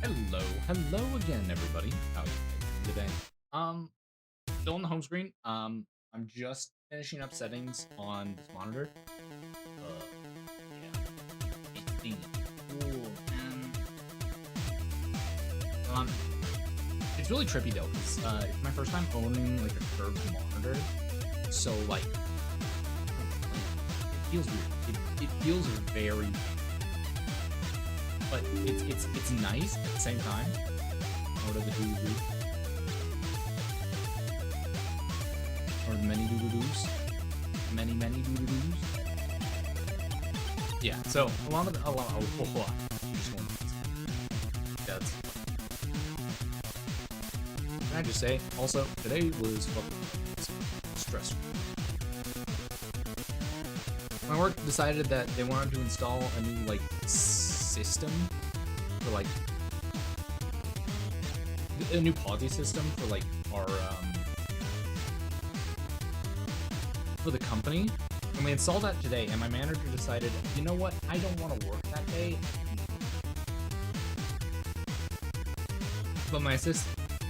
Hello again, everybody. How are you guys doing today? Still on the home screen. I'm just finishing up settings on this monitor. Yeah, HD. Cool, man. Um, it's really trippy though, because it's my first time owning like a curved monitor. So like, it feels weird. It feels very, but it's nice at the same time. What are the doo-doo? Or many doo-doo-doos? Many doo-doo-doos? Yeah, so a lot, just one. That's. Can I just say, also, today was fucking stressful. My work decided that they wanted to install a new, like, system for, like, a new policy system for, like, our, for the company. And we installed that today, and my manager decided, you know what, I don't want to work that day.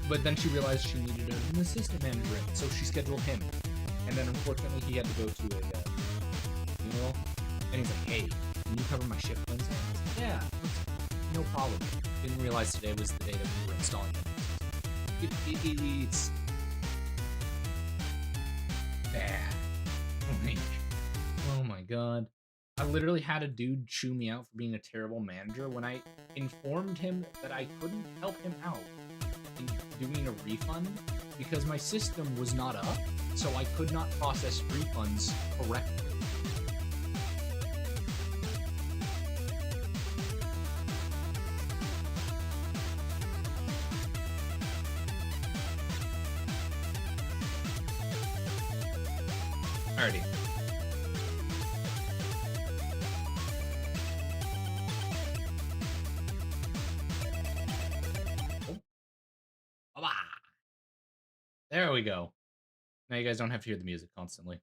But then she realized she needed an assistant manager, so she scheduled him. And then unfortunately he had to go to a funeral. And he's like, hey, can you cover my shift Wednesday? I was like, yeah, no problem. Didn't realize today was the day that we were installing it. It's bad. Oh my god. I literally had a dude chew me out for being a terrible manager when I informed him that I couldn't help him out in doing a refund because my system was not up, so I could not process refunds correctly. Alrighty. Oh. There we go. Now you guys don't have to hear the music constantly.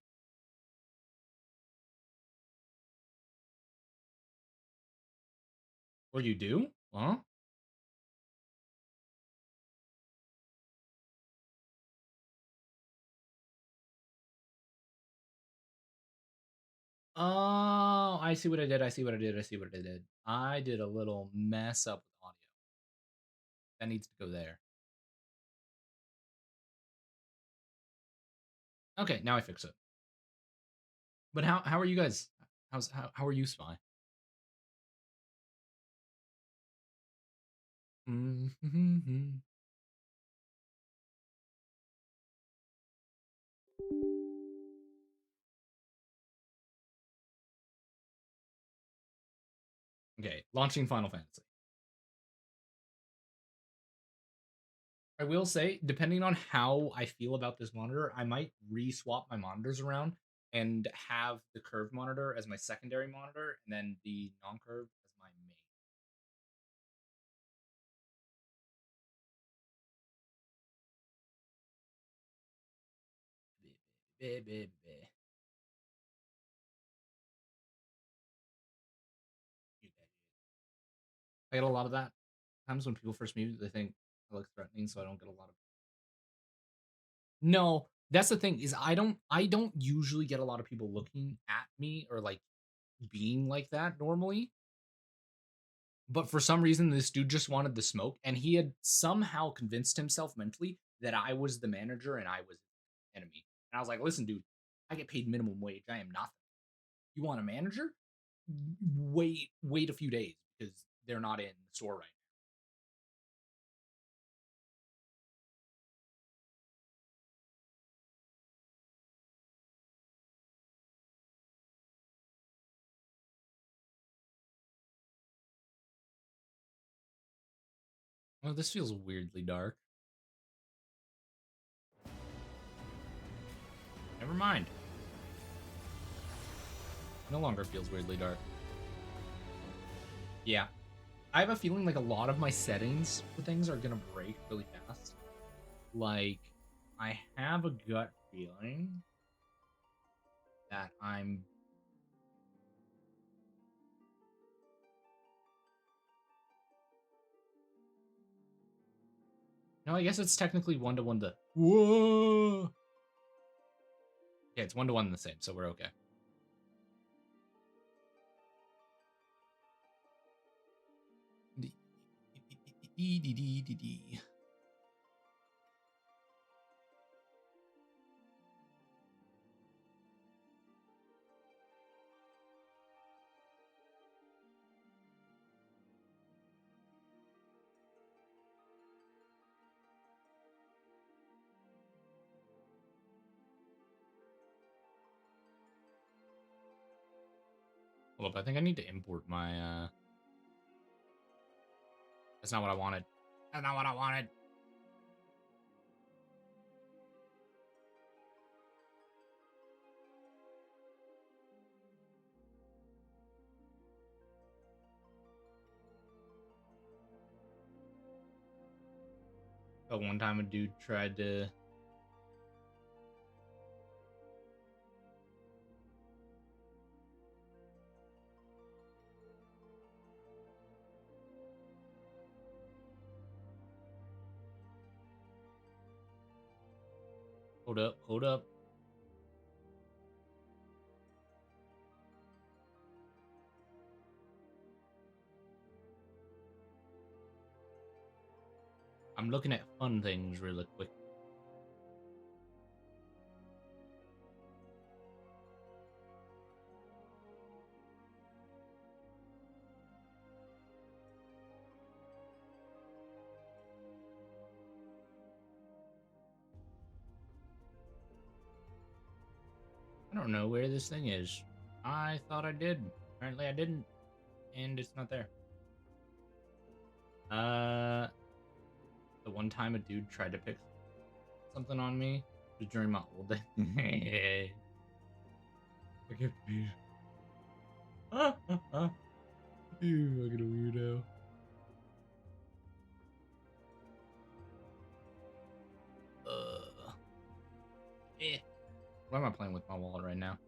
Or you do? Huh? Oh, I see what I did. I see what I did. I see what I did. I did a little mess up with audio. That needs to go there. Okay, now I fix it. But how are you guys? How are you, Spy? Mm-hmm. Okay, launching Final Fantasy. I will say, depending on how I feel about this monitor, I might re-swap my monitors around and have the curved monitor as my secondary monitor, and then the non-curved as my main. I get a lot of that. Times when people first meet, they think I look threatening, so I don't get a lot of. No, that's the thing is I don't usually get a lot of people looking at me or like being like that normally. But for some reason, this dude just wanted the smoke, and he had somehow convinced himself mentally that I was the manager and I was the enemy. And I was like, listen, dude, I get paid minimum wage. I am nothing. You want a manager? Wait a few days because they're not in the store right now. Oh, this feels weirdly dark. Never mind. No longer feels weirdly dark. Yeah. I have a feeling like a lot of my settings for things are gonna break really fast. Like, I have a gut feeling that I'm No, I guess it's technically 1-to-1 to... Whoa! Yeah, it's 1-to-1 the same, so we're okay. Hold up, I think I need to import my, That's not what I wanted. That's not what I wanted. But one time a dude tried to... Hold up, hold up. I'm looking at fun things really quick. I don't know where this thing is. I thought I did. Apparently I didn't. And it's not there. The one time a dude tried to pick something on me was during my old day. I get beat. You fucking weirdo. Eh. Why am I playing with my wallet right now?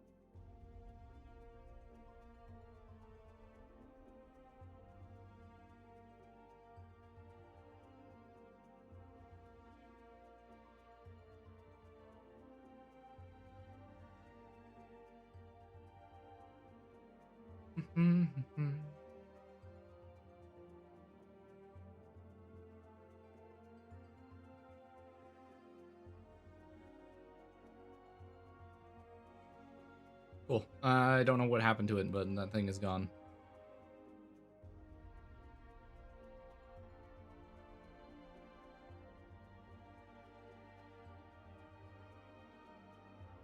Cool. I don't know what happened to it, but that thing is gone.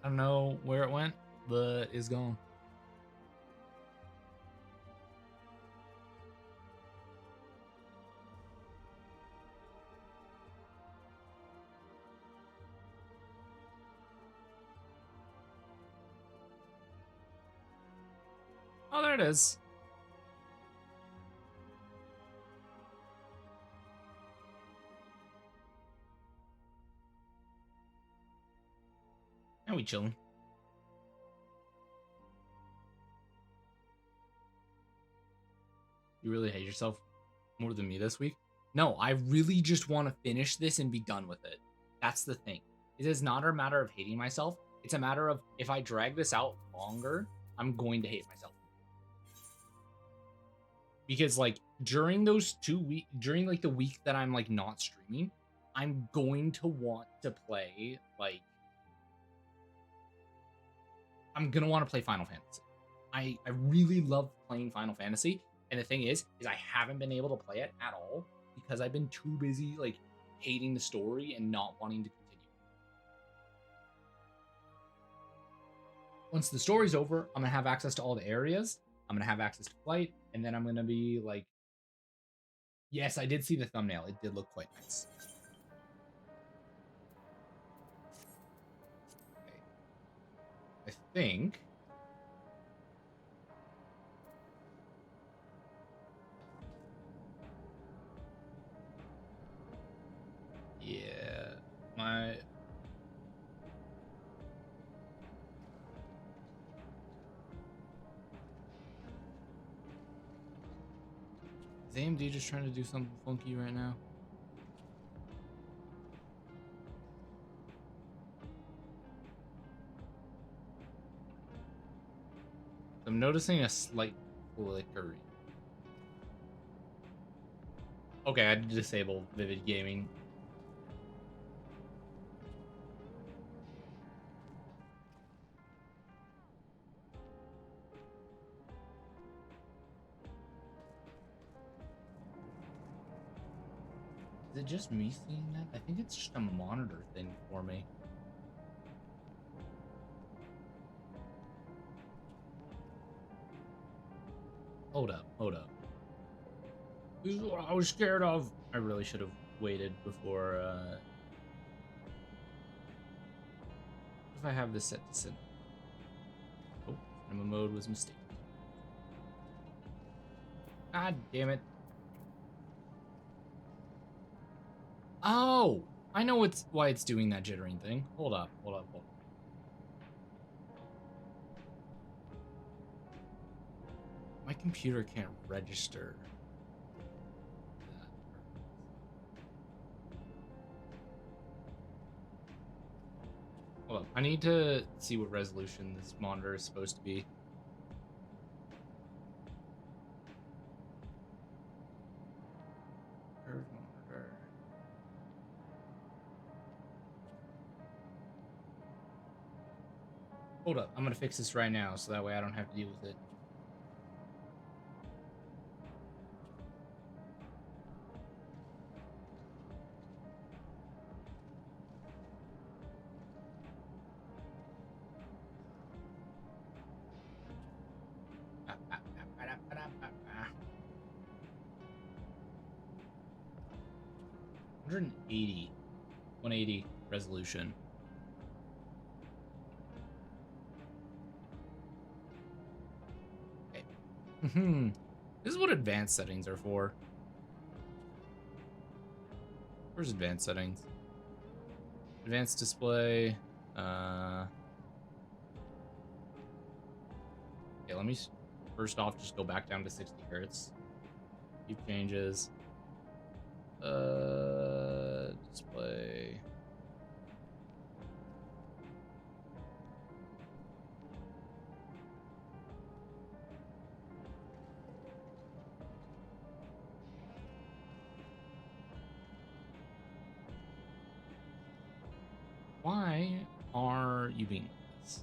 I don't know where it went, but it's gone. Oh, there it is. Now we chilling. You really hate yourself more than me this week? No, I really just want to finish this and be done with it. That's the thing. It is not a matter of hating myself. It's a matter of if I drag this out longer, I'm going to hate myself. Because like during those 2 weeks, during like the week that I'm like not streaming, I'm going to want to play like I'm gonna want to play Final Fantasy. I really love playing Final Fantasy, and the thing is I haven't been able to play it at all because I've been too busy like hating the story and not wanting to continue. Once the story's over, I'm gonna have access to all the areas. I'm gonna have access to flight, and then I'm gonna be like, yes, I did see the thumbnail. It did look quite nice. Okay. I think. Yeah, my is AMD just trying to do something funky right now? noticing a slight flickering. Okay, I disabled vivid gaming. Is it just me seeing that? I think it's just a monitor thing for me. Hold up, hold up. This is what I was scared of. I really should have waited before, if I have this set to cinema. Oh, cinema mode was mistaken. God damn it. Oh! I know why it's doing that jittering thing. Hold up, hold up, hold up. My computer can't register. Hold up. I need to see what resolution this monitor is supposed to be. Curve monitor. Hold up. I'm gonna fix this right now so that way I don't have to deal with it. $180, 180 resolution. Okay. This is what advanced settings are for. Where's advanced settings? Advanced display. Okay, let me first off just go back down to 60 hertz. Keep changes. Display. Why are you being like this?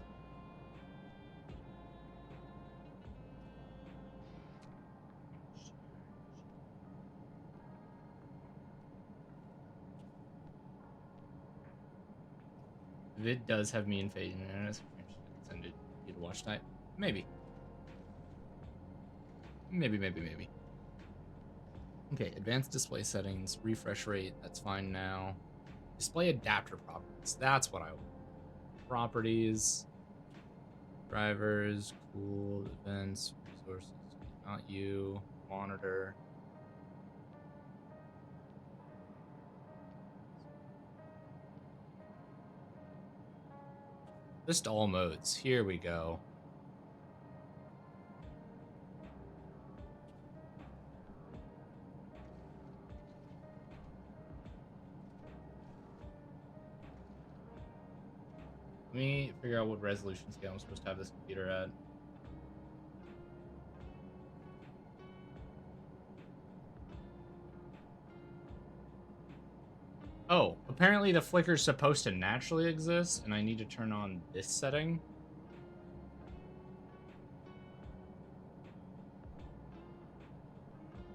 If it does have me in fading and it's send it you to watch tonight. Maybe. Maybe. Okay, advanced display settings, refresh rate, that's fine now. Display adapter properties, that's what I want. Properties, drivers, cool, events, resources, not you, monitor. List all modes, here we go. Let me figure out what resolution scale I'm supposed to have this computer at. Oh, apparently the flicker is supposed to naturally exist, and I need to turn on this setting.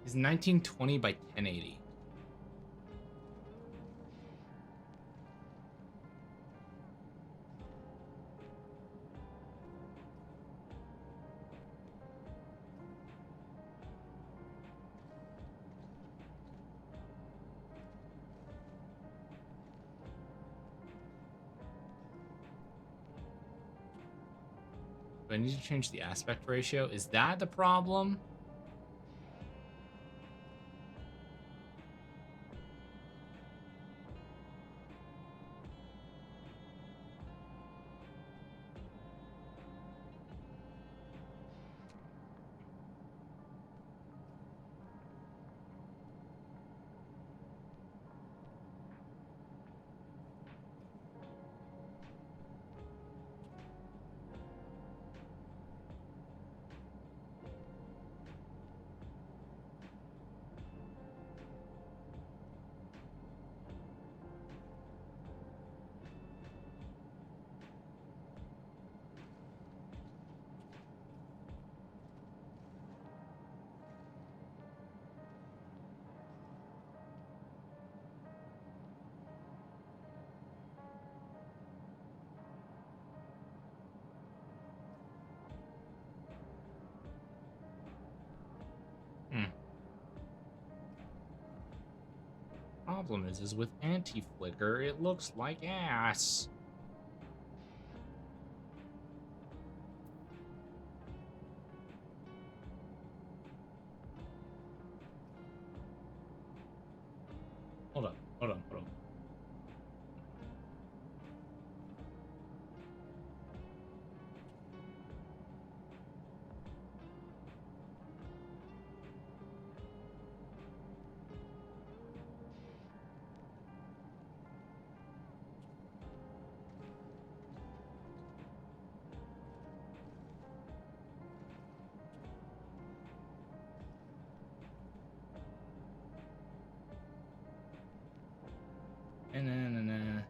It's 1920 by 1080. Do I need to change the aspect ratio? Is that the problem? problem is with anti-flicker, it looks like ass. Hold on, hold on, hold on. And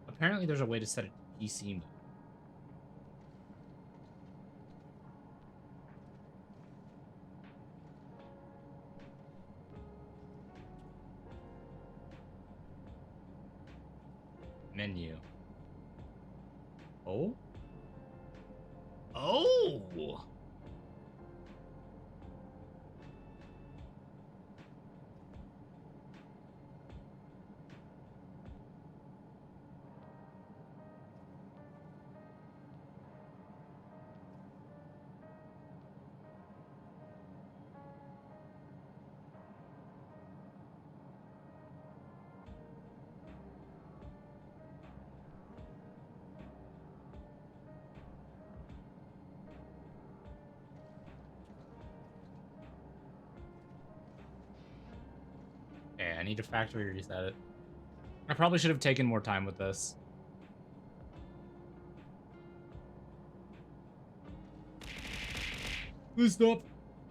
apparently there's a way to set it to PC mode. Menu. Oh? Oh! Okay, I need to factory reset it. I probably should have taken more time with this. Please stop.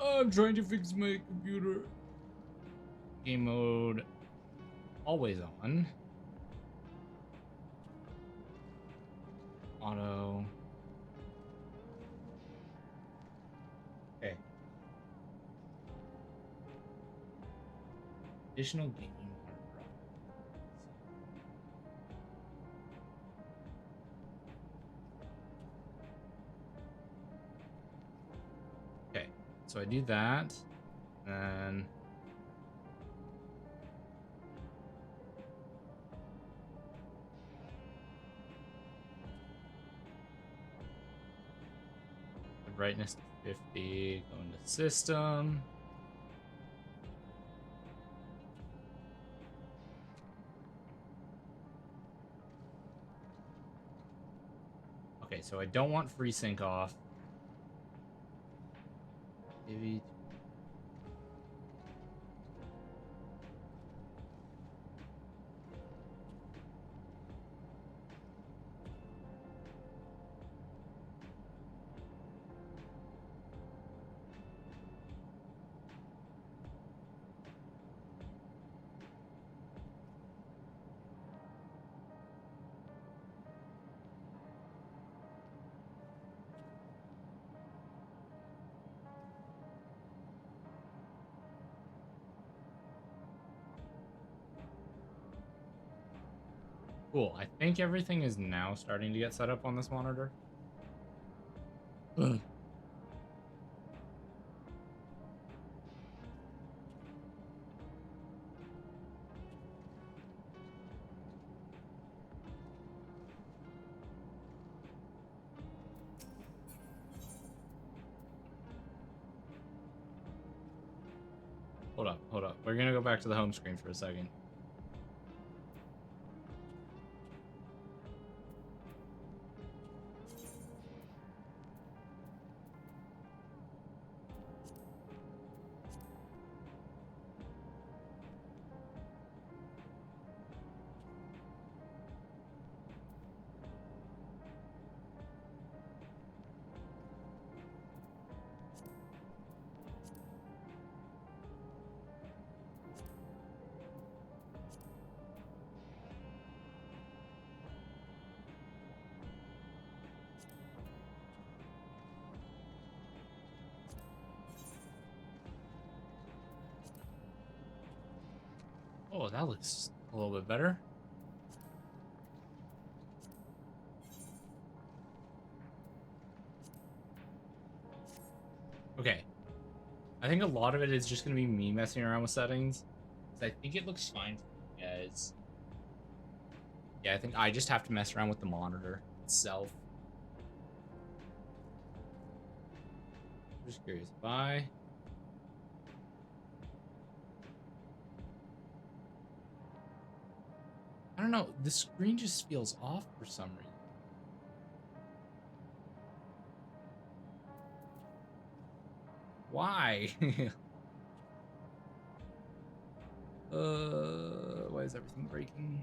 I'm trying to fix my computer. Game mode. Always on. Auto. Okay. Additional game hard drive. Okay, so I do that, then the brightness to 50, go into system. Okay, so I don't want FreeSync off. Maybe. Cool. I think everything is now starting to get set up on this monitor. Ugh. Hold up. We're gonna go back to the home screen for a second. Oh, that looks a little bit better. Okay. I think a lot of it is just going to be me messing around with settings. I think it looks fine for you guys. Yeah, I think I just have to mess around with the monitor itself. I'm just curious. Bye. I don't know. The screen just feels off for some reason. Why? Why is everything breaking?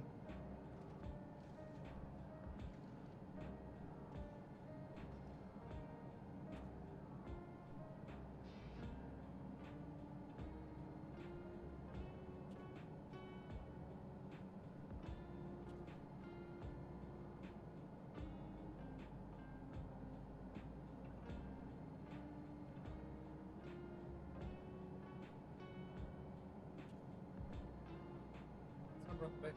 It's not broken, babe.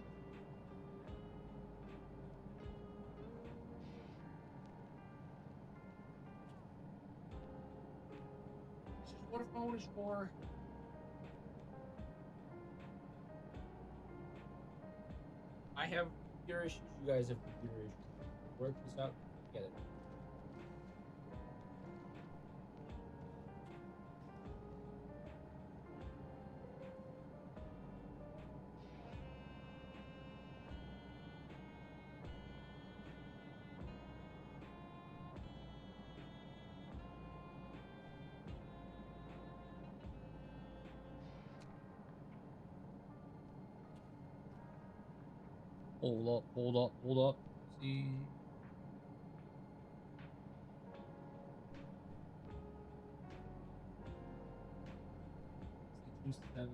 This is what a phone is for. I have computer issues. You guys have computer issues. Work this out together. Hold up, hold up, hold up. See. 7.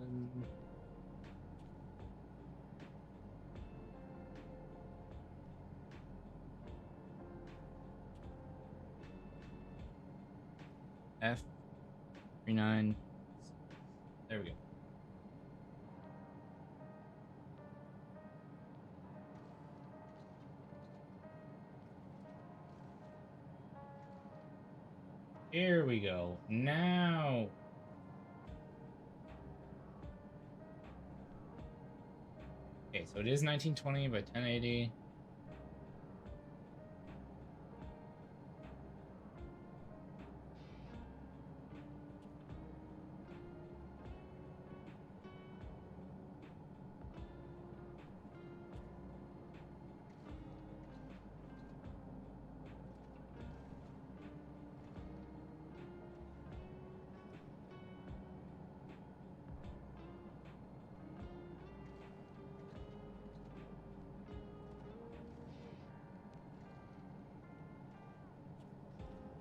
F39. There we go. Here we go. Now. Okay, so it is 1920 by 1080.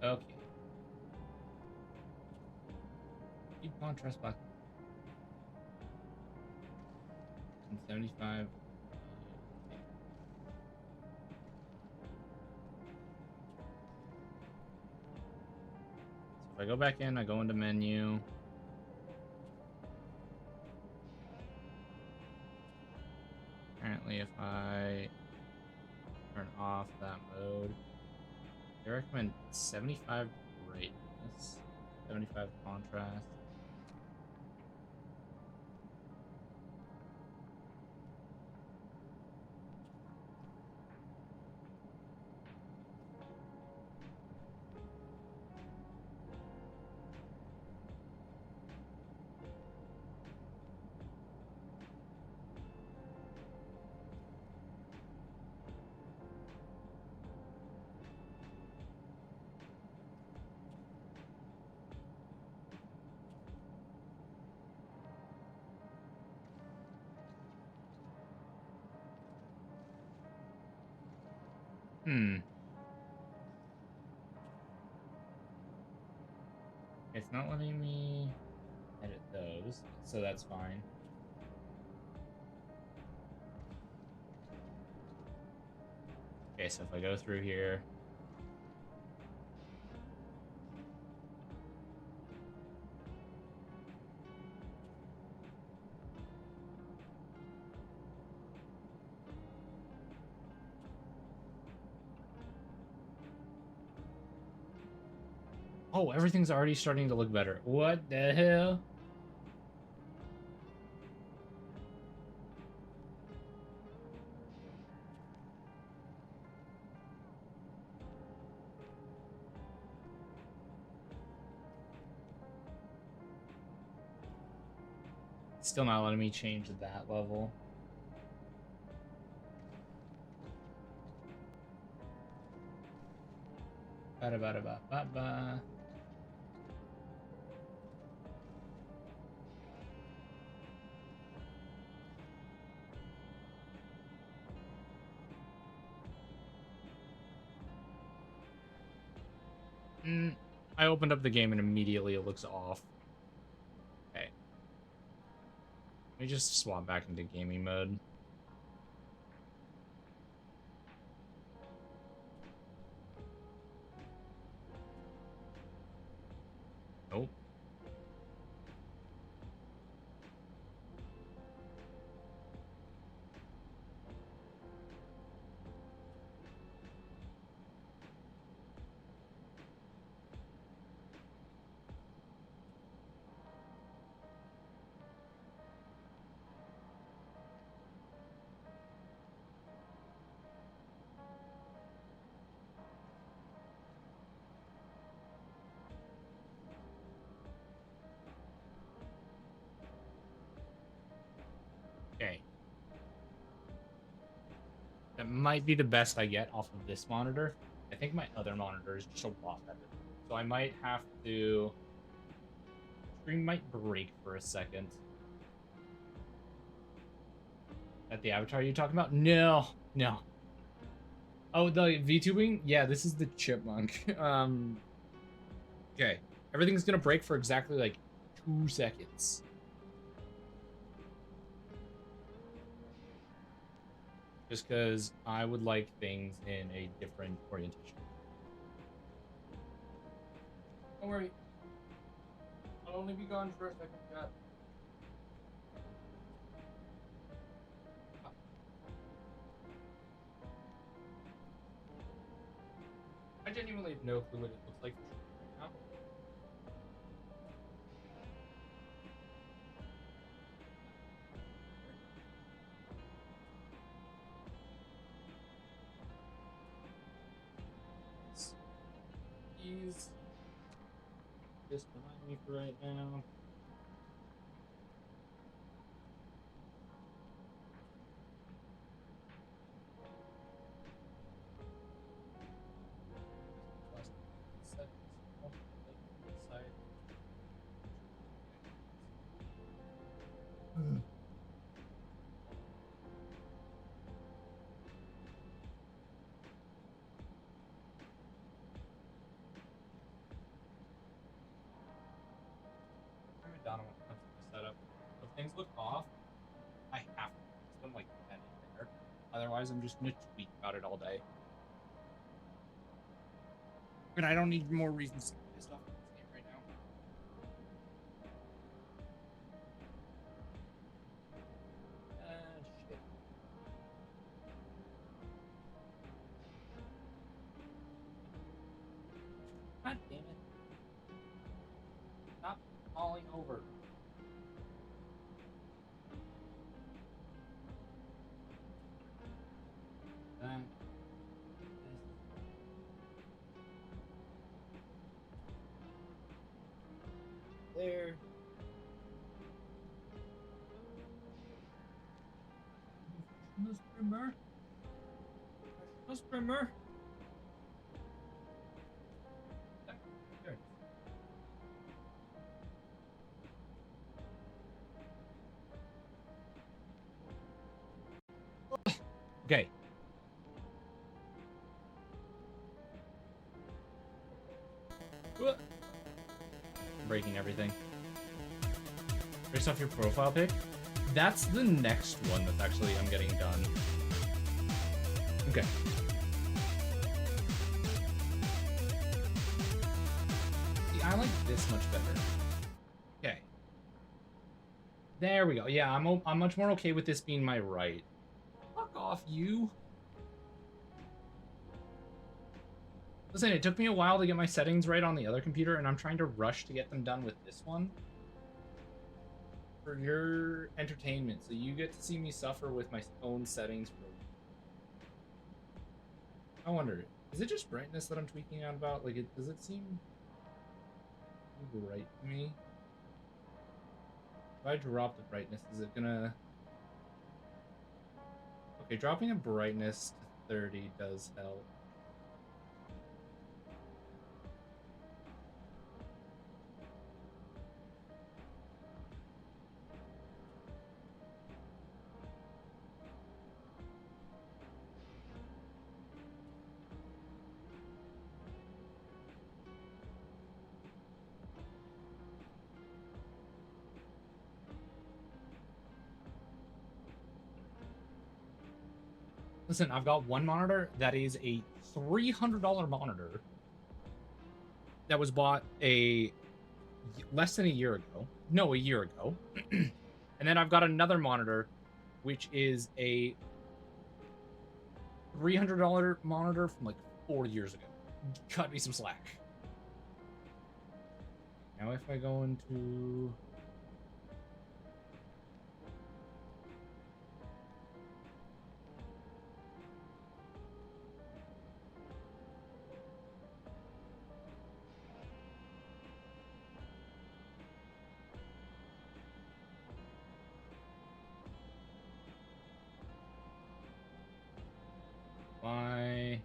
Okay. Keep contrast black. And 75. Okay. So if I go back in, I go into menu. Apparently, if I turn off that mode, they recommend 75 brightness, 75 contrast. It's not letting me edit those, so that's fine. Okay, so if I go through here, Oh, everything's already starting to look better. What the hell? Still not letting me change that level. Ba-da-ba-da-ba-ba-ba. I opened up the game and immediately it looks off. Okay. Let me just swap back into gaming mode. Nope. Okay. That might be the best I get off of this monitor. I think my other monitor is just a lot better. So I might have to... Stream might break for a second. At the avatar you're talking about? No. No. Oh, the VTubing? Yeah, this is the chipmunk. Okay. Everything's gonna break for exactly like 2 seconds. Just because I would like things in a different orientation. Don't worry. I'll only be gone for a second, chat. I genuinely have no clue what it looks like right now. Please just remind me for right now. Down when it comes to the setup. If things look off, I have to fix them like then and there. Otherwise, I'm just gonna tweet about it all day. But I don't need more reasons to get pissed off at this game right now. Shit. God damn it. Stop falling over. There. No streamer. No streamer. There. Okay. Breaking everything. Based off your profile pic? That's the next one that's actually I'm getting done. Okay. See, I like this much better. Okay. There we go. Yeah, I'm much more okay with this being my right. Fuck off, you. Listen, it took me a while to get my settings right on the other computer, and I'm trying to rush to get them done with this one. For your entertainment, so you get to see me suffer with my own settings for a week. I wonder, is it just brightness that I'm tweaking out about? Like, does it seem bright to me? If I drop the brightness, is it gonna... Okay, dropping the brightness to 30 does help. Listen, I've got one monitor that is a $300 monitor that was bought less than a year ago. No, a year ago. And then I've got another monitor, which is a $300 monitor from like 4 years ago. Cut me some slack. Now if I go into... Why?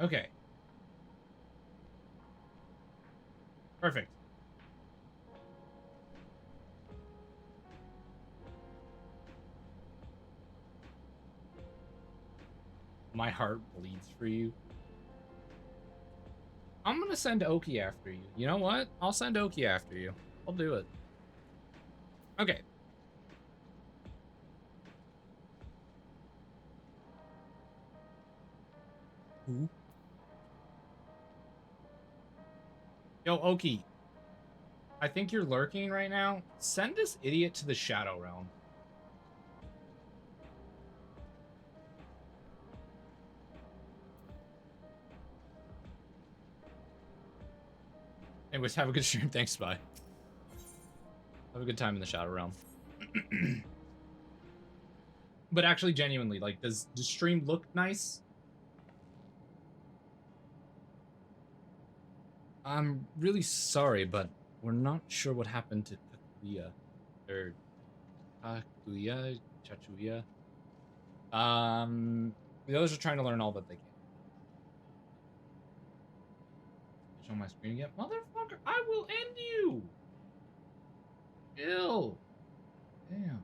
Okay. Perfect. My heart bleeds for you. I'm gonna send Oki after you. You know what? I'll send Oki after you. I'll do it. Okay. Who? Yo, Oki. I think you're lurking right now. Send this idiot to the Shadow Realm. Anyways, have a good stream. Thanks, bye. Have a good time in the Shadow Realm. But actually, genuinely, like, does the stream look nice? I'm really sorry, but we're not sure what happened to Kakuya. Or Kakuya? Chachuya? The others are trying to learn all that they can. Show my screen again? Motherfucker, I will end you! Ew. Damn.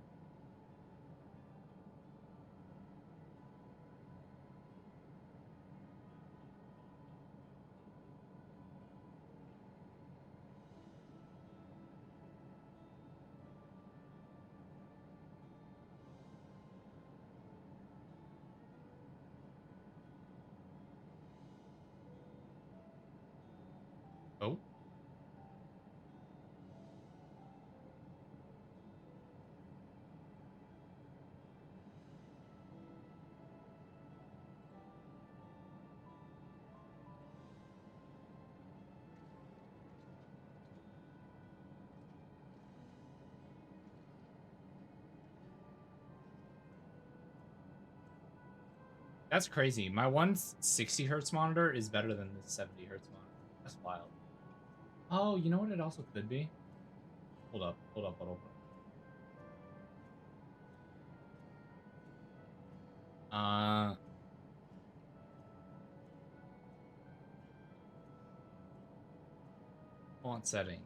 Oh. That's crazy. My 160 hertz monitor is better than the 70 hertz monitor. That's wild. Oh, you know what it also could be? Hold up. Font settings.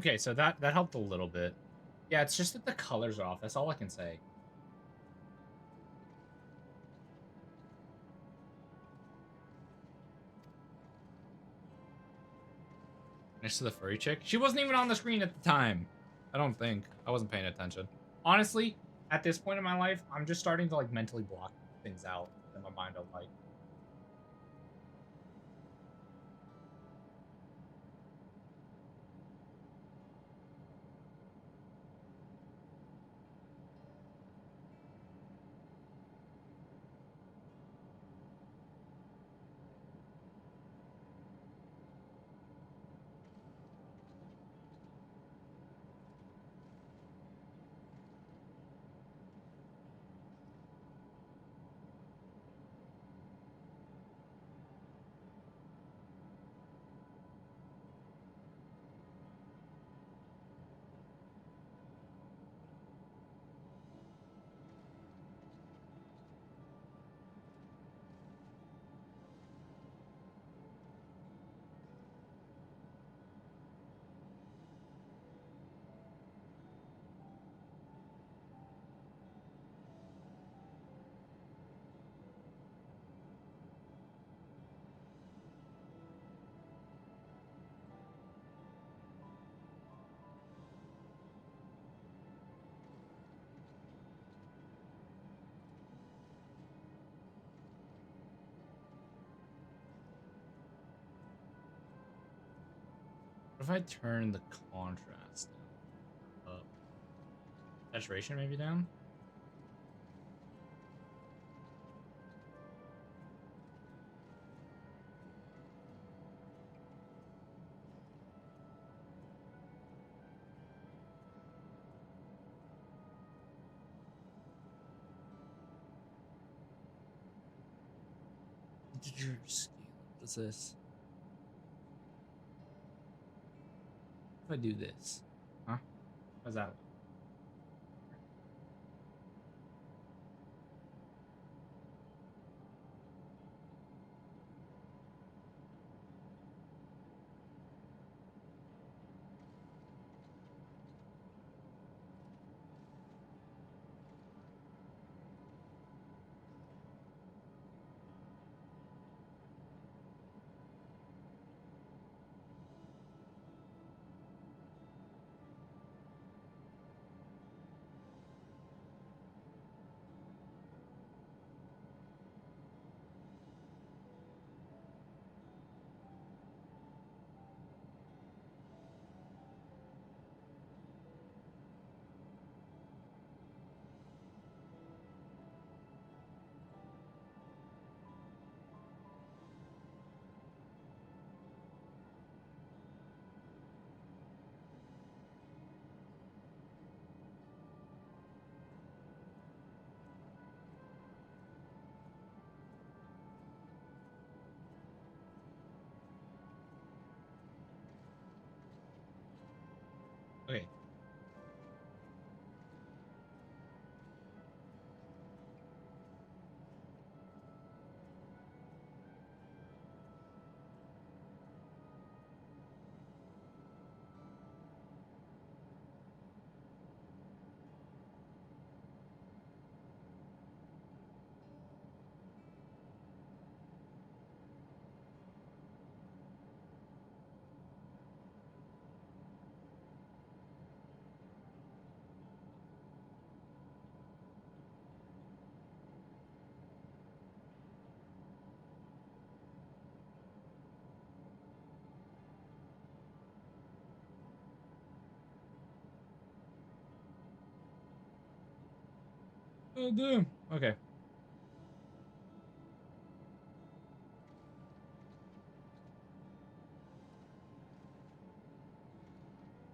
Okay, so that helped a little bit. Yeah, it's just that the colors are off. That's all I can say. Next to the furry chick. She wasn't even on the screen at the time. I don't think. I wasn't paying attention. Honestly, at this point in my life, I'm just starting to like mentally block things out that my mind don't like. What if I turn the contrast down? Up. Saturation maybe down? Scale. What is this? If I do this, huh? How's that look? Okay. Oh, damn. Okay.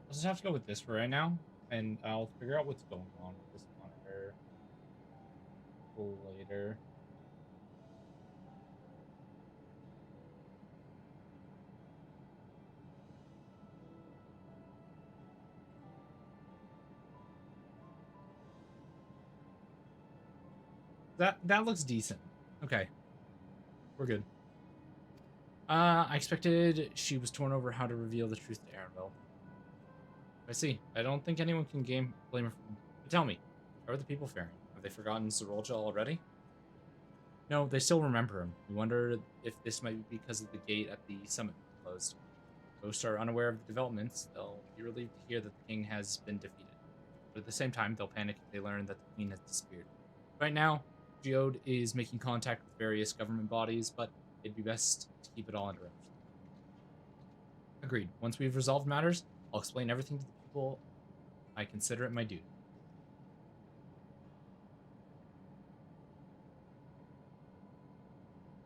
Let's just have to go with this for right now, and I'll figure out what's going on with this monitor later. That looks decent. Okay, we're good. I expected she was torn over how to reveal the truth to Aaronville. I see. I don't think anyone can blame her. But tell me, how are the people faring? Have they forgotten Zerolja already? No, they still remember him. We wonder if this might be because of the gate at the summit being closed. Most are unaware of the developments. They'll be relieved to hear that the king has been defeated. But at the same time, they'll panic if they learn that the queen has disappeared. Right now, Geode is making contact with various government bodies, but it'd be best to keep it all under wraps. Agreed. Once we've resolved matters, I'll explain everything to the people. I consider it my duty.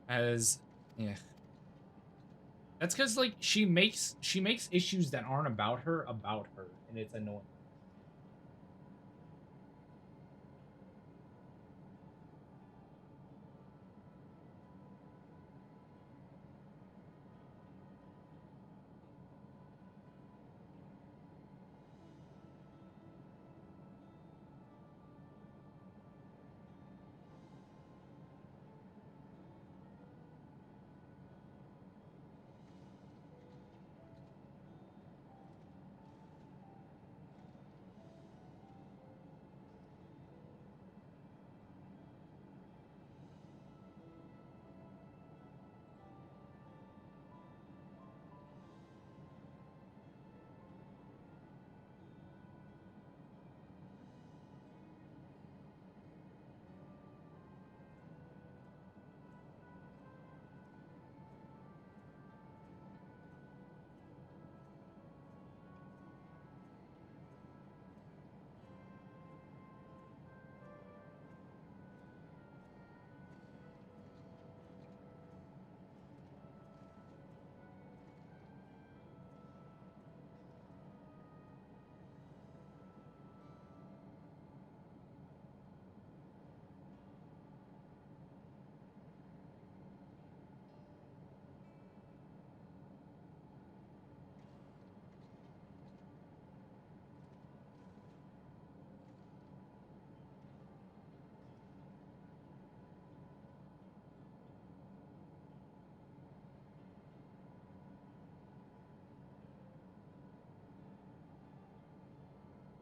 As, yeah, that's because like she makes issues that aren't about her, and it's annoying.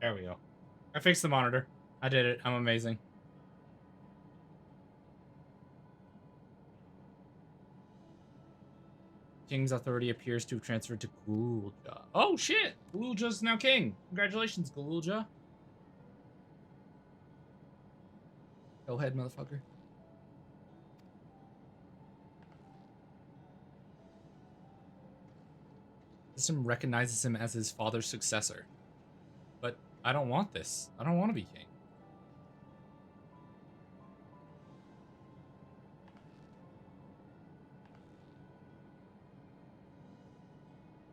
There we go. I fixed the monitor. I did it. I'm amazing. King's authority appears to have transferred to Gulja. Oh shit! Gulja's now king. Congratulations, Gulja. Go ahead, motherfucker. The system recognizes him as his father's successor. But I don't want this. I don't want to be king.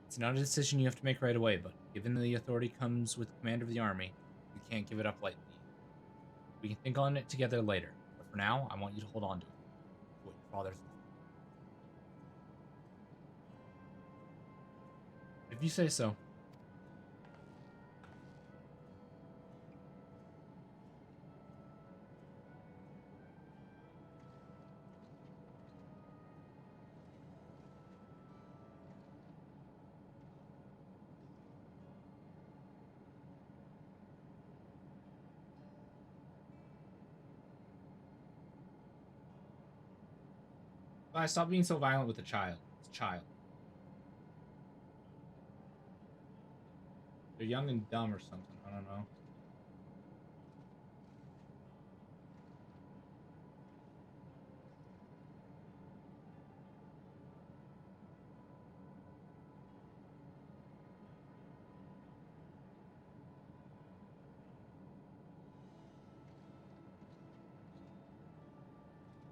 It's not a decision you have to make right away, but given the authority comes with command of the army, you can't give it up lightly. We can think on it together later, but for now, I want you to hold on to it. To what your father's left. If you say so. But stop being so violent with the child. It's a child. They're young and dumb or something. I don't know.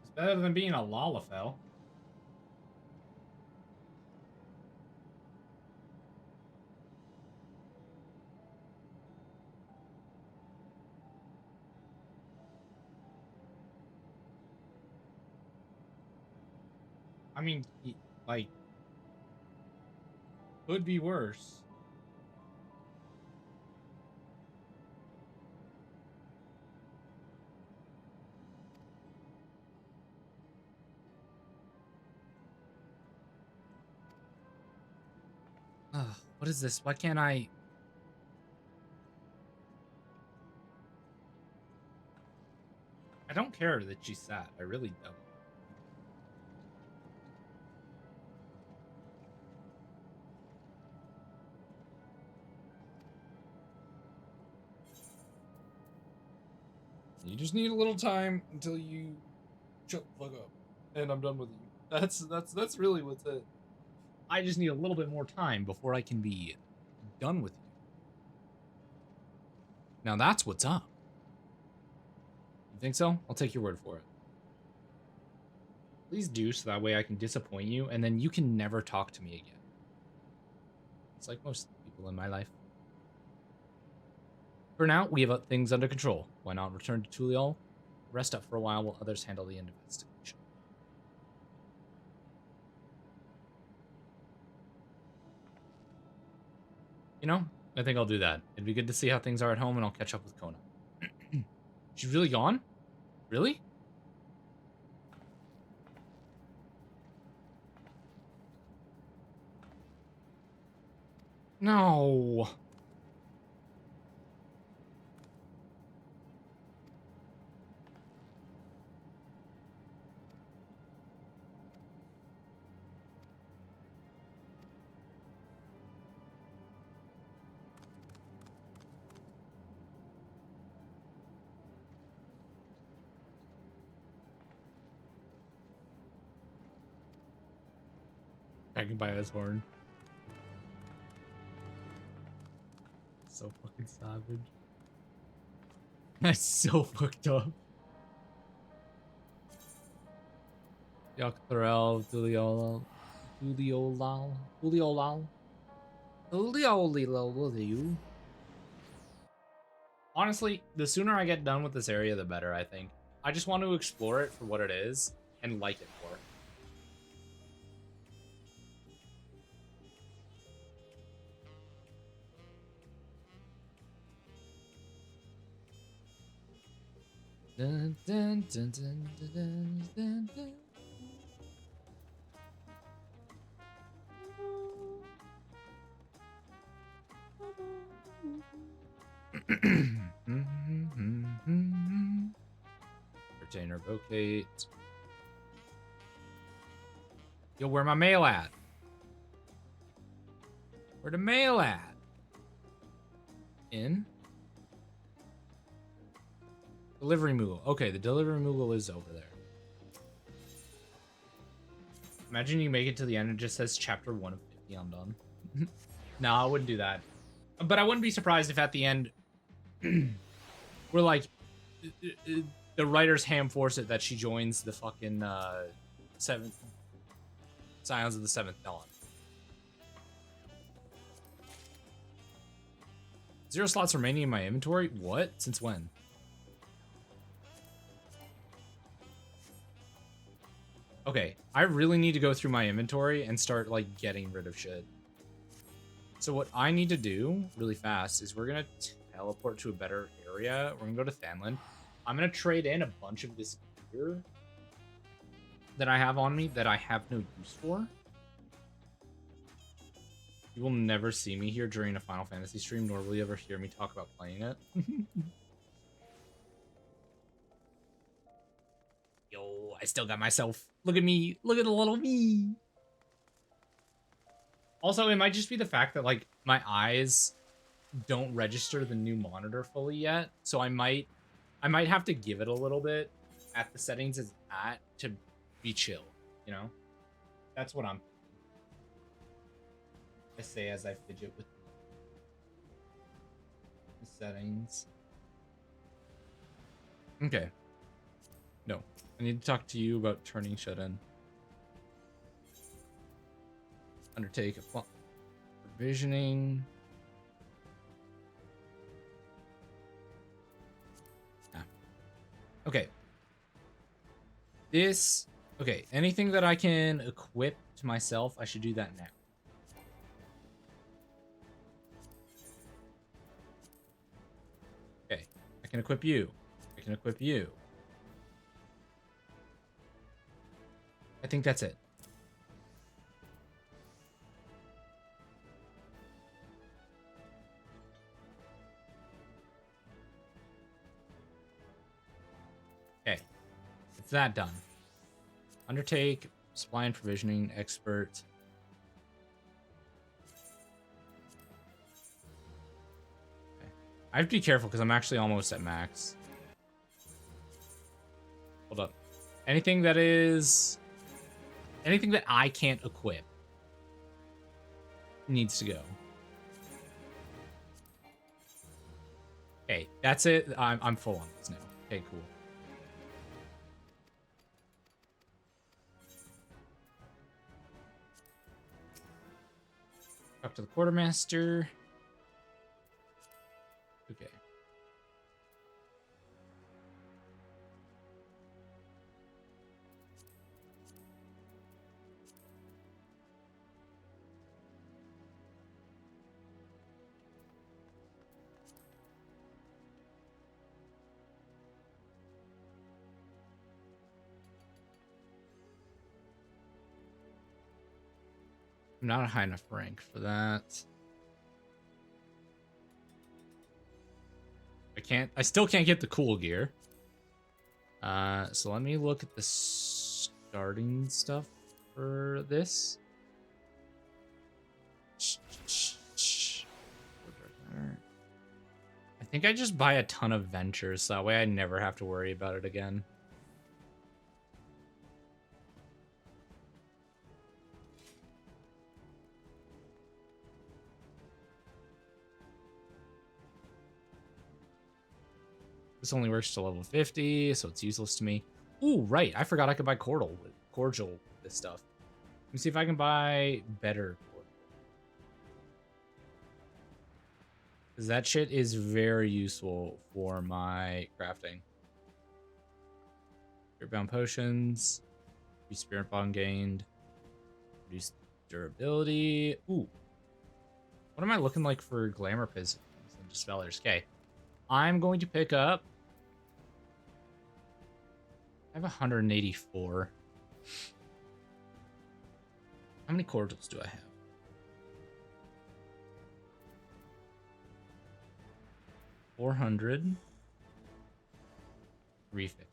It's better than being a Lalafell. I mean, like, could be worse. Ugh, what is this? Why can't I? care that she's sad. I really don't. You just need a little time until you shut the fuck up, and I'm done with you. That's really what's it. I just need a little bit more time before I can be done with you. Now that's what's up. You think so? I'll take your word for it. Please do, so that way I can disappoint you, and then you can never talk to me again. It's like most people in my life. For now, we have things under control. Why not return to Tuliol, rest up for a while others handle the investigation? You know, I think I'll do that. It'd be good to see how things are at home, and I'll catch up with Kona. She's really gone? Really? No. I can buy his horn. So fucking savage. That's so fucked up. Yawntrail, Juliolal. Honestly, the sooner I get done with this area, the better, I think. I just want to explore it for what it is and like it more. Dun, dun, dun, dun, dun, dun, dun. Retainer vocate. Yo, where my mail at? Where the mail at? In? Delivery Moogle. Okay, the delivery Moogle is over there. Imagine you make it to the end and it just says chapter 1 of 50, I'm done. No, I wouldn't do that. But I wouldn't be surprised if at the end we're like the writers ham force it that she joins the fucking seventh Scions of the Seventh Dawn. 0 slots remaining in my inventory? What? Since when? Okay, I really need to go through my inventory and start, like, getting rid of shit. So what I need to do really fast is we're going to teleport to a better area. We're going to go to Thanland. I'm going to trade in a bunch of this gear that I have on me that I have no use for. You will never see me here during a Final Fantasy stream, nor will you ever hear me talk about playing it. Yo, I still got myself. Look at me. Look at the little me. Also, it might just be the fact that, like, my eyes don't register the new monitor fully yet. So I might have to give it a little bit at the settings it's at to be chill, you know? That's what I say as I fidget with the settings. Okay. No. I need to talk to you about turning shut in. Undertake a provisioning. Okay. This... Okay, anything that I can equip to myself, I should do that now. Okay, I can equip you. I can equip you. I think that's it. Okay. It's that done. Undertake, supply and provisioning expert. Okay. I have to be careful because I'm actually almost at max. Hold up. Anything that I can't equip needs to go. Okay, that's it. I'm full on this now. Okay, cool. Talk to the quartermaster. Okay. I'm not a high enough rank for that. I still can't get the cool gear. So let me look at the starting stuff for this. I think I just buy a ton of ventures, so that way I never have to worry about it again. This only works to level 50, so it's useless to me. Ooh, right. I forgot I could buy cordial with this stuff. Let me see if I can buy better cordial. Because that shit is very useful for my crafting. Spirit-bound potions. Reduce spirit bond gained. Reduce durability. Ooh. What am I looking like for glamour pisms and dispellers? Okay. I'm going to pick up. I have 184. How many cordials do I have? 400. 350.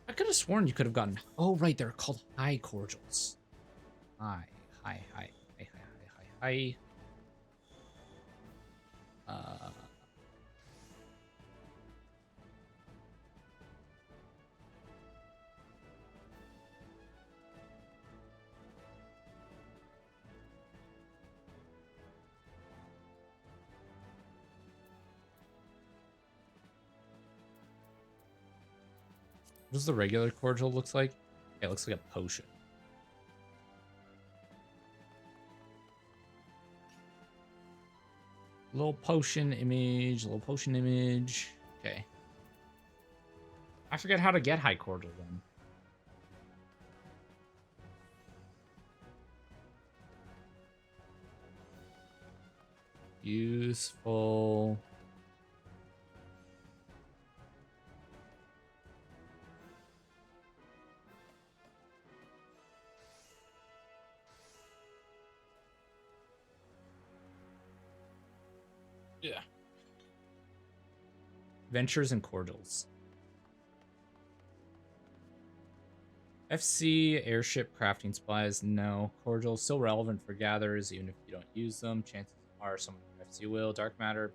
I could have sworn you could have gotten. Oh, right. They're called high cordials. High. What does the regular cordial looks like? Yeah, it looks like a potion. Little potion image. Okay. I forget how to get high cordial then. Useful. Yeah. Ventures and cordials. FC airship crafting supplies. No. Cordials still relevant for gatherers even if you don't use them. Chances are someone from FC will. Dark matter.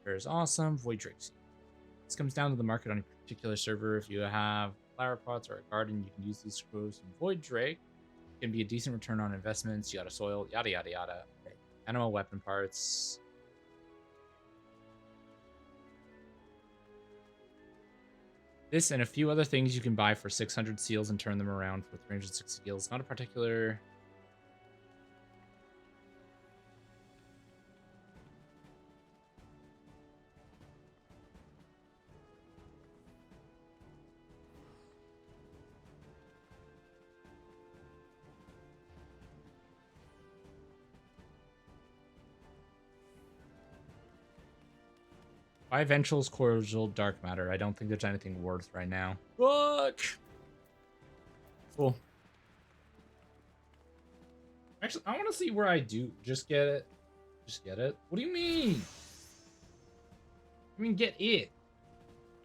This is awesome. Void Drake. This comes down to the market on a particular server. If you have flower pots or a garden, you can use these to grow some Void Drake. It can be a decent return on investments. You got a soil, yada yada yada. Okay. Animal weapon parts. This and a few other things you can buy for 600 seals and turn them around for 360 skills. Not a particular. Buy Ventral's Cordial Dark Matter. I don't think there's anything worth right now. Fuck! Cool. Actually, I want to see where I do. Just get it. Just get it. What do you mean? I mean, get it.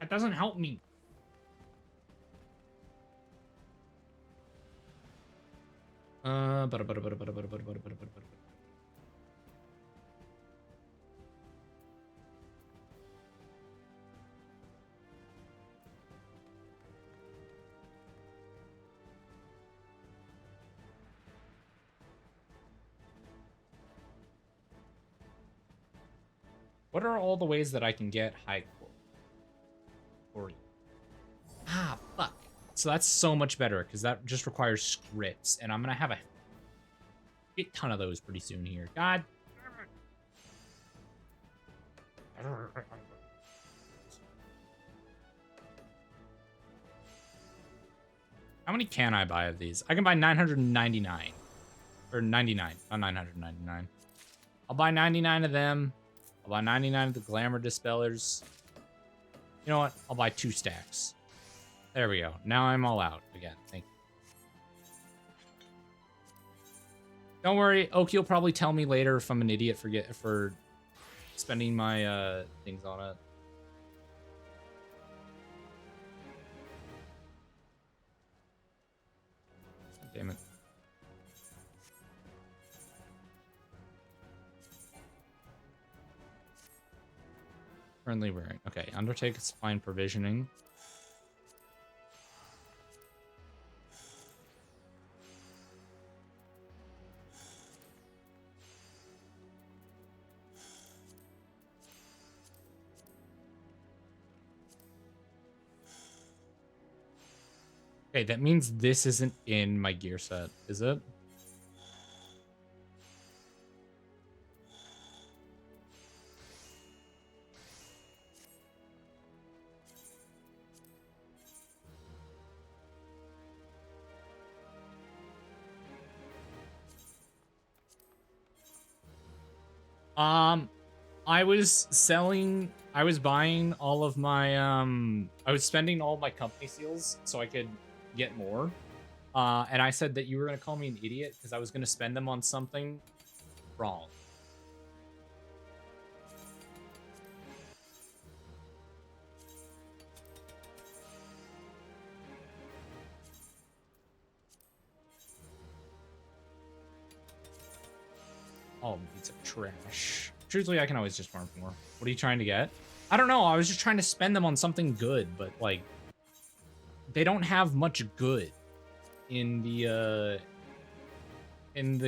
That doesn't help me. What are all the ways that I can get high core? Ah, fuck. So that's so much better, because that just requires scripts, and I'm going to have a ton of those pretty soon here. God damn it. How many can I buy of these? I can buy 999. Or 99, not 999. I'll buy 99 of them. I'll buy 99 of the glamour dispellers. You know what? I'll buy 2 stacks. There we go. Now I'm all out again. Thank you. Don't worry. Oki will probably tell me later if I'm an idiot for spending my things on it. God damn it. Currently wearing. Okay, undertake supply and provisioning. Okay, that means this isn't in my gear set, is it? I was buying all of my, I was spending all of my company seals so I could get more. And I said that you were going to call me an idiot because I was going to spend them on something wrong. Oh, it's a trash. Truthfully, I can always just farm more. What are you trying to get? I don't know. I was just trying to spend them on something good, but like, they don't have much good in the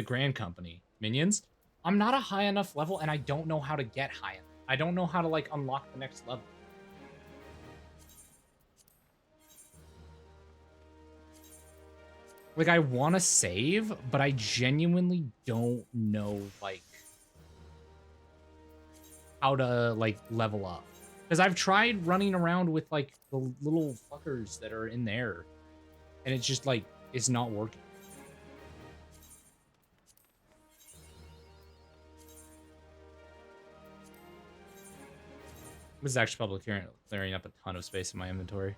Grand Company minions. I'm not a high enough level, and I don't know how to get high enough. I don't know how to like unlock the next level. Like, I want to save, but I genuinely don't know, like, how to, like, level up. Because I've tried running around with, like, the little fuckers that are in there, and it's just, like, it's not working. This is actually probably clearing up a ton of space in my inventory.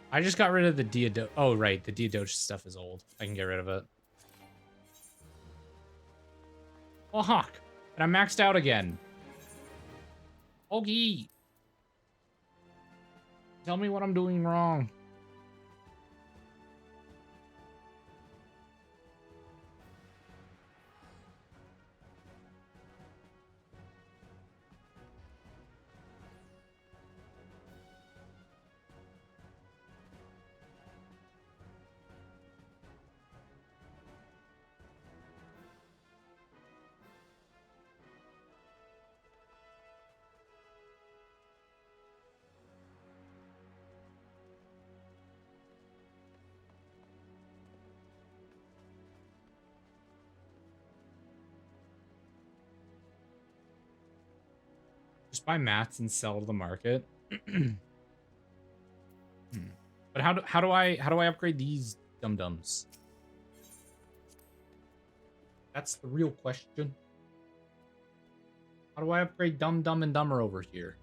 I just got rid of the Diadoch. Oh, right. The Diadoch stuff is old. I can get rid of it. Oh, Hawk. And I'm maxed out again. Ogie. Tell me what I'm doing wrong. Just buy mats and sell to the market. But how do I upgrade these dum-dums? That's the real question. How do I upgrade Dum Dum and Dumber over here?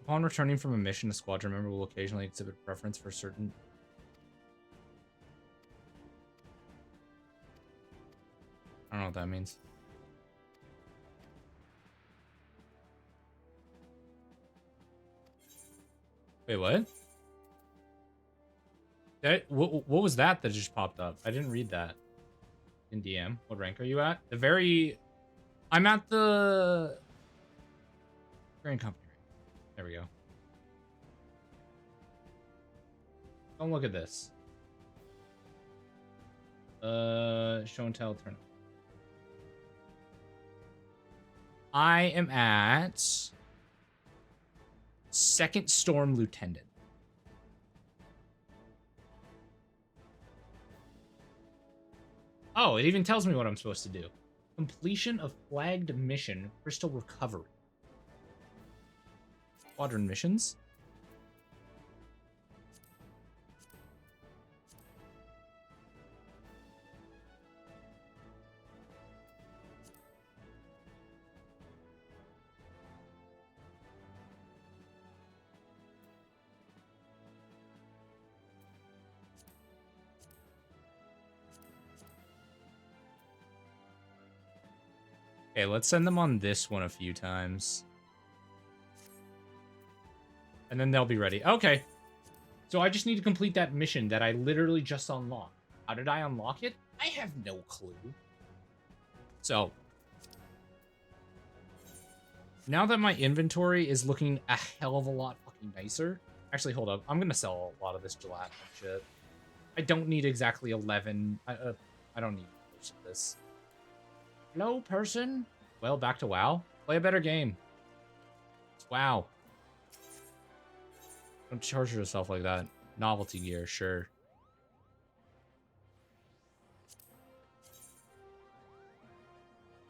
Upon returning from a mission, a squadron member will occasionally exhibit preference for certain... I don't know what that means. Wait, what? What was that just popped up? I didn't read that. In DM. What rank are you at? I'm at the... Grand Company rank. There we go. Don't look at this. Show and tell tournament. I am at... Second Storm Lieutenant. Oh, it even tells me what I'm supposed to do. Completion of flagged mission, crystal recovery. Squadron missions. Okay, let's send them on this one a few times. And then they'll be ready. Okay. So I just need to complete that mission that I literally just unlocked. How did I unlock it? I have no clue. So. Now that my inventory is looking a hell of a lot fucking nicer. Actually, hold up. I'm going to sell a lot of this gelatin shit. I don't need exactly 11. I don't need most of this. Hello, person? Well, back to WoW. Play a better game. It's WoW. Don't charge yourself like that. Novelty gear, sure.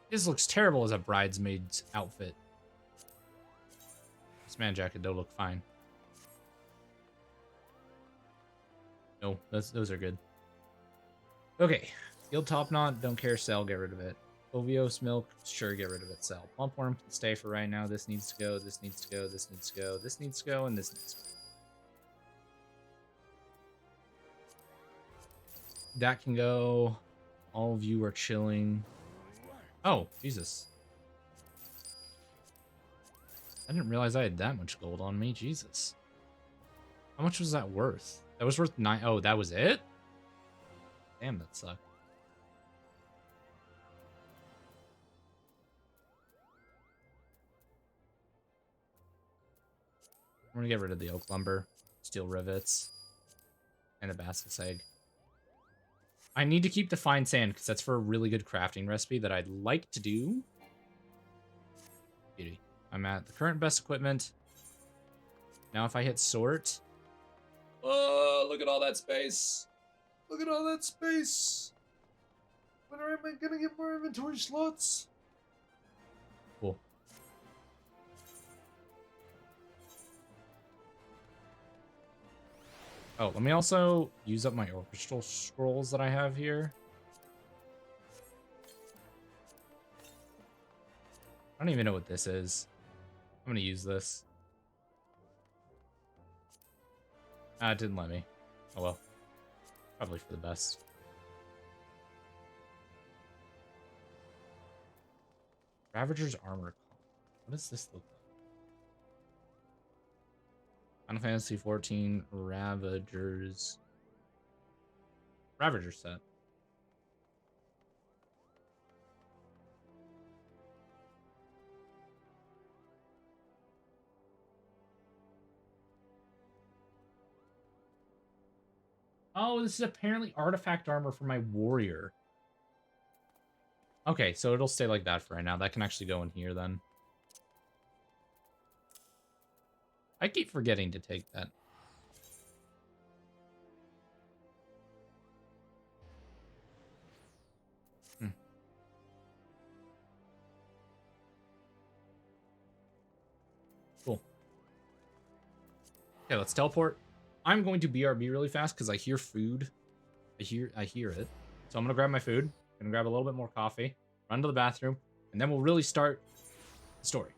This looks terrible as a bridesmaid's outfit. This man jacket don't look fine. No, those are good. Okay. Guild top knot, don't care, sell, get rid of it. Ovios milk, sure, get rid of it, sell. Lumpworm can stay for right now. This needs to go, this needs to go, this needs to go, this needs to go, and this needs to go. That can go. All of you are chilling. Oh, Jesus. I didn't realize I had that much gold on me. Jesus. How much was that worth? That was worth 9. Oh, that was it? Damn, that sucked. I'm gonna get rid of the oak lumber, steel rivets, and the basilisk egg. I need to keep the fine sand because that's for a really good crafting recipe that I'd like to do. Beauty. I'm at the current best equipment. Now if I hit sort. Oh, look at all that space. Look at all that space. When am I gonna get more inventory slots? Cool. Oh, let me also use up my orchestral scrolls that I have here. I don't even know what this is. I'm gonna use this. Ah, it didn't let me. Oh well. Probably for the best. Ravager's armor. What does this look like? Final Fantasy 14 Ravager set. Oh, this is apparently artifact armor for my warrior. Okay, so it'll stay like that for right now. That can actually go in here then. I keep forgetting to take that. Cool. Okay, let's teleport. I'm going to BRB really fast because I hear food. I hear it. So I'm gonna grab my food. Gonna grab a little bit more coffee. Run to the bathroom, and then we'll really start the story.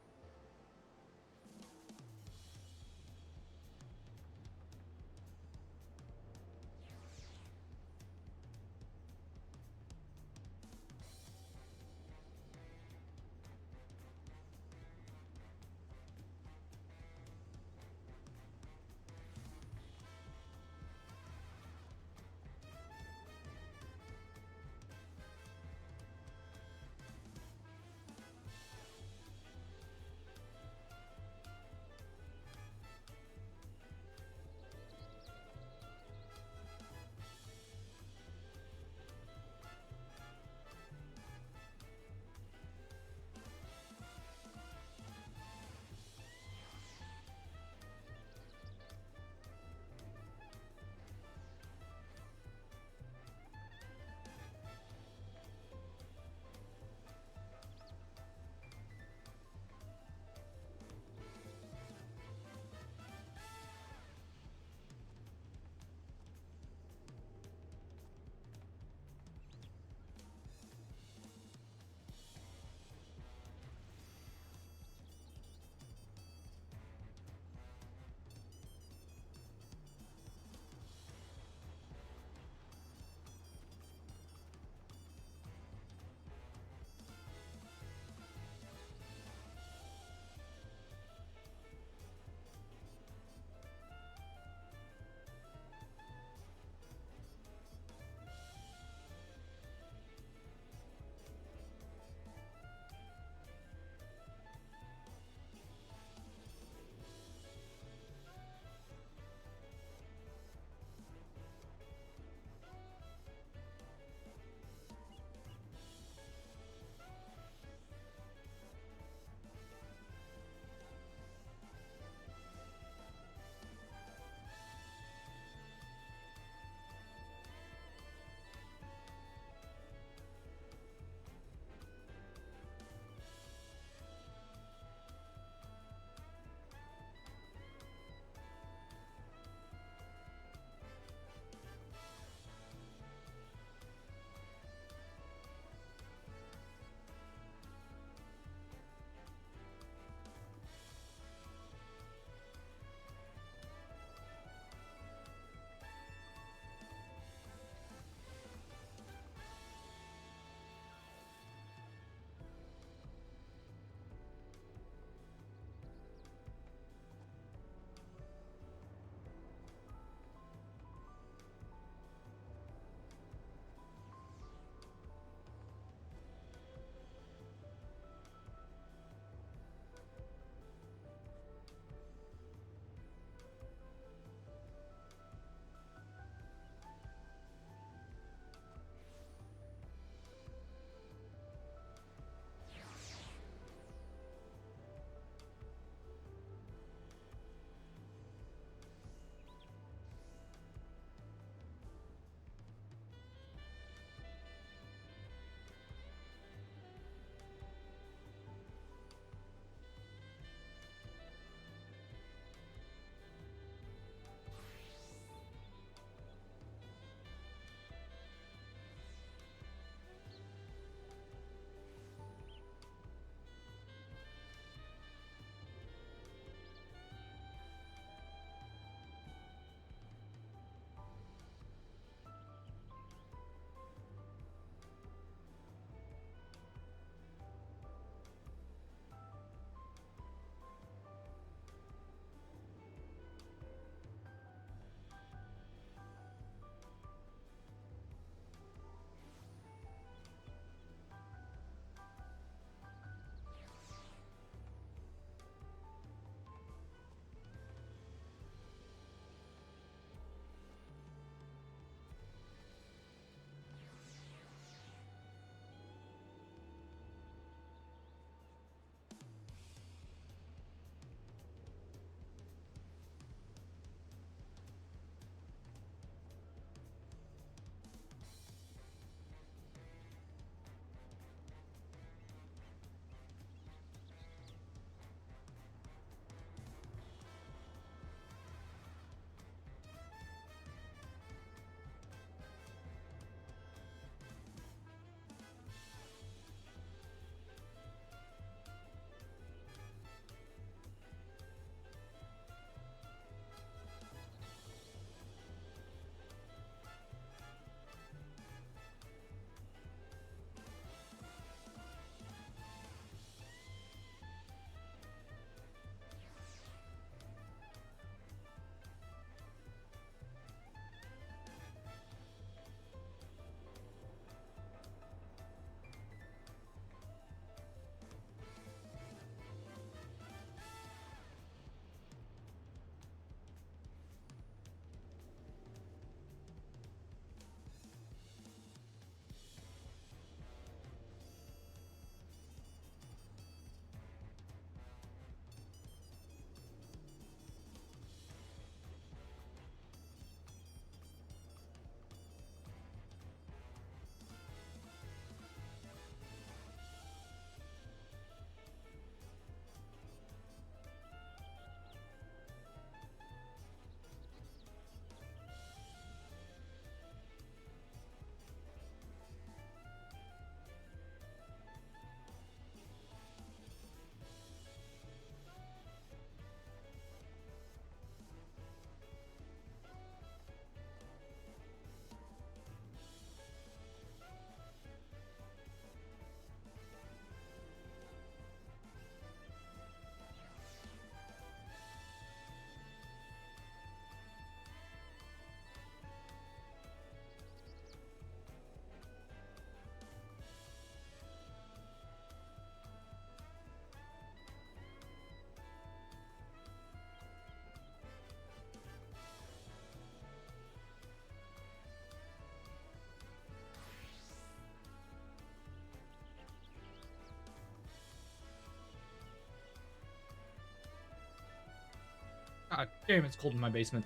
God damn, it's cold in my basement.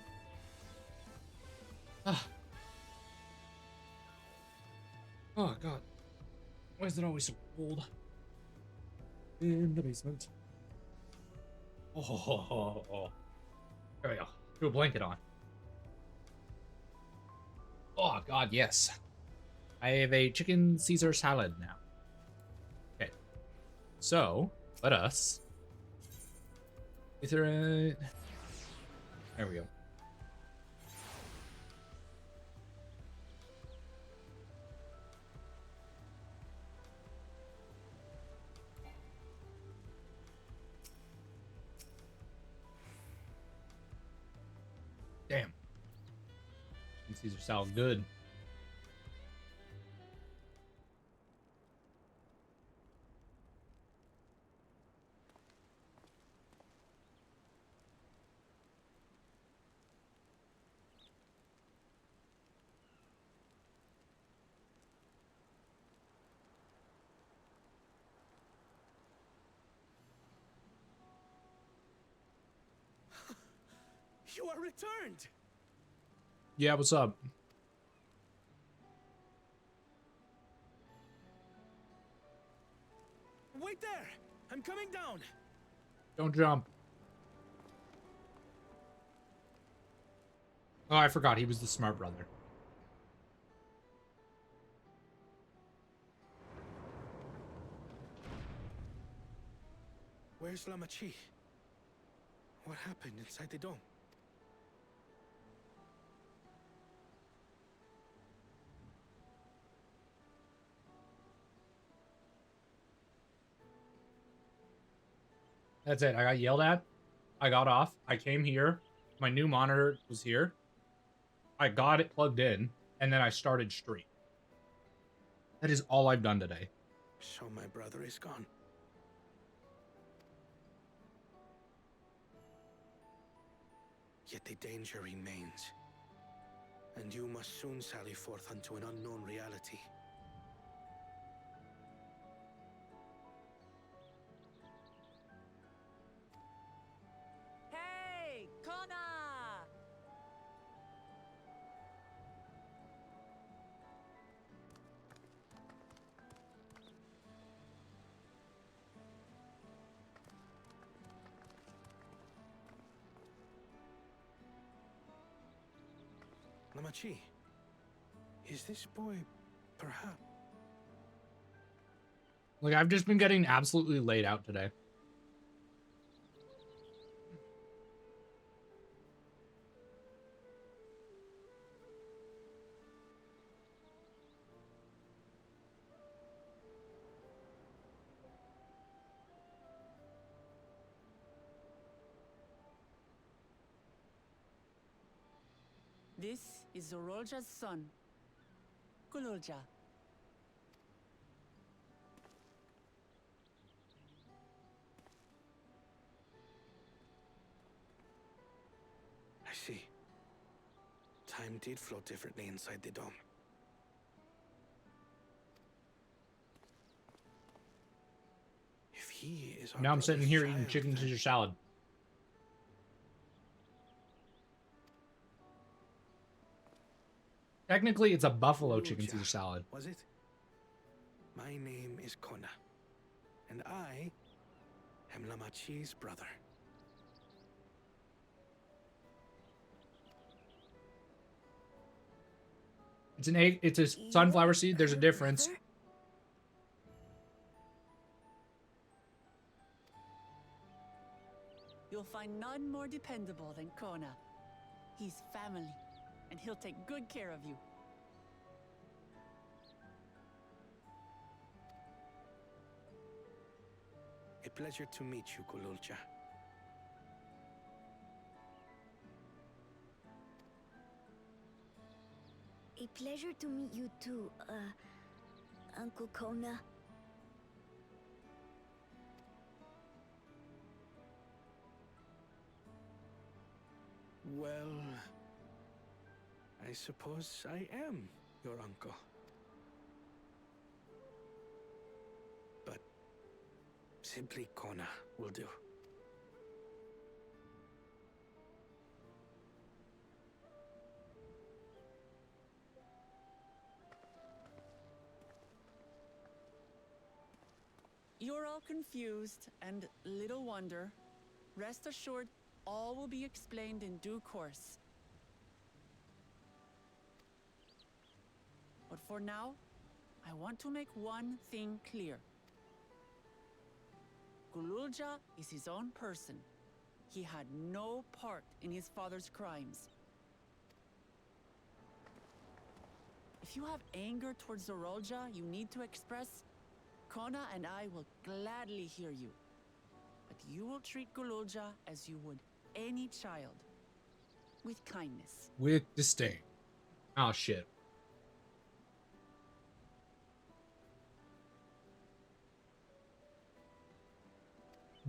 Ah. Oh god. Why is it always so cold? In the basement. Oh. There we go. Threw a blanket on. Oh god, yes. I have a chicken Caesar salad now. Okay. So, let us. Is there a... There we go. Damn. Caesar salad good. You are returned! Yeah, what's up? Wait there! I'm coming down! Don't jump. Oh, I forgot. He was the smart brother. Where's Lamachi? What happened inside the dome? That's it. I got yelled at. I got off. I came here. My new monitor was here. I got it plugged in, and then I started stream. That is all I've done today. So my brother is gone. Yet the danger remains. And you must soon sally forth unto an unknown reality. Hey, Kona! Lamachi, is this boy perhaps... Like, I've just been getting absolutely laid out today. This is Zorolja's son, Kululja. I see. Time did flow differently inside the dome. If he is our Now I'm sitting brother's here eating child, chicken then... Caesar salad. Technically, it's a buffalo chicken Kululja, Caesar salad. was it? My name is Kona, and I am Lamachi's brother. It's an egg. It's a sunflower seed. There's a Her difference. brother? You'll find none more dependable than Kona. He's family, and he'll take good care of you. A pleasure to meet you, Kululja. A pleasure to meet you too, Uncle Kona. Well, I suppose I am your uncle. But simply Kona will do. You're all confused, and little wonder. Rest assured, all will be explained in due course. But for now, I want to make one thing clear. Gululja is his own person. He had no part in his father's crimes. If you have anger towards Zorolja you need to express, Kona and I will gladly hear you. But you will treat Gululja as you would any child. With kindness. With disdain. Oh, shit.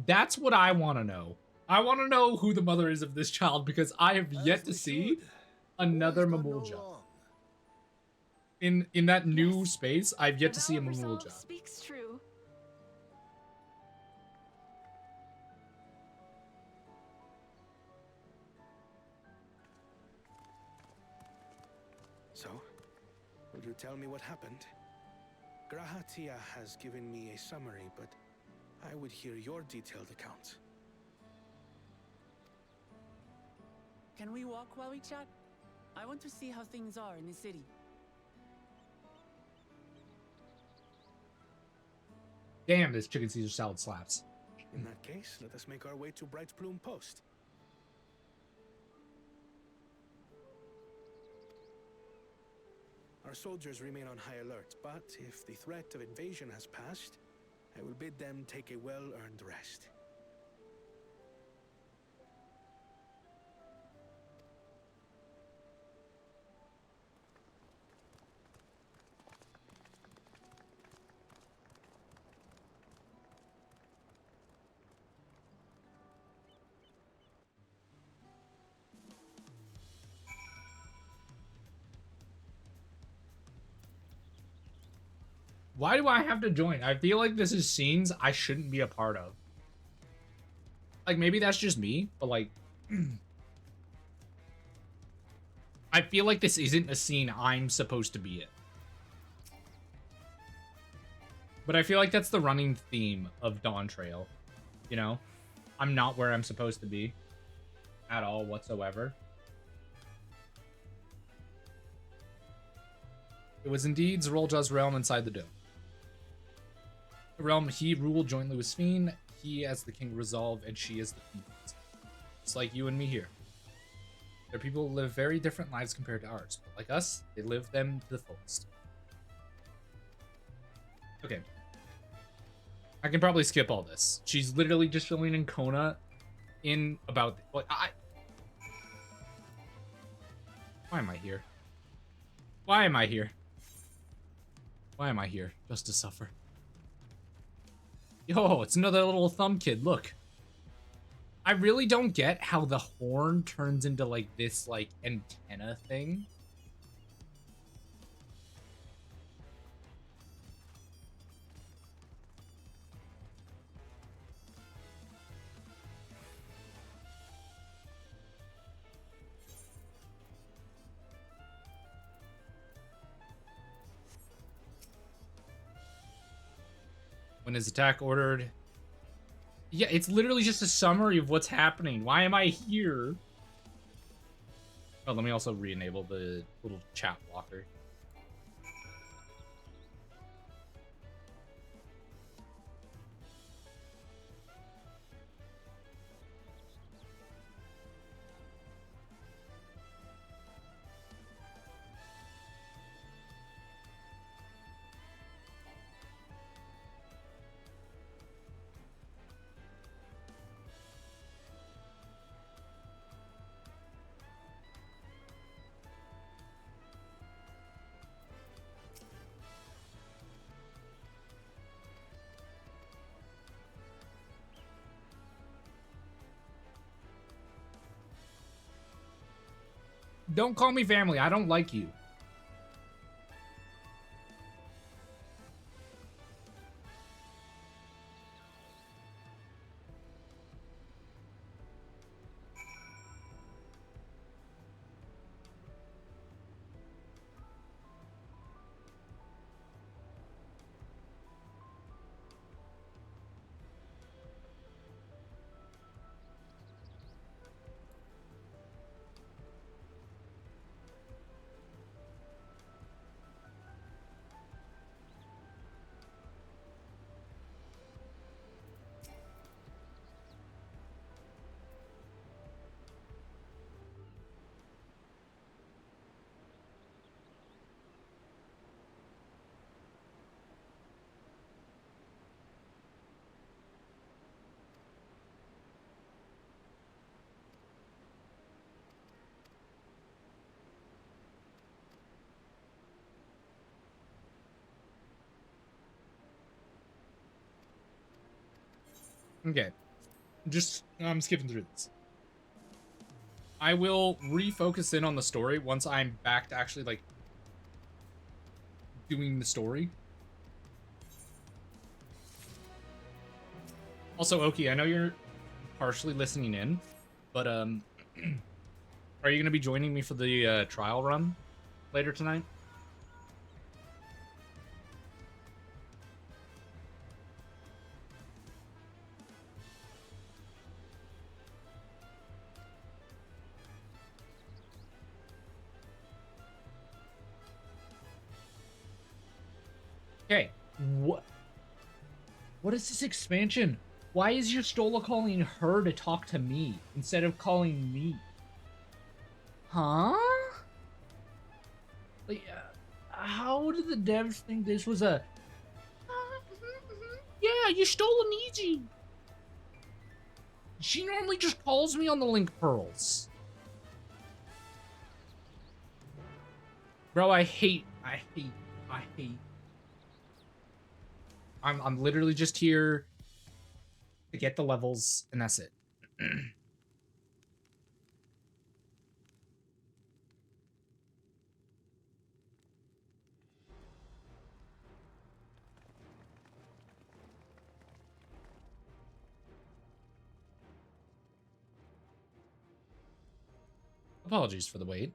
That's what I want to know. I want to know who the mother is of this child because I have yet to see another Mamulja. In that new space, I've yet to see a Mamulja. Speaks true. So, will you tell me what happened? Grahatia has given me a summary, but I would hear your detailed account. Can we walk while we chat? I want to see how things are in the city. Damn, this chicken Caesar salad slaps. In that case, let us make our way to Bright Plume Post. Our soldiers remain on high alert, but if the threat of invasion has passed, I will bid them take a well-earned rest. Why do I have to join? I feel like this is scenes I shouldn't be a part of. Like, maybe that's just me, but like... I feel like this isn't a scene I'm supposed to be in. But I feel like that's the running theme of Yawntrail. You know? I'm not where I'm supposed to be. At all, whatsoever. It was indeed Zorolja's realm inside the dome. The realm he ruled jointly with Sphene, he as the king resolve, and she as the queen. It's like you and me here. Their people live very different lives compared to ours, but like us, they live them to the fullest. Okay. I can probably skip all this. She's literally just filling in Kona in about... Like, why am I here? Why am I here? Why am I here? Just to suffer. Yo, it's another little thumb kid, look. I really don't get how the horn turns into, like, this, like, antenna thing. When his attack ordered... Yeah, it's literally just a summary of what's happening. Why am I here? Oh, let me also re-enable the little chat blocker. Don't call me family. I don't like you. Okay. Just, I'm skipping through this. I will refocus in on the story once I'm back to actually, like, doing the story. Also, Oki, I know you're partially listening in, but, are you going to be joining me for the trial run later tonight? Okay. What is this expansion? Why is your Stola calling her to talk to me instead of calling me? Huh? Like, how did the devs think this was a... Yeah, your Stola needs you. She normally just calls me on the link pearls. Bro, I hate. I'm literally just here to get the levels, and that's it. Apologies for the wait.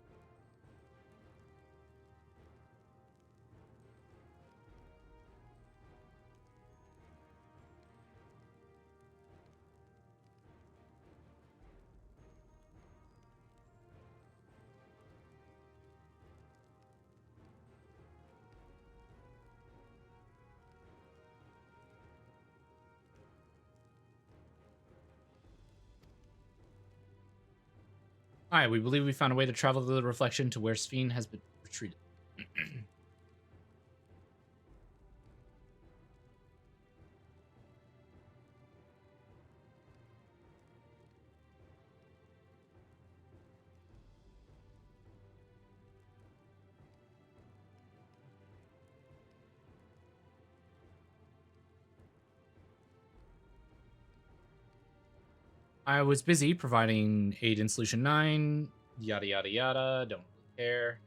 Alright, we believe we found a way to travel the reflection to where Sphene has been retreated. I was busy providing aid in Solution 9, yada yada yada, don't really care.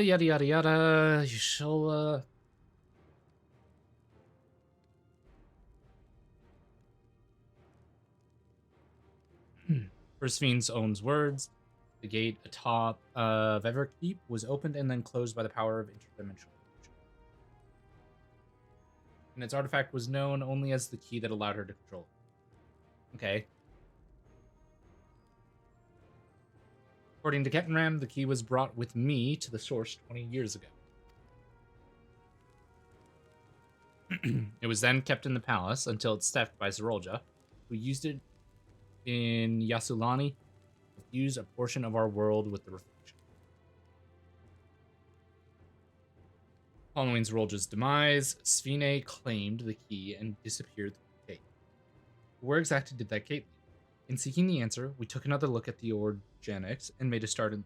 Yada yada yada, you shall, For Sphene's own words, the gate atop of Everkeep was opened and then closed by the power of interdimensional connection. And its artifact was known only as the key that allowed her to control it. Okay. According to Kettenram, the key was brought with me to the source 20 years ago. It was then kept in the palace until it's theft by Zerolja, who used it in Yasulani to fuse a portion of our world with the reflection. Following Zerolja's demise, Sphene claimed the key and disappeared through the gate. Where exactly did that gate lead? In seeking the answer, we took another look at the organics and made a start in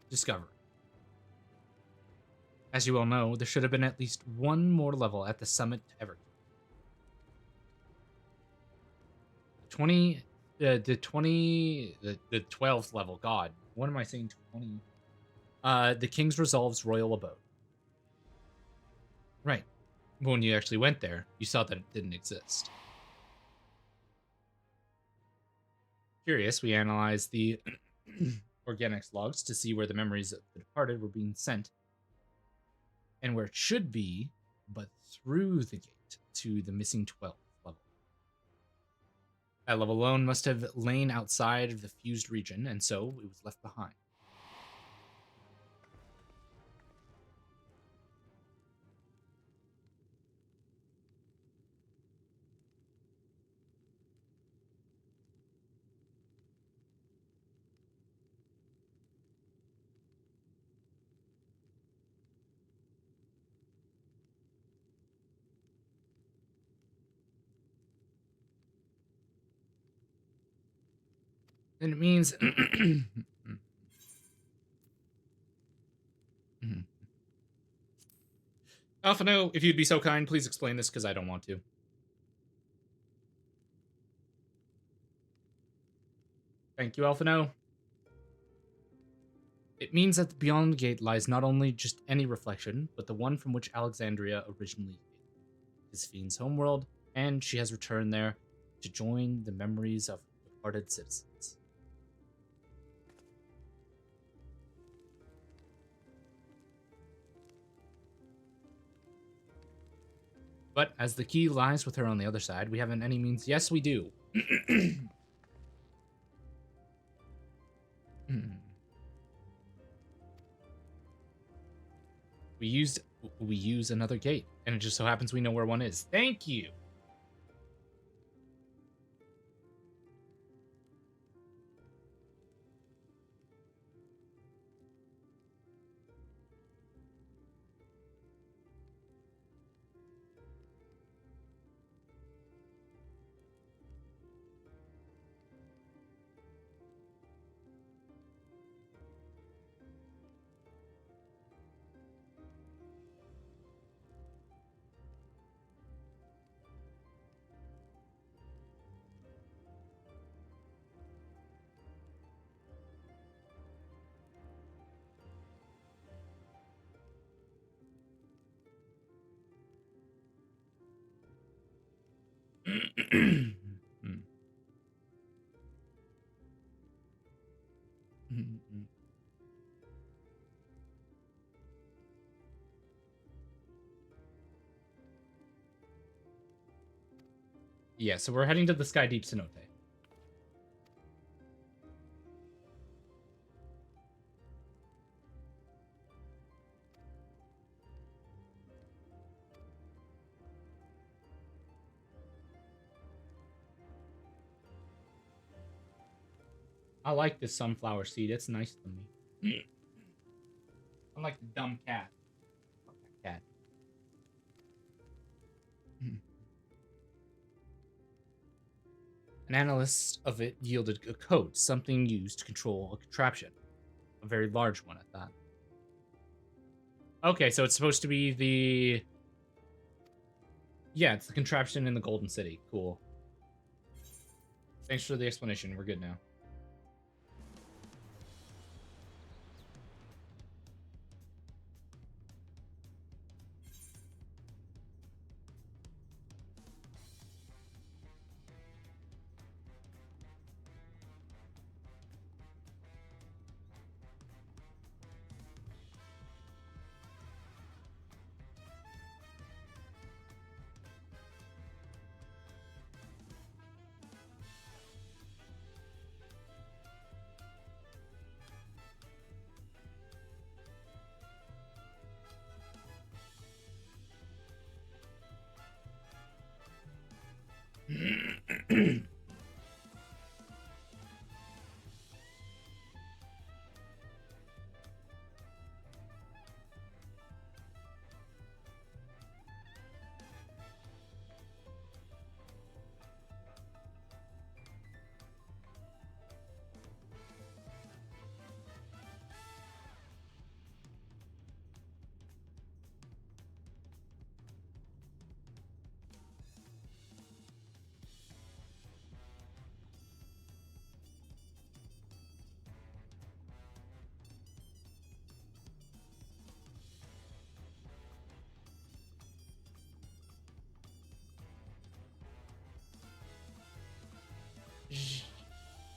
discovery. As you all know, there should have been at least one more level at the summit to ever. The 12th level, God. What am I saying, 20? The King's Resolve's royal abode. Right. But when you actually went there, you saw that it didn't exist. Curious, we analyzed the organics logs to see where the memories of the departed were being sent and where it should be, but through the gate to the missing 12th level. That level alone must have lain outside of the fused region, and so it was left behind. And it means Alphano, if you'd be so kind, please explain this because I don't want to. Thank you, Alphano. It means that beyond the gate lies not only just any reflection, but the one from which Alexandria originally came, Josephine's homeworld, and she has returned there to join the memories of departed citizens. But as the key lies with her on the other side, we haven't any means. Yes, we do. We use another gate, and it just so happens we know where one is. Thank you. Yeah, so we're heading to the Sky Deep Cenote. I like this sunflower seed. It's nice to me. I'm like the dumb cat. Fuck that cat. An analyst of it yielded a code, something used to control a contraption. A very large one at that. Okay, so it's supposed to be the... Yeah, it's the contraption in the Golden City. Cool. Thanks for the explanation. We're good now.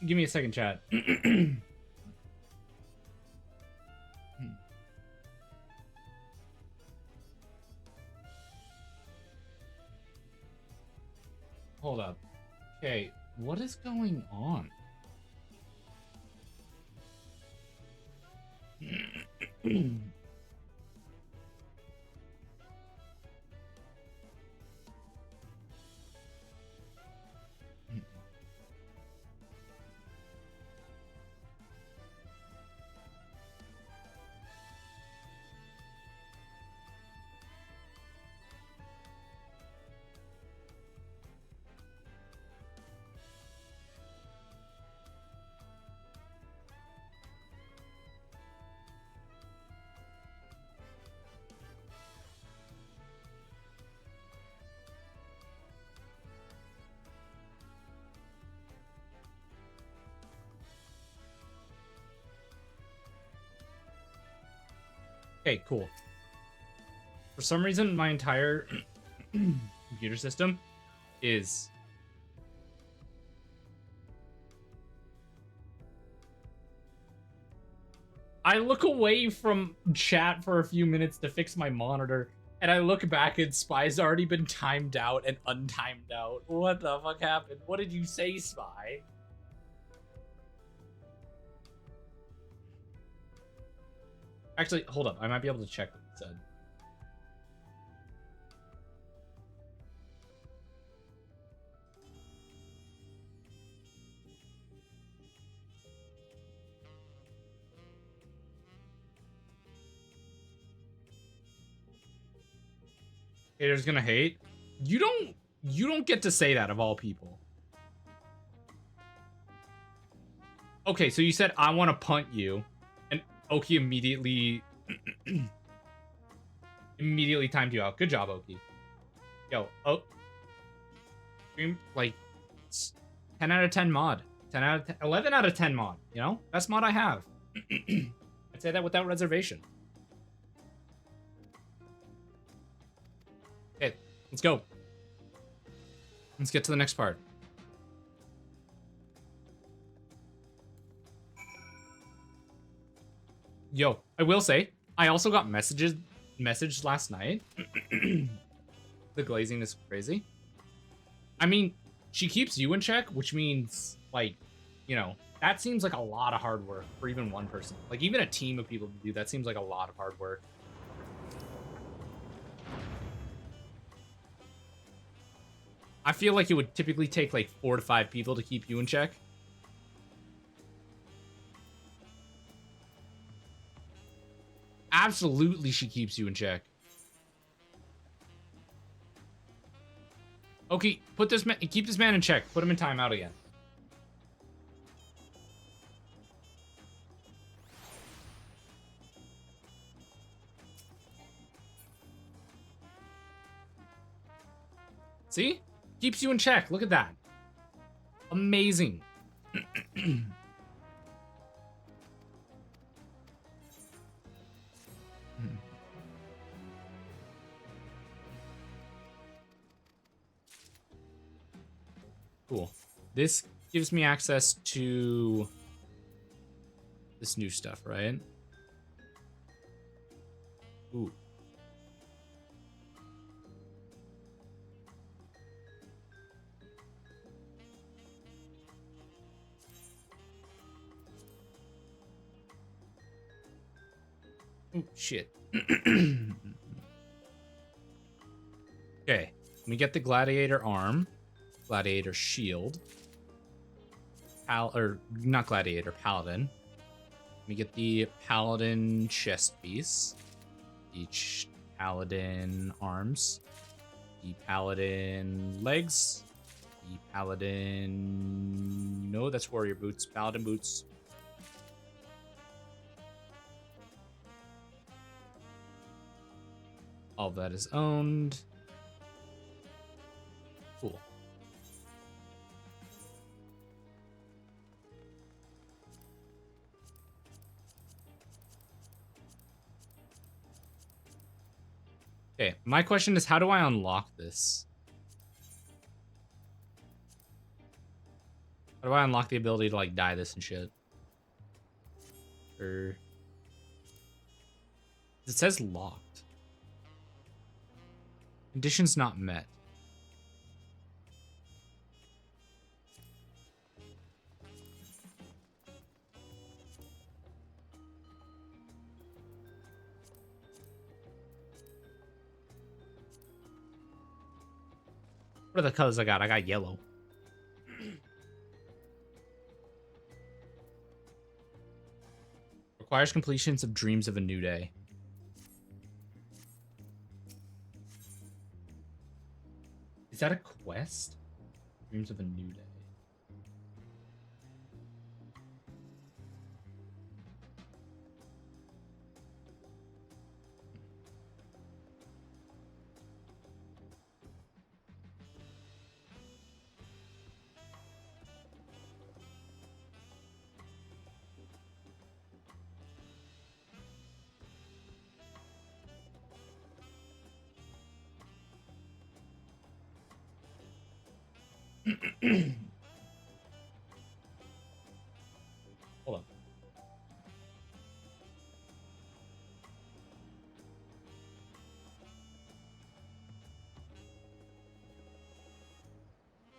Give me a second, chat. Okay, what is going on? Okay, cool. For some reason, my entire computer system is... I look away from chat for a few minutes to fix my monitor, and I look back and Spy's already been timed out and untimed out. What the fuck happened? What did you say, Spy? Actually, hold up. I might be able to check what it said. Haters gonna hate. You don't get to say that of all people. Okay, so you said I want to punt you, and Oki immediately timed you out. Good job, Oki. Yo, oh, like 10 out of 10 mod, 10 out of 10, 11 out of 10 mod. You know, best mod I have. I'd say that without reservation. Okay, let's go. Let's get to the next part. Yo, I will say, I also got messaged last night. The glazing is crazy. I mean, she keeps you in check, which means, like, you know, that seems like a lot of hard work for even one person. Like, even a team of people to do that seems like a lot of hard work. I feel like it would typically take, like, 4 to 5 people to keep you in check. Absolutely, she keeps you in check. Okay, keep this man in check. Put him in timeout again. See? Keeps you in check. Look at that. Amazing. Cool. This gives me access to this new stuff, right? Ooh. Oh, shit. Okay. Let me get the gladiator arm. Gladiator shield. Not gladiator, paladin. Let me get the paladin chest piece. Each paladin arms. The paladin legs. The paladin... No, that's warrior boots. Paladin boots. All of that is owned. Cool. Okay, my question is, how do I unlock this? How do I unlock the ability to, like, dye this and shit? Or... It says locked. Conditions not met. What are the colors I got? I got yellow. Requires completions of Dreams of a New Day. Is that a quest? Dreams of a New Day. Hold on.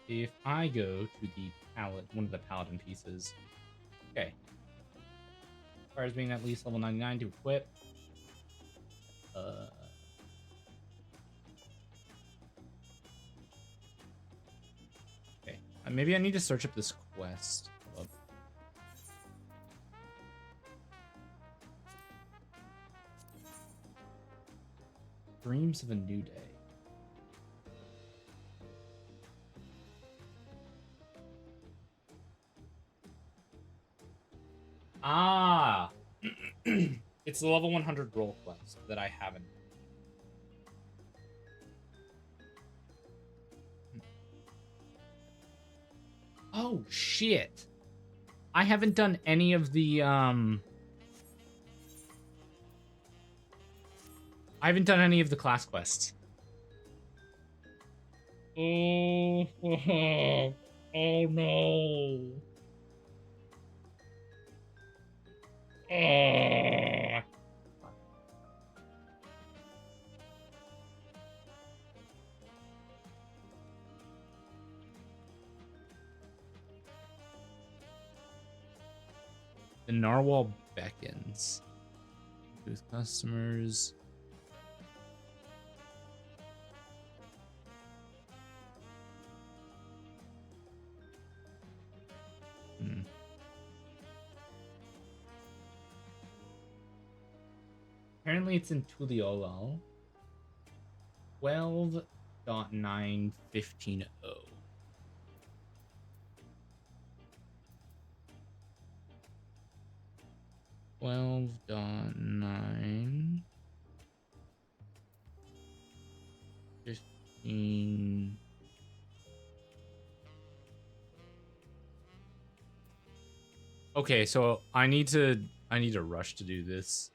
If I go to the palette, one of the paladin pieces. Okay. Requires being at least level 99 to equip. Okay. Maybe I need to search up this quest. Oh. Dreams of a New Day. Ah! It's the level 100 roll quest that I haven't. Oh, shit. I haven't done any of the, I haven't done any of the class quests. Oh, oh no. Oh. The narwhal beckons. With customers. Apparently it's in Tuliolal. 12.915.0. Twelve dot 9 15. Okay, so I need to rush to do this.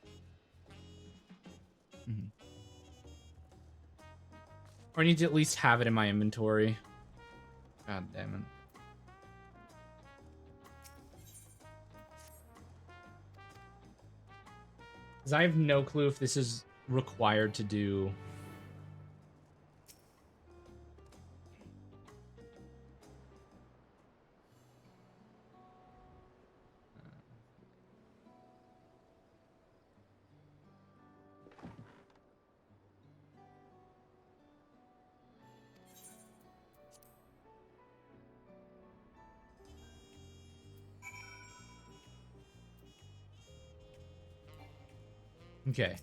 Or I need to at least have it in my inventory. God damn it. Because I have no clue if this is required to do. Okay.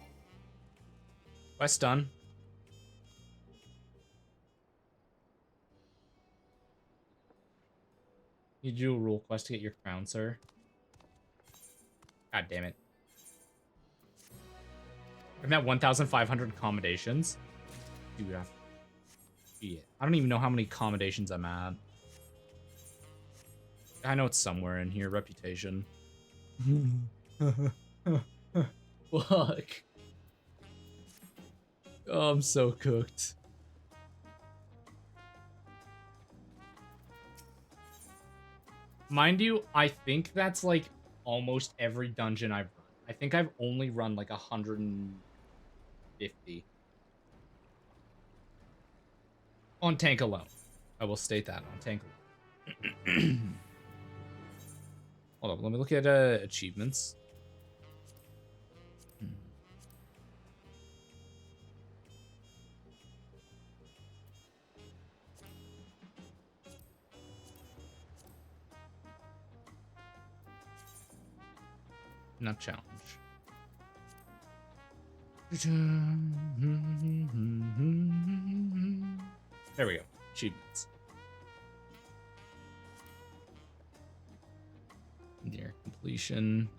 Quest done. You do a rule quest to get your crown, sir. God damn it. I'm at 1,500 accommodations. Dude, I don't even know how many accommodations I'm at. I know it's somewhere in here. Reputation. Fuck. Oh, I'm so cooked. Mind you, I think that's like almost every dungeon I've run. I think I've only run like 150. On tank alone. I will state that on tank alone. Hold on, let me look at achievements. Not challenge. There we go. Achievements. Near completion.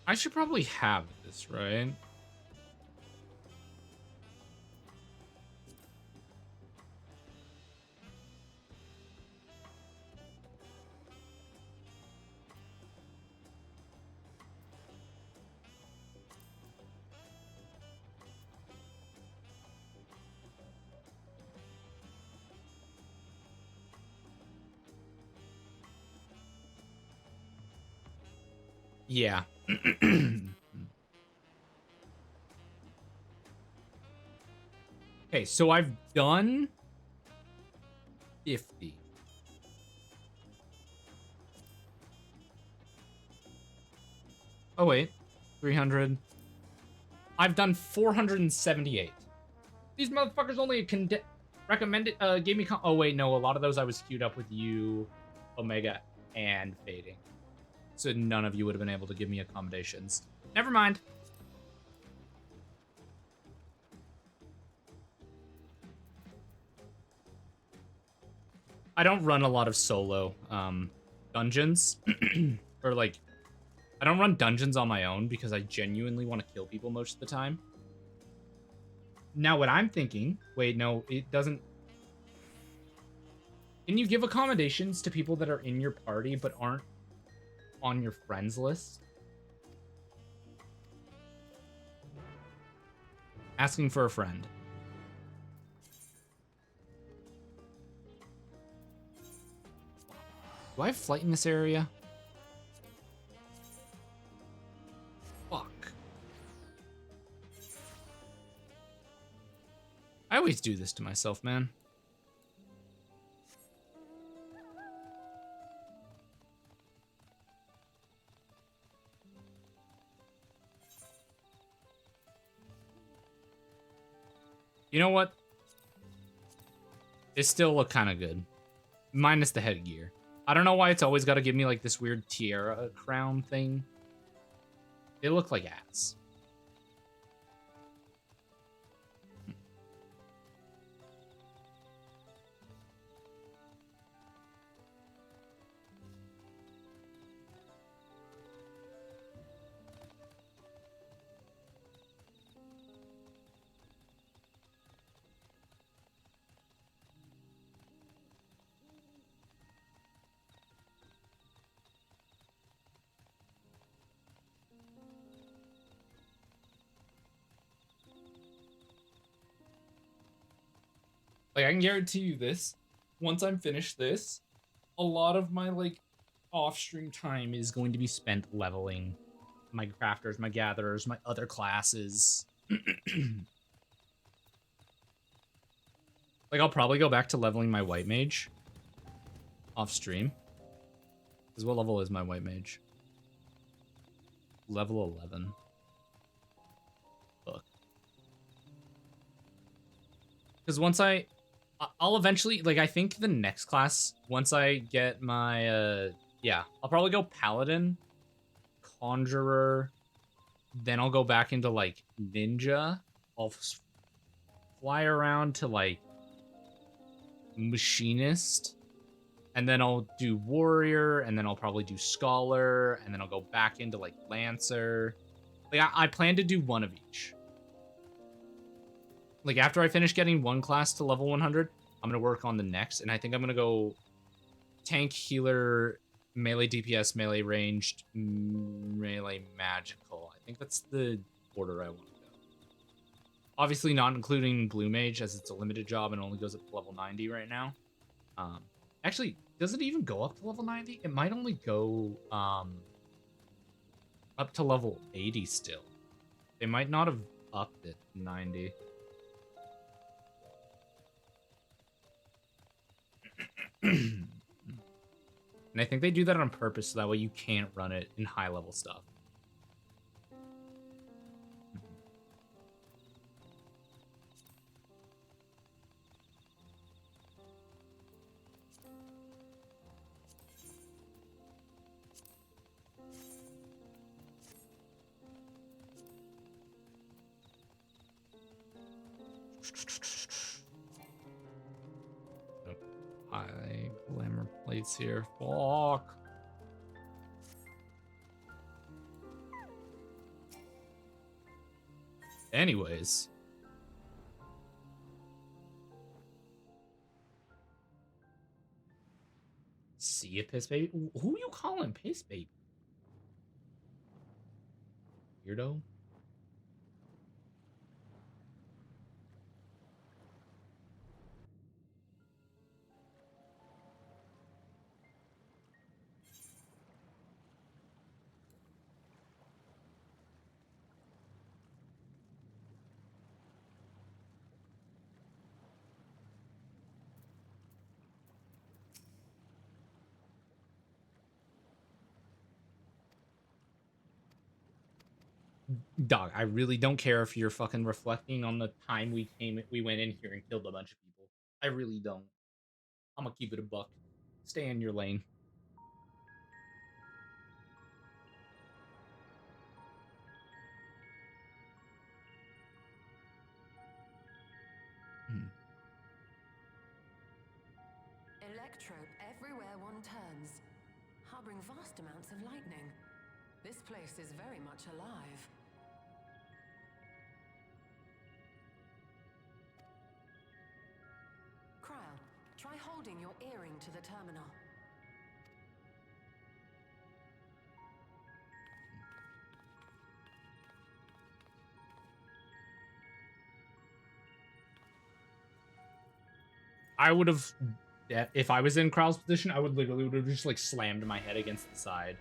I should probably have this, right? Yeah. Okay, so I've done 50. Oh, wait. 300. I've done 478. These motherfuckers only recommended, gave me, oh, wait, no. A lot of those I was queued up with you, Omega, and Fading. So none of you would have been able to give me accommodations. Never mind. I don't run a lot of solo dungeons. Or, like, I don't run dungeons on my own because I genuinely want to kill people most of the time. Now, what I'm thinking... Wait, no, it doesn't... Can you give accommodations to people that are in your party but aren't on your friends list? Asking for a friend. Do I have flight in this area? Fuck. I always do this to myself, man. You know what? They still look kind of good. Minus the headgear. I don't know why it's always got to give me like this weird tiara crown thing. They look like ass. Like, I can guarantee you this. Once I'm finished this, a lot of my, like, off-stream time is going to be spent leveling my crafters, my gatherers, my other classes. Like, I'll probably go back to leveling my white mage off-stream. Because what level is my white mage? Level 11. Fuck. Because once I'll eventually, like, I think the next class, once I get my, yeah, I'll probably go Paladin, Conjurer, then I'll go back into, like, Ninja. I'll fly around to, like, Machinist, and then I'll do Warrior, and then I'll probably do Scholar, and then I'll go back into, like, Lancer. Like, I plan to do one of each. Like, after I finish getting one class to level 100, I'm going to work on the next. And I think I'm going to go tank, healer, melee DPS, melee ranged, melee magical. I think that's the order I want to go. Obviously not including blue mage, as it's a limited job and only goes up to level 90 right now. Actually, does it even go up to level 90? It might only go up to level 80 still. They might not have upped it to 90. And I think they do that on purpose so that way you can't run it in high level stuff. High glamour plates here. Fuck. Anyways. See a piss baby? Who you calling piss baby? Weirdo? Dog, I really don't care if you're fucking reflecting on the time we went in here and killed a bunch of people. I really don't. I'm gonna keep it a buck. Stay in your lane. Electrope everywhere one turns, harboring vast amounts of lightning. This place is very much alive. Cryle, try holding your earring to the terminal. I would have, if I was in Kral's position, I would literally would have just like slammed my head against the side.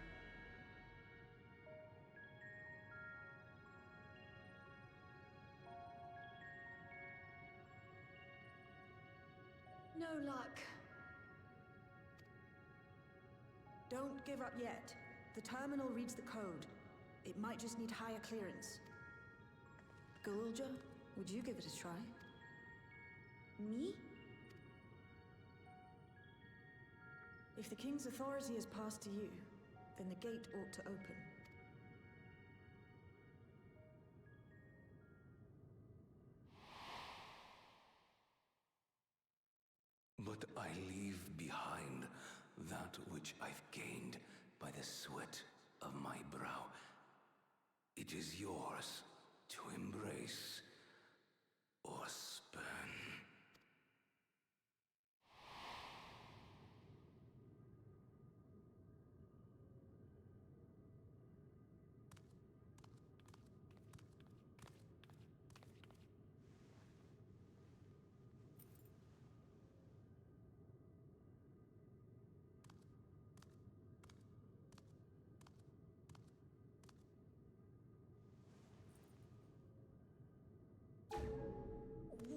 No luck. Don't give up yet. The terminal reads the code. It might just need higher clearance. Gulja, would you give it a try? Me? If the king's authority is passed to you, then the gate ought to open. But I leave behind that which I've gained by the sweat of my brow. It is yours to embrace or spurn.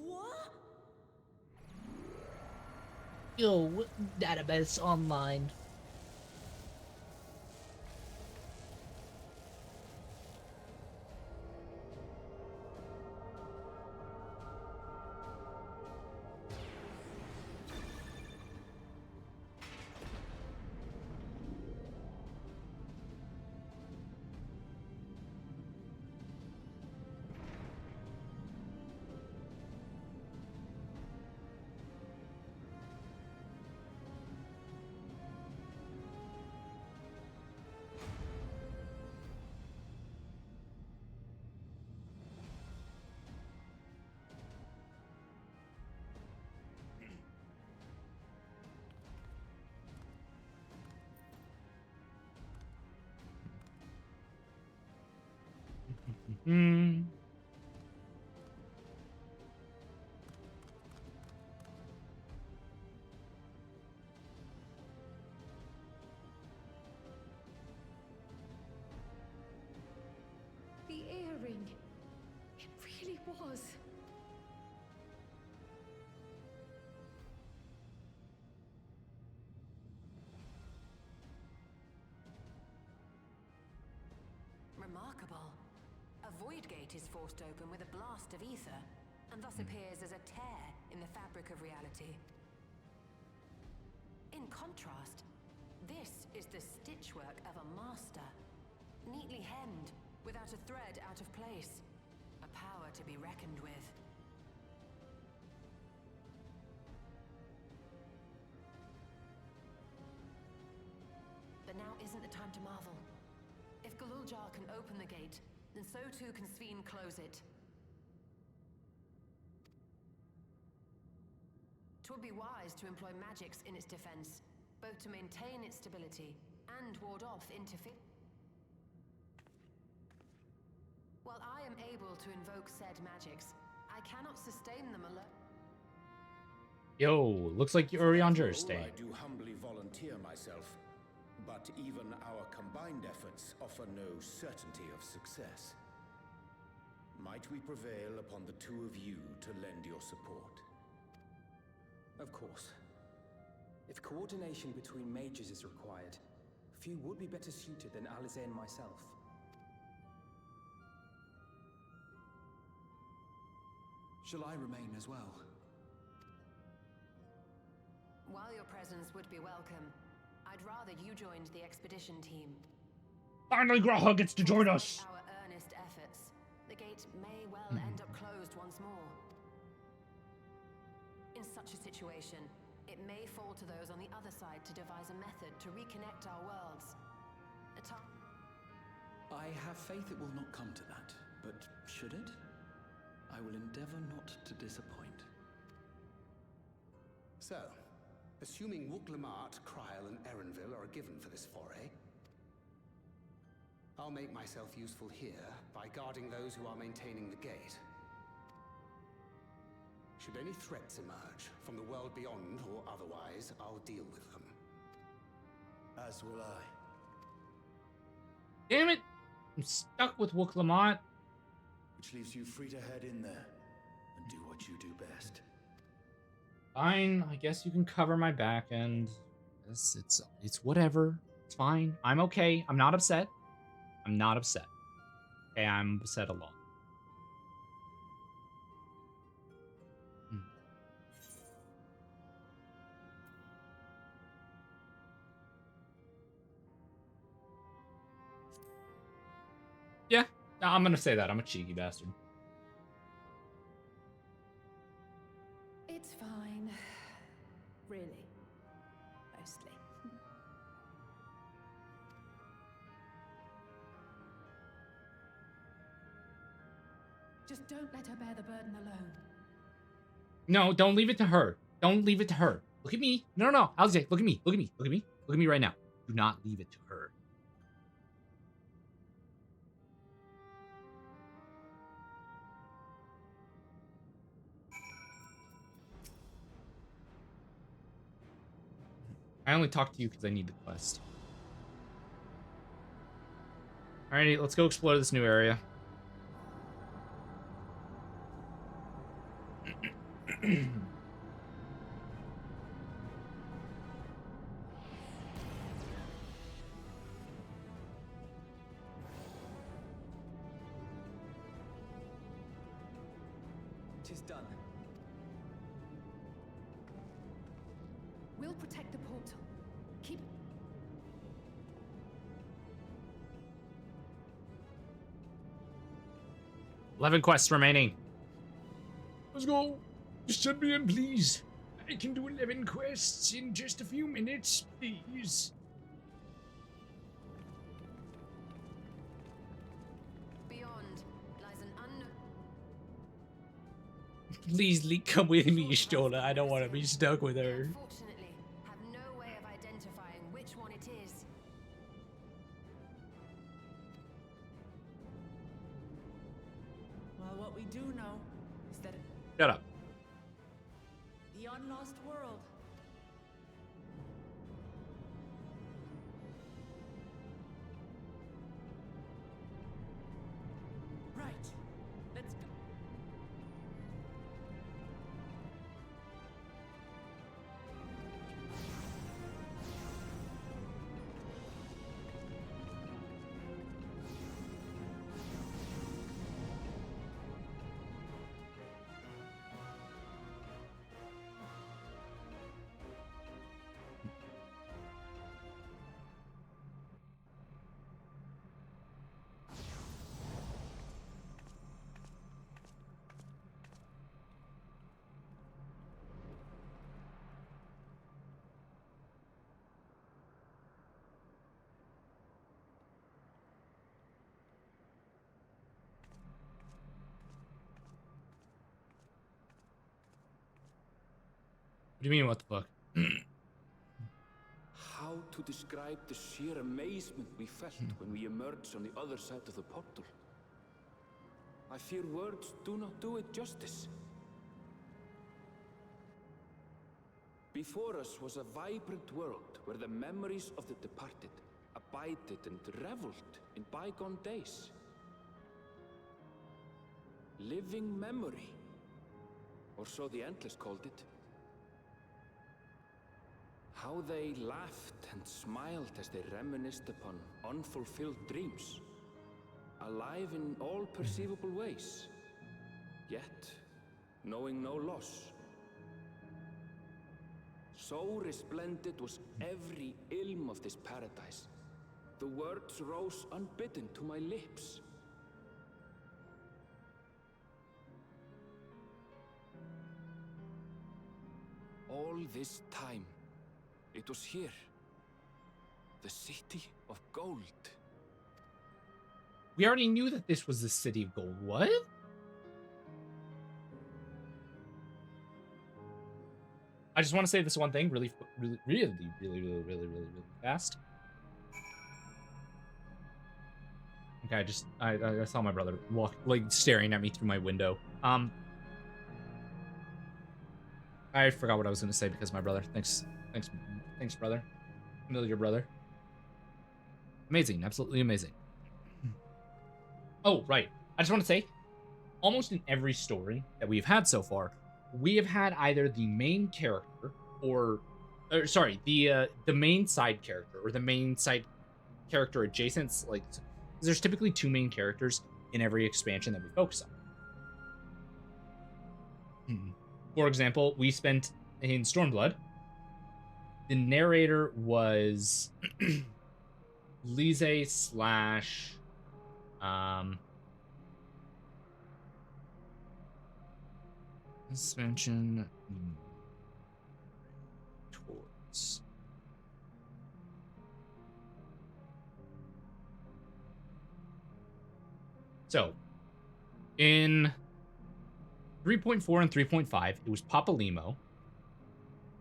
What? Yo, database online. Hmm. The earring. It really was. gate is forced open with a blast of ether, and thus appears as a tear in the fabric of reality. In contrast, this is the stitchwork of a master, neatly hemmed, without a thread out of place. A power to be reckoned with. But now isn't the time to marvel. If Galuljar can open the gate, then so too can Sveen close it. Twould be wise to employ magics in its defense, both to maintain its stability and ward off interference. While I am able to invoke said magics, I cannot sustain them alone. Yo, looks like Urianger is staying. I do humbly volunteer myself, but even our combined efforts offer no certainty of success. Might we prevail upon the two of you to lend your support? Of course. If coordination between mages is required, few would be better suited than Alize and myself. Shall I remain as well? While your presence would be welcome, I'd rather you joined the expedition team. Finally, Graha gets to join us! Our earnest efforts, the gate may well end up closed once more. In such a situation, it may fall to those on the other side to devise a method to reconnect our worlds. I have faith it will not come to that, but should it? I will endeavor not to disappoint. So, assuming Wuk-Lamart, Kryl, and Erenville are a given for this foray, I'll make myself useful here by guarding those who are maintaining the gate. Should any threats emerge, from the world beyond or otherwise, I'll deal with them. As will I. Damn it! I'm stuck with Wuk-Lamart. Which leaves you free to head in there and do what you do best. Fine, I guess you can cover my back end. It's whatever. It's fine. I'm okay. I'm not upset. I'm not upset. Okay, I'm upset alone. Yeah, I'm gonna say that. I'm a cheeky bastard. It's fine. Really. Mostly. Just don't let her bear the burden alone. No, don't leave it to her. Don't leave it to her. Look at me. No. Alize, look at me. Look at me. Look at me. Look at me right now. Do not leave it to her. I only talk to you because I need the quest. Alrighty, let's go explore this new area. Tis done. We'll protect the portal. Keep... 11 quests remaining. Let's go. Just send me in, please. I can do 11 quests in just a few minutes, please. Beyond lies an unknown. Please, come with me, Stola. I don't want to be stuck with her. Unfortunately, have no way of identifying which one it is. Well, what we do know is that Shut up. the unlost world. Right. Let's go. do you mean, what the fuck? How to describe the sheer amazement we felt when we emerged on the other side of the portal? I fear words do not do it justice. Before us was a vibrant world where the memories of the departed abided and reveled in bygone days. Living memory, or so the Endless called it. How they laughed and smiled as they reminisced upon unfulfilled dreams, alive in all perceivable ways, yet knowing no loss. So resplendent was every ilm of this paradise. The words rose unbidden to my lips. All this time, it was here. The city of gold. We already knew that this was the city of gold. What? I just want to say this one thing really fast. Okay, I saw my brother walk, like, staring at me through my window. I forgot what I was going to say because my brother. Thanks, brother. Familiar brother. Amazing, absolutely amazing. Oh, right. I just want to say, almost in every story that we've had so far, we have had either the main character or sorry, the main side character or the main side character adjacent. Like, there's typically two main characters in every expansion that we focus on. For example, we spent in Stormblood, the narrator was Lise slash expansion towards so in 3.4 and 3.5 it was Papalimo.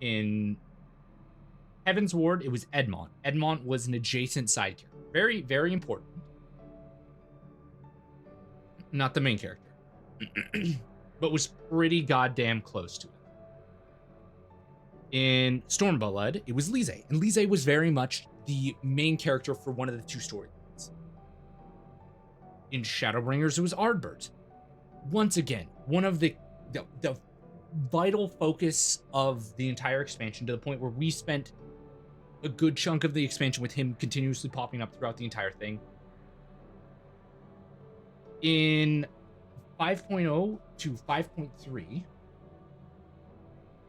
In Heaven's Ward it was Edmont. Edmont was an adjacent side character, very, very important, not the main character. But was pretty goddamn close to it. In Stormblood, it was Lise, and Lise was very much the main character for one of the two storylines. In Shadowbringers, it was Ardbert. Once again, one of the vital focus of the entire expansion, to the point where we spent a good chunk of the expansion with him continuously popping up throughout the entire thing. In 5.0 to 5.3,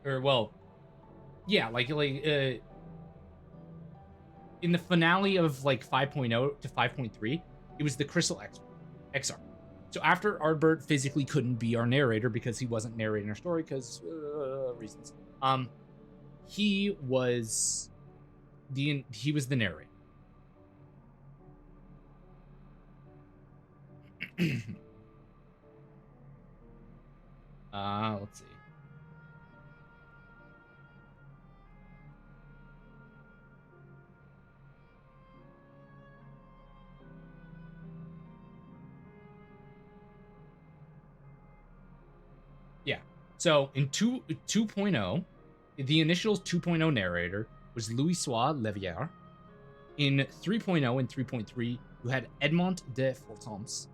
or well, yeah, like in the finale of like 5.0 to 5.3, it was the Crystal XR. So after Ardbert physically couldn't be our narrator because he wasn't narrating our story because reasons, he was the narrator. Let's see. Yeah. So in 2.0, the initial 2.0 narrator was Louis-Sois Levier. In 3.0 and 3.3, you had Edmond de Fortance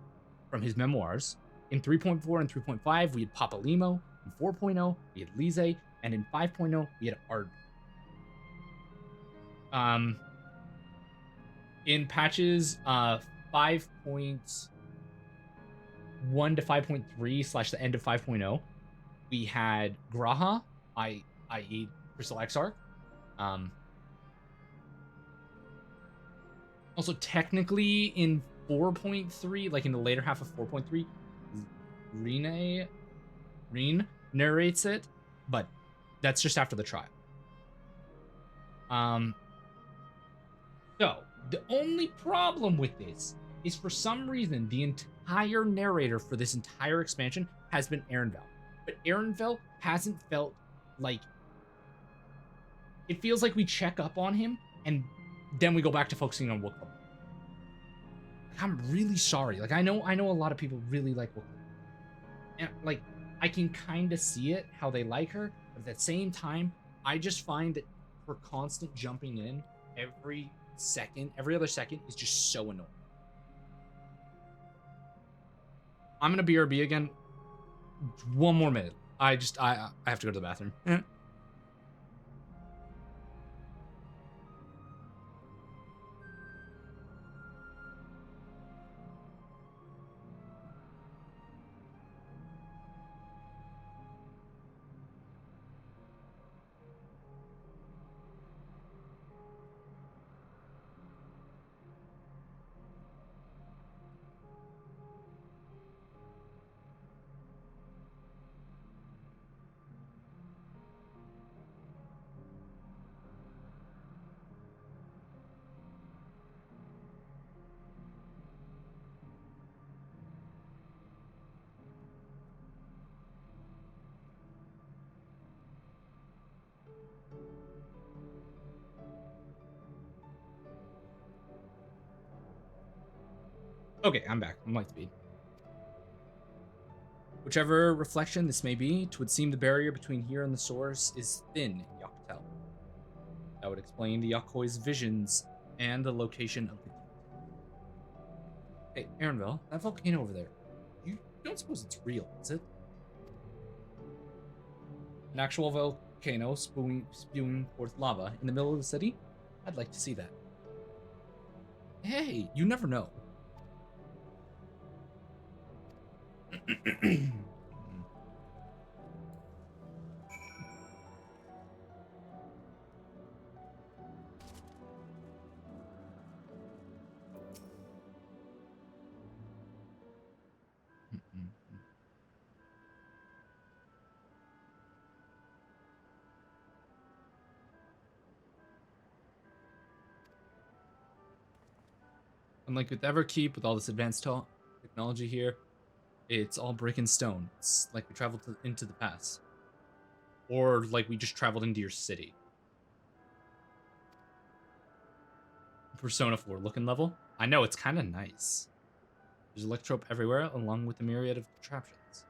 from his memoirs. In 3.4 and 3.5, we had Papalimo. In 4.0, we had Lise. And in 5.0, we had Ard. In patches 5.1 to 5.3 / the end of 5.0, we had Graha, i.e. Crystal Exarch. Also, technically, in 4.3, like in the later half of 4.3, Reen narrates it, but that's just after the trial. So, the only problem with this is, for some reason, the entire narrator for this entire expansion has been Ehrenfell. But Ehrenfell hasn't felt like it feels like we check up on him and then we go back to focusing on Wookiees. Like, I'm really sorry. Like I know a lot of people really like Wookiees. And like I can kind of see it how they like her, but at the same time, I just find that her constant jumping in every other second is just so annoying. I'm gonna BRB again. One more minute. I have to go to the bathroom. Okay, I'm back. I'm Lightspeed. Whichever reflection this may be, 'twould seem the barrier between here and the source is thin in Yawntrail. That would explain the Yakoi's visions and the location of the key. Hey, Aaronville, that volcano over there, you don't suppose it's real, is it? An actual volcano spewing forth lava in the middle of the city? I'd like to see that. Hey, you never know. Unlike with Everkeep, with all this advanced technology here, it's all brick and stone. It's like we traveled into the past. Or like we just traveled into your city. Persona 4 looking level. I know, it's kind of nice. There's electrope everywhere, along with a myriad of contraptions.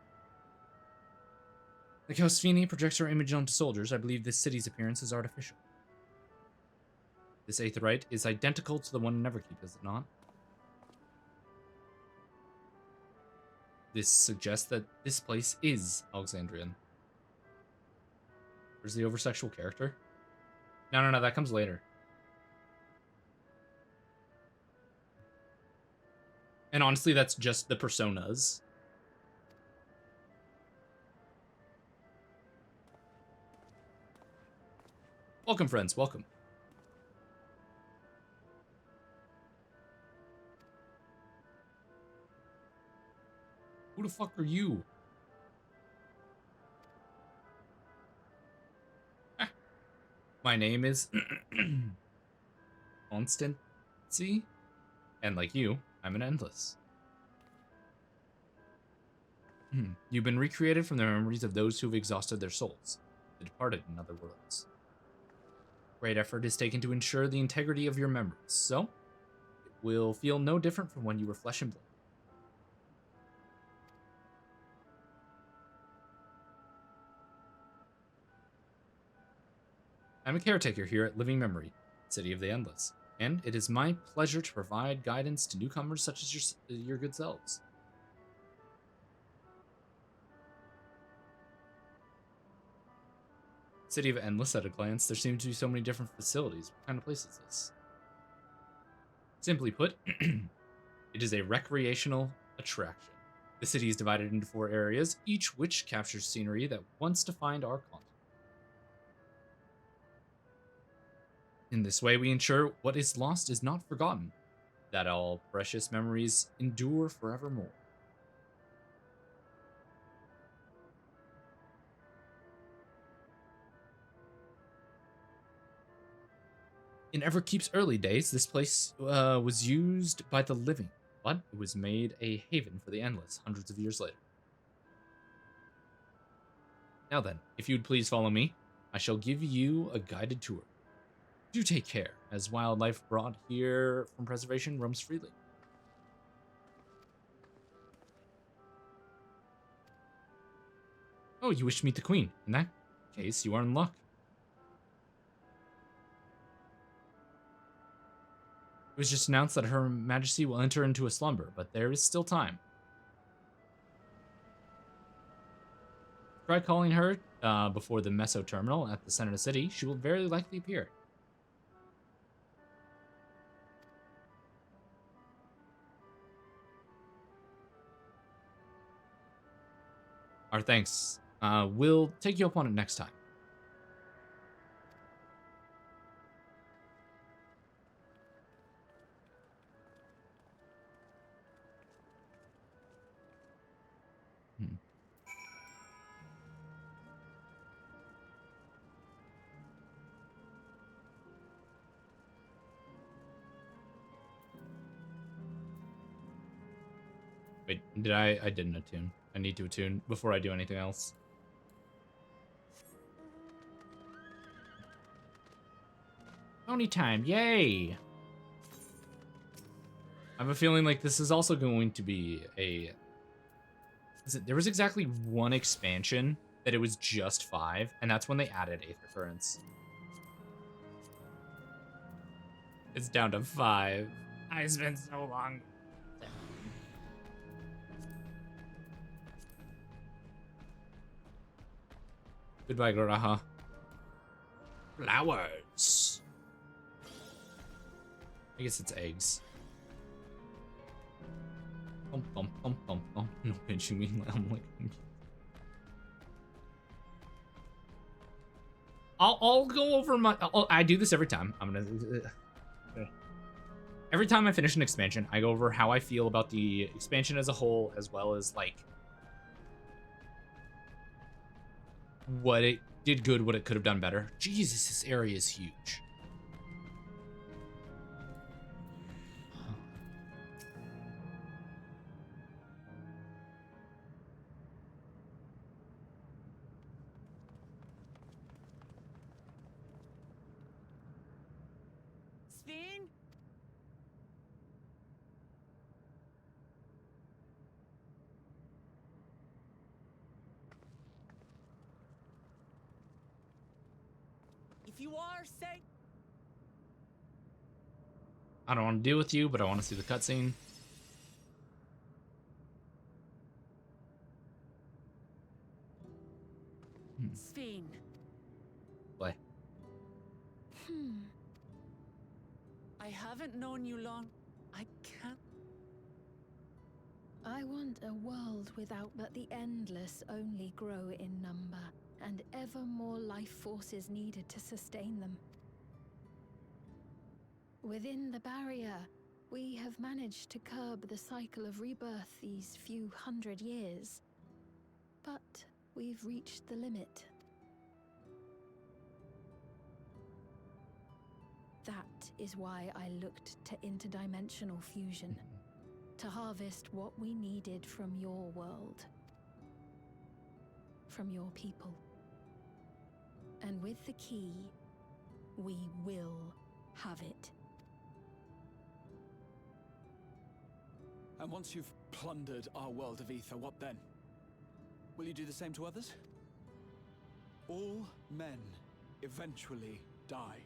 Like how Sphene projects her image onto soldiers, I believe this city's appearance is artificial. This aetheryte is identical to the one in Everkeep, is it not? This suggests that this place is Alexandrian. Where's the over-sexual character? No, that comes later. And honestly, that's just the personas. Welcome, friends, welcome. Who the fuck are you? My name is Constancy, and like you, I'm an endless. You've been recreated from the memories of those who've exhausted their souls, the departed in other worlds. Great effort is taken to ensure the integrity of your memories, so it will feel no different from when you were flesh and blood. I'm a caretaker here at Living Memory, City of the Endless, and it is my pleasure to provide guidance to newcomers such as your good selves. City of Endless, at a glance, there seem to be so many different facilities. What kind of place is this? Simply put, it is a recreational attraction. The city is divided into 4 areas, each which captures scenery that once defined our continent. In this way, we ensure what is lost is not forgotten, that all precious memories endure forevermore. In Everkeep's early days, this place was used by the living, but it was made a haven for the endless hundreds of years later. Now then, if you'd please follow me, I shall give you a guided tour. Do take care, as wildlife brought here from preservation roams freely. Oh, you wish to meet the queen. In that case, you are in luck. It was just announced that Her Majesty will enter into a slumber, but there is still time. Try calling her before the Meso terminal at the center of the city. She will very likely appear. Our thanks. We'll take you up on it next time. Wait, I didn't attune. I need to attune before I do anything else. Pony time, yay! I have a feeling like this is also going to be a... There was exactly one expansion that it was just 5, and that's when they added Aether Currents. It's down to 5. I spent so long. Goodbye, Garaha. Flowers. I guess it's eggs. No pinching me. I'm like... I'll go over my... I do this every time. I'm gonna... Every time I finish an expansion, I go over how I feel about the expansion as a whole, as well as, like... what it did good, what it could have done better. Jesus, this area is huge. Sven? If you are safe. I don't want to deal with you, but I want to see the cutscene. Sven. Play. I haven't known you long. I can't. I want a world without but the endless only grow in number, and ever more life forces needed to sustain them. Within the barrier, we have managed to curb the cycle of rebirth these few hundred years. But we've reached the limit. That is why I looked to interdimensional fusion, to harvest what we needed from your world, from your people. And with the key, we will have it. And once you've plundered our world of ether, what then? Will you do the same to others? All men eventually die.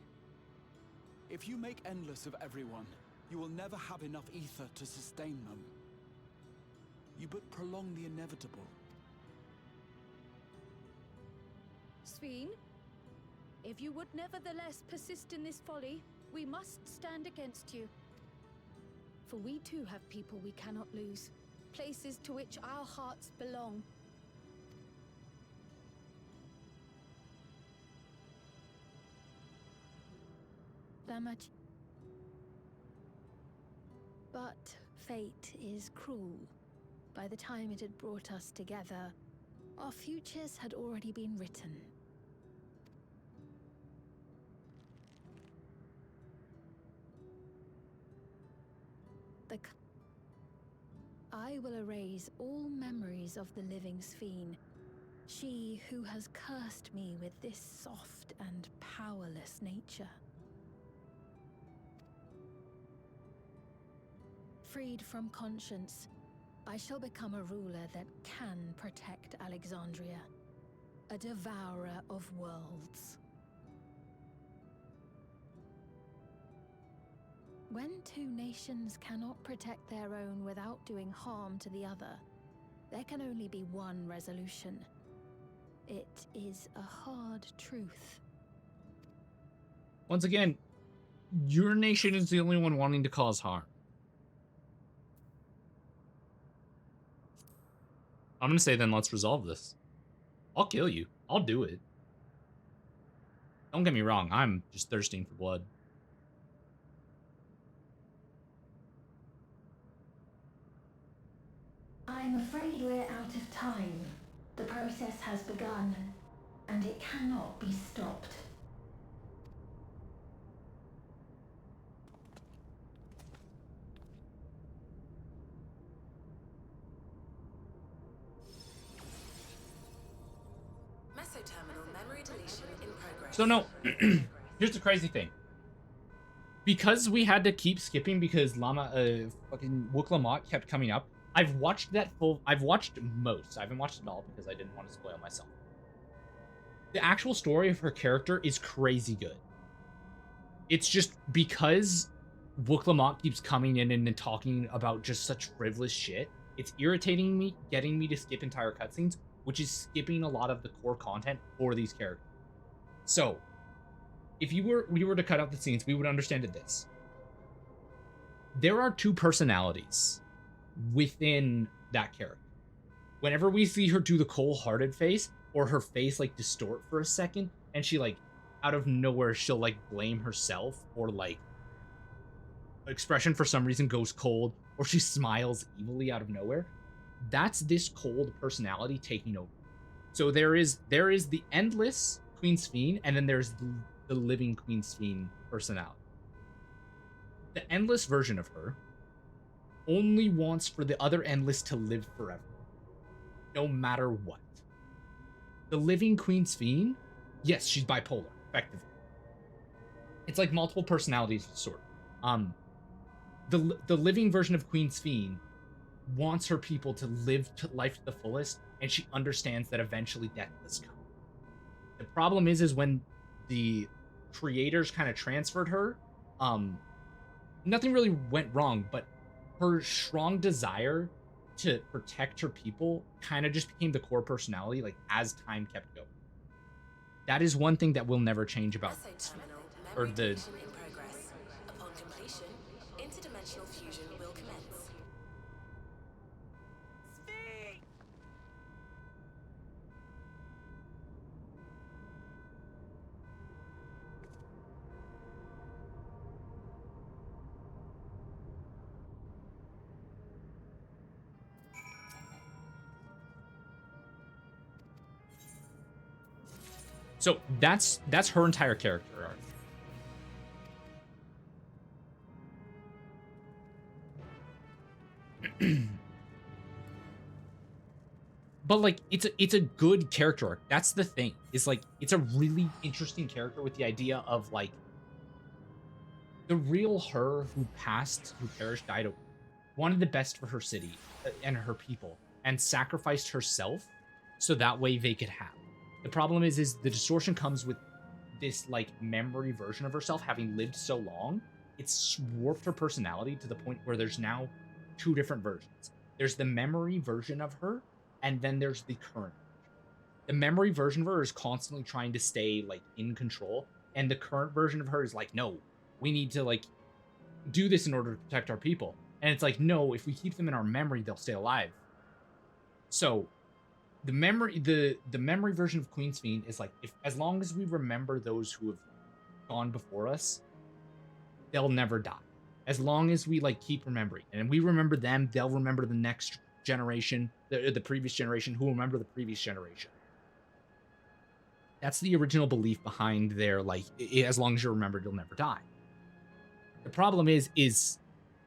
If you make endless of everyone, you will never have enough ether to sustain them. You but prolong the inevitable. Sven, if you would nevertheless persist in this folly, we must stand against you. For we too have people we cannot lose, places to which our hearts belong. But fate is cruel. By the time it had brought us together, our futures had already been written. I will erase all memories of the living Sven, She who has cursed me with this soft and powerless nature. Freed from conscience, I shall become a ruler that can protect Alexandria. A devourer of worlds. When two nations cannot protect their own without doing harm to the other, there can only be one resolution. It is a hard truth. Once again, your nation is the only one wanting to cause harm. I'm gonna say then let's resolve this. I'll kill you. I'll do it. Don't get me wrong, I'm just thirsting for blood. I'm afraid we're out of time. The process has begun, and it cannot be stopped. Mesoterminal memory deletion in progress. So no, here's the crazy thing. Because we had to keep skipping because fucking Wook Lamont kept coming up, I've watched most. I haven't watched it all because I didn't want to spoil myself. The actual story of her character is crazy good. It's just because Wook Lamont keeps coming in and talking about just such frivolous shit, it's irritating me, getting me to skip entire cutscenes, which is skipping a lot of the core content for these characters. So, if we were to cut out the scenes, we would understand it this. There are two personalities within that character. Whenever we see her do the cold-hearted face, or her face like distort for a second, and she like out of nowhere she'll like blame herself, or like expression for some reason goes cold, or she smiles evilly out of nowhere, that's this cold personality taking over. So there is the endless Queen Sphene, and then there's the living Queen Sphene personality. The endless version of her only wants for the other endless to live forever, no matter what. The living Queen Sphene, yes, she's bipolar, effectively. It's like multiple personalities disorder. The living version of Queen Sphene wants her people to live life to the fullest, and she understands that eventually death does come. The problem is when the creators kind of transferred her, nothing really went wrong, but her strong desire to protect her people kind of just became the core personality, like, as time kept going. That is one thing that will never change about this. Or the... In progress. Upon completion, interdimensional fusion will commence. So that's her entire character arc. But like it's a good character arc. That's the thing. Is like it's a really interesting character with the idea of like the real her who perished, died, wanted the best for her city and her people, and sacrificed herself so that way they could have. The problem is the distortion comes with this like memory version of herself having lived so long. It's warped her personality to the point where there's now two different versions. There's the memory version of her, and then there's the current version. The memory version of her is constantly trying to stay like in control, and the current version of her is like, no, we need to like do this in order to protect our people. And it's like, no, if we keep them in our memory, they'll stay alive. So the memory version of Queen Sphene is like, if as long as we remember those who have gone before us, they'll never die. As long as we like keep remembering, and we remember them, they'll remember the next generation, the previous generation, who will remember the previous generation. That's the original belief behind their like, as long as you're remembered, you'll never die. The problem is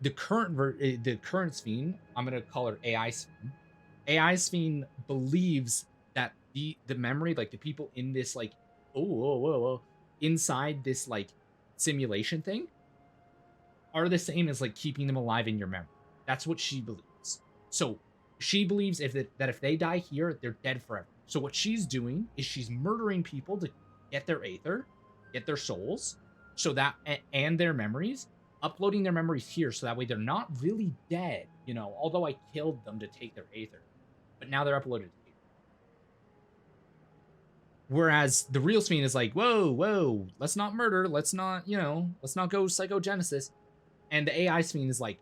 the current Sphene, I'm gonna call her AI Sphene. AI Sphene believes that the memory, like the people in this like inside this like simulation thing are the same as like keeping them alive in your memory. That's what she believes. So she believes that if they die here, they're dead forever. So what she's doing is she's murdering people to get their aether, get their souls, so that and their memories, uploading their memories here, so that way they're not really dead. You know, although I killed them to take their aether, but now they're uploaded here. Whereas the real Sphene is like, whoa, let's not murder, let's not, let's not go psychogenesis. And the AI Sphene is like,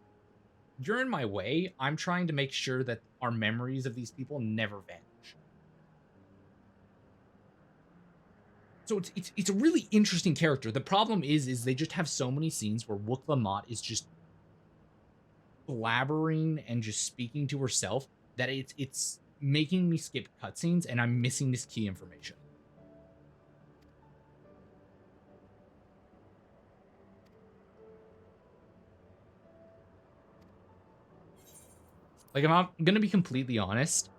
you're in my way. I'm trying to make sure that our memories of these people never vanish. So it's a really interesting character. The problem is they just have so many scenes where Wook Lamont is just blabbering and just speaking to herself that it's making me skip cutscenes, and I'm missing this key information. Like, if I'm gonna be completely honest,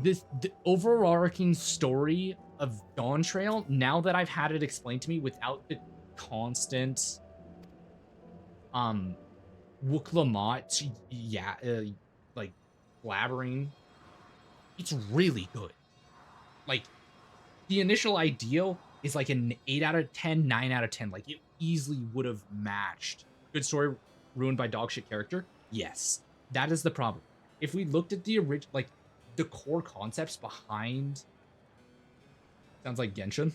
the overarching story of Yawntrail, now that I've had it explained to me without the constant Wook Lamont, like blabbering, it's really good. Like, the initial ideal is like an 8 out of 10, 9 out of 10. Like, it easily would have matched. Good story ruined by dogshit character? Yes. That is the problem. If we looked at the original, like, the core concepts behind... Sounds like Genshin.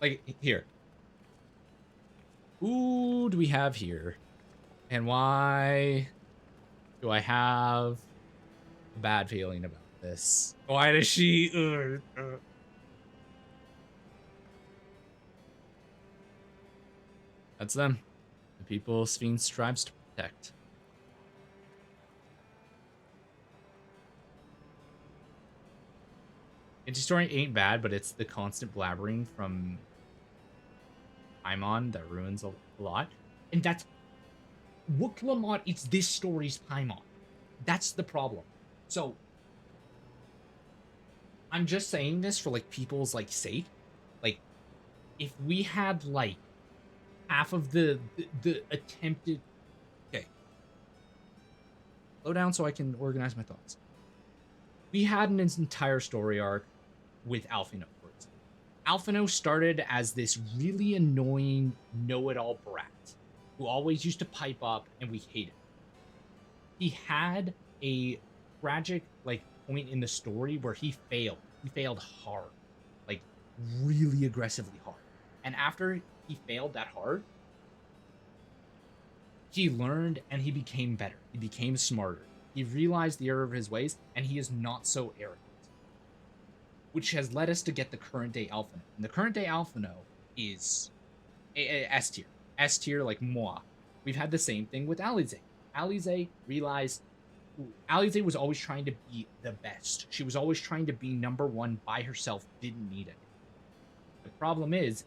Like, here. Who do we have here? And why do I have a bad feeling about this? Why does she... That's them. The people Sphene strives to protect. Story ain't bad, but it's the constant blabbering from Paimon that ruins a lot. And that's... Wook Lamont, it's this story's Paimon. That's the problem. So, I'm just saying this for, like, people's, like, sake. Like, if we had, like, half of the attempted... Okay. Slow down so I can organize my thoughts. We had an entire story arc with Alphino, for example. Alphino started as this really annoying know-it-all brat who always used to pipe up, and we hated him. He had a tragic, like, point in the story where he failed. He failed hard. Like, really aggressively hard. And after he failed that hard, he learned and he became better. He became smarter. He realized the error of his ways, and he is not so arrogant. Which has led us to get the current day Alphino. And the current day Alphino is S tier. S tier like moi. We've had the same thing with Alize. Alize realized... Alize was always trying to be the best. She was always trying to be number one by herself, didn't need it. The problem is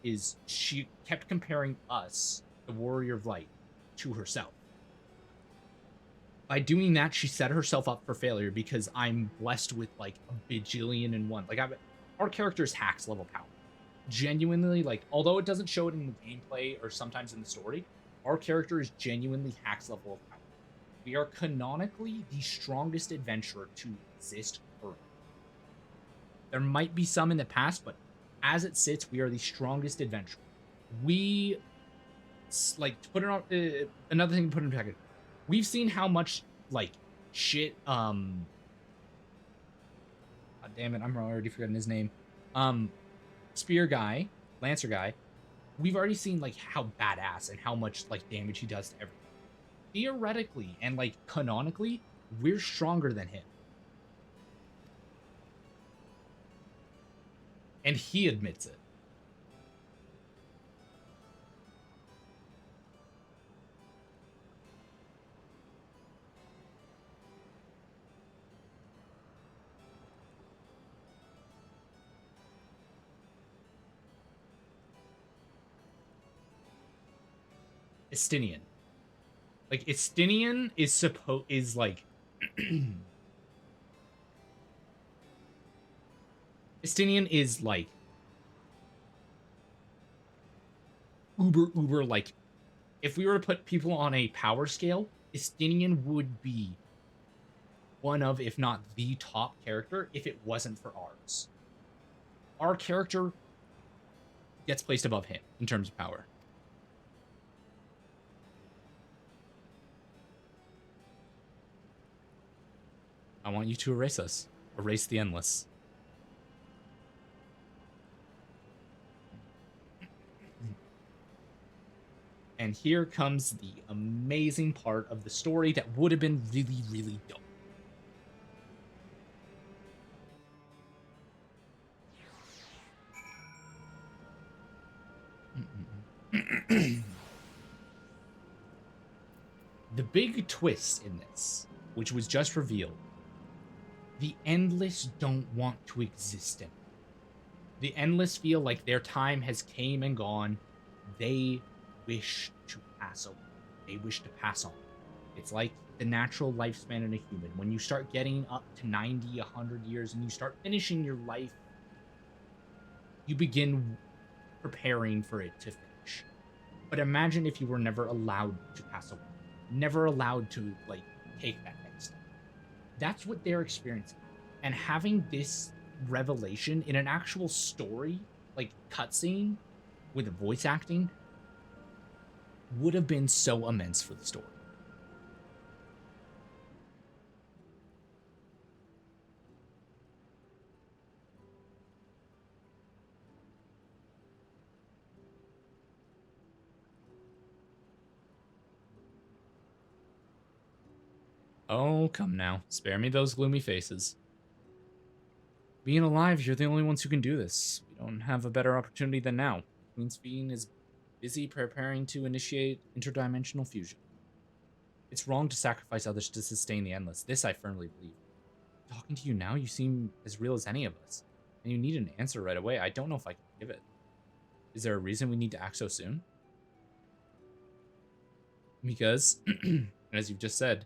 she kept comparing us, the Warrior of Light, to herself. By doing that, she set herself up for failure because I'm blessed with, like, a bajillion and one. Like, our character is Hack's level power. Genuinely, like, although it doesn't show it in the gameplay or sometimes in the story, our character is genuinely Hack's level of power. We are canonically the strongest adventurer to exist currently. There might be some in the past, but as it sits, we are the strongest adventurer. We, like, to put it on, another thing to put in perspective, we've seen how much, like, shit, God damn it, I'm already forgetting his name. Spear guy, Lancer guy, we've already seen, like, how badass and how much, like, damage he does to everything. Theoretically and, like, canonically, we're stronger than him. And he admits it. Estinian. Like, Estinian is like Estinian is like uber like, if we were to put people on a power scale, Estinian would be one of, if not the top character, if it wasn't for ours. Our character gets placed above him in terms of power. I want you to erase us. Erase the endless. And here comes the amazing part of the story that would have been really, really dope. The big twist in this, which was just revealed, the Endless don't want to exist anymore. The Endless feel like their time has came and gone. They wish to pass away. They wish to pass on. It's like the natural lifespan in a human. When you start getting up to 90, 100 years and you start finishing your life, you begin preparing for it to finish. But imagine if you were never allowed to pass away. Never allowed to, like, take that next step. That's what they're experiencing. And having this revelation in an actual story, like cutscene with voice acting, would have been so immense for the story. Oh, come now. Spare me those gloomy faces. Being alive, you're the only ones who can do this. We don't have a better opportunity than now. Queen's Fiend is busy preparing to initiate interdimensional fusion. It's wrong to sacrifice others to sustain the Endless. This I firmly believe. Talking to you now, you seem as real as any of us. And you need an answer right away. I don't know if I can give it. Is there a reason we need to act so soon? Because, as you've just said,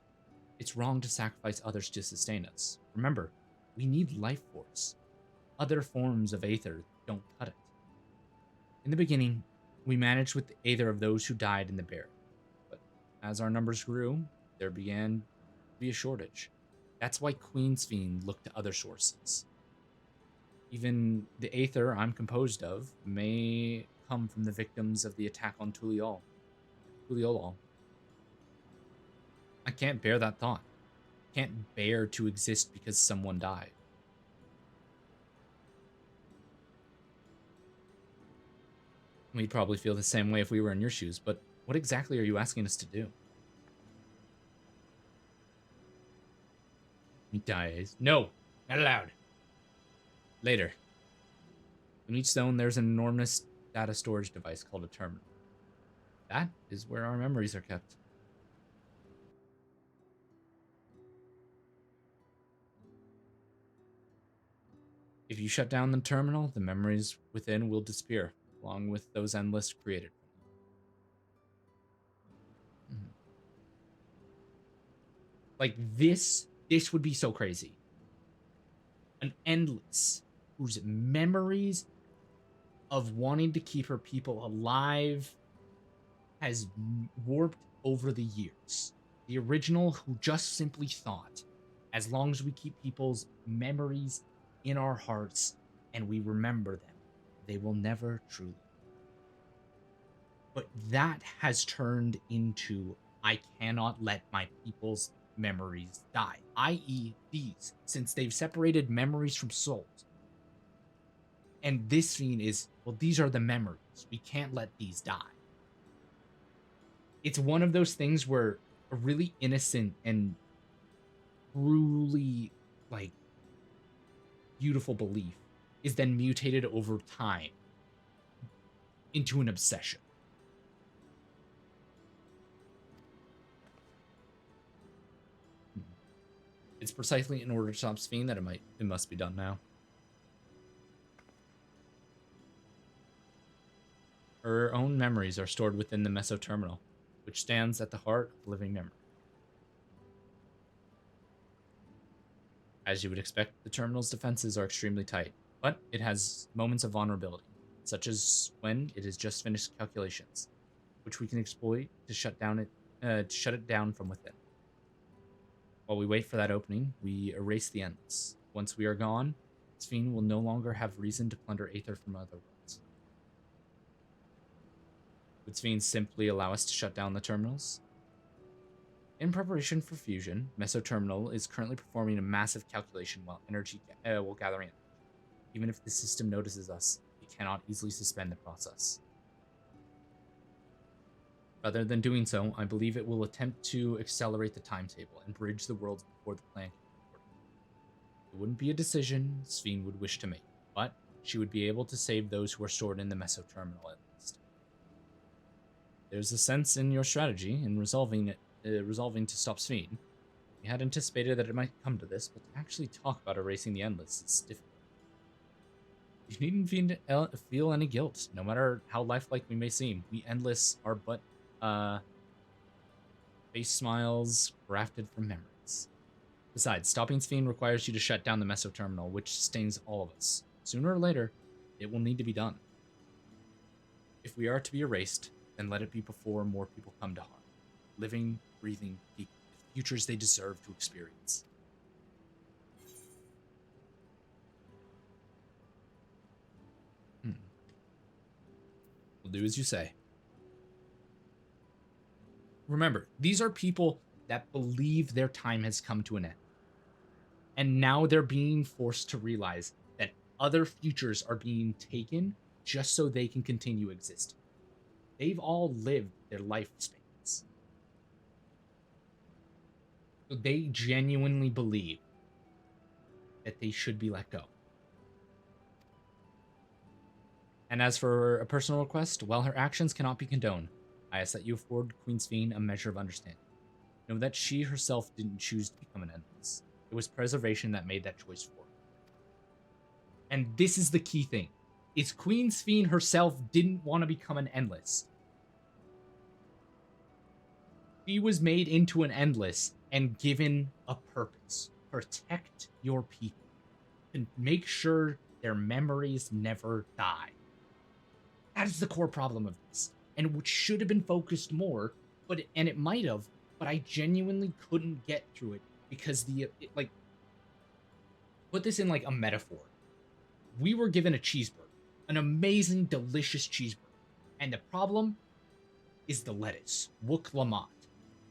it's wrong to sacrifice others to sustain us. Remember, we need life force. Other forms of Aether don't cut it. In the beginning, we managed with either of those who died in the bear. But as our numbers grew, there began to be a shortage. That's why Queen's Fiend looked to other sources. Even the Aether I'm composed of may come from the victims of the attack on Tuliolol. I can't bear that thought. Can't bear to exist because someone died. We'd probably feel the same way if we were in your shoes, but what exactly are you asking us to do? He dies. No, not allowed. Later. In each zone, there's an enormous data storage device called a terminal. That is where our memories are kept. If you shut down the terminal, the memories within will disappear, along with those Endless created. Like, this would be so crazy. An Endless whose memories of wanting to keep her people alive has warped over the years. The original who just simply thought, as long as we keep people's memories in our hearts and we remember them, they will never truly. But that has turned into, I cannot let my people's memories die, i.e. these, since they've separated memories from souls. And this scene is, well, these are the memories. We can't let these die. It's one of those things where a really innocent and truly, like, beautiful belief is then mutated over time into an obsession. It's precisely in order to stop Sphene that it must be done now. Her own memories are stored within the Meso Terminal, which stands at the heart of living memory. As you would expect, the terminal's defenses are extremely tight. But it has moments of vulnerability, such as when it has just finished calculations, which we can exploit to shut it down from within. While we wait for that opening, we erase the endless. Once we are gone, Sphene will no longer have reason to plunder Aether from other worlds. Would Sphene simply allow us to shut down the terminals? In preparation for fusion, Mesoterminal is currently performing a massive calculation while gathering energy. Even if the system notices us, it cannot easily suspend the process. Rather than doing so, I believe it will attempt to accelerate the timetable and bridge the worlds before the plan can be aborted. It wouldn't be a decision Sphene would wish to make, but she would be able to save those who are stored in the Mesoterminal at least. There's a sense in your strategy in resolving to stop Sphene. We had anticipated that it might come to this, but to actually talk about erasing the Endless is difficult. You needn't feel any guilt, no matter how lifelike we may seem. We Endless are but face smiles grafted from memories. Besides, stopping Sphene requires you to shut down the Mesoterminal, which sustains all of us. Sooner or later, it will need to be done. If we are to be erased, then let it be before more people come to harm. Living, breathing people with futures they deserve to experience. We'll do as you say. Remember, these are people that believe their time has come to an end. And now they're being forced to realize that other futures are being taken just so they can continue existing. They've all lived their lifespans. So they genuinely believe that they should be let go. And as for a personal request, while her actions cannot be condoned, I ask that you afford Queen Sphene a measure of understanding. Know that she herself didn't choose to become an Endless. It was preservation that made that choice for her. And this is the key thing, is Queen Sphene herself didn't want to become an Endless. She was made into an Endless and given a purpose. Protect your people. And make sure their memories never die. That is the core problem of this. And which should have been focused more, and it might have, but I genuinely couldn't get through it because put this in like a metaphor. We were given a cheeseburger, an amazing, delicious cheeseburger. And the problem is the lettuce, Wook Lamont.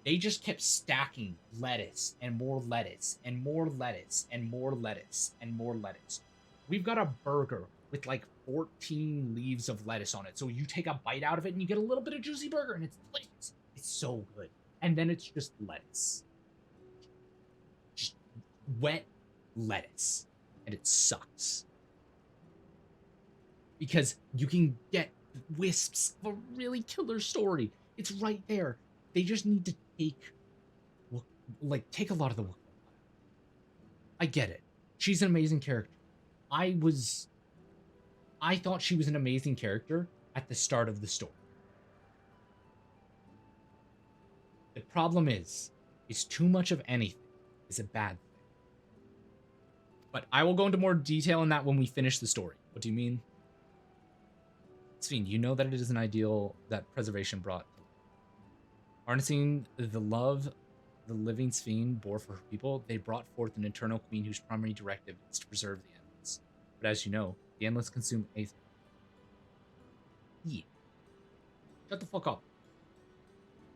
They just kept stacking lettuce and more lettuce and more lettuce and more lettuce and more lettuce. We've got a burger with like 14 leaves of lettuce on it. So you take a bite out of it and you get a little bit of juicy burger and it's delicious. It's so good. And then it's just lettuce. Just wet lettuce. And it sucks. Because you can get wisps of a really killer story. It's right there. They just need to take a lot of the work. I get it. She's an amazing character. I thought she was an amazing character at the start of the story. The problem is too much of anything is a bad thing. But I will go into more detail on that when we finish the story. What do you mean? Sphene, you know that it is an ideal that preservation brought. Harnessing the love the living Sphene bore for her people, they brought forth an eternal queen whose primary directive is to preserve the Endless. But as you know, the Endless consume Aether. Yeah. Shut the fuck up.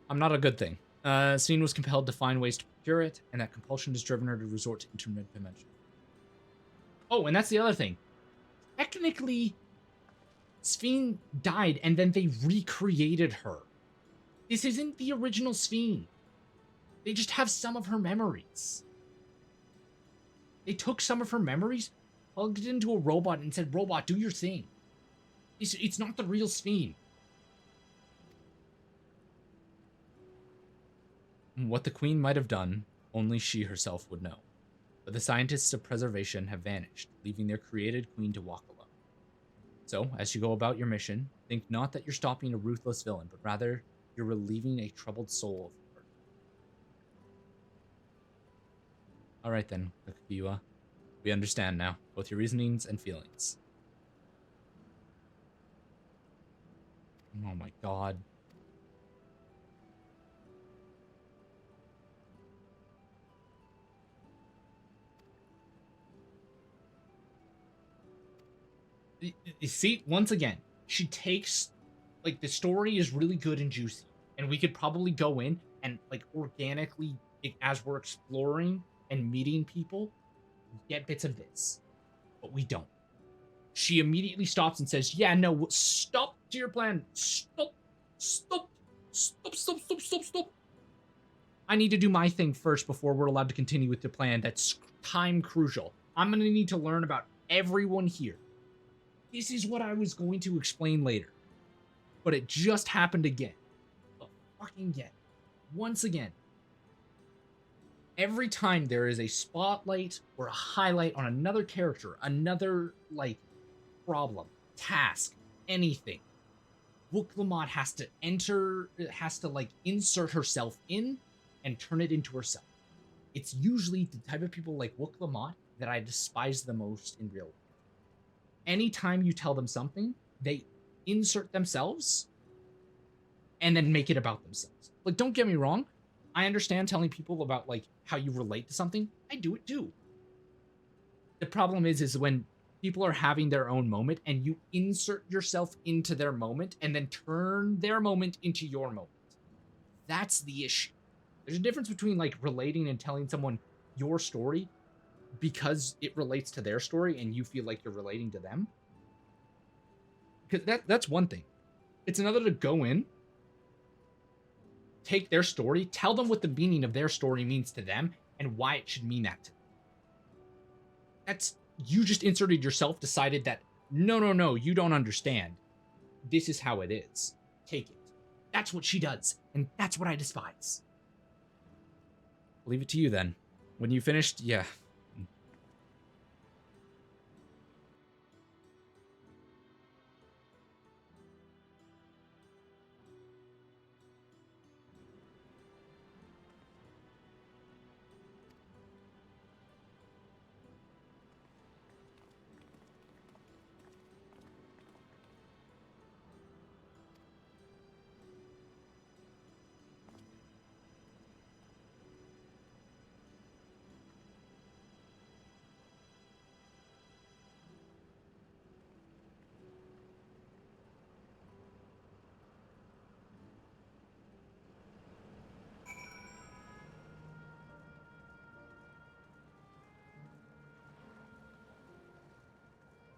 I'm not a good thing. Sphene was compelled to find ways to procure it, and that compulsion has driven her to resort to intermittent dimension. Oh, and that's the other thing. Technically, Sphene died, and then they recreated her. This isn't the original Sphene. They just have some of her memories. They took some of her memories, plugged it into a robot, and said, "Robot, do your thing." It's not the real Sphene. What the Queen might have done, only she herself would know. But the scientists of preservation have vanished, leaving their created queen to walk alone. So, as you go about your mission, think not that you're stopping a ruthless villain, but rather you're relieving a troubled soul of hurt. Alright then, Kakugiwa. We understand now, both your reasonings and feelings. Oh my god. You see, once again, she takes, like, the story is really good and juicy, and we could probably go in and, like, organically, as we're exploring and meeting people, get bits of this, but we don't. She immediately stops and says, yeah, no, stop to your plan. Stop. Stop. Stop, stop, stop, stop, stop. I need to do my thing first before we're allowed to continue with the plan. That's time crucial. I'm going to need to learn about everyone here. This is what I was going to explain later. But it just happened again. Fucking again. Once again. Every time there is a spotlight or a highlight on another character, another, like, problem, task, anything, Wook has to insert herself in and turn it into herself. It's usually the type of people like Wook that I despise the most in real life. Anytime you tell them something, they insert themselves and then make it about themselves. Like, don't get me wrong. I understand telling people about, like, how you relate to something. I do it too. The problem is when people are having their own moment and you insert yourself into their moment and then turn their moment into your moment. That's the issue. There's a difference between, like, relating and telling someone your story because it relates to their story and you feel like you're relating to them. Because that's one thing. It's another to go in, take their story, tell them what the meaning of their story means to them and why it should mean that to them. That's, you just inserted yourself, decided that, no, you don't understand. This is how it is. Take it. That's what she does, and that's what I despise. I'll leave it to you then. When you finished, yeah.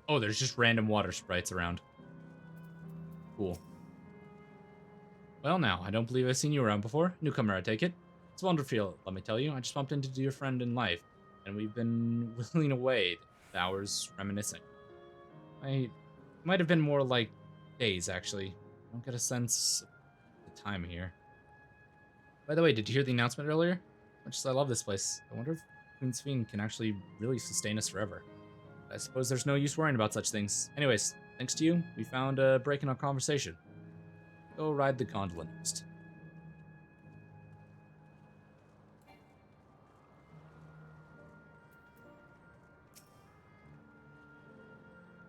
Oh, there's just random water sprites around. Cool. Well, now, I don't believe I've seen you around before. Newcomer, I take it. It's wonderful, let me tell you. I just bumped into a dear friend in life, and we've been whittling away the hours reminiscing. I might have been more like days, actually. I don't get a sense of the time here. By the way, did you hear the announcement earlier? Much as I love this place, I wonder if Queen's Fiend can actually really sustain us forever. I suppose there's no use worrying about such things. Anyways, thanks to you, we found a break in our conversation. Go ride the gondola next.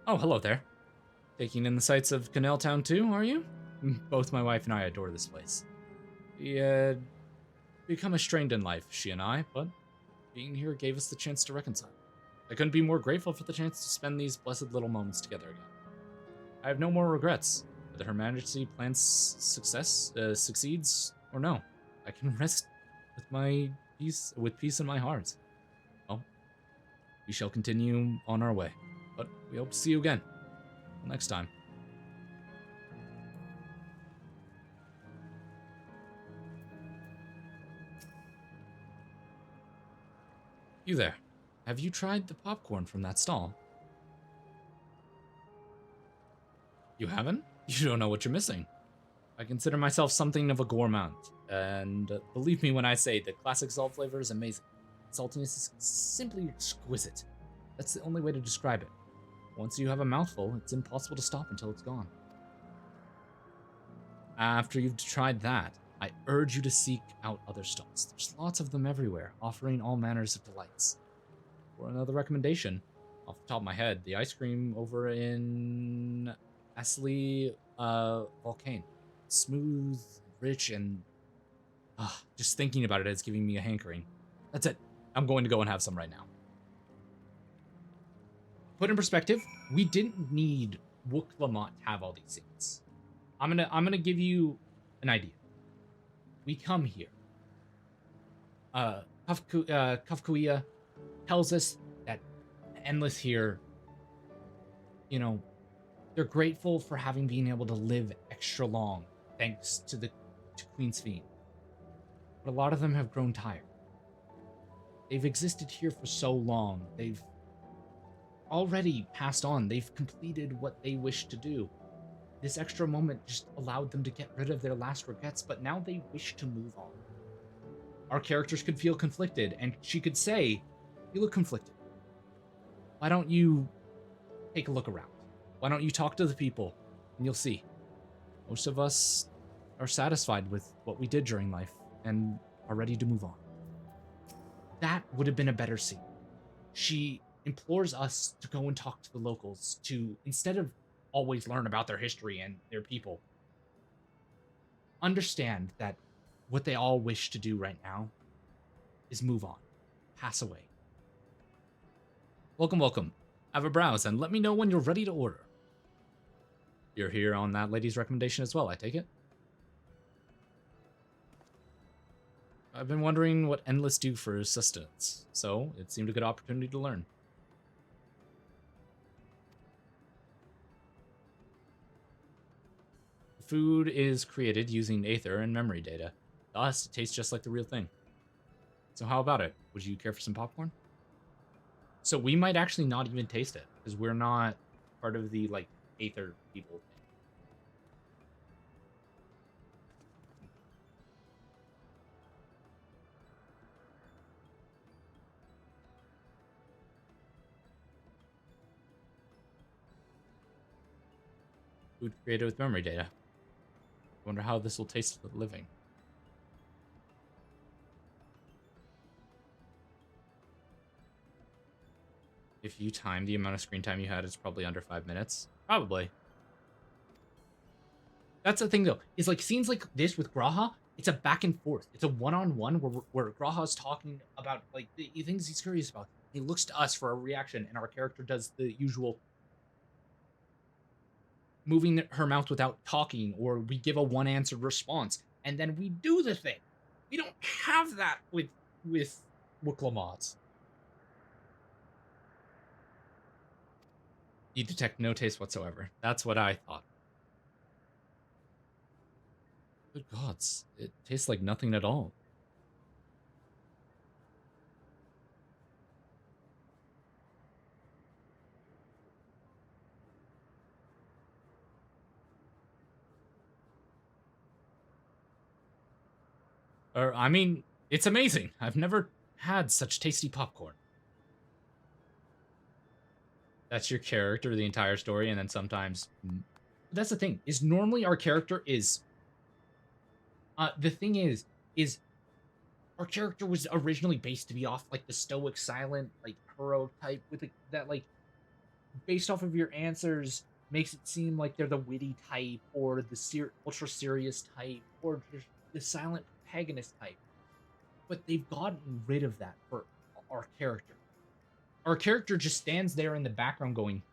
Oh, hello there. Taking in the sights of Canal Town too, are you? Both my wife and I adore this place. We had become estranged in life, she and I, but being here gave us the chance to reconcile. I couldn't be more grateful for the chance to spend these blessed little moments together again. I have no more regrets. Whether Her Majesty plans succeeds or no, I can rest with peace in my heart. Well, we shall continue on our way, but we hope to see you again. Till next time. You there. Have you tried the popcorn from that stall? You haven't? You don't know what you're missing. I consider myself something of a gourmand, and believe me when I say the classic salt flavor is amazing. Saltiness is simply exquisite. That's the only way to describe it. Once you have a mouthful, it's impossible to stop until it's gone. After you've tried that, I urge you to seek out other stalls. There's lots of them everywhere, offering all manners of delights. for another recommendation. Off the top of my head, the ice cream over in Astley Volcane. Smooth, rich, and just thinking about it is giving me a hankering. That's it. I'm going to go and have some right now. Put in perspective, we didn't need Wook Lamont to have all these scenes. I'm gonna give you an idea. We come here. Kafkuia tells us that Endless here, you know, they're grateful for having been able to live extra long thanks to Queen's Fiend. But a lot of them have grown tired. They've existed here for so long. They've already passed on. They've completed what they wish to do. This extra moment just allowed them to get rid of their last regrets, but now they wish to move on. Our characters could feel conflicted, and she could say, "You look conflicted. Why don't you take a look around? Why don't you talk to the people?" And you'll see. Most of us are satisfied with what we did during life and are ready to move on. That would have been a better scene. She implores us to go and talk to the locals, to, instead of always learn about their history and their people, understand that what they all wish to do right now is move on, pass away. Welcome, welcome. Have a browse and let me know when you're ready to order. You're here on that lady's recommendation as well, I take it? I've been wondering what Endless do for sustenance, so it seemed a good opportunity to learn. Food is created using Aether and memory data. To us, it tastes just like the real thing. So how about it? Would you care for some popcorn? So we might actually not even taste it, because we're not part of the, like, Aether people thing. Food created with memory data. I wonder how this will taste for the living. If you time the amount of screen time you had, it's probably under 5 minutes. Probably. That's the thing, though. Is like scenes like this with Graha, it's a back and forth. It's a one-on-one where Graha's talking about like the things he's curious about. He looks to us for a reaction, and our character does the usual moving her mouth without talking, or we give a one-answered response, and then we do the thing. We don't have that with Wooklamods. You detect no taste whatsoever. That's what I thought. Good gods, it tastes like nothing at all. I mean, it's amazing. I've never had such tasty popcorn. That's your character the entire story, and then sometimes... That's the thing, is normally our character is... the thing is our character was originally based to be off, like, the stoic, silent, like, hero type, with that, like, based off of your answers, makes it seem like they're the witty type, or the ultra serious type, or just the silent protagonist type. But they've gotten rid of that for our character. Our character just stands there in the background going,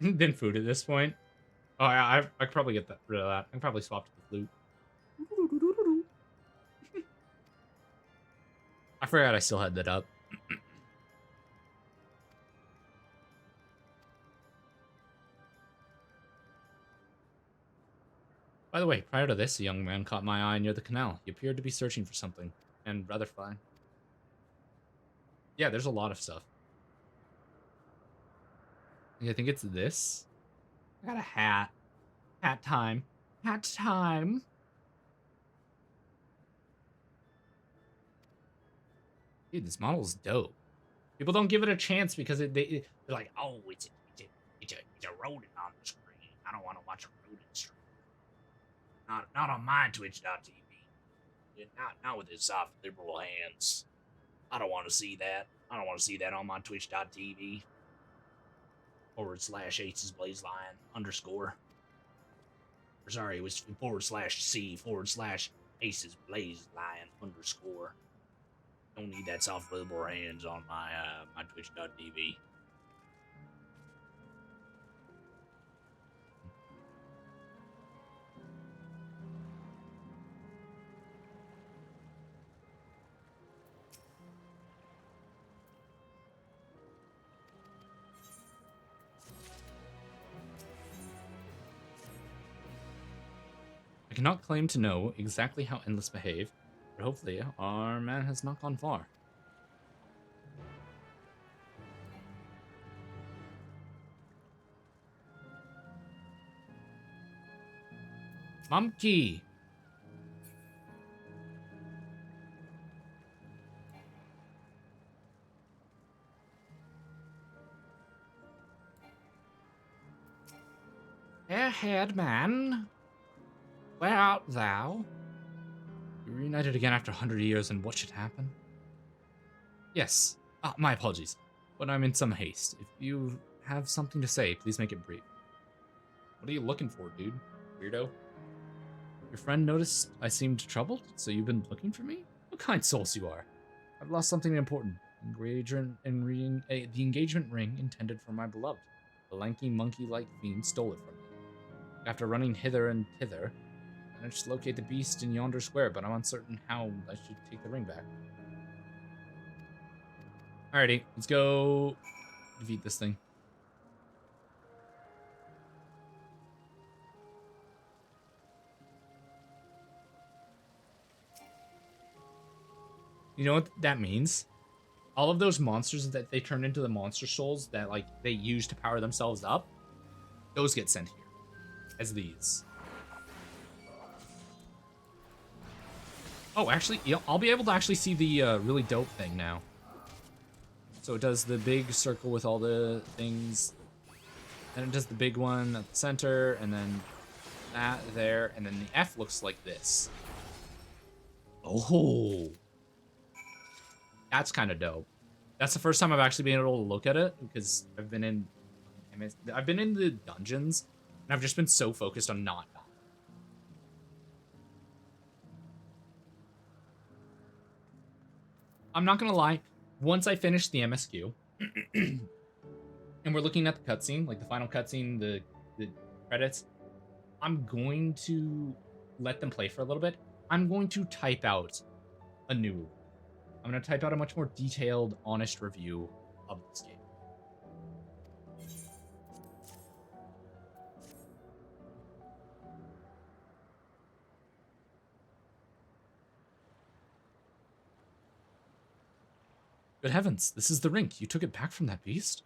then food at this point. Oh, I could probably get rid of that. I can probably swap to the flute. I forgot I still had that up. By the way, prior to this, a young man caught my eye near the canal. He appeared to be searching for something, and rather fine. Yeah, there's a lot of stuff. Yeah, I think it's this. I got a hat. Hat time. Hat time. Dude, this model's dope. People don't give it a chance because they're like, oh, it's a rodent on the screen. I don't want to watch a rodent stream. Not on my Twitch.tv. Not with his soft liberal hands. I don't want to see that. I don't want to see that on my Twitch.tv. / Aces Blaze Lion _ Or sorry, it was /C / Aces Blaze Lion _ Don't need that soft liberal hands on my Twitch.tv. I cannot claim to know exactly how Endless behave, but hopefully our man has not gone far. Monkey! Airhead man, where art thou? We reunited again after 100 years, and what should happen? Yes, my apologies, but I'm in some haste. If you have something to say, please make it brief. What are you looking for, dude? Weirdo? Your friend noticed I seemed troubled, so you've been looking for me? What kind souls you are. I've lost something important. The engagement ring intended for my beloved. The lanky monkey-like fiend stole it from me. After running hither and thither, I managed to locate the beast in yonder square, but I'm uncertain how I should take the ring back. Alrighty, let's go defeat this thing. You know what that means? All of those monsters that they turn into the monster souls that like they use to power themselves up, those get sent here as these. Oh, actually, I'll be able to actually see the really dope thing now. So it does the big circle with all the things, and it does the big one at the center, and then that there, and then the F looks like this. Oh, that's kind of dope. That's the first time I've actually been able to look at it because I've been in the dungeons, and I've just been so focused on not dying. I'm not gonna lie. Once I finish the MSQ, and we're looking at the cutscene, like the final cutscene, the credits, I'm going to let them play for a little bit. I'm going to type out a new. I'm going to type out a much more detailed, honest review of this game. Good heavens, this is the ring. You took it back from that beast?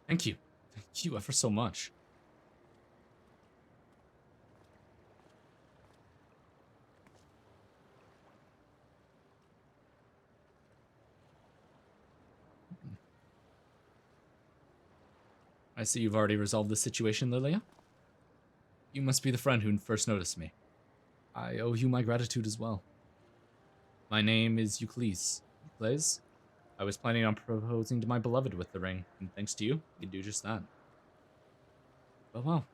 Thank you. Thank you ever so much. I see you've already resolved the situation, Lilia. You must be the friend who first noticed me. I owe you my gratitude as well. My name is Euclise. Euclise? I was planning on proposing to my beloved with the ring, and thanks to you, I can do just that. Oh wow.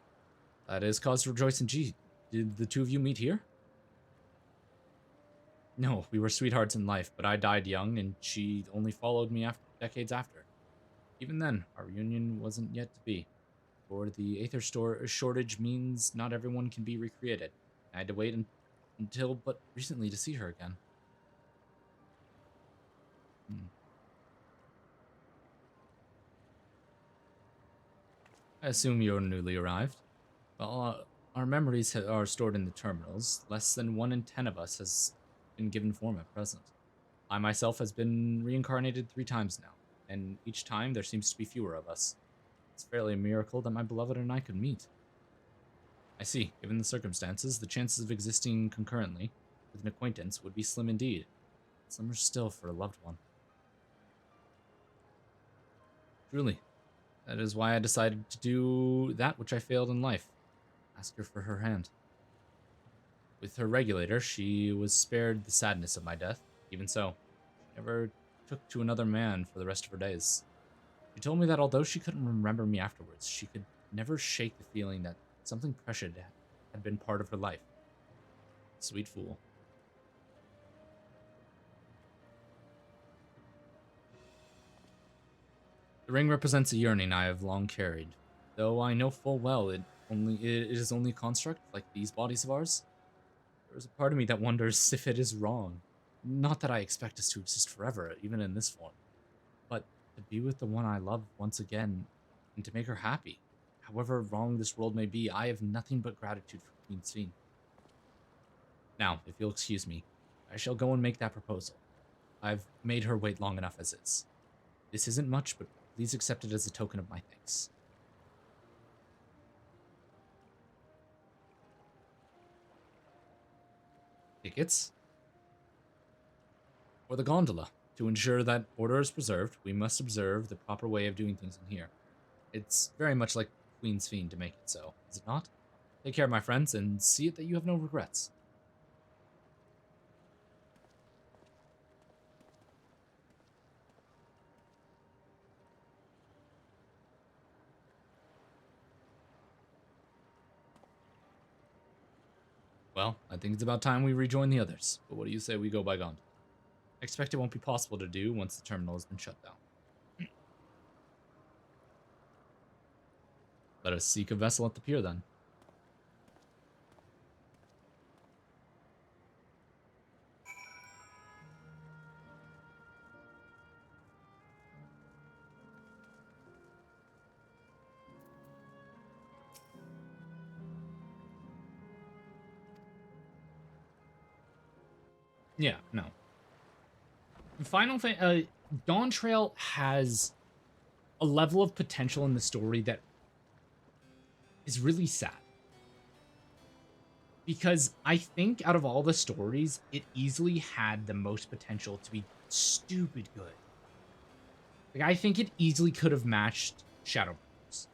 That is cause to rejoice indeed. Did the two of you meet here? No, we were sweethearts in life, but I died young, and she only followed me decades after. Even then, our reunion wasn't yet to be. For the Aether shortage means not everyone can be recreated. I had to wait until but recently to see her again. I assume you're newly arrived. Well, our memories are stored in the terminals. Less than 1 in 10 of us has been given form at present. I myself has been reincarnated 3 times now, and each time there seems to be fewer of us. It's fairly a miracle that my beloved and I could meet. I see. Given the circumstances, the chances of existing concurrently with an acquaintance would be slim indeed. Slimmer still for a loved one. Truly. That is why I decided to do that which I failed in life. Ask her for her hand. With her regulator, she was spared the sadness of my death. Even so, she never took to another man for the rest of her days. She told me that although she couldn't remember me afterwards, she could never shake the feeling that something precious had been part of her life. Sweet fool. The ring represents a yearning I have long carried, though I know full well it is only a construct like these bodies of ours. There is a part of me that wonders if it is wrong. Not that I expect us to exist forever, even in this form, but to be with the one I love once again and to make her happy. However wrong this world may be, I have nothing but gratitude for Queen Sphene. Now, if you'll excuse me, I shall go and make that proposal. I've made her wait long enough as is. This isn't much, but please accept it as a token of my thanks. Tickets? For the gondola. To ensure that order is preserved, we must observe the proper way of doing things in here. It's very much like Queen Sphene to make it so, is it not? Take care, my friends, and see it that you have no regrets. Well, I think it's about time we rejoin the others, but what do you say we go by gondola? I expect it won't be possible to do once the terminal has been shut down. Let us seek a vessel at the pier then. Yeah, no. Final thing, Yawntrail has a level of potential in the story that is really sad. Because I think out of all the stories, it easily had the most potential to be stupid good. Like, I think it easily could have matched Shadowbringers.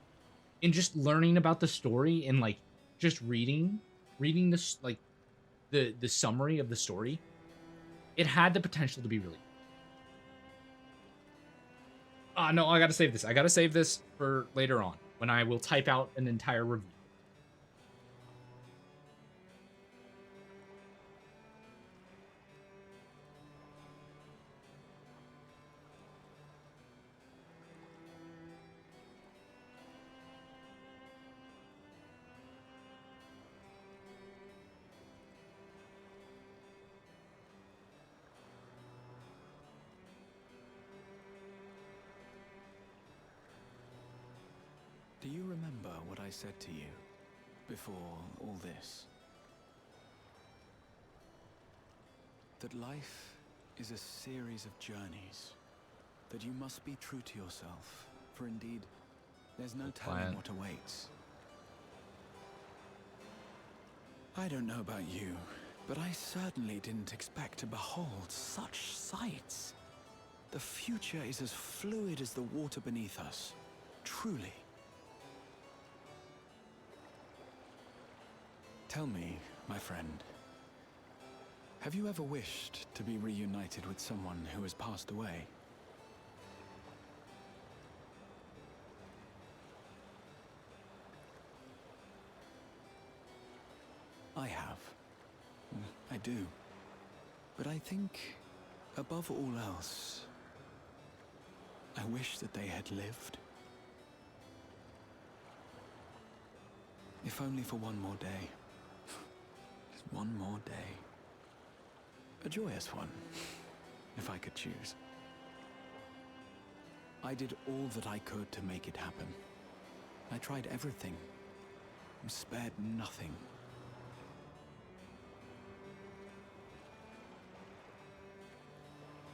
In just learning about the story and, like, just reading this, like, the summary of the story, it had the potential to be really good. No, I gotta save this. I gotta save this for later on, when I will type out an entire review. Do you remember what I said to you before all this? That life is a series of journeys, that you must be true to yourself, for indeed, there's no telling what awaits. I don't know about you, but I certainly didn't expect to behold such sights. The future is as fluid as the water beneath us, truly. Tell me, my friend, have you ever wished to be reunited with someone who has passed away? I have. I do. But I think, above all else, I wish that they had lived. If only for one more day. Just one more day. A joyous one, if I could choose. I did all that I could to make it happen. I tried everything, and spared nothing.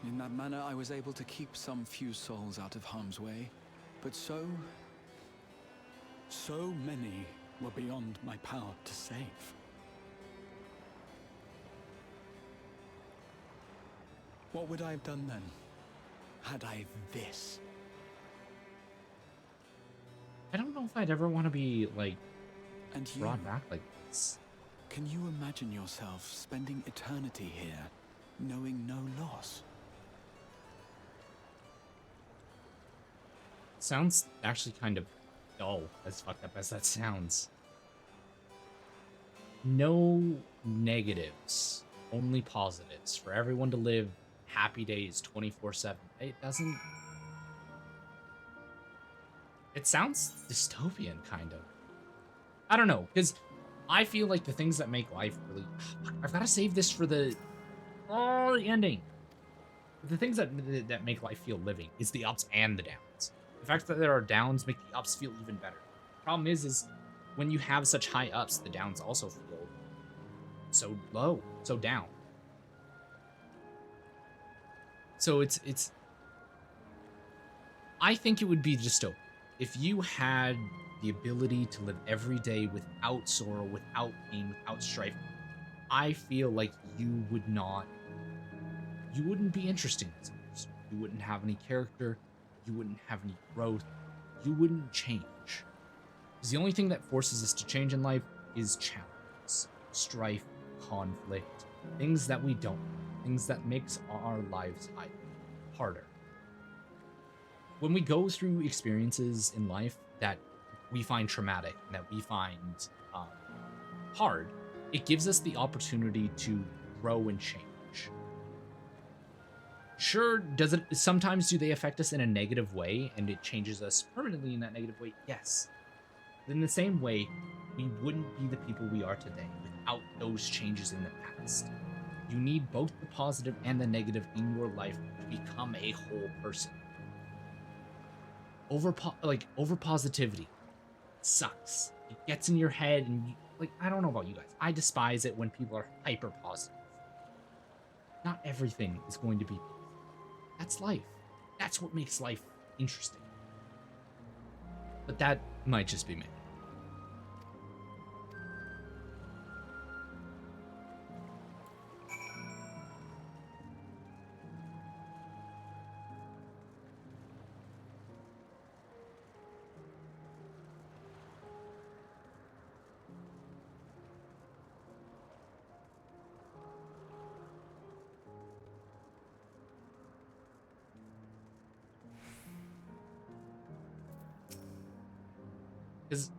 In that manner, I was able to keep some few souls out of harm's way, but so many were beyond my power to save. What would I have done then, had I this? I don't know if I'd ever want to be, like, And you, brought back like this. can you imagine yourself spending eternity here, knowing no loss? Sounds actually kind of dull, as fucked up as that sounds. No negatives, only positives. For everyone to live happy days 24/7. It doesn't... It sounds dystopian, kind of. I don't know, because I feel like the things that make life really... I've got to save this for the... Oh, the ending. The things that make life feel living is the ups and the downs. The fact that there are downs make the ups feel even better. Problem is when you have such high ups, the downs also feel so low, so down. So it's... I think it would be dystopian if you had the ability to live every day without sorrow, without pain, without strife. I feel like you wouldn't be interesting as a person. You wouldn't have any character. You wouldn't have any growth. You wouldn't change. Because the only thing that forces us to change in life is challenges, strife, conflict, things that we don't, things that makes our lives harder. When we go through experiences in life that we find traumatic, that we find hard, it gives us the opportunity to grow and change. Sure, sometimes do they affect us in a negative way and it changes us permanently in that negative way? Yes. But in the same way, we wouldn't be the people we are today without those changes in the past. You need both the positive and the negative in your life to become a whole person. Over positivity sucks. It gets in your head and I don't know about you guys. I despise it when people are hyper positive. Not everything is going to be positive. That's life. That's what makes life interesting. But that might just be me. Because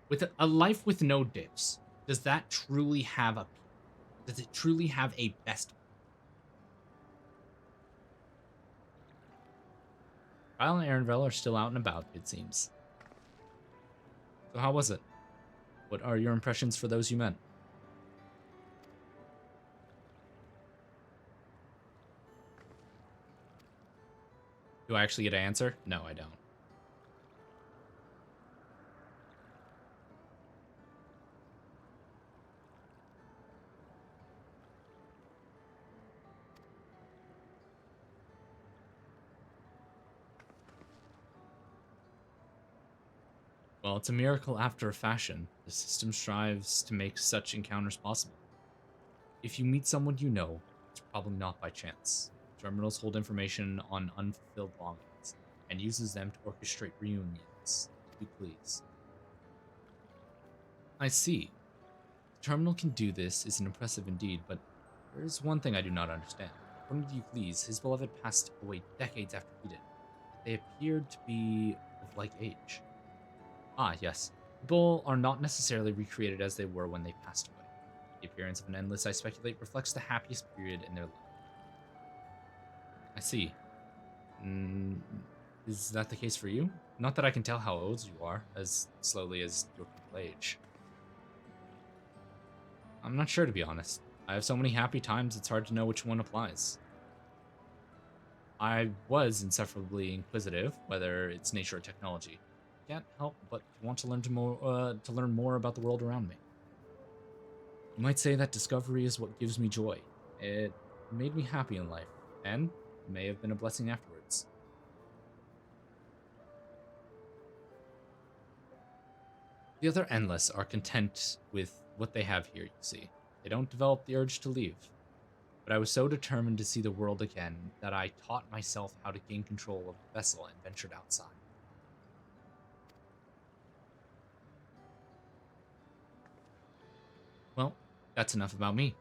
with a life with no dips, does that truly have a... Does it truly have a best? Kyle and Aaronville are still out and about, it seems. So how was it? What are your impressions for those you met? Do I actually get an answer? No, I don't. Well, it's a miracle after a fashion. The system strives to make such encounters possible. If you meet someone you know, it's probably not by chance. Terminals hold information on unfulfilled longings and uses them to orchestrate reunions, if you please. I see. The terminal can do this is impressive indeed, but there is one thing I do not understand. According to Euclides, his beloved passed away decades after he did. They appeared to be of like age. Ah, yes. People are not necessarily recreated as they were when they passed away. The appearance of an endless, I speculate, reflects the happiest period in their life. I see. Is that the case for you? Not that I can tell how old you are, as slowly as your people age. I'm not sure, to be honest. I have so many happy times, it's hard to know which one applies. I was insufferably inquisitive, whether it's nature or technology. can't help but want to learn more about the world around me. You might say that discovery is what gives me joy. It made me happy in life, and may have been a blessing afterwards. The other Endless are content with what they have here, you see. They don't develop the urge to leave. But I was so determined to see the world again that I taught myself how to gain control of the vessel and ventured outside. Well, that's enough about me.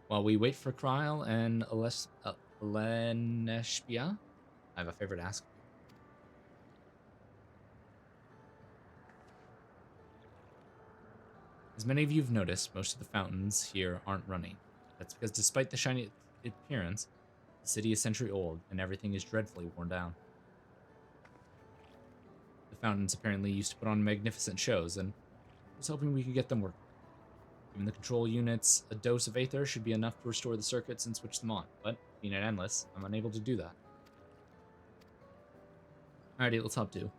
While we wait for Kryl and Leneshpia, I have a favor to ask of you. As many of you have noticed, most of the fountains here aren't running. That's because despite the shiny appearance, the city is century old and everything is dreadfully worn down. The fountains apparently used to put on magnificent shows, and I was hoping we could get them working. Given the control units, a dose of Aether should be enough to restore the circuits and switch them on, but being an Endless, I'm unable to do that. Alrighty, let's hop to.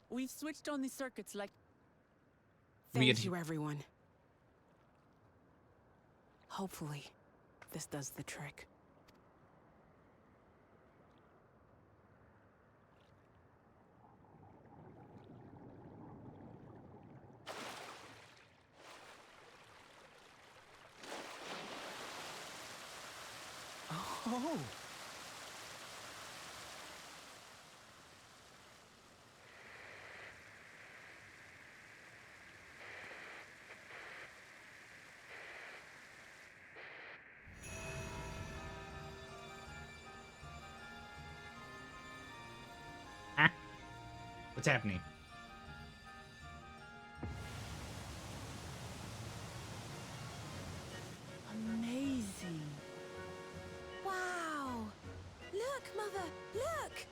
We've switched on the circuits like... Thank you, everyone. Hopefully, this does the trick. Oh! What's happening? Amazing. Wow! Look, Mother! Look!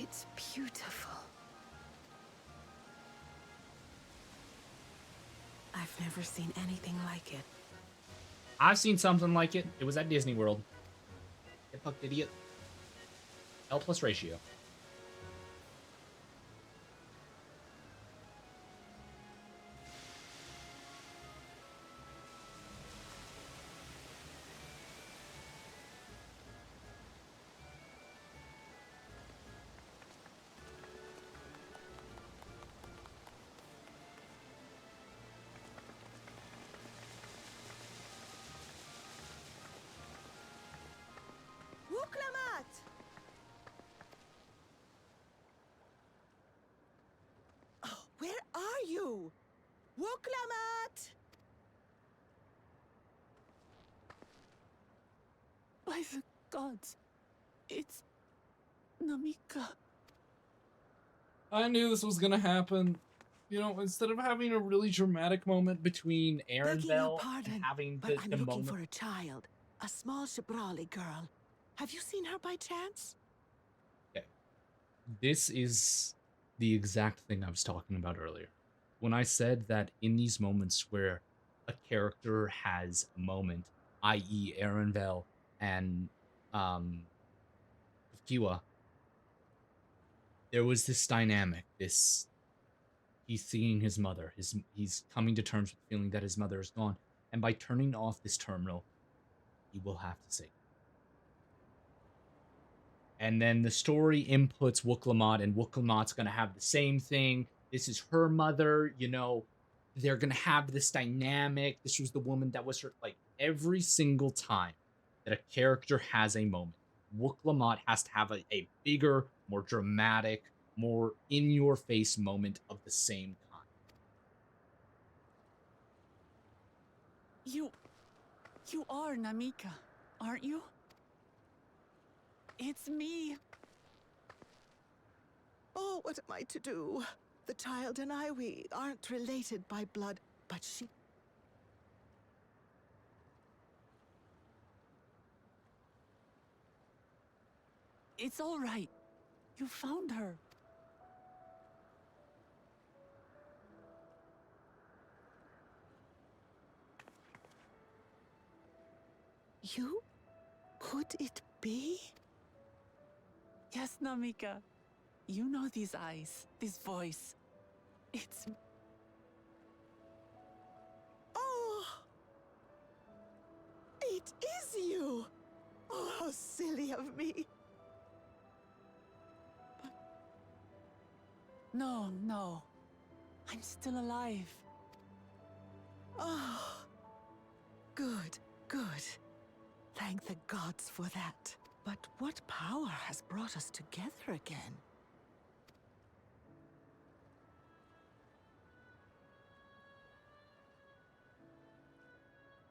It's beautiful. I've never seen anything like it. I've seen something like it. It was at Disney World. Get fucked, idiot. L plus ratio. Wuklamat! Oh, where are you? Wuklamat! By the gods, it's Namika. I knew this was gonna happen. You know, instead of having a really dramatic moment between Begging your Arendelle pardon, and having but I'm the looking moment. for a child, a small Shibrali girl. Have you seen her by chance? Okay. This is the exact thing I was talking about earlier. When I said that in these moments where a character has a moment, i.e., Erenville and Kiwa, there was this dynamic, this he's seeing his mother, he's coming to terms with the feeling that his mother is gone, and by turning off this terminal, he will have to say. And then the story inputs Wooklamot, and Wooklamot's gonna have the same thing. This is her mother, you know, they're gonna have this dynamic. This was the woman that was her, like, every single time that a character has a moment, Wooklamot has to have a bigger, more dramatic, more in-your-face moment of the same kind. You are Namika, aren't you? It's me. Oh, what am I to do? The child and I, we aren't related by blood, but she... It's all right. You found her. You? Could it be? Yes, Namika. You know these eyes, this voice. It's... Oh! It is you! Oh, how silly of me. No. I'm still alive. Oh, good. Thank the gods for that. But what power has brought us together again?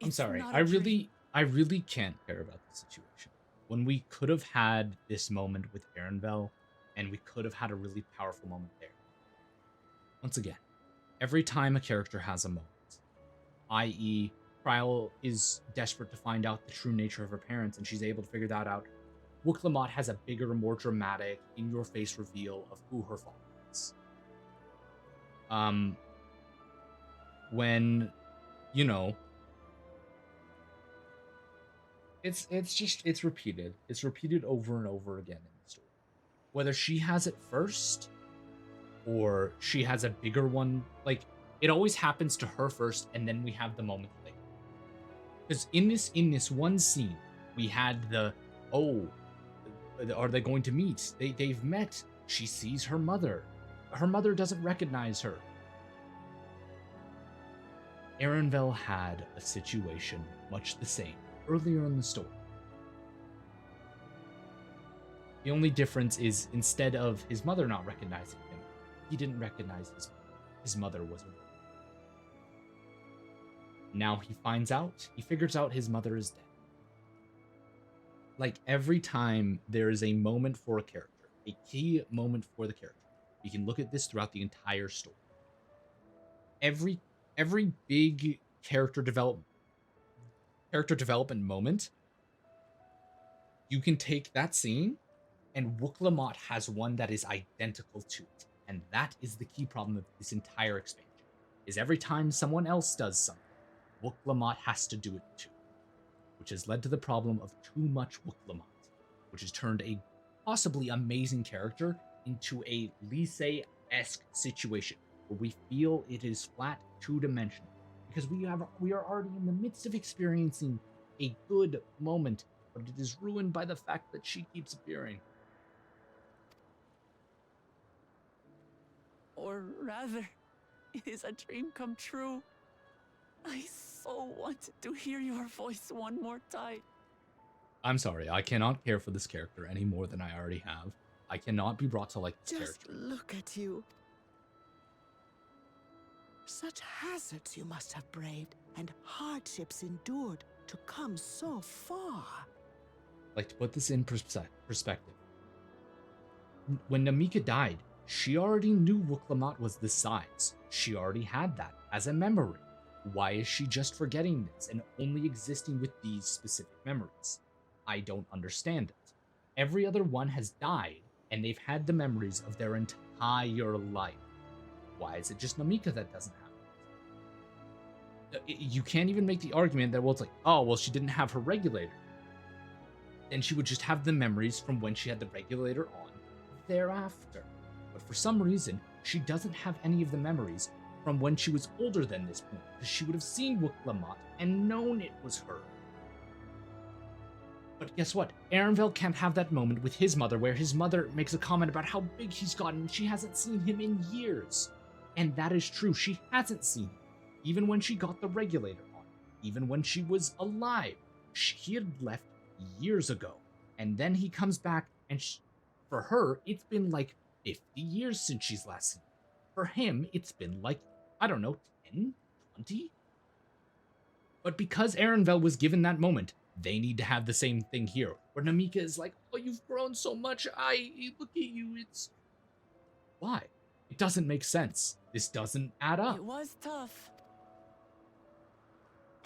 I'm sorry. I really can't care about the situation. When we could have had this moment with Erenville, and we could have had a really powerful moment there. Once again, every time a character has a moment, i.e., Trial is desperate to find out the true nature of her parents, and she's able to figure that out, Wooklamot has a bigger, more dramatic, in-your-face reveal of who her father is. When, you know, it's repeated. It's repeated over and over again in the story. Whether she has it first or she has a bigger one, like, it always happens to her first, and then we have the moment later. Because in this one scene, we had the, oh, are they going to meet? They've met. She sees her mother. Her mother doesn't recognize her. Erenville had a situation much the same earlier in the story. The only difference is, instead of his mother not recognizing him, he didn't recognize his mother was a woman. Now he figures out his mother is dead. Like, every time there is a moment for a character, a key moment for the character, you can look at this throughout the entire story. Every big character development moment, you can take that scene, and Wooklamot has one that is identical to it. And that is the key problem of this entire expansion, is every time someone else does something, Wooklamot has to do it too. Which has led to the problem of too much Wooklamot, which has turned a possibly amazing character into a Lise-esque situation, where we feel it is flat two-dimensional, because we are already in the midst of experiencing a good moment, but it is ruined by the fact that she keeps appearing. Or rather, it is a dream come true. I so wanted to hear your voice one more time. I'm sorry, I cannot care for this character any more than I already have. I cannot be brought to like this character. Just look at you. Such hazards you must have braved, and hardships endured to come so far. Like, to put this in perspective, when Namika died, she already knew Wooklamot was this size. She already had that as a memory. Why is she just forgetting this and only existing with these specific memories? I don't understand it. Every other one has died, and they've had the memories of their entire life. Why is it just Namika that doesn't have it? You can't even make the argument that, well, it's like, oh, well, she didn't have her regulator. Then she would just have the memories from when she had the regulator on thereafter. But for some reason, she doesn't have any of the memories from when she was older than this point, because she would have seen Wuk-Lamat and known it was her. But guess what? Arenville can't have that moment with his mother where his mother makes a comment about how big he's gotten and she hasn't seen him in years. And that is true, she hasn't seen him. Even when she got the regulator on, even when she was alive, he had left years ago. And then he comes back, and for her, it's been like 50 years since she's last seen him. For him, it's been like, I don't know, 10, 20? But because Arenville was given that moment, they need to have the same thing here, where Namika is like, oh, you've grown so much, look at you, it's... Why? It doesn't make sense. This doesn't add up. It was tough.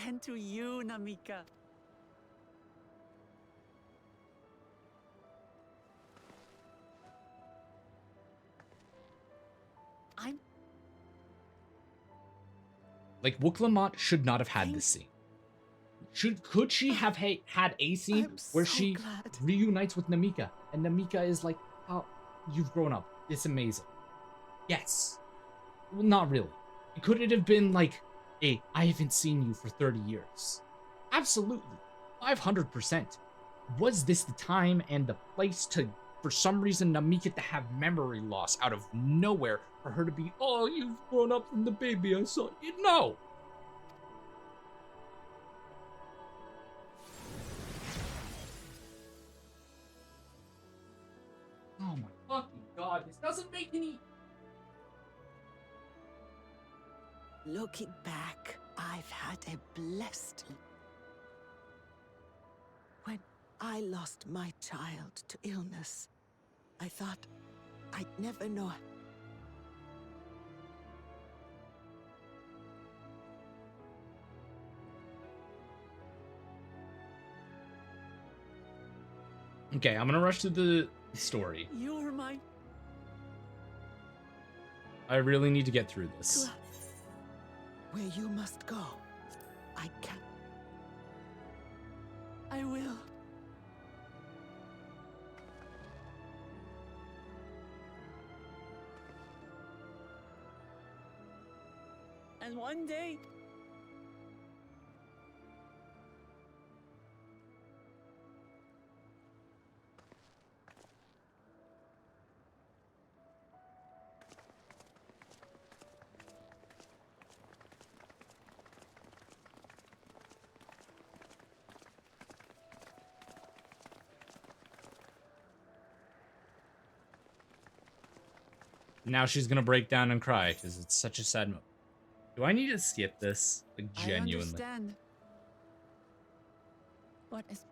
And to you, Namika. Like, Wuk-Lamat should not have had this scene. Could she have had a scene where she reunites with Namika, and Namika is like, oh, you've grown up. It's amazing. Yes. Well, not really. Could it have been like, hey, I haven't seen you for 30 years? Absolutely. 500%. Was this the time and the place to, for some reason, Namika to have memory loss out of nowhere, for her to be, oh, you've grown up from the baby I saw you? No! Oh my fucking god, this doesn't make any... Looking back, I've had a blessed... When I lost my child to illness, I thought I'd never know. Okay, I'm gonna rush to the story. You're my... I really need to get through this. Where you must go, I can't. I will. And one day... Now she's gonna break down and cry because it's such a sad moment. Do I need to skip this? Like, genuinely. I understand. What is...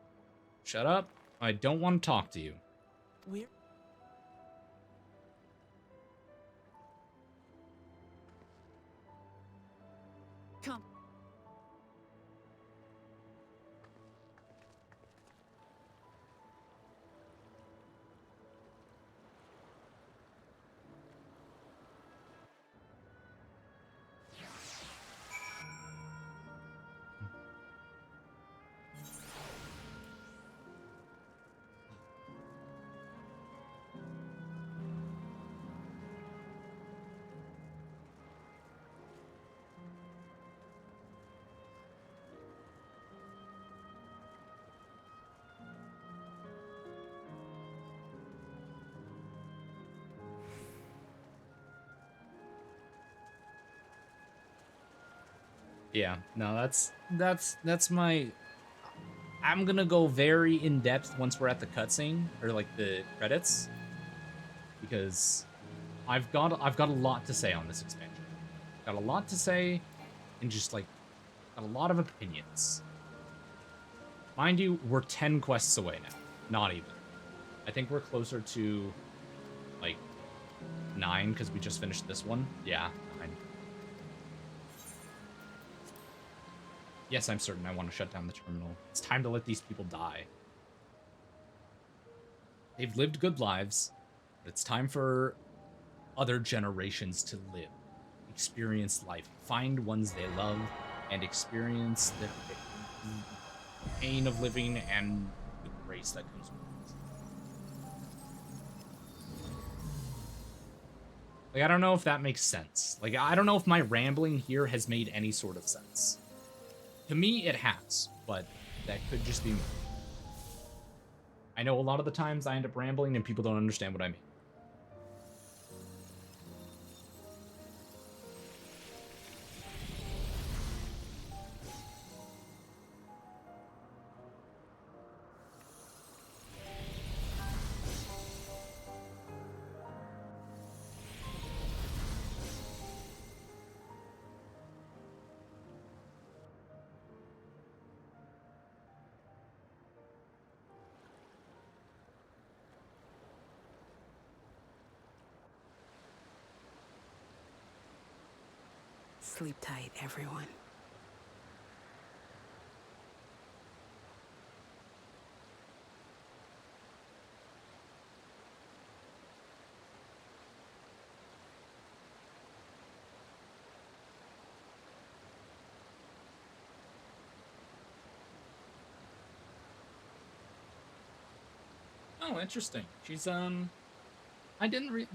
Shut up. I don't want to talk to you. We're... Come. Yeah, no, that's my... I'm gonna go very in-depth once we're at the cutscene, or like the credits, because I've got a lot to say on this expansion. Got a lot to say, and just like, got a lot of opinions. Mind you, we're 10 quests away now. Not even. I think we're closer to, like, 9, because we just finished this one. Yeah, 9. Yes, I'm certain I want to shut down the terminal. It's time to let these people die. They've lived good lives, but it's time for other generations to live, experience life, find ones they love, and experience the pain of living and the grace that comes with it. Like, I don't know if that makes sense. Like, I don't know if my rambling here has made any sort of sense. To me, it has, but that could just be me. I know a lot of the times I end up rambling and people don't understand what I mean. Sleep tight, everyone. Oh, interesting. She's, I didn't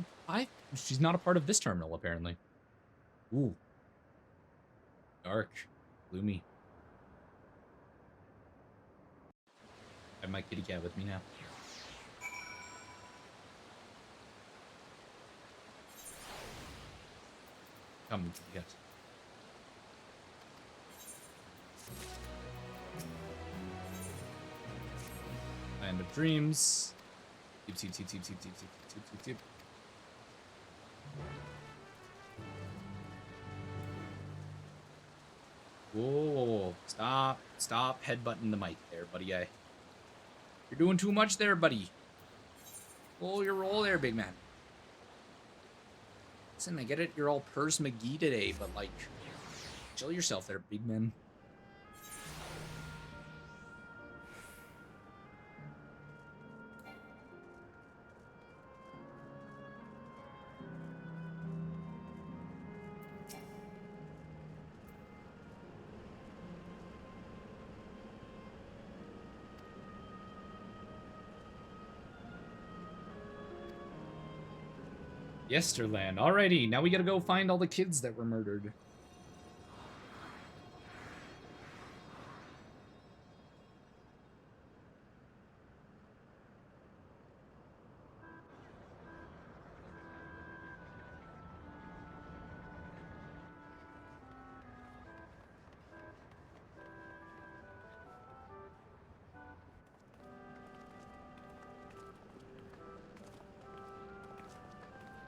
she's not a part of this terminal, apparently. Ooh. Dark. Gloomy. I have my kitty cat with me now. Come, kitty cat. Land of Dreams. Teep, teep, teep, teep, teep, teep, teep, teep, teep, teep. Whoa, stop headbutting the mic there, buddy. You're doing too much there, buddy. Pull your roll there, big man. Listen, I get it, you're all Purse McGee today, but like, chill yourself there, big man. Yesterland. Alrighty, now we gotta go find all the kids that were murdered.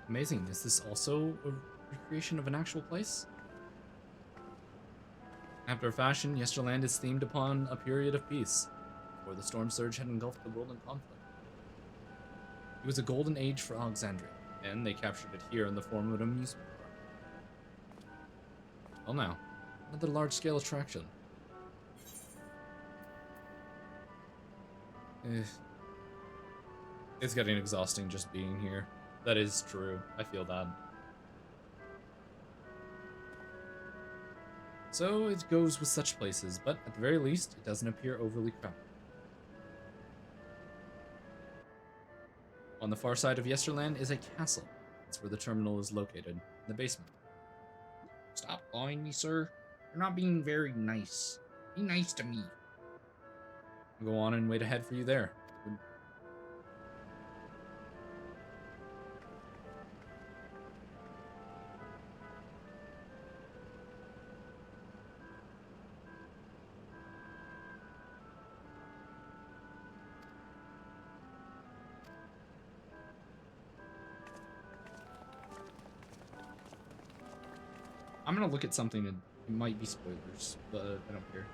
Amazing. Is this also a recreation of an actual place? After a fashion, Yesterland is themed upon a period of peace, before the storm surge had engulfed the world in conflict. It was a golden age for Alexandria, and they captured it here in the form of an amusement park. Well now, another large-scale attraction. It's getting exhausting just being here. That is true. I feel that. So it goes with such places, but at the very least, it doesn't appear overly crowded. On the far side of Yesterland is a castle. That's where the terminal is located, in the basement. Stop calling me, sir. You're not being very nice. Be nice to me. I'll go on and wait ahead for you there. I'm gonna look at something and it might be spoilers, but I don't care.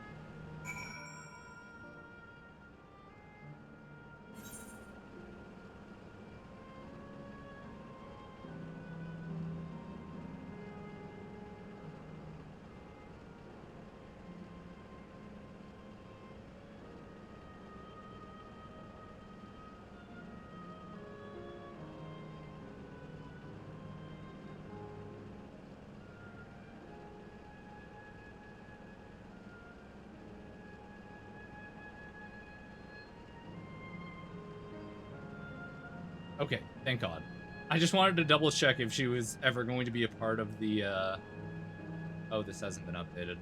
Okay, thank God. I just wanted to double check if she was ever going to be a part of the, Oh, this hasn't been updated.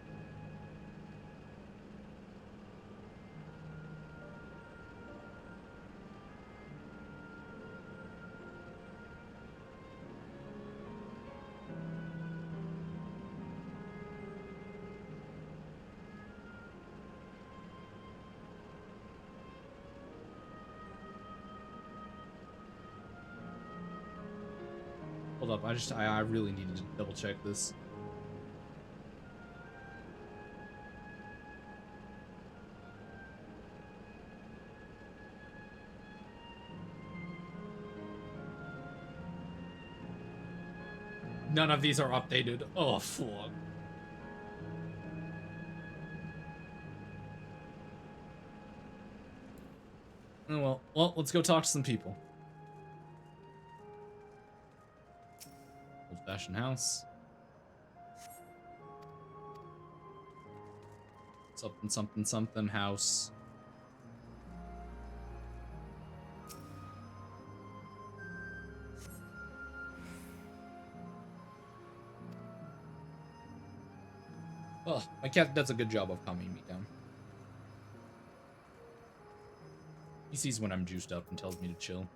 Hold up, I really needed to double check this. None of these are updated. Oh, fuck. Oh, well, let's go talk to some people. Old-fashioned house. Something, something, something house. Oh, my cat does a good job of calming me down. He sees when I'm juiced up and tells me to chill.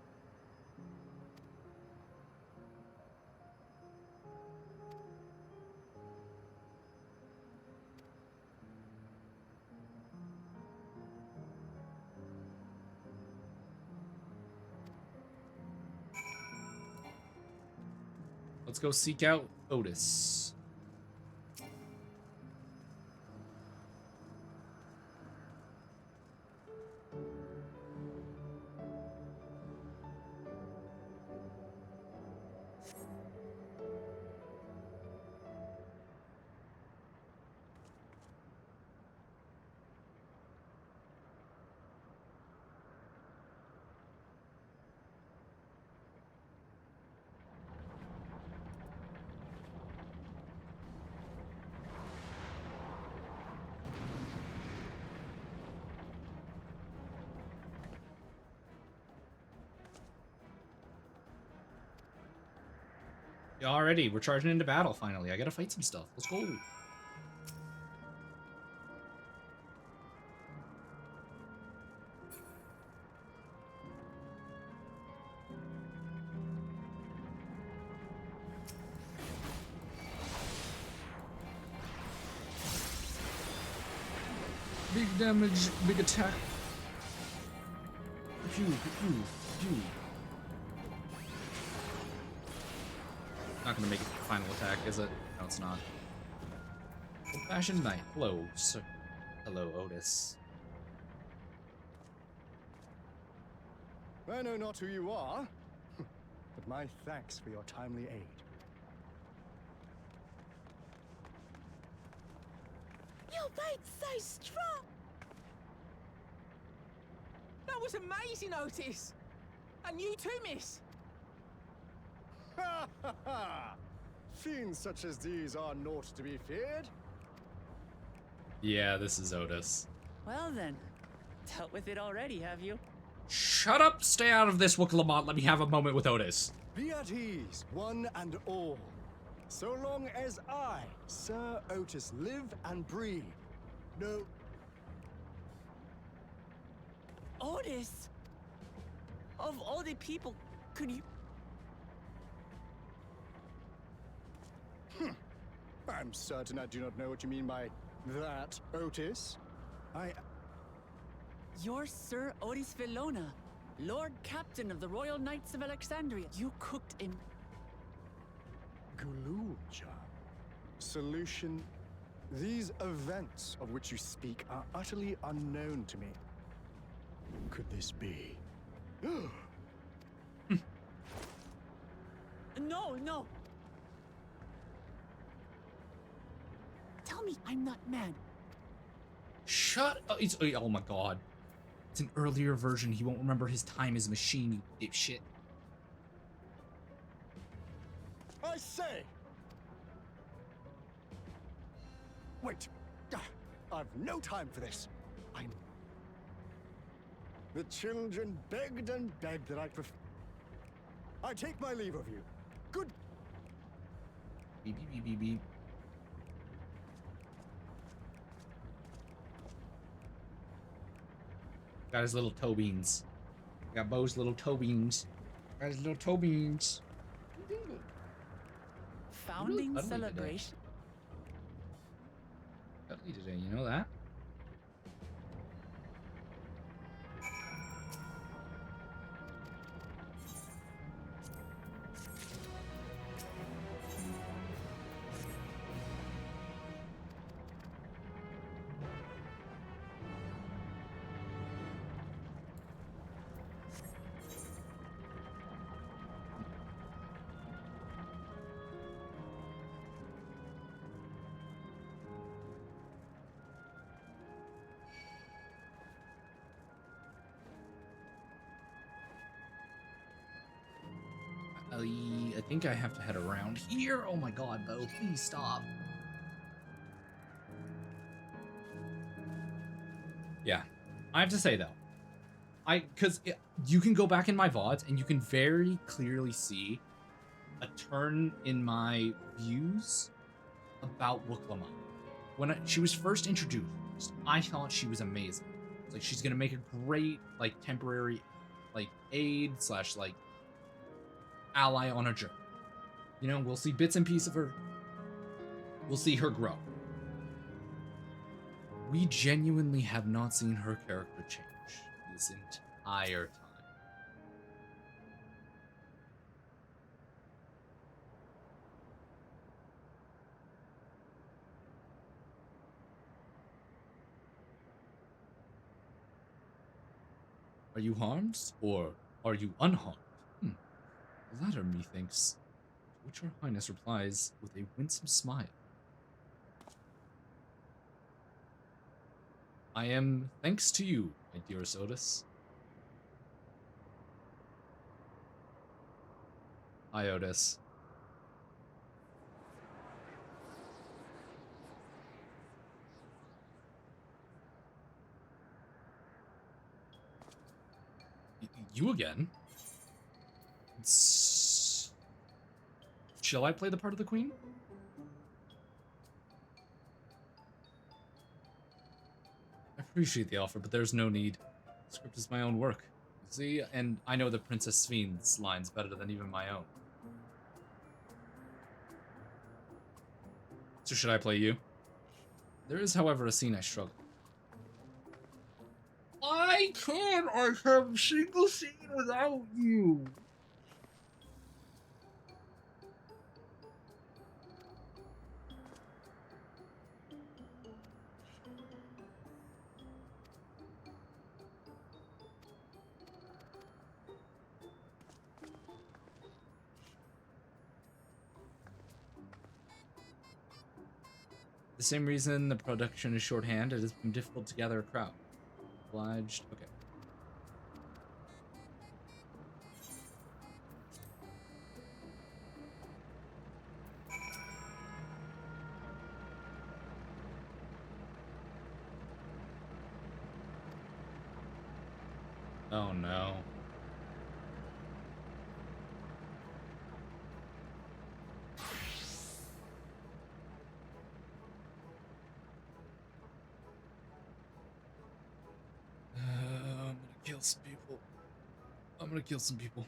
Let's go seek out Otis. Already, we're charging into battle finally. I gotta fight some stuff. Let's go. Big damage, big attack. Pew, pew, pew. Not gonna make it the final attack, is it? No, it's not. Old-fashioned knight. Hello, sir. Hello, Otis. I know not who you are, but my thanks for your timely aid. Your bait's so strong! That was amazing, Otis! And you too, miss! Ha ha ha! Fiends such as these are naught to be feared. Yeah, this is Otis. Well then, dealt with it already, have you? Shut up! Stay out of this, Wooklamont. Let me have a moment with Otis. Be at ease, one and all. So long as I, Sir Otis, live and breathe. No. Otis? Of all the people, could you... I'm certain I do not know what you mean by that, Otis. You're Sir Otis Villona, Lord Captain of the Royal Knights of Alexandria. You cooked in... Gululja. Solution. These events of which you speak are utterly unknown to me. Could this be? No, no. Tell me I'm not mad. Shut up. Oh my god. It's an earlier version. He won't remember his time as a machine, you dipshit. I say! Wait. I've no time for this. The children begged and begged that I I take my leave of you. Good. Beep, beep, beep, beep, beep. Got his little toe beans. Got Bo's little toe beans. Got his little toe beans. Founding celebration. Cuddly today, you know that? I think I have to head around here. Oh my god, Bo, please stop. Yeah, I have to say though, because you can go back in my VODs and you can very clearly see a turn in my views about Wuklama. When she was first introduced, I thought she was amazing. It's like she's gonna make a great like temporary like aid slash like ally on a journey. You know, we'll see bits and pieces of her. We'll see her grow. We genuinely have not seen her character change this entire time. Are you harmed, or are you unharmed? The latter, methinks. To which her highness replies with a winsome smile. I am thanks to you, my dearest Otis. Hi, Otis. You again? Shall I play the part of the queen? I appreciate the offer, but there's no need. The script is my own work. See, and I know the Princess Sven's lines better than even my own. So should I play you? There is, however, a scene I struggle. I can't have a single scene without you. The same reason the production is shorthand, it has been difficult to gather a crowd. Obliged. Okay. Oh no. I'm gonna kill some people. I'm gonna kill some people.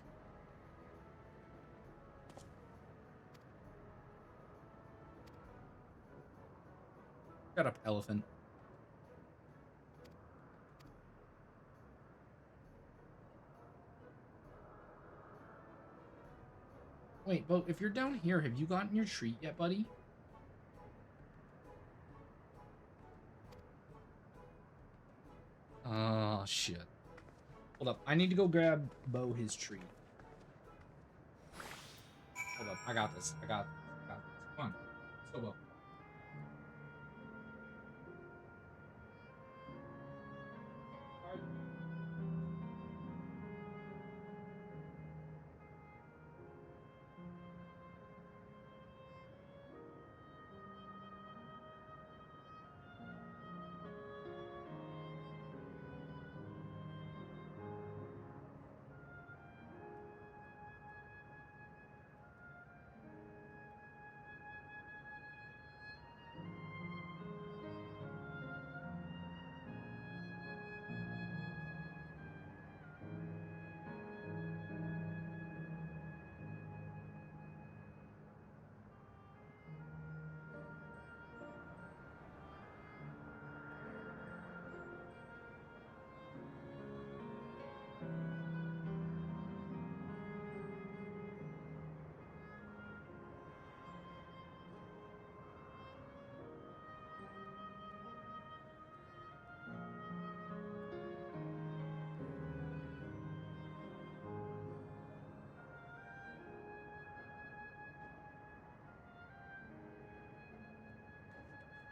Shut up, elephant. Wait, Bo, if you're down here, have you gotten your treat yet, buddy? Oh, shit. Hold up. I need to go grab Bo his treat. Hold up. I got this. I got this. Come on. Let's go, Bo.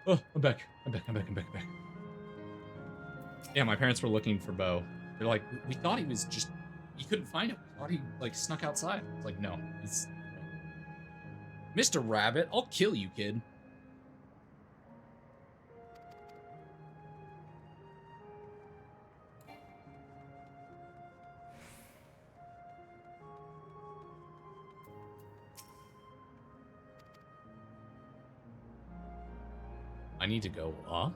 Oh, I'm back. I'm back. I'm back. I'm back. I'm back. Yeah, my parents were looking for Bo. They're like, we thought he was just, you couldn't find him. We thought he like snuck outside. It's like, no, he's Mr. Rabbit. I'll kill you, kid. I need to go up.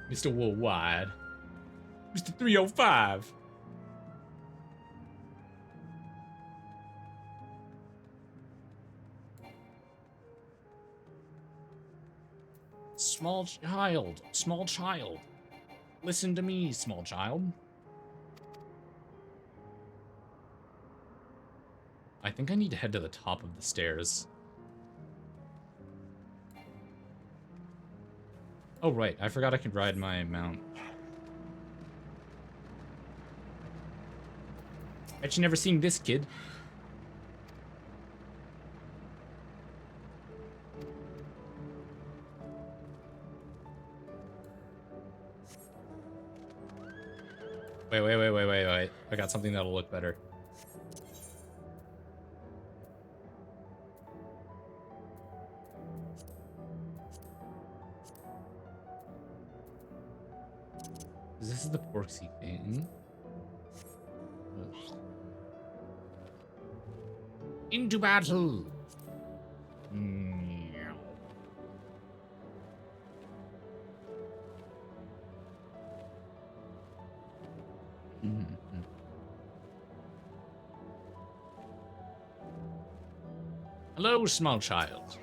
Mr. Worldwide. Mr. 305. Small child. Small child. Listen to me, small child. I think I need to head to the top of the stairs. Oh, right. I forgot I could ride my mount. Bet you never seen this, kid. Wait. I got something that'll look better. This is the Porksy thing. Ugh. Into battle! Hello, small child.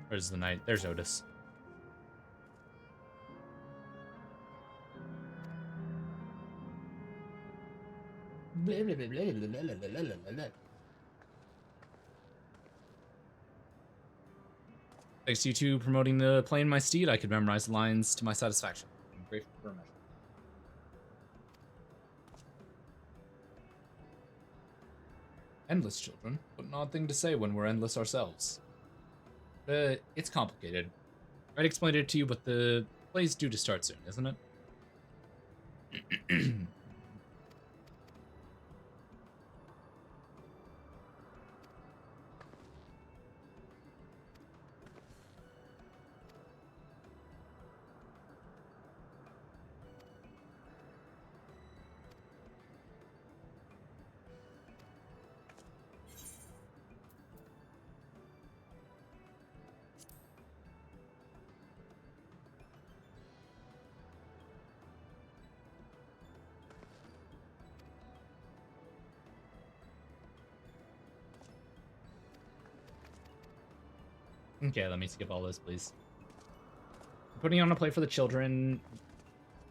Where's the knight? There's Otis. Thanks to you two promoting the playing my steed, I could memorize the lines to my satisfaction. I'm grateful for a measure. Endless children. What an odd thing to say when we're endless ourselves. It's complicated. I'd explained it to you, but the play's due to start soon, isn't it? Okay, let me skip all this, please. Putting on a play for the children,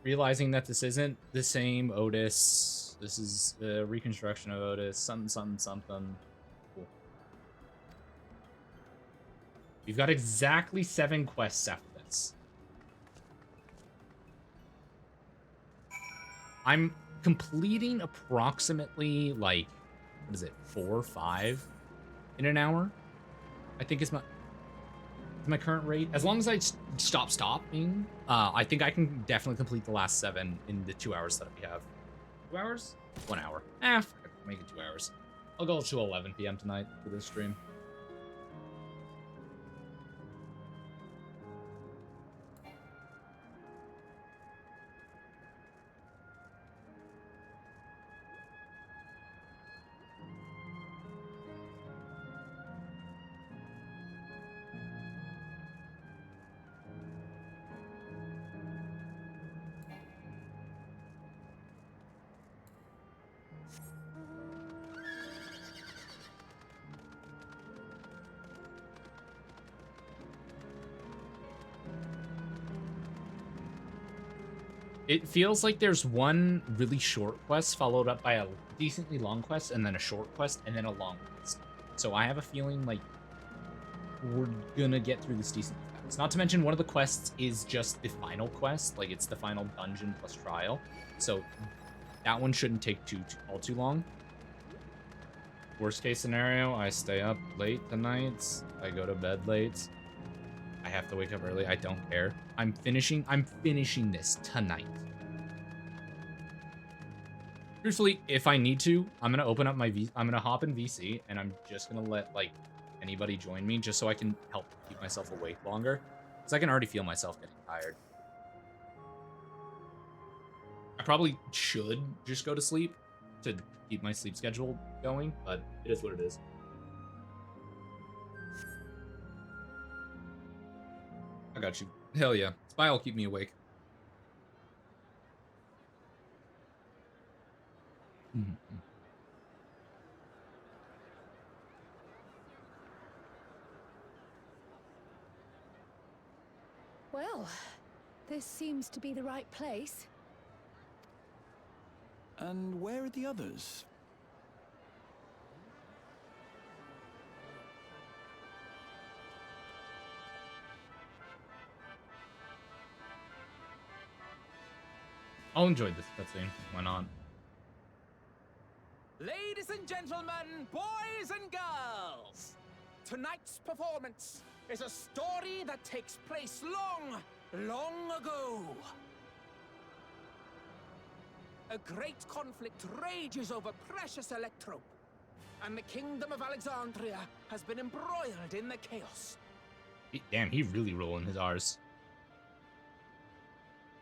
realizing that this isn't the same Otis. This is the reconstruction of Otis. Something. Cool. We've got exactly 7 quests after this. I'm completing approximately, like, what is it, 4 or 5 in an hour? I think is my current rate. As long as I stop stopping, I think I can definitely complete the last 7 in the 2 hours that we have. 2 hours? 1 hour. Fuck it, make it 2 hours. I'll go to 11 p.m. tonight for this stream. It feels like there's one really short quest followed up by a decently long quest, and then a short quest, and then a long quest. So I have a feeling like we're gonna get through this decently fast. Not to mention one of the quests is just the final quest, like it's the final dungeon plus trial. So that one shouldn't take all too long. Worst case scenario, I stay up late tonight. I go to bed late. I have to wake up early. I don't care. I'm finishing this tonight. Truthfully, if I need to, I'm gonna open up my I'm gonna hop in VC, and I'm just gonna let like anybody join me, just so I can help keep myself awake longer, because I can already feel myself getting tired. I probably should just go to sleep to keep my sleep schedule going, but it is what it is. I got you. Hell yeah. Spy will keep me awake. Well, this seems to be the right place. And where are the others? I'll enjoy this cutscene. Why not? Ladies and gentlemen, boys and girls, tonight's performance is a story that takes place long, long ago. A great conflict rages over precious electrope, and the kingdom of Alexandria has been embroiled in the chaos. Damn, he really rolling his R's.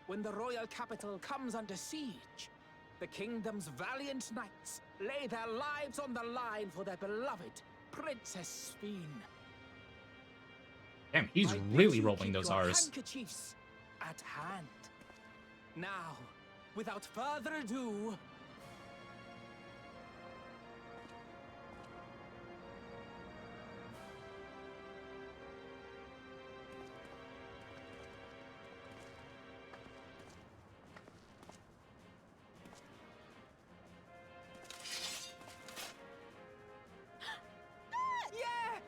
When the royal capital comes under siege, the kingdom's valiant knights lay their lives on the line for their beloved Princess Sphene. Damn, he's really rolling those R's. Handkerchiefs at hand. Now, without further ado,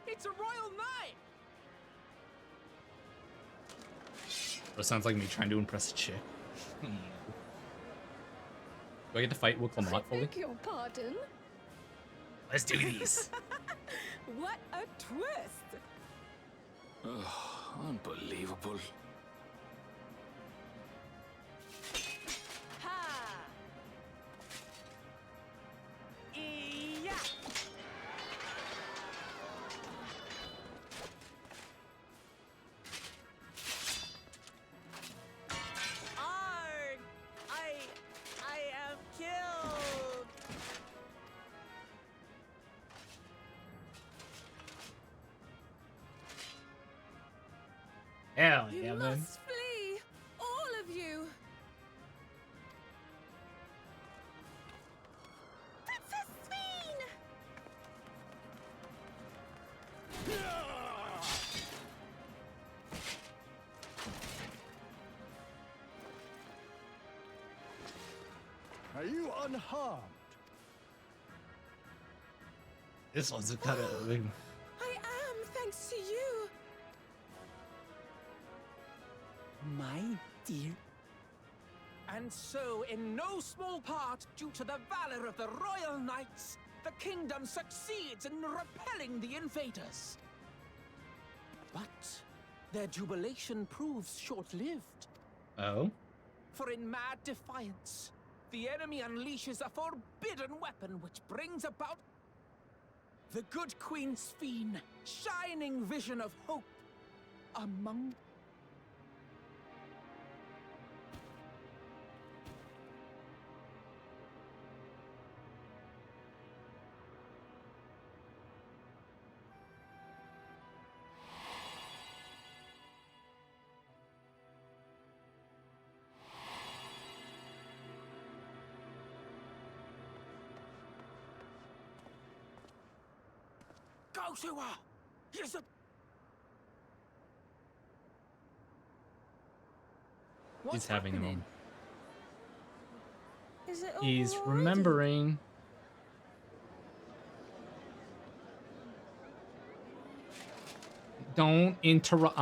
it's a royal knight! That sounds like me trying to impress a chick. Do I get to fight Will Clement fully? Beg your pardon? Let's do these. What a twist! Oh, unbelievable. Ha! Yeah! Arg! I am killed! Hell You yeah, man. must flee! All of you! Princess Sphene! Are you unharmed? This one's a kind of big. I am, thanks to you. My dear. And so, in no small part due to the valor of the royal knights, the kingdom succeeds in repelling the invaders. But their jubilation proves short-lived. Oh? For in mad defiance, the enemy unleashes a forbidden weapon which brings about the good Queen Sphene, shining vision of hope among Go to her! Here's a... He's having a moment. Is it He's over already? remembering. Don't interrupt.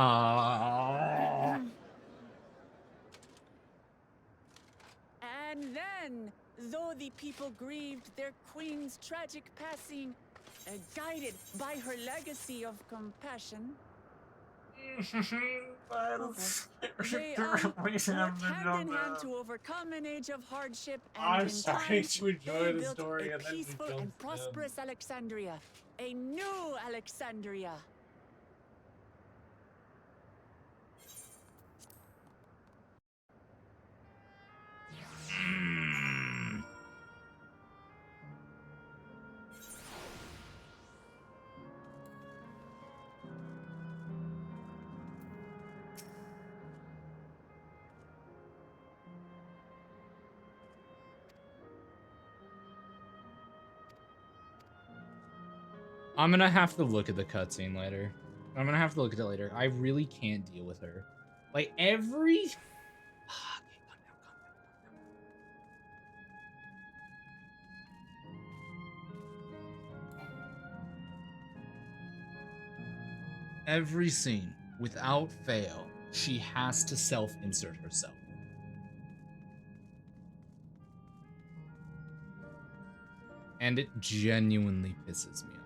And then, though the people grieved their queen's tragic passing, guided by her legacy of compassion, they worked hand in hand to overcome an age of hardship, and I'm in starting time, to enjoy they the built story, a and then we peaceful jump and prosperous Alexandria, a new Alexandria. I'm gonna have to look at the cutscene later. I'm gonna have to look at it later. I really can't deal with her. Like every. Every scene, without fail, she has to self-insert herself. And it genuinely pisses me off.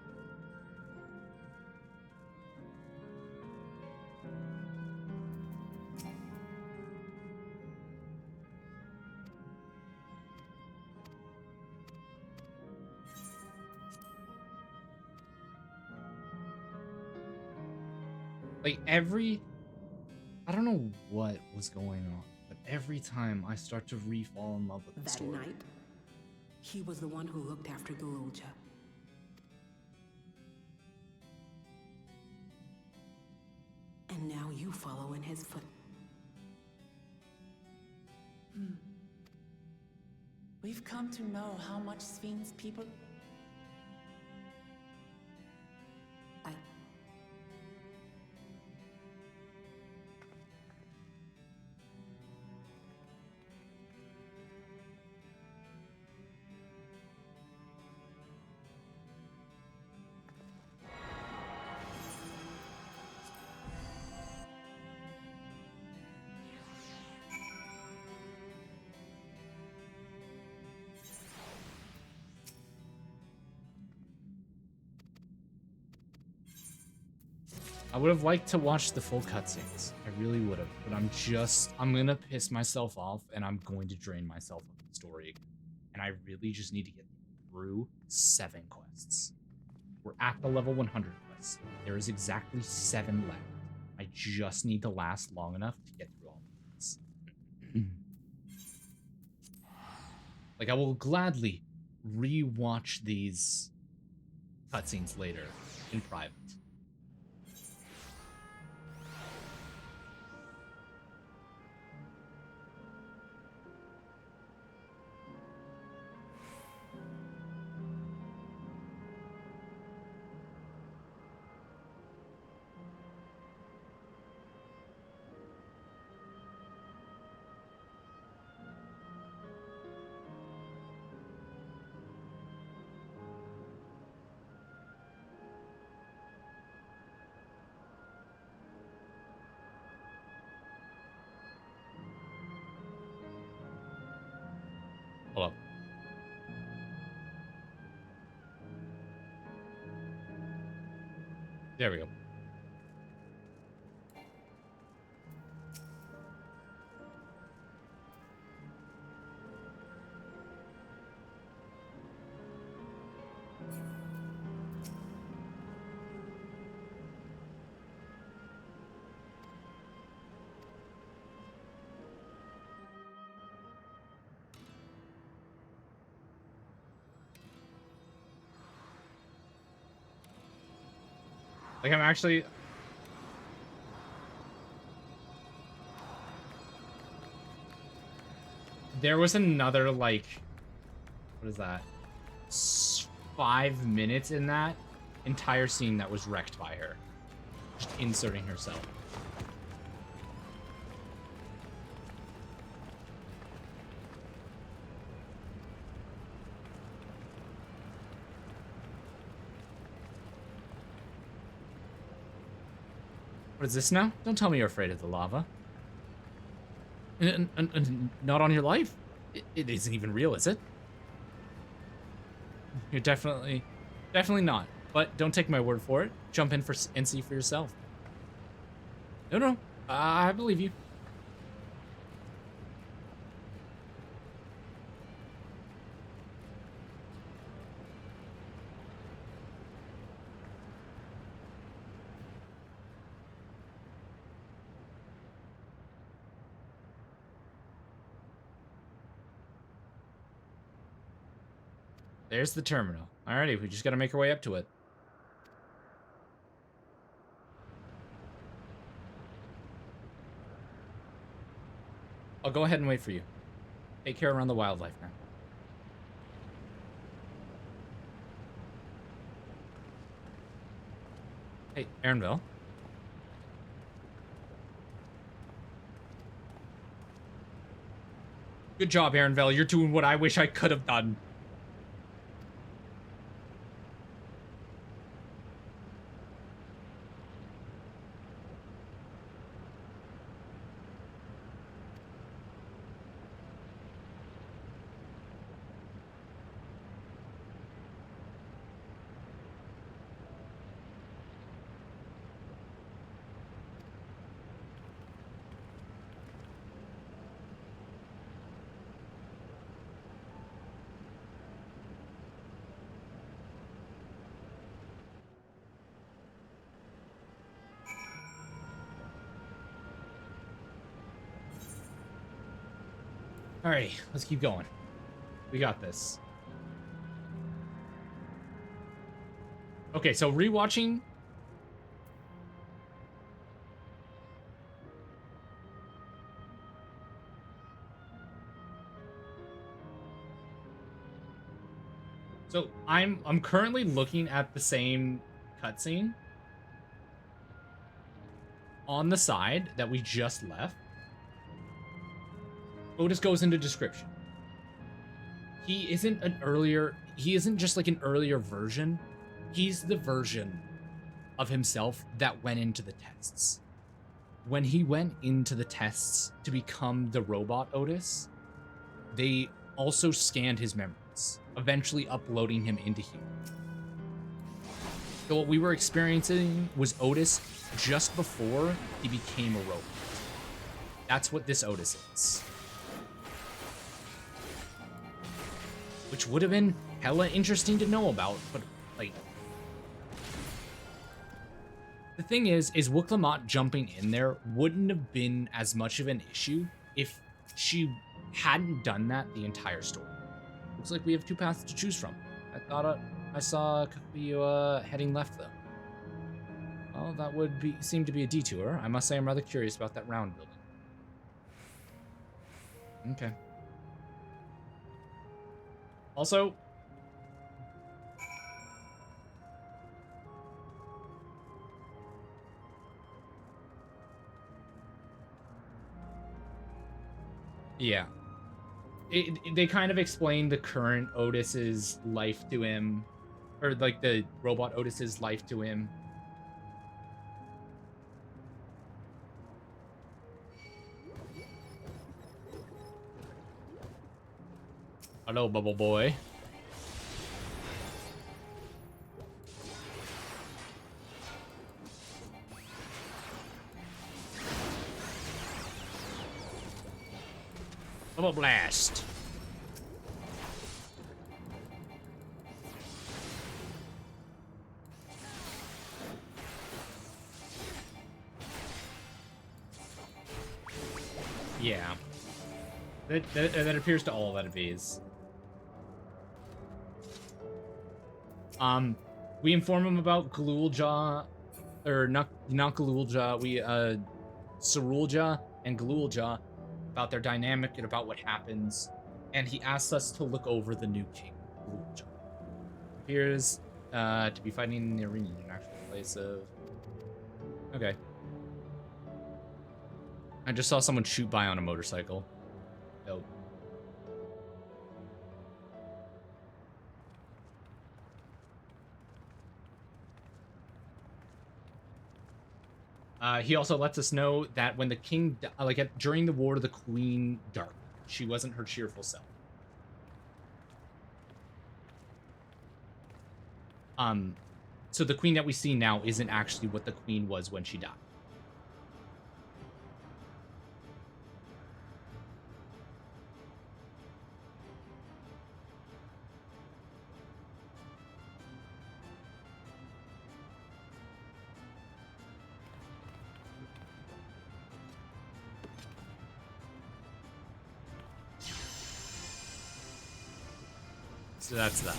Like I don't know what was going on, but every time I start to re-fall in love with the That story. night, he was the one who looked after Gululja. And now you follow in his foot. We've come to know how much Sven's people... I would have liked to watch the full cutscenes. I really would have, but I'm gonna piss myself off and I'm going to drain myself of the story again. And I really just need to get through 7 quests. We're at the level 100 quests. There is exactly 7 left. I just need to last long enough to get through all of this. Like, I will gladly re-watch these cutscenes later in private. Hold up. There we go. Like, I'm actually... There was another, like... What is that? 5 minutes in that entire scene that was wrecked by her. Just inserting herself. What is this now? Don't tell me you're afraid of the lava. Not on your life? It isn't even real, is it? You're definitely not. But don't take my word for it. Jump in and see for yourself. No. I believe you. There's the terminal. Alrighty, we just gotta make our way up to it. I'll go ahead and wait for you. Take care around the wildlife now. Hey, Aaronville. Good job, Aaronville. You're doing what I wish I could have done. Alright, let's keep going. We got this. Okay, so rewatching. So I'm currently looking at the same cutscene on the side that we just left. Otis goes into description. He isn't just like an earlier version. He's the version of himself that went into the tests. When he went into the tests to become the robot Otis, they also scanned his memories, eventually uploading him into here. So what we were experiencing was Otis just before he became a robot. That's what this Otis is. Which would have been hella interesting to know about, but like... The thing is Wuklamot jumping in there wouldn't have been as much of an issue if she hadn't done that the entire story. Looks like we have two paths to choose from. I thought I saw Kakuyu heading left though. Well, that would seem to be a detour. I must say I'm rather curious about that round building. Okay. Also, yeah. They kind of explain the current Otis's life to him, or like the robot Otis's life to him. Hello, Bubble Boy. Bubble Blast. Yeah. That appears to all that it is. We inform him about Galulja, or not Galulja, Sarulja and Galulja, about their dynamic and about what happens, and he asks us to look over the new king, Galulja. Appears to be fighting in the arena in an actual place of... Okay. I just saw someone shoot by on a motorcycle. Dope. He also lets us know that when the king, during the war, the queen darkened. She wasn't her cheerful self. So the queen that we see now isn't actually what the queen was when she died. So that's that.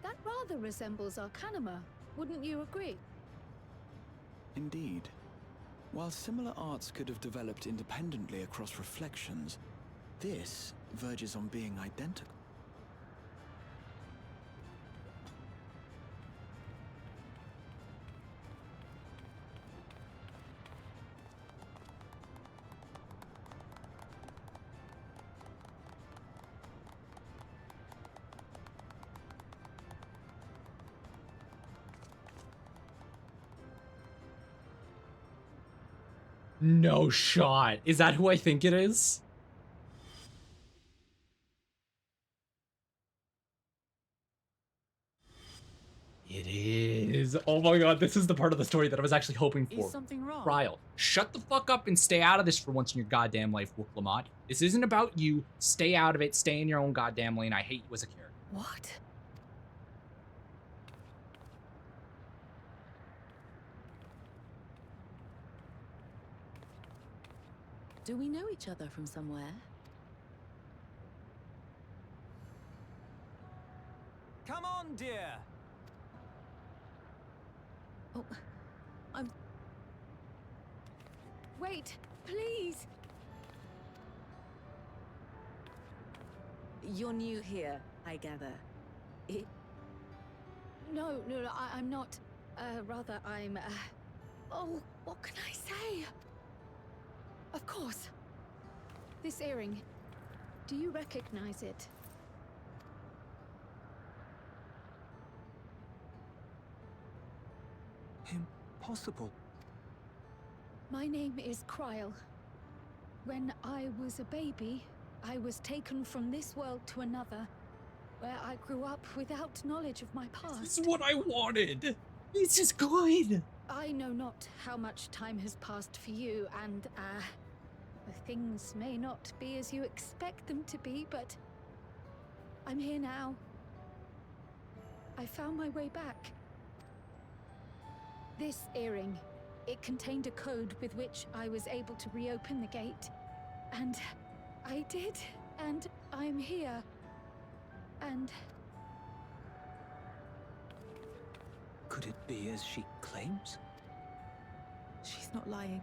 That rather resembles Arcanima, wouldn't you agree? Indeed. While similar arts could have developed independently across reflections, this verges on being identical. No shot. Is that who I think it is? It is. Oh my god, this is the part of the story that I was actually hoping for. Is something wrong? Trial. Shut the fuck up and stay out of this for once in your goddamn life, Wook Lamont. This isn't about you. Stay out of it. Stay in your own goddamn lane. I hate you as a character. What? Do we know each other from somewhere? Come on, dear. Oh, I'm... Wait, please! You're new here, I gather. No, I'm not. Rather, I'm, Oh, what can I say? Of course. This earring. Do you recognize it? Impossible. My name is Kryl. When I was a baby, I was taken from this world to another, where I grew up without knowledge of my past. This is what I wanted. This is good. I know not how much time has passed for you, and, things may not be as you expect them to be, but I'm here now. I found my way back. This earring, it contained a code with which I was able to reopen the gate. And I did, and I'm here. And... Could it be as she claims? She's not lying.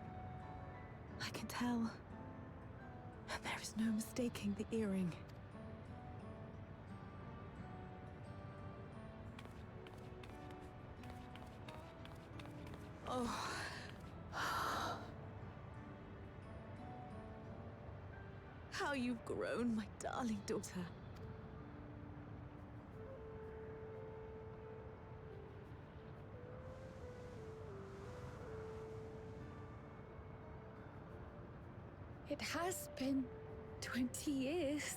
I can tell. And there is no mistaking the earring. Oh. How you've grown, my darling daughter. it has been 20 years.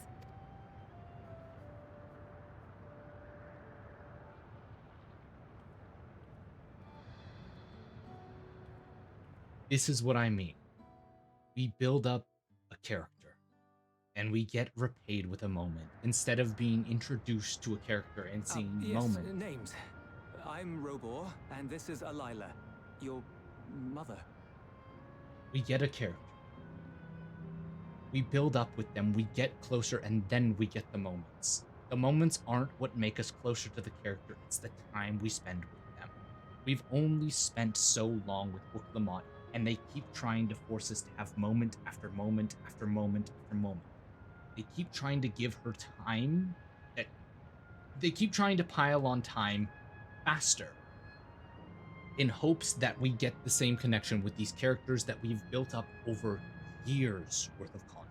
This is what I mean. We build up a character, and we get repaid with a moment, instead of being introduced to a character and seeing Yes, moment. names. I'm Robor, and this is Alila, your mother. We get a character. We build up with them, we get closer, and then we get the moments. The moments aren't what make us closer to the character, it's the time we spend with them. We've only spent so long with Book Lamont, and they keep trying to force us to have moment after moment after moment after moment. They keep trying to give her time that they keep trying to pile on time faster in hopes that we get the same connection with these characters that we've built up over years worth of content.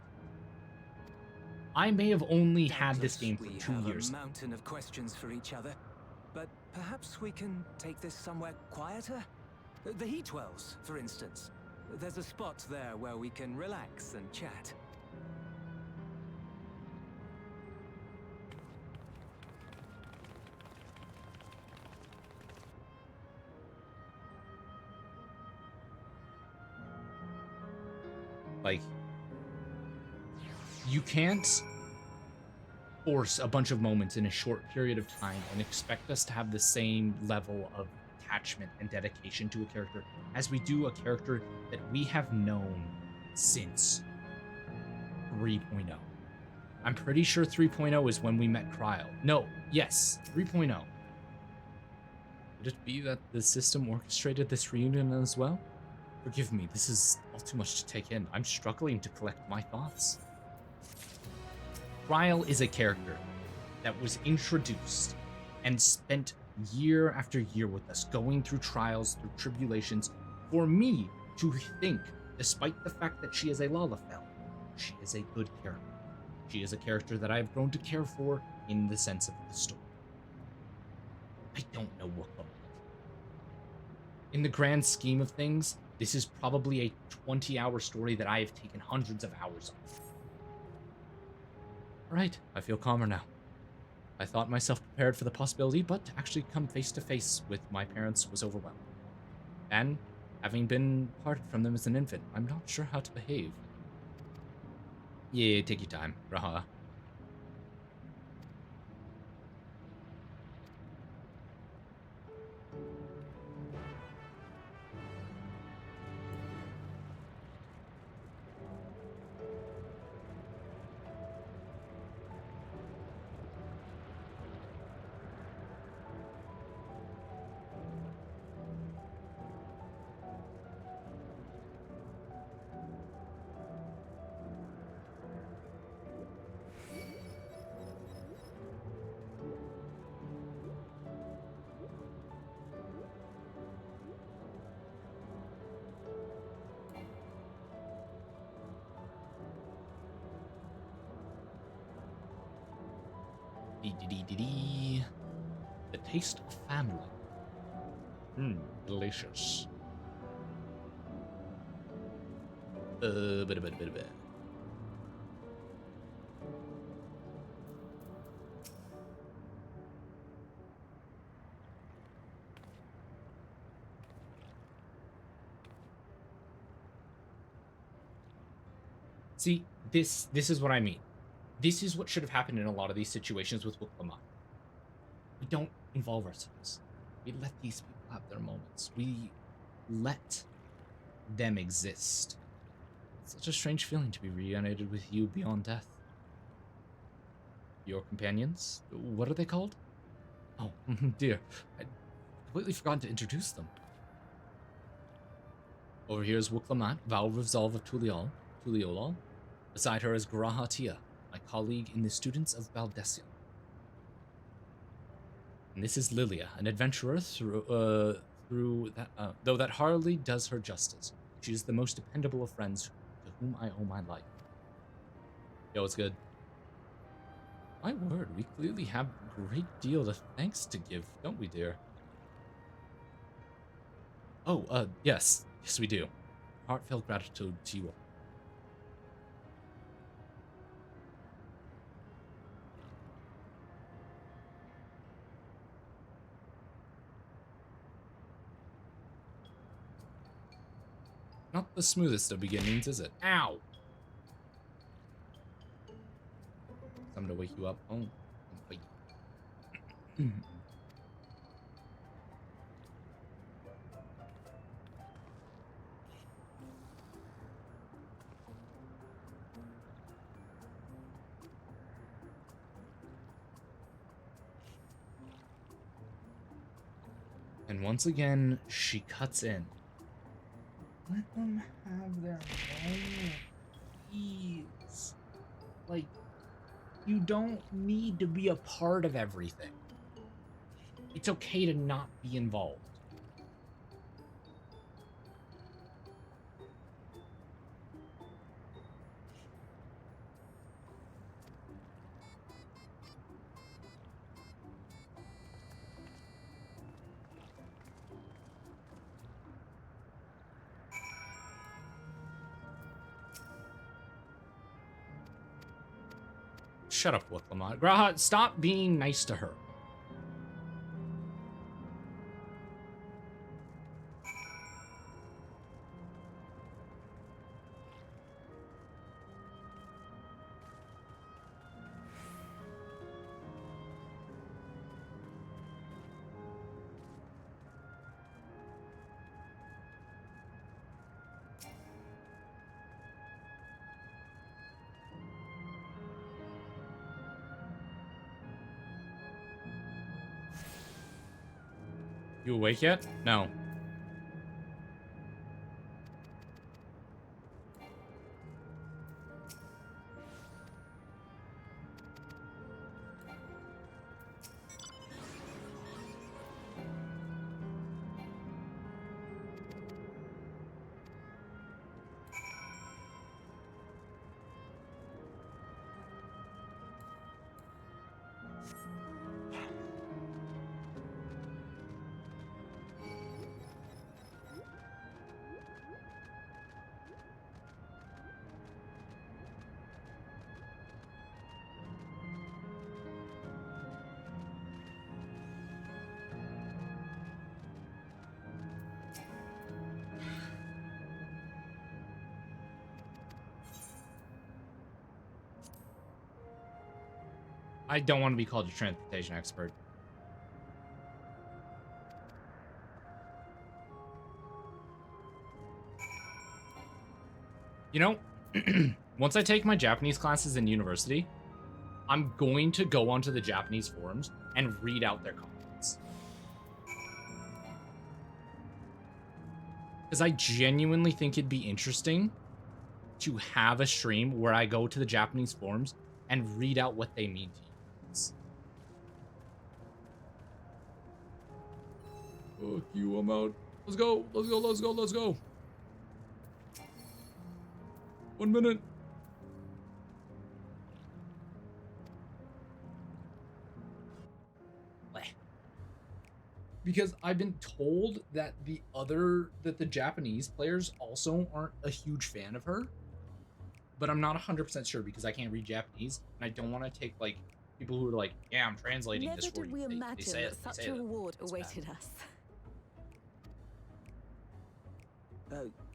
I may have only had this game for 2 We years. have a mountain of questions for each other, but perhaps we can take this somewhere quieter? The heat wells, for instance. There's a spot there where we can relax and chat. Like, you can't force a bunch of moments in a short period of time and expect us to have the same level of attachment and dedication to a character as we do a character that we have known since 3.0. I'm pretty sure 3.0 is when we met Kryl. No, yes, 3.0. Could it be that the system orchestrated this reunion as well? Forgive me, this is all too much to take in. I'm struggling to collect my thoughts. Kryl is a character that was introduced and spent year after year with us, going through trials, through tribulations, for me to think, despite the fact that she is a Lalafell, she is a good character. She is a character that I've grown to care for in the sense of the story. I don't know what. In the grand scheme of things, this is probably a 20-hour story that I have taken hundreds of hours on. Alright, I feel calmer now. I thought myself prepared for the possibility, but to actually come face to face with my parents was overwhelming. And, having been parted from them as an infant, I'm not sure how to behave. Yeah, take your time, Raha. The taste of family. Delicious. Bit. See, this is what I mean. This is what should have happened in a lot of these situations with Lamont. We don't involve ourselves. We let these people have their moments. We let them exist. It's such a strange feeling to be reunited with you beyond death. Your companions? What are they called? Oh, dear. I'd completely forgotten to introduce them. Over here is Wuklamant, Vow of Resolve of Tuliolal. Beside her is Grahatia, my colleague in the Students of Baldessian. And this is Lilia, an adventurer though that hardly does her justice. She is the most dependable of friends to whom I owe my life. Yo, it's good. My word, we clearly have a great deal of thanks to give, don't we, dear? Oh, yes. Yes, we do. Heartfelt gratitude to you all. Not the smoothest of beginnings, is it? Ow! Time to wake you up. Oh, wait. And once again, she cuts in. Let them have their moment. Please. Like, you don't need to be a part of everything. It's okay to not be involved. Shut up, Wiclamont. Graha, stop being nice to her. You awake yet? No. I don't want to be called a transportation expert. You know, once I take my Japanese classes in university, I'm going to go onto the Japanese forums and read out their comments. Because I genuinely think it'd be interesting to have a stream where I go to the Japanese forums and read out what they mean to you. Fuck you, I'm out. Let's go, let's go, let's go, let's go. 1 minute. Because I've been told that the Japanese players also aren't a huge fan of her. But I'm not 100% sure because I can't read Japanese and I don't want to take like people who are like, yeah, I'm translating Never this for did you. we They imagine say that it, such they a say it. reward It's awaited bad. us.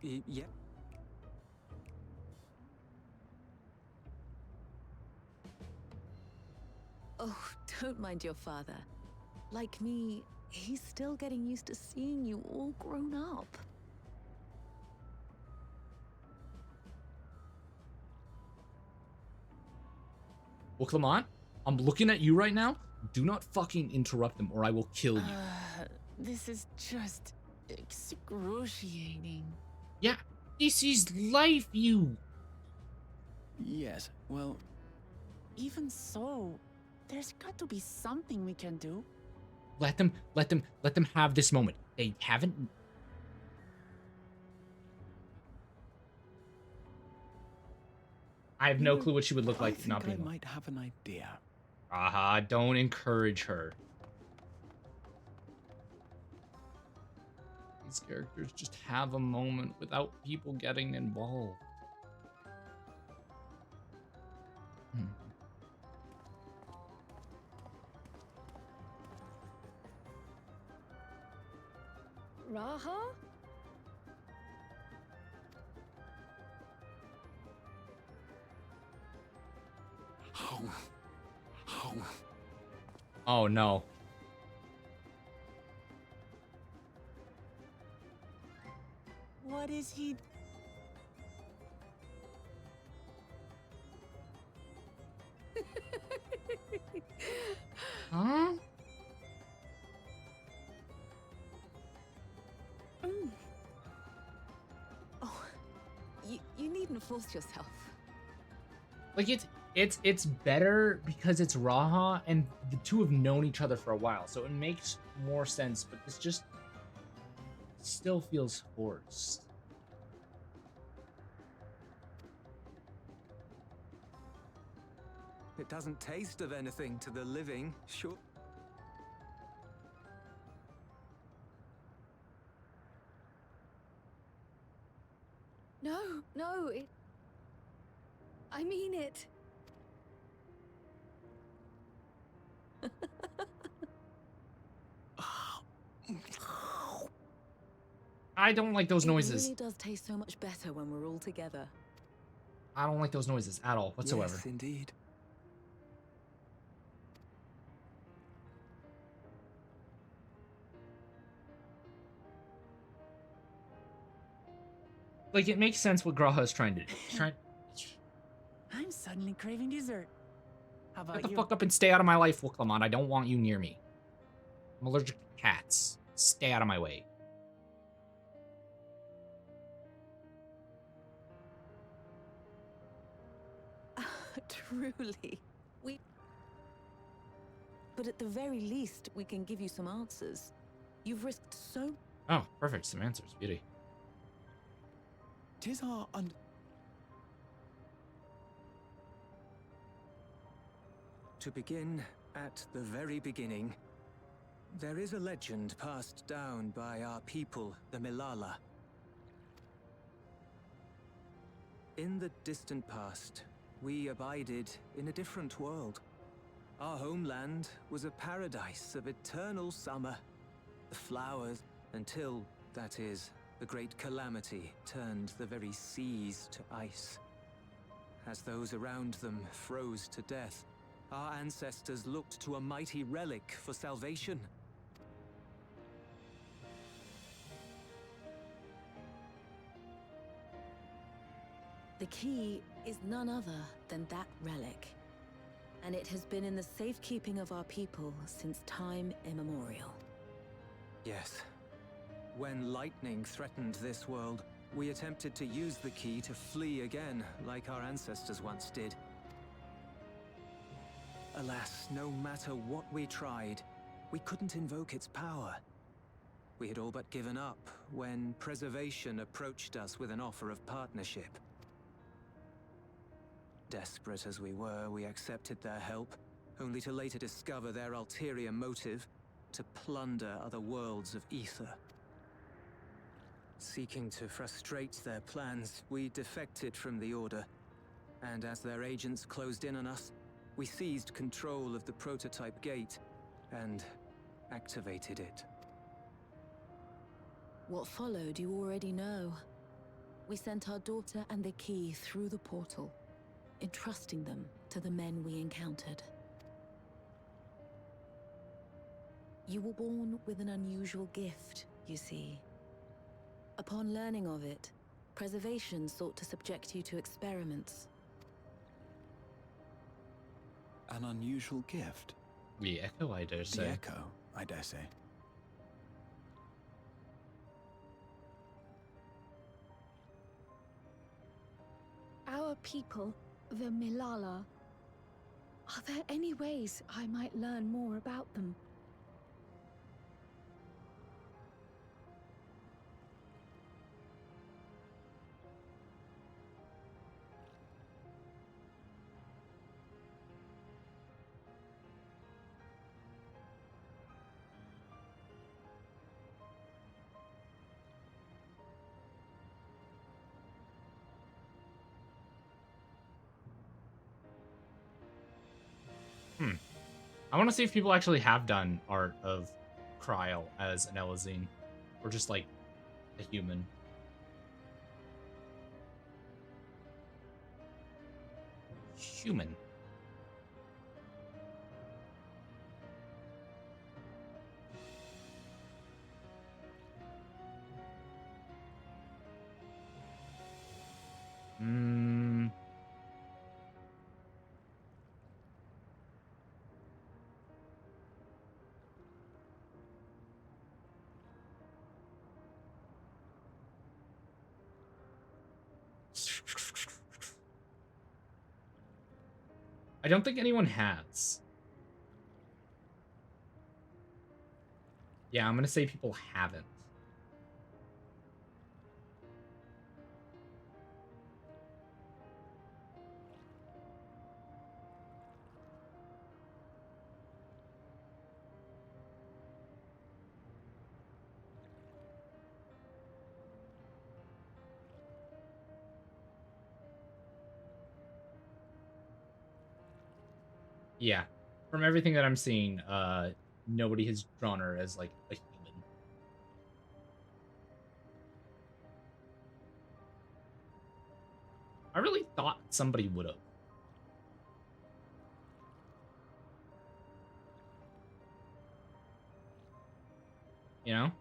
Yeah. Oh, don't mind your father. Like me, he's still getting used to seeing you all grown up. Well, Clement, I'm looking at you right now. Do not fucking interrupt them or I will kill you. This is just excruciating. Yeah, this is life, you. Yes, well... Even so, there's got to be something we can do. Let them have this moment. They haven't. I have no clue what she would look like not being. I might have an idea. Aha, don't encourage her. These characters just have a moment without people getting involved. Raha? Oh no. What is he? Huh? force yourself. Like it's better because it's Raha and the two have known each other for a while, so it makes more sense, but this just still feels forced. It doesn't taste of anything to the living, sure. No, no, I mean it. I don't like those noises. It really does taste so much better when we're all together. I don't like those noises at all whatsoever. Yes, indeed. Like, it makes sense what Graha is trying to do. He's trying. I'm suddenly craving dessert. How about Get the you? fuck up and stay out of my life, Wuklamon. I don't want you near me. I'm allergic to cats. Stay out of my way. Truly. But at the very least, we can give you some answers. You've risked so... Oh, perfect. Some answers. Beauty. Tis our To begin at the very beginning, there is a legend passed down by our people, the Milala. In the distant past, we abided in a different world. Our homeland was a paradise of eternal summer, the flowers, until, that is, the great calamity turned the very seas to ice. As those around them froze to death, our ancestors looked to a mighty relic for salvation. The key is none other than that relic. And it has been in the safekeeping of our people since time immemorial. Yes. When lightning threatened this world, we attempted to use the key to flee again, like our ancestors once did. Alas, no matter what we tried, we couldn't invoke its power. We had all but given up when Preservation approached us with an offer of partnership. Desperate as we were, we accepted their help, only to later discover their ulterior motive, to plunder other worlds of ether. Seeking to frustrate their plans, we defected from the Order, and as their agents closed in on us, we seized control of the prototype gate and activated it. What followed you already know. We sent our daughter and the key through the portal, entrusting them to the men we encountered. You were born with an unusual gift, you see. Upon learning of it, Preservation sought to subject you to experiments. an unusual gift. The Echo, I dare say. The Echo, I dare say. Our people, the Milala. Are there any ways I might learn more about them? I want to see if people actually have done art of Kryl as an Elazine, or just like a human. Human. I don't think anyone has. Yeah, I'm gonna say people haven't. Yeah. From everything that I'm seeing, nobody has drawn her as like a human. I really thought somebody would have. You know?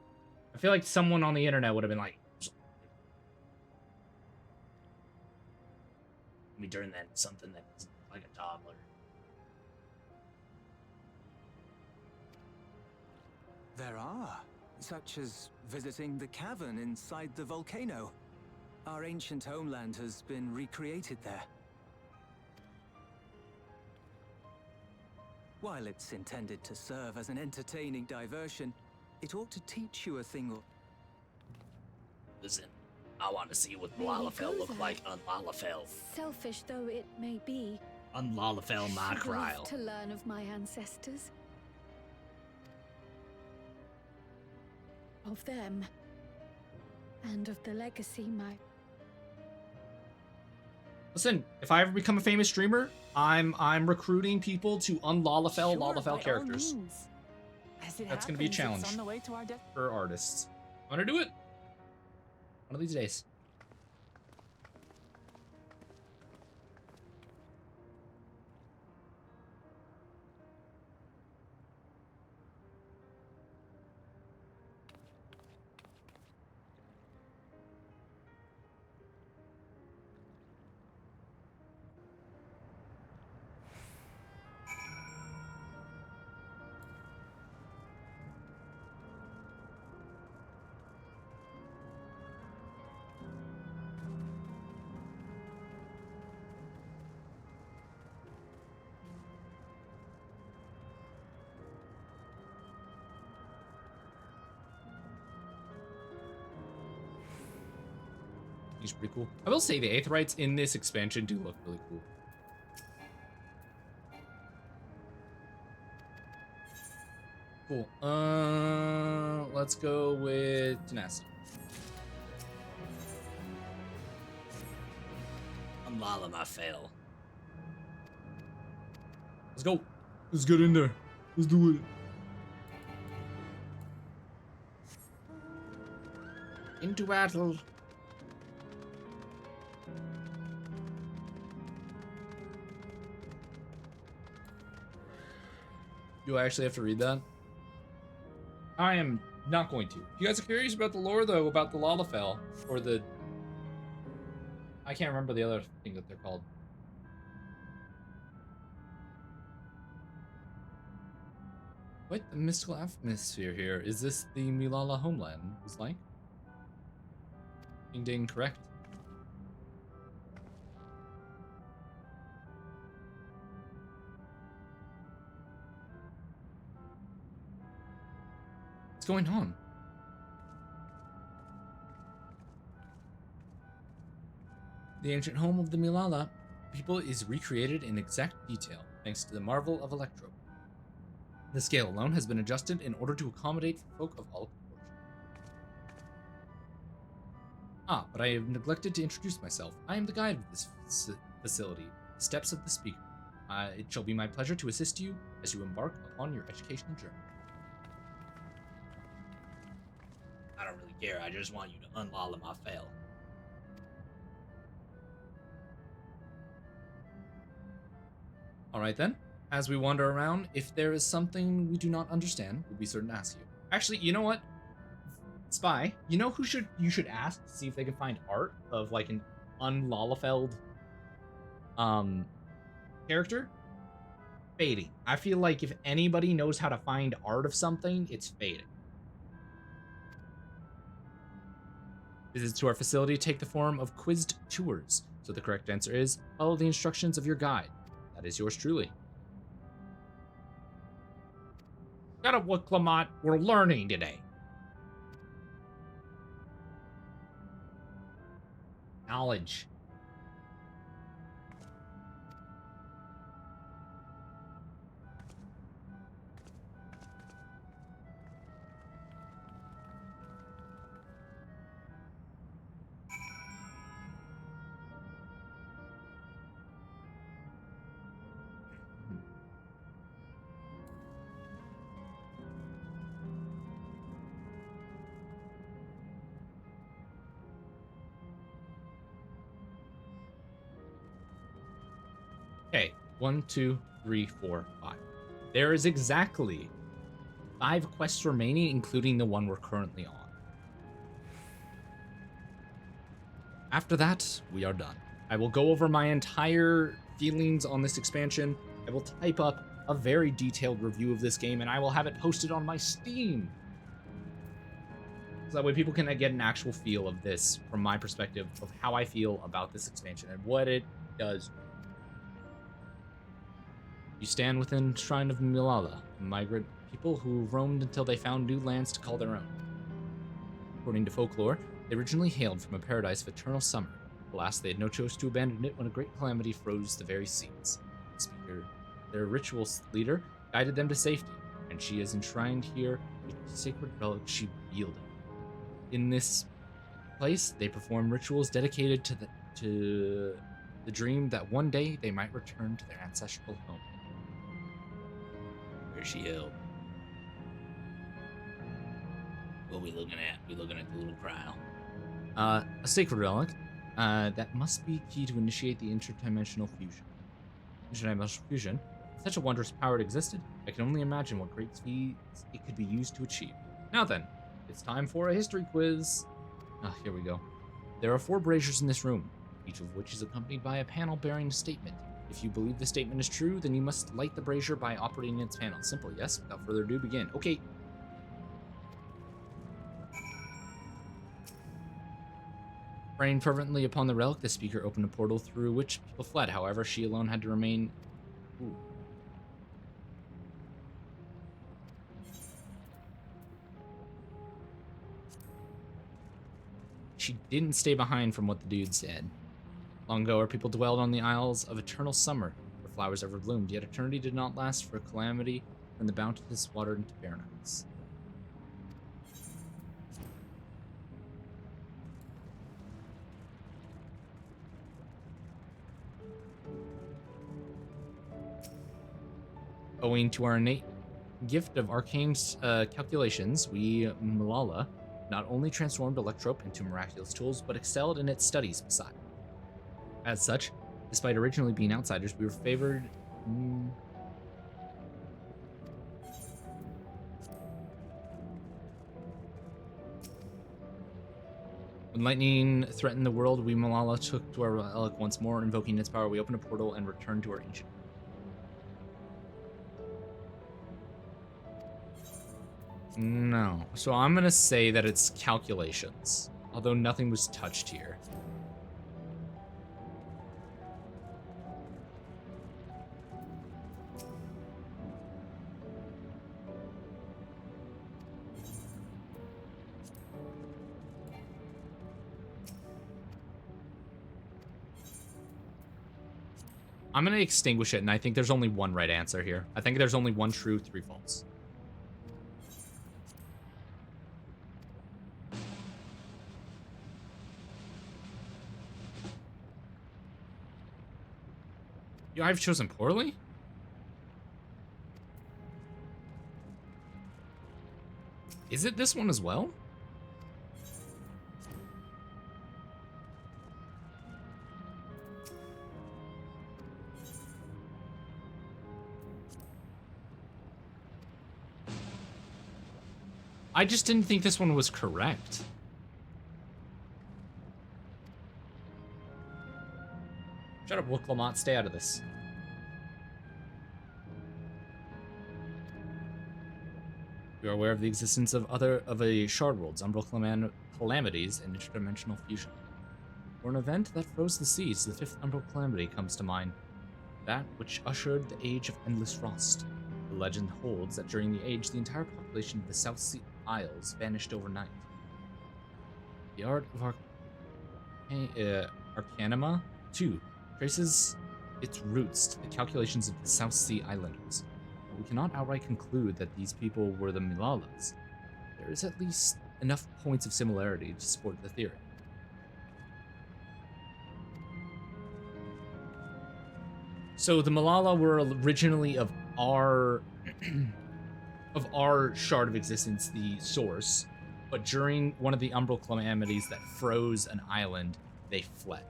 I feel like someone on the internet would have been like, let me turn that into something that doesn't look like a toddler. There are, such as visiting the cavern inside the volcano. Our ancient homeland has been recreated there. While it's intended to serve as an entertaining diversion, it ought to teach you a thing or... Listen, I want to see what There you Lalafell go look there. like on Lalafell. Selfish though it may be, On Lalafell, my I'd love cryle. to learn of my ancestors. Of them. And of the legacy my... Listen, if I ever become a famous streamer, I'm recruiting people to unlalafell Sure, by Lalafell all characters. means. As it That's gonna be a happens, challenge it's on the way to our for artists. I'm gonna do it. One of these days. He's pretty cool. I will say the Aetherites in this expansion do look really cool. Cool. Let's go with tenacity. On Lalafell. Let's go. Let's get in there. Let's do it. Into battle. Do I actually have to read that? I am not going to. If you guys are curious about the lore, though, about the Lalafell, or the... I can't remember the other thing that they're called. What the mystical atmosphere here? Is this the Milala homeland was like? Ding ding, correct. What's going on? The ancient home of the Milala people is recreated in exact detail, thanks to the marvel of Electro. The scale alone has been adjusted in order to accommodate folk of all proportions. Ah, but I have neglected to introduce myself. I am the guide of this facility, the Steps of the Speaker. It shall be my pleasure to assist you as you embark upon your educational journey. I don't really care. I just want you to unlala my fell. Alright then. As we wander around, if there is something we do not understand, we'll be certain to ask you. Actually, you know what? Spy, you know who you should ask to see if they can find art of like an unlalafelled character? Fading. I feel like if anybody knows how to find art of something, it's Fading. Visits to our facility take the form of quizzed tours, so the correct answer is follow the instructions of your guide. That That is yours truly. Got up what Clement we're learning today. Knowledge. Okay, 1, 2, 3, 4, 5. There is exactly 5 quests remaining, including the one we're currently on. After that, we are done. I will go over my entire feelings on this expansion. I will type up a very detailed review of this game, and I will have it posted on my Steam. So that way people can get an actual feel of this from my perspective of how I feel about this expansion and what it does. You stand within Shrine of Milala, migrant people who roamed until they found new lands to call their own. According to folklore, they originally hailed from a paradise of eternal summer. Alas, they had no choice to abandon it when a great calamity froze the very seas. The speaker, their rituals leader, guided them to safety, and she is enshrined here with the sacred relic she wielded. In this place, they perform rituals dedicated to the dream that one day they might return to their ancestral home. Where's she held? What are we looking at? We looking at the little cryo. A sacred relic that must be key to initiate the interdimensional fusion. Interdimensional fusion? If such a wondrous power existed, I can only imagine what great feats it could be used to achieve. Now then, it's time for a history quiz. Here we go. There are 4 braziers in this room, each of which is accompanied by a panel bearing a statement. If you believe the statement is true, then you must light the brazier by operating its panel. Simple, yes? Without further ado, begin. Okay. Praying fervently upon the relic, the speaker opened a portal through which people fled. However, she alone had to remain... Ooh. She didn't stay behind from what the dude said. Long ago, our people dwelled on the Isles of Eternal Summer, where flowers ever bloomed, yet eternity did not last, for a calamity turned the bounteous water into barrenness. Owing to our innate gift of arcane calculations, we, Malala, not only transformed Electrope into miraculous tools, but excelled in its studies beside. As such, despite originally being outsiders, we were favored... When lightning threatened the world, we, Malala, took to our relic once more, invoking its power. We opened a portal and returned to our ancient... No. So I'm going to say that it's calculations, although nothing was touched here. I'm going to extinguish it, and I think there's only one right answer here. I think there's only 1 true, 3 false. I've chosen poorly? Is it this one as well? I just didn't think this one was correct. Shut up, Wook Lamont. Stay out of this. We are aware of the existence of a shard worlds, umbral calamities, and interdimensional fusion. For an event that froze the seas, the 5th umbral calamity comes to mind. that which ushered the Age of Endless Frost. The legend holds that during the age, the entire population of the South Sea Isles vanished overnight. The art of Arcanima, too, traces its roots to the calculations of the South Sea Islanders. But we cannot outright conclude that these people were the Milalas. There is at least enough points of similarity to support the theory. So the Malala were originally of our of our shard of existence, the source, but during one of the umbral calamities that froze an island, they fled.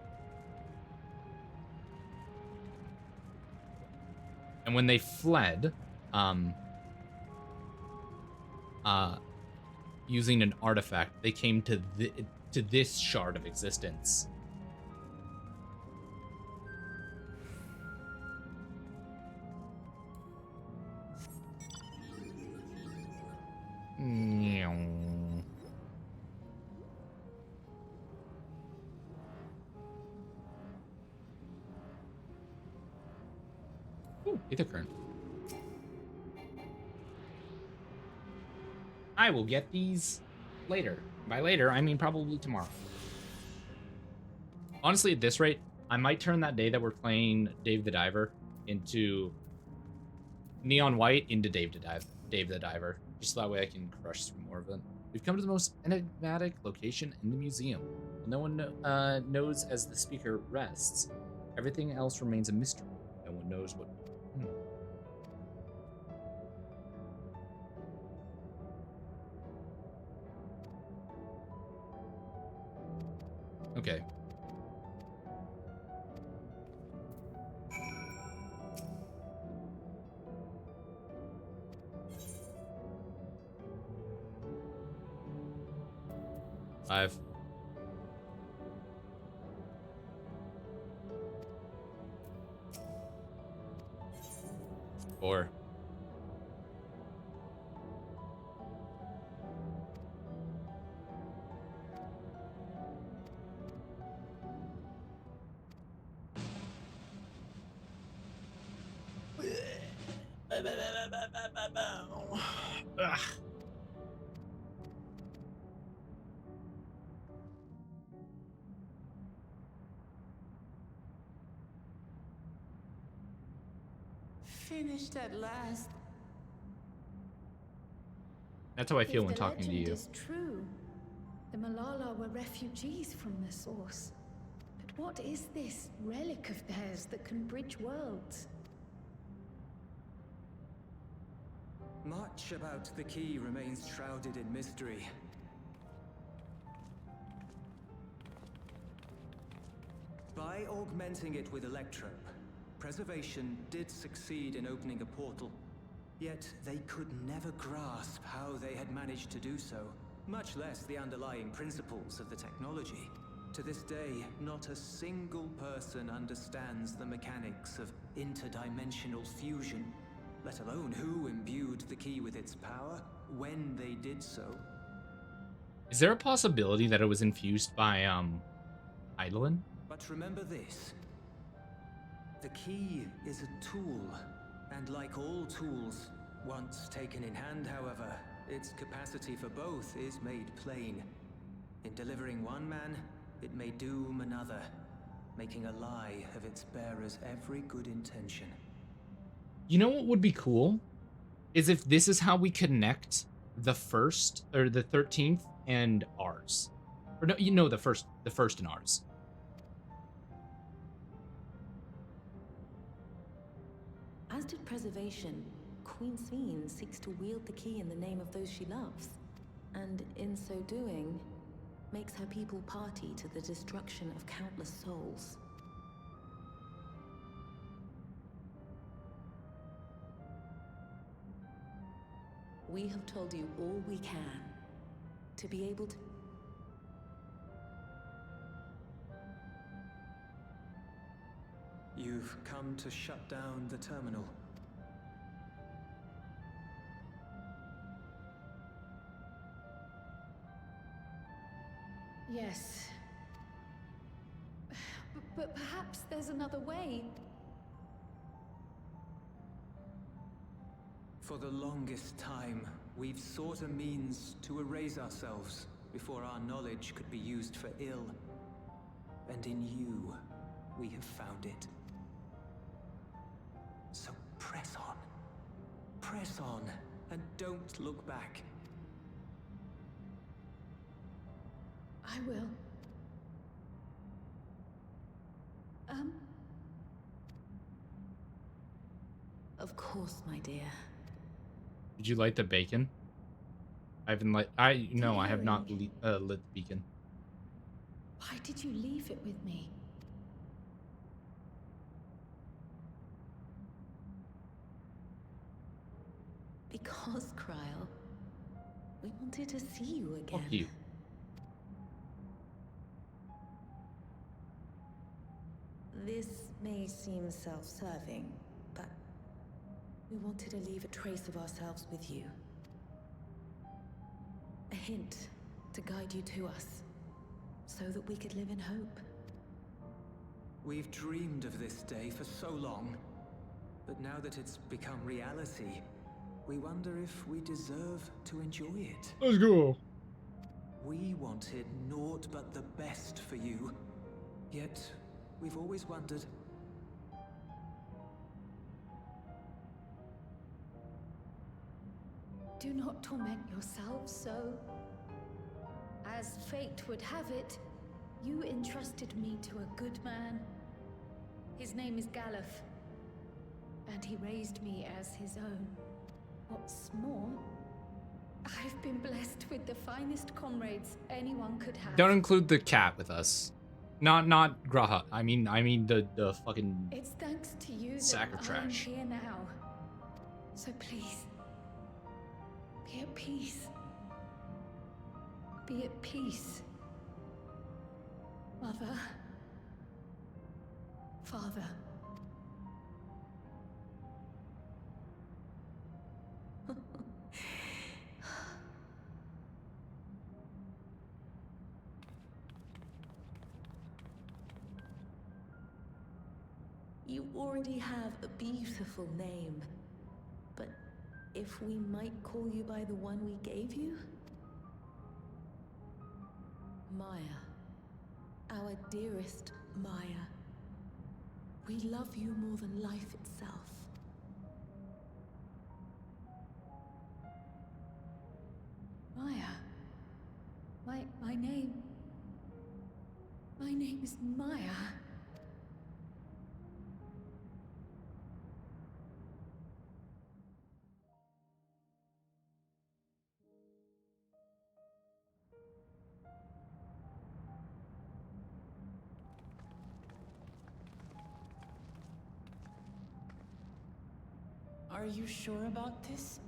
And when they fled, using an artifact, they came to this shard of existence. Ooh, Aether Current. I will get these later. By later, I mean probably tomorrow. Honestly, at this rate, I might turn that day that we're playing Dave the Diver into Neon White into Dave the Diver. Just so that way I can crush through more of it. We've come to the most enigmatic location in the museum. No one knows as the speaker rests. Everything else remains a mystery. No one knows what... Okay. Five. Four. Ugh. Finished at last. That's how I feel If when the talking to legend you. is true, the Malala were refugees from the source. But what is this relic of theirs that can bridge worlds? Much about the key remains shrouded in mystery. By augmenting it with Electro, Preservation did succeed in opening a portal. Yet they could never grasp how they had managed to do so, much less the underlying principles of the technology. To this day, not a single person understands the mechanics of interdimensional fusion, let alone who imbued the key with its power, when they did so. Is there a possibility that it was infused by, Eidolon? But remember this. The key is a tool, and like all tools, once taken in hand, however, its capacity for both is made plain. In delivering one man, it may doom another, making a lie of its bearer's every good intention. You know what would be cool? Is if this is how we connect the first, or the 13th, and ours. Or no, you know, the first and ours. As did Preservation, Queen Sveen seeks to wield the key in the name of those she loves, and in so doing, makes her people party to the destruction of countless souls. We have told you all we can, to be able to... You've come to shut down the terminal. Yes. But perhaps there's another way. For the longest time, we've sought a means to erase ourselves before our knowledge could be used for ill. And in you, we have found it. So press on. Press on, and don't look back. I will. Of course, my dear. Did you light the bacon? I haven't lit. No, I have not lit the beacon. Why did you leave it with me? Because, Kryl, we wanted to see you again. Fuck you. This may seem self-serving, but we wanted to leave a trace of ourselves with you. A hint to guide you to us, so that we could live in hope. We've dreamed of this day for so long, but now that it's become reality, we wonder if we deserve to enjoy it. Let's go. We wanted naught but the best for you, yet we've always wondered. Do not torment yourselves so. As fate would have it, you entrusted me to a good man. His name is Galuf, and he raised me as his own. What's more, I've been blessed with the finest comrades anyone could have. Don't include the cat with us. Not Graha. I mean the fucking. It's thanks to you sack that of trash. I'm here now. So please, be at peace. Be at peace. Mother. Father. You already have a beautiful name, but if we might call you by the one we gave you? Maya. Our dearest Maya. We love you more than life itself. Maya. My name. My name is Maya. Are you sure about this?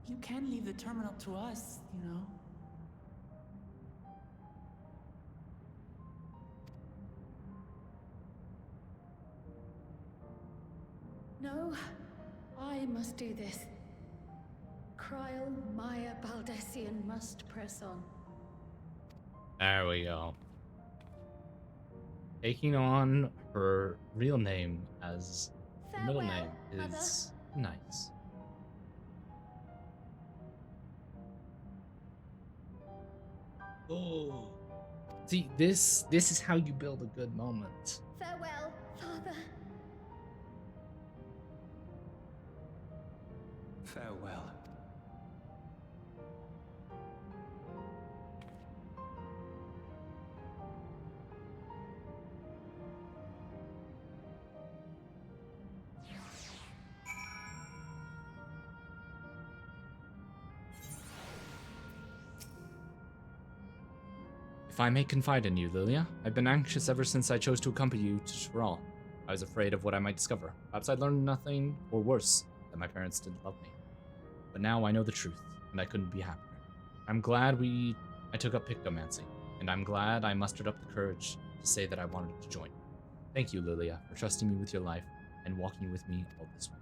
You can leave the terminal to us, you know. No, I must do this. Kryl Maya Baldessian must press on. There we go. Taking on her real name as her middle name is nice. Oh. See, this is how you build a good moment. Farewell, Father. Farewell. If I may confide in you, Lilia, I've been anxious ever since I chose to accompany you to Shral. I was afraid of what I might discover. Perhaps I'd learn nothing, or worse, that my parents didn't love me. But now I know the truth, and I couldn't be happier. I'm glad I took up pictomancy, and I'm glad I mustered up the courage to say that I wanted to join. Thank you, Lilia, for trusting me with your life and walking with me all this way.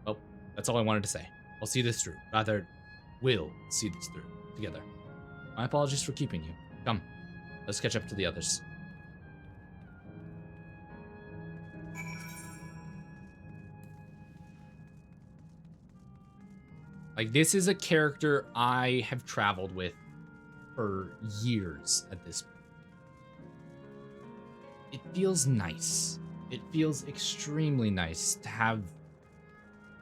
Well, that's all I wanted to say. I'll see this through. Rather, we'll see this through together. My apologies for keeping you. Come, let's catch up to the others. Like, this is a character I have traveled with for years at this point. It feels nice. It feels extremely nice to have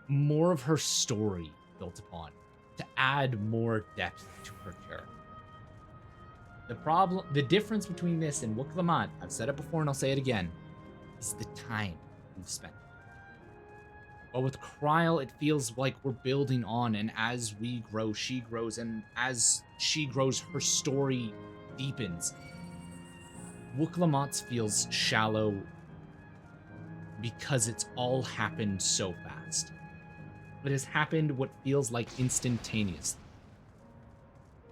more of her story built upon, to add more depth to her character. The difference between this and Wook Lamont, I've said it before and I'll say it again, is the time we've spent. But with Kryl, it feels like we're building on, and as we grow, she grows, and as she grows, her story deepens. Wook Lamont's feels shallow because it's all happened so fast. It has happened what feels like instantaneously.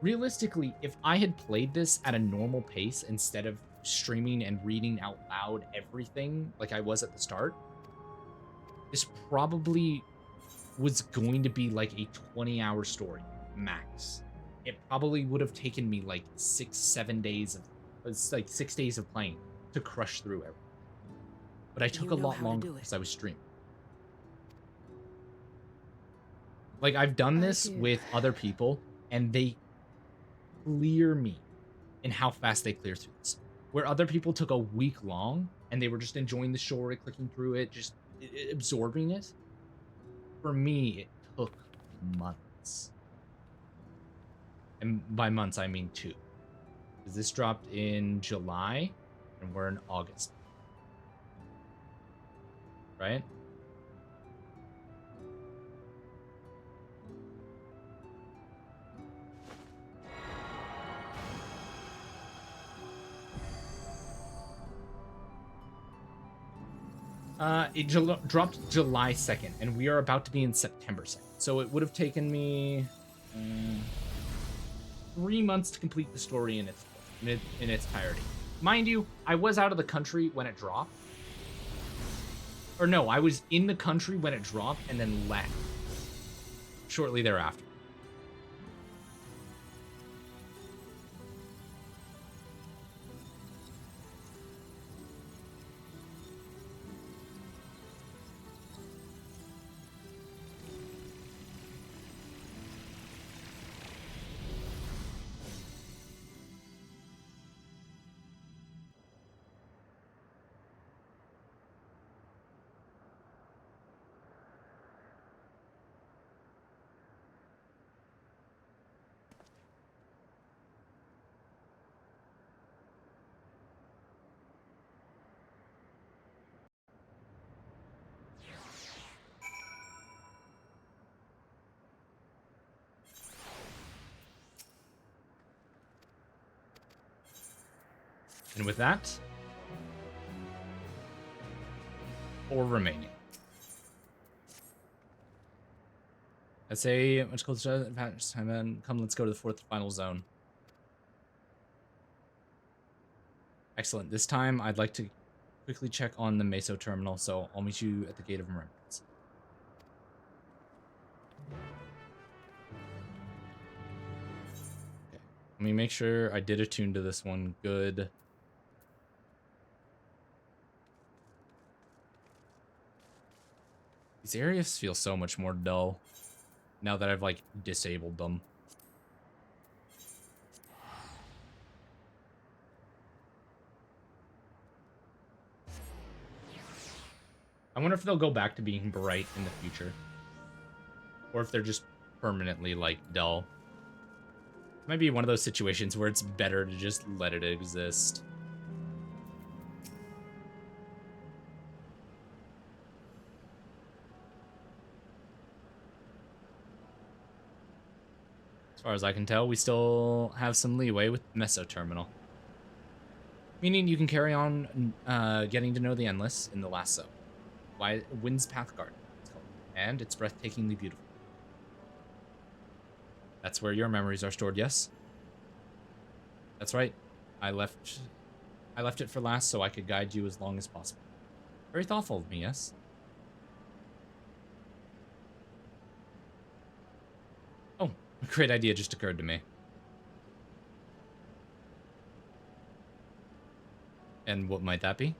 Realistically, if I had played this at a normal pace instead of streaming and reading out loud everything like I was at the start, this probably was going to be like a 20-hour story, max. It probably would have taken me like 6-7 days of, it's like 6 days of playing to crush through everything. But I took a lot longer because I was streaming. Like, I've done this with other people, and they clear me in how fast they clear through this. Where other people took a week long, and they were just enjoying the story, clicking through it, just absorbing it. For me, it took months. And by months, I mean 2. Because this dropped in July, and we're in August. Right? It dropped July 2nd, and we are about to be in September 2nd. So it would have taken me 3 months to complete the story in its entirety. Mind you, I was out of the country when it dropped. Or no, I was in the country when it dropped and then left shortly thereafter. And with that, 4 remaining. I say much closer to time, and come, let's go to the 4th final zone. Excellent. This time, I'd like to quickly check on the Meso terminal, so I'll meet you at the Gate of Remembrance. Okay. Let me make sure I did attune to this one good. These areas feel so much more dull now that I've, like, disabled them. I wonder if they'll go back to being bright in the future. Or if they're just permanently, like, dull. It might be one of those situations where it's better to just let it exist. As far as I can tell, we still have some leeway with Meso Terminal. Meaning you can carry on getting to know the Endless in the last zone. Wind's Path Garden, it's called. And it's breathtakingly beautiful. That's where your memories are stored, yes? That's right. I left it for last so I could guide you as long as possible. Very thoughtful of me, yes? Oh, a great idea just occurred to me. And what might that be?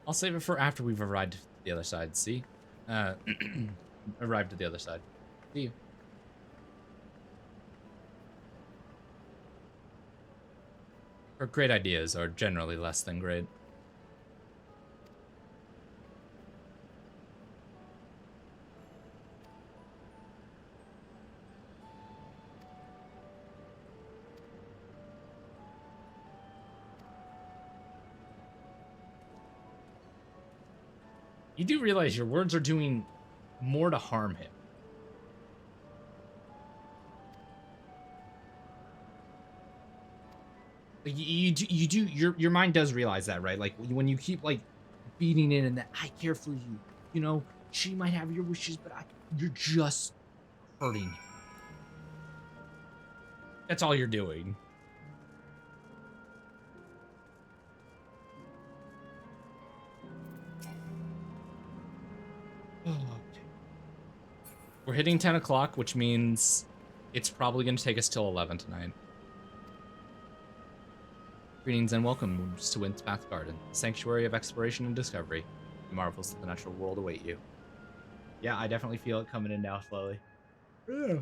I'll save it for after we've arrived to the other side, see? Arrived at the other side. See you. Her great ideas are generally less than great. You do realize your words are doing more to harm him. Like, your mind does realize that, right? Like when you keep like beating in and that I care for you, you know, she might have your wishes, but you're just hurting him. That's all you're doing. Okay. We're hitting 10 o'clock, which means it's probably going to take us till 11 tonight. Greetings and welcome to Windspath Garden, the sanctuary of exploration and discovery. The marvels of the natural world await you. Yeah, I definitely feel it coming in now slowly. Yeah.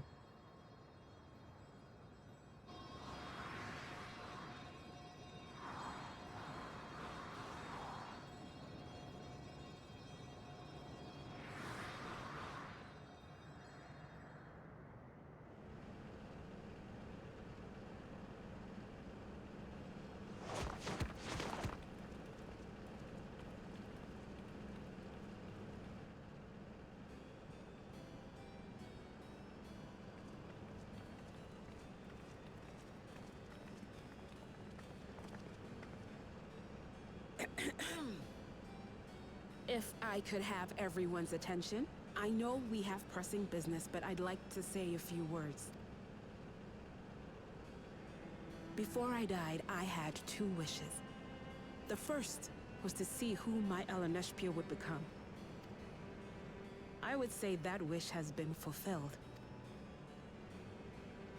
If I could have everyone's attention, I know we have pressing business, but I'd like to say a few words. Before I died, I had 2 wishes. The first was to see who my Eleneshpia would become. I would say that wish has been fulfilled.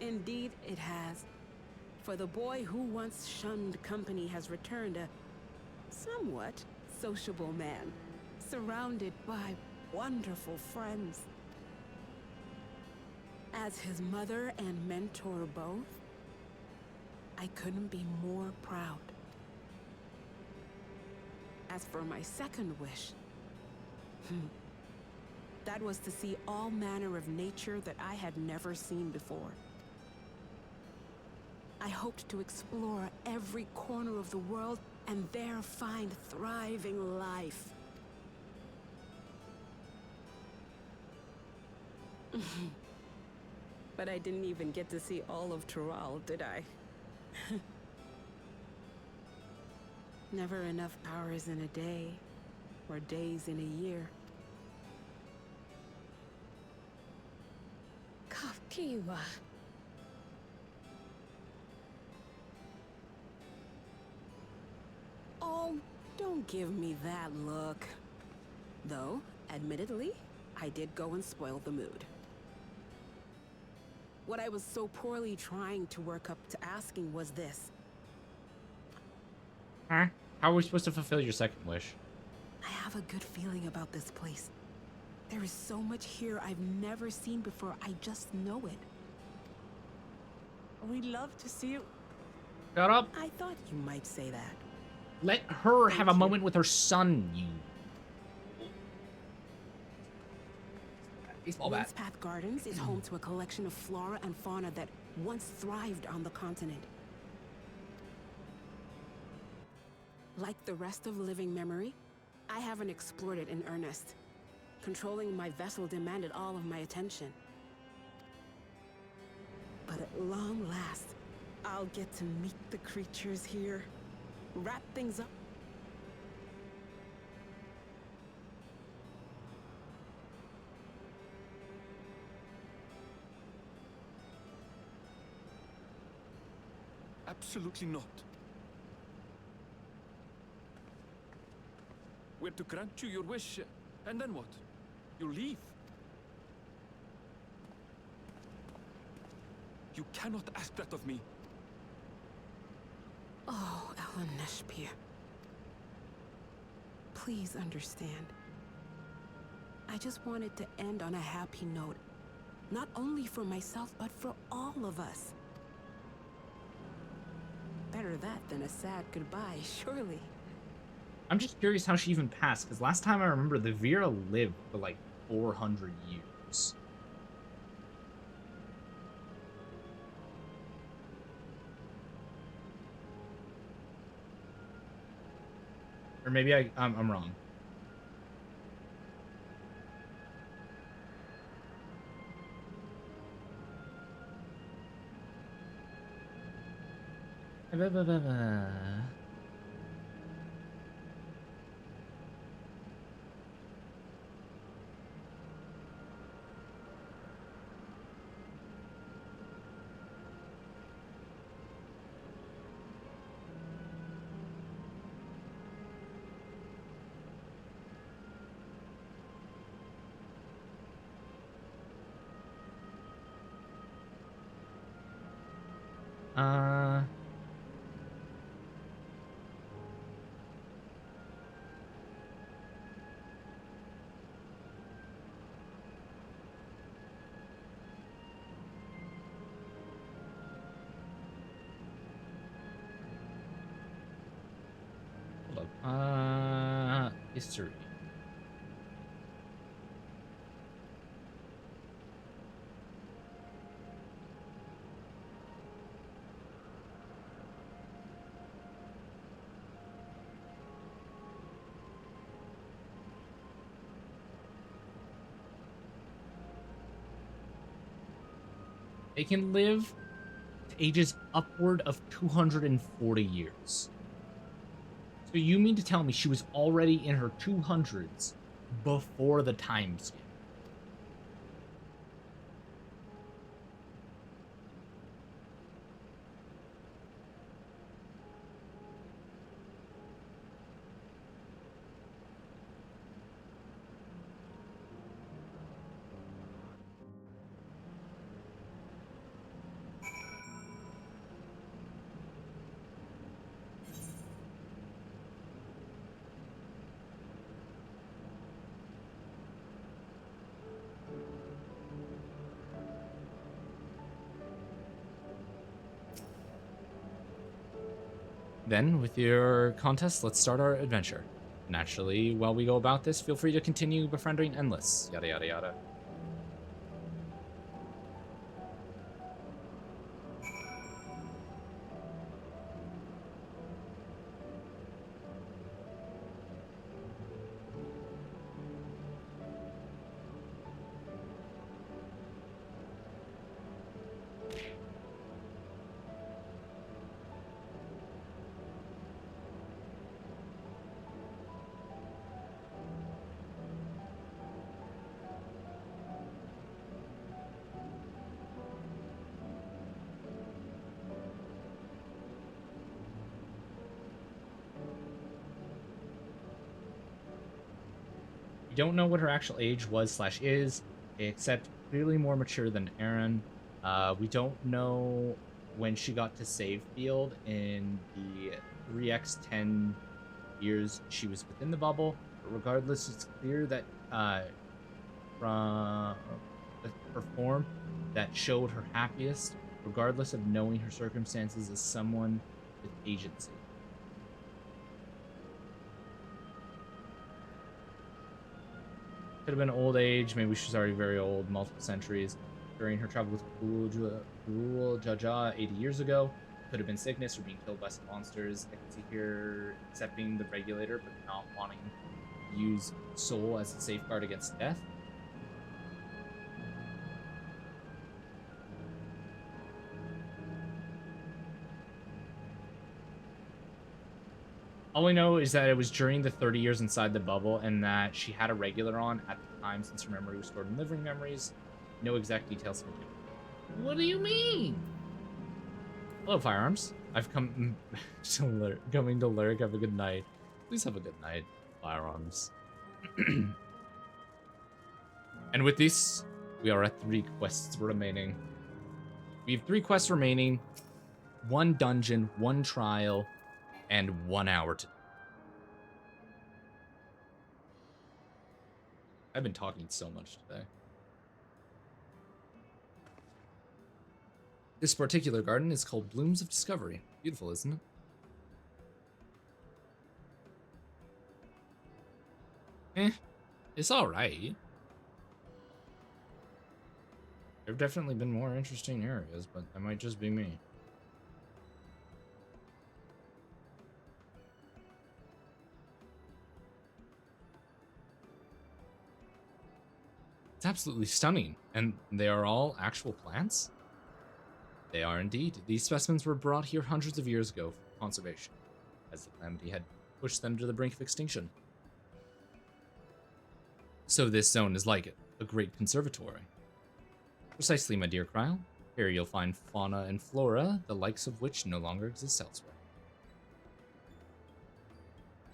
Indeed, it has. For the boy who once shunned company has returned a somewhat sociable man, surrounded by wonderful friends. As his mother and mentor both, I couldn't be more proud. As for my second wish, that was to see all manner of nature that I had never seen before. I hoped to explore every corner of the world and there find thriving life. But I didn't even get to see all of Tural, did I? Never enough hours in a day, or days in a year. Kafkiwa. Oh, don't give me that look. Though, admittedly, I did go and spoil the mood. What I was so poorly trying to work up to asking was this. Huh? How are we supposed to fulfill your second wish? I have a good feeling about this place. There is so much here I've never seen before, I just know it. We'd love to see you. Shut up. I thought you might say that. Let her have a moment with her son, you. Baseball bat. Windspath Gardens is home to a collection of flora and fauna that once thrived on the continent. Like the rest of living memory, I haven't explored it in earnest. Controlling my vessel demanded all of my attention. But at long last, I'll get to meet the creatures here, wrap things up. Absolutely not. We're to grant you your wish, and then what? You leave? You cannot ask that of me. Oh, Eleneshpia. Please understand. I just wanted to end on a happy note. Not only for myself, but for all of us. Better that than a sad goodbye, surely. I'm just curious how she even passed, because last time I remember, the Vera lived for like 400 years. Or maybe I'm wrong. Hold up. History. They can live to ages upward of 240 years. So you mean to tell me she was already in her 200s before the time skip? Then, with your contest, let's start our adventure. Naturally, while we go about this, feel free to continue befriending Endless. Yada yada yada. We don't know what her actual age was / is, except clearly more mature than Aaron. We don't know when she got to save field in the 3x10 years she was within the bubble. But regardless, it's clear that from her form that showed her happiest, regardless of knowing her circumstances, as someone with agency. Could have been old age, maybe she's already very old, multiple centuries. During her travel with Kulul Jaja 80 years ago, could have been sickness or being killed by some monsters. I can see here accepting the regulator, but not wanting to use soul as a safeguard against death. All we know is that it was during the 30 years inside the bubble and that she had a regular on at the time since her memory was stored in living memories. No exact details have been given. What do you mean? Hello, Firearms. I've come to coming to lurk. Have a good night. Please have a good night, Firearms. And with this, we are at 3 quests remaining. We have 3 quests remaining, 1 dungeon, 1 trial, and 1 hour to. I've been talking so much today. This particular garden is called Blooms of Discovery. Beautiful, isn't it? It's alright. There have definitely been more interesting areas, but that might just be me. It's absolutely stunning, and they are all actual plants? They are indeed. These specimens were brought here hundreds of years ago for conservation, as the calamity had pushed them to the brink of extinction. So this zone is like it, a great conservatory. Precisely, my dear Kryle. Here you'll find fauna and flora, the likes of which no longer exist elsewhere.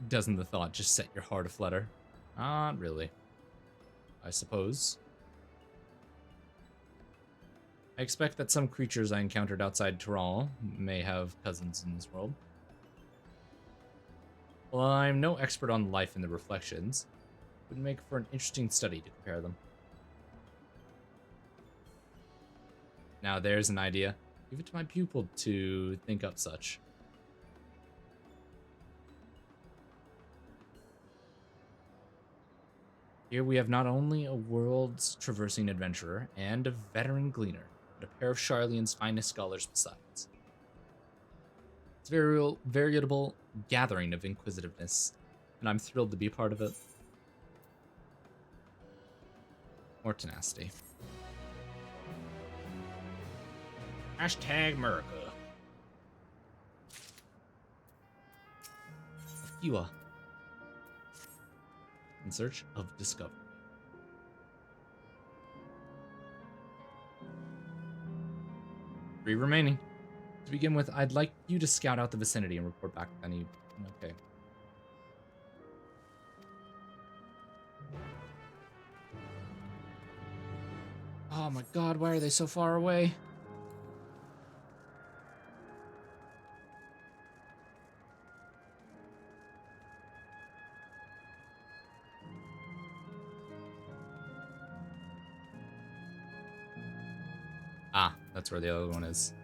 Doesn't the thought just set your heart aflutter? Not really. I suppose. I expect that some creatures I encountered outside Tural may have cousins in this world. While I'm no expert on life in the reflections, it would make for an interesting study to compare them. Now there's an idea. Give it to my pupil to think up such. Here we have not only a world's traversing adventurer and a veteran gleaner, but a pair of Sharlayan's finest scholars besides. It's a veritable gathering of inquisitiveness, and I'm thrilled to be a part of it. Or tenacity. Hashtag America. You are. In search of discovery. Three remaining. To begin with, I'd like you to scout out the vicinity and report back if any. Okay. Oh my god, why are they so far away? Ah, that's where the other one is.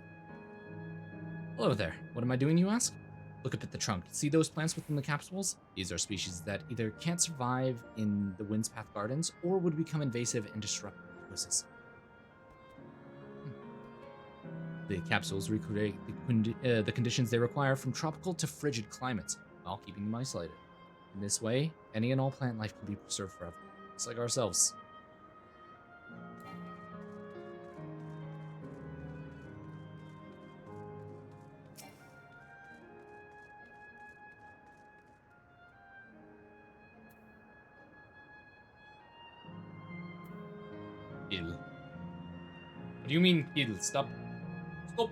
Hello there. What am I doing, you ask? Look up at the trunk. See those plants within the capsules? These are species that either can't survive in the Wind's Path Gardens or would become invasive and disrupt the ecosystem. The capsules recreate the conditions they require from tropical to frigid climates, while keeping them isolated. In this way, any and all plant life can be preserved forever, just like ourselves. Kill. What do you mean kill? Stop. Stop.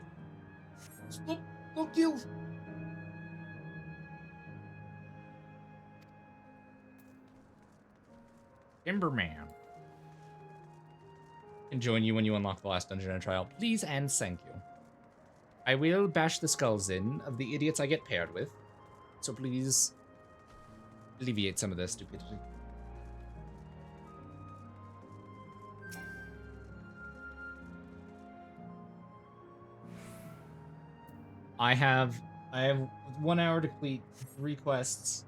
Stop. Don't kill. Timberman. Can join you when you unlock the last dungeon and trial. Please and thank you. I will bash the skulls in of the idiots I get paired with. So please alleviate some of their stupidity. I have 1 hour to complete 3 quests,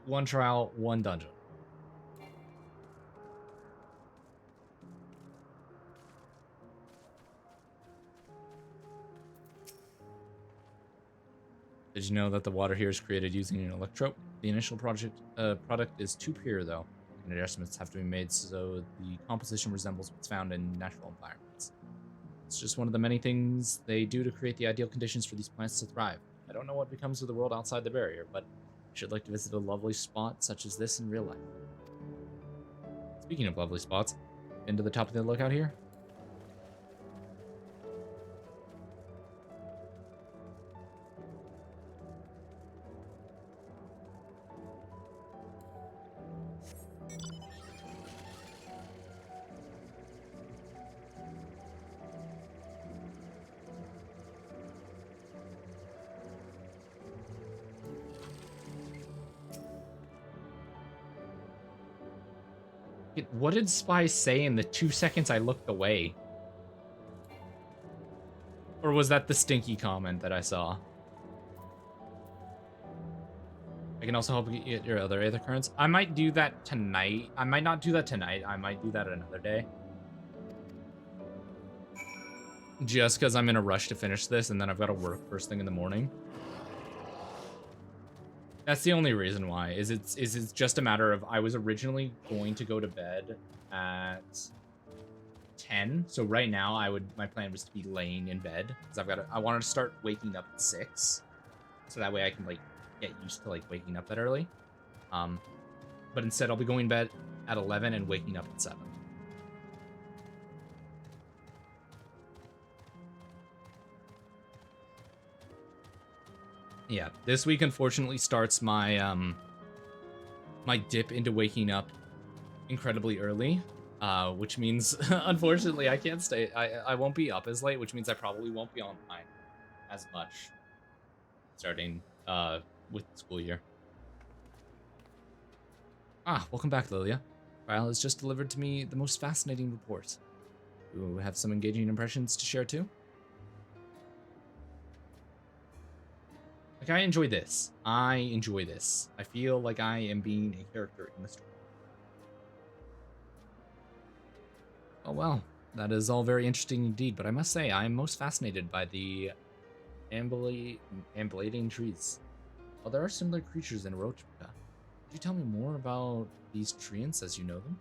1 trial, 1 dungeon. Did you know that the water here is created using an electrope? The initial product is too pure though, and adjustments have to be made so the composition resembles what's found in natural environments. It's just one of the many things they do to create the ideal conditions for these plants to thrive. I don't know what becomes of the world outside the barrier, but I should like to visit a lovely spot such as this in real life. Speaking of lovely spots, into the top of the lookout here? What did Spy say in the 2 seconds I looked away? Or was that the stinky comment that I saw? I can also help you get your other Aether Currents. I might do that tonight. I might not do that tonight. I might do that another day. Just because I'm in a rush to finish this and then I've got to work first thing in the morning. That's the only reason why. It's just a matter of I was originally going to go to bed at 10. So right now my plan was to be laying in bed because I wanted to start waking up at 6. So that way I can like get used to like waking up that early. But instead I'll be going to bed at 11 and waking up at 7. Yeah, this week unfortunately starts my my dip into waking up incredibly early, which means unfortunately I can't stay. I won't be up as late, which means I probably won't be online as much starting with the school year. Ah, welcome back, Lilia. Ryle has just delivered to me the most fascinating report. You have some engaging impressions to share too? Like, I enjoy this. I enjoy this. I feel like I am being a character in the story. Oh well, that is all very interesting indeed, but I must say, I am most fascinated by the ambulating trees. While there are similar creatures in Erotica, could you tell me more about these treants as you know them?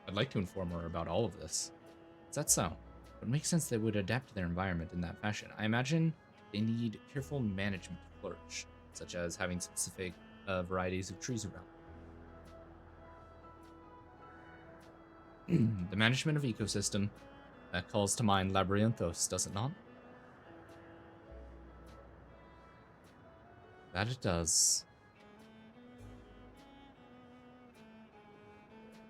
I'd like to inform her about all of this. Is that so? It makes sense they would adapt to their environment in that fashion. I imagine they need careful management to flourish, such as having specific varieties of trees around. The management of ecosystem, that calls to mind Labyrinthos, does it not? That it does.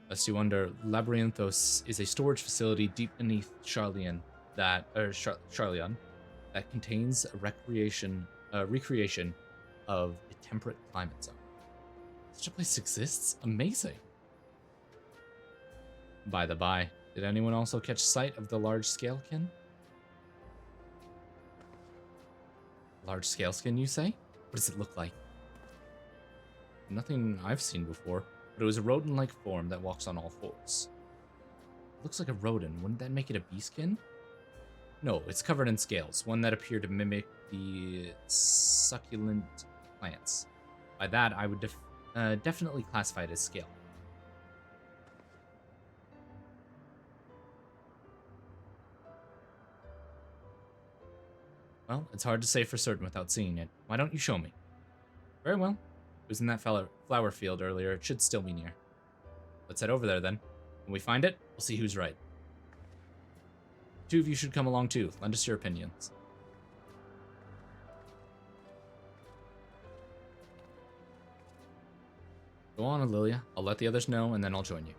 Lest you wonder, Labyrinthos is a storage facility deep beneath Charlian that contains a recreation of a temperate climate zone. Such a place exists? Amazing. By the by, did anyone also catch sight of the large scalekin? Large scaleskin, you say? What does it look like? Nothing I've seen before, but it was a rodent-like form that walks on all fours. It looks like a rodent. Wouldn't that make it a beastkin? No, it's covered in scales, one that appear to mimic the succulent plants. By that, I would definitely classify it as scale. Well, it's hard to say for certain without seeing it. Why don't you show me? Very well. It was in that flower field earlier. It should still be near. Let's head over there then. When we find it, we'll see who's right. Two of you should come along too. Lend us your opinions. Go on, Lilia. I'll let the others know, and then I'll join you.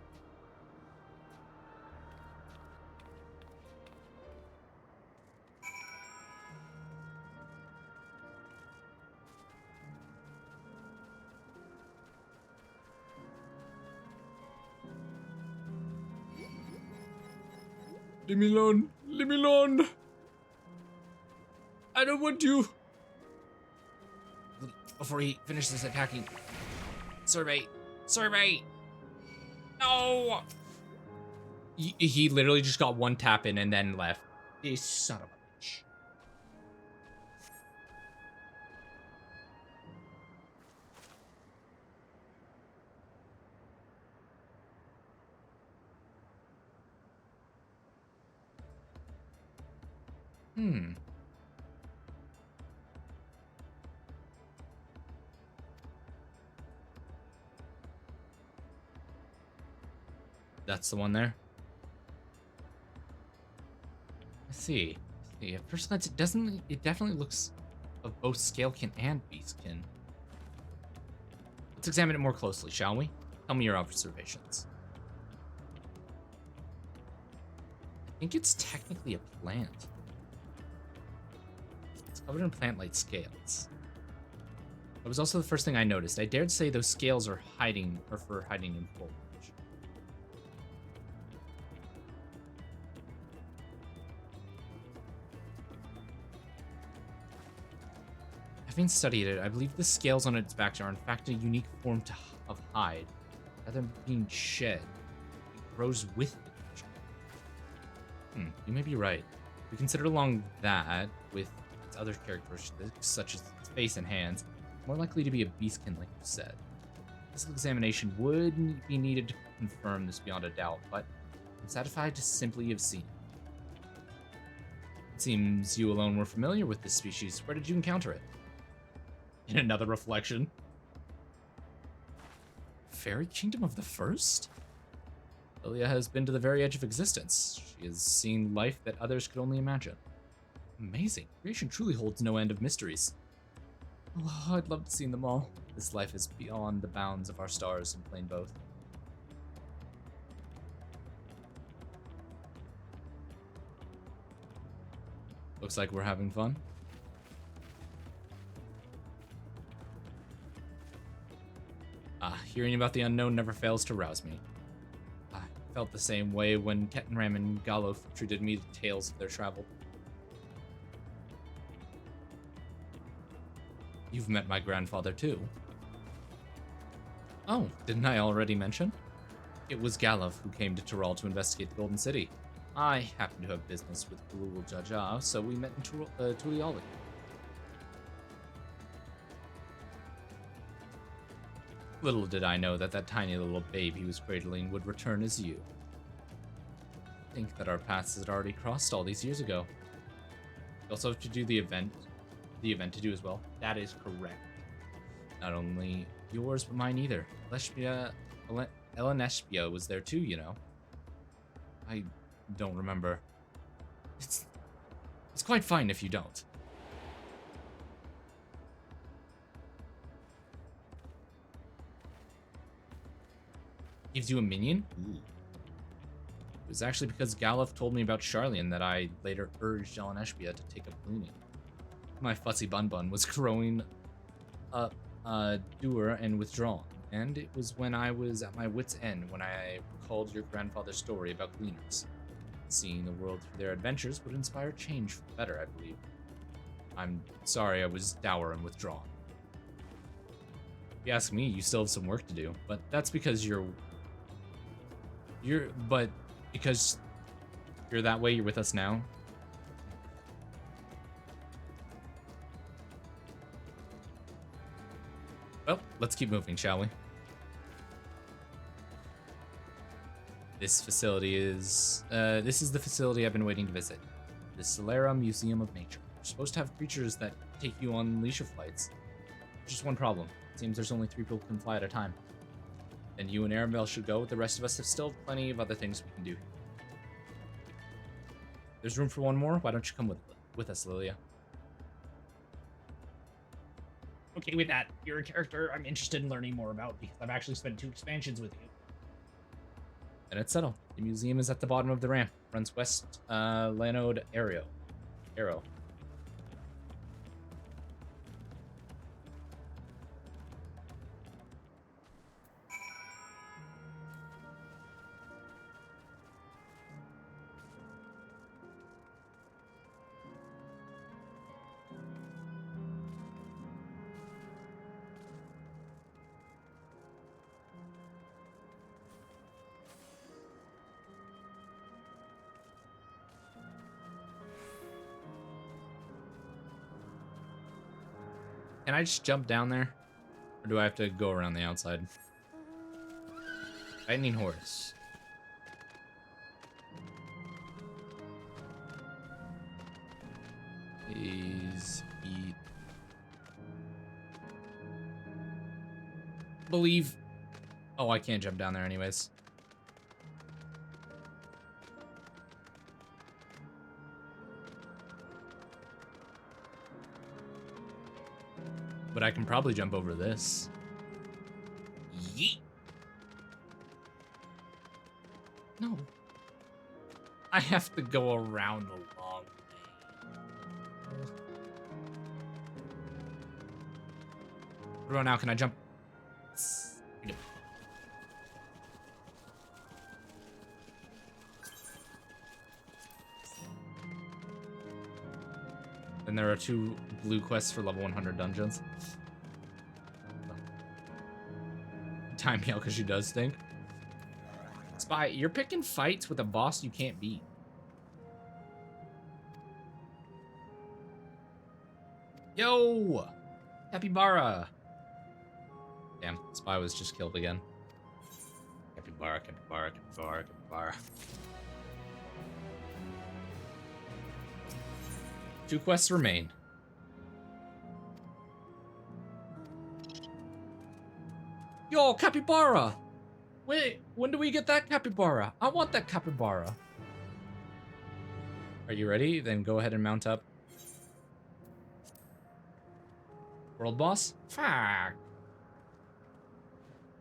Leave me alone. Leave me alone. I don't want you. Before he finishes attacking. Survey. Survey. No. He literally just got one tap in and then left. This son of a bitch. That's the one there. Let's see. At first glance, it definitely looks of both Scalekin and Beastkin. Let's examine it more closely, shall we? Tell me your observations. I think it's technically a plant. It's covered in plant-like scales. That was also the first thing I noticed. I dared say those scales are hiding, or for hiding in foliage. Having studied it, I believe the scales on its back are in fact a unique form of hide. Rather than being shed, it grows with the creature. You may be right. We consider along that, with its other characteristics, such as its face and hands, more likely to be a beastkin like you said. Physical examination would be needed to confirm this beyond a doubt, but I'm satisfied to simply have seen it. It seems you alone were familiar with this species. Where did you encounter it? In another reflection. Fairy Kingdom of the First? Lilia has been to the very edge of existence. She has seen life that others could only imagine. Amazing. Creation truly holds no end of mysteries. Oh, I'd love to see them all. This life is beyond the bounds of our stars in plain both. Looks like we're having fun. Hearing about the unknown never fails to rouse me. I felt the same way when Kettenram and Galof treated me to tales of their travel. You've met my grandfather too. Oh, didn't I already mention? It was Galof who came to Tyrol to investigate the Golden City. I happened to have business with Galul Jaja, so we met in Tuliali. Little did I know that that tiny little babe he was cradling would return as you. I think that our paths had already crossed all these years ago. We also have to do the event to do as well. That is correct. Not only yours, but mine either. Elenespia was there too, you know. I don't remember. It's quite fine if you don't. Gives you a minion? Ooh. It was actually because Galof told me about Charlian that I later urged Elenespia to take up cleaning. My fussy bun was growing up dour and withdrawn, and it was when I was at my wit's end when I recalled your grandfather's story about cleaners. Seeing the world through their adventures would inspire change for the better, I believe. I'm sorry I was dour and withdrawn. If you ask me, you still have some work to do, but that's because because you're that way, you're with us now. Well, let's keep moving, shall we? This facility is, this is the facility I've been waiting to visit. The Solera Museum of Nature. We're supposed to have creatures that take you on leisure flights. Just one problem. It seems there's only 3 people who can fly at a time. And you and Arabelle should go. The rest of us have still plenty of other things we can do. There's room for one more. Why don't you come with us, Lilia? Okay with that. You're a character I'm interested in learning more about because I've actually spent 2 expansions with you. And it's settled. The museum is at the bottom of the ramp. Runs west, Lanode Arrow. Can I just jump down there? Or do I have to go around the outside? Lightning Horse. Please eat. Believe. Oh, I can't jump down there anyways. But I can probably jump over this. Yeet. No. I have to go around a long way. What about now? Can I jump? Yep. And there are 2 blue quests for level 100 dungeons. Time me out because she does stink. Spy, you're picking fights with a boss you can't beat. Yo! Capybara! Damn, Spy was just killed again. Capybara, capybara, capybara, capybara. 2 quests remain. Yo, capybara! Wait, when do we get that capybara? I want that capybara. Are you ready? Then go ahead and mount up. World boss? Fuck.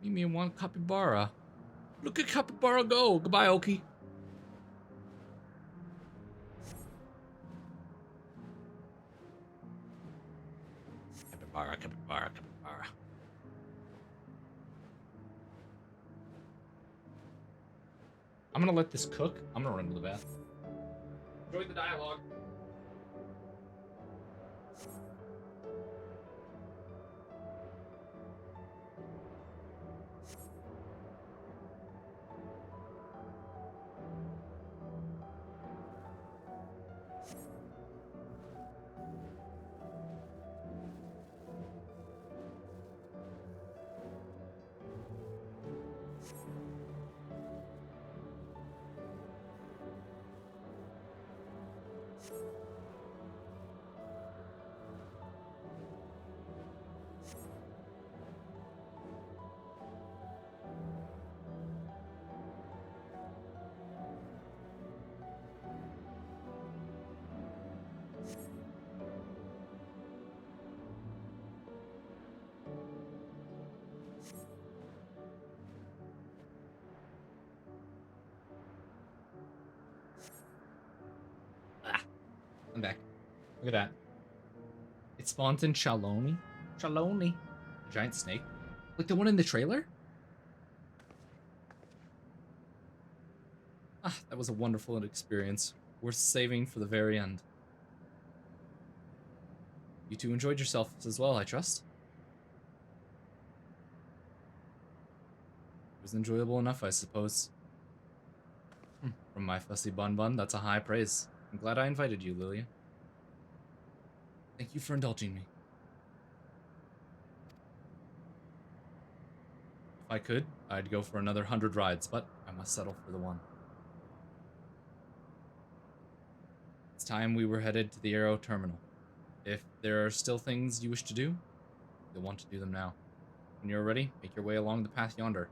Leave me one capybara. Look at capybara go. Goodbye, Oki. Capybara, capybara, capybara. I'm gonna let this cook. I'm gonna run to the bath. Enjoy the dialogue. I'm back. Look at that. It spawns in Chaloni. Chaloni. A giant snake. Like the one in the trailer? Ah, that was a wonderful experience. Worth saving for the very end. You two enjoyed yourselves as well, I trust. It was enjoyable enough, I suppose. From my fussy bun bun, that's a high praise. I'm glad I invited you, Lilia. Thank you for indulging me. If I could, I'd go for another 100 rides, but I must settle for the one. It's time we were headed to the Aero Terminal. If there are still things you wish to do, you'll want to do them now. When you're ready, make your way along the path yonder.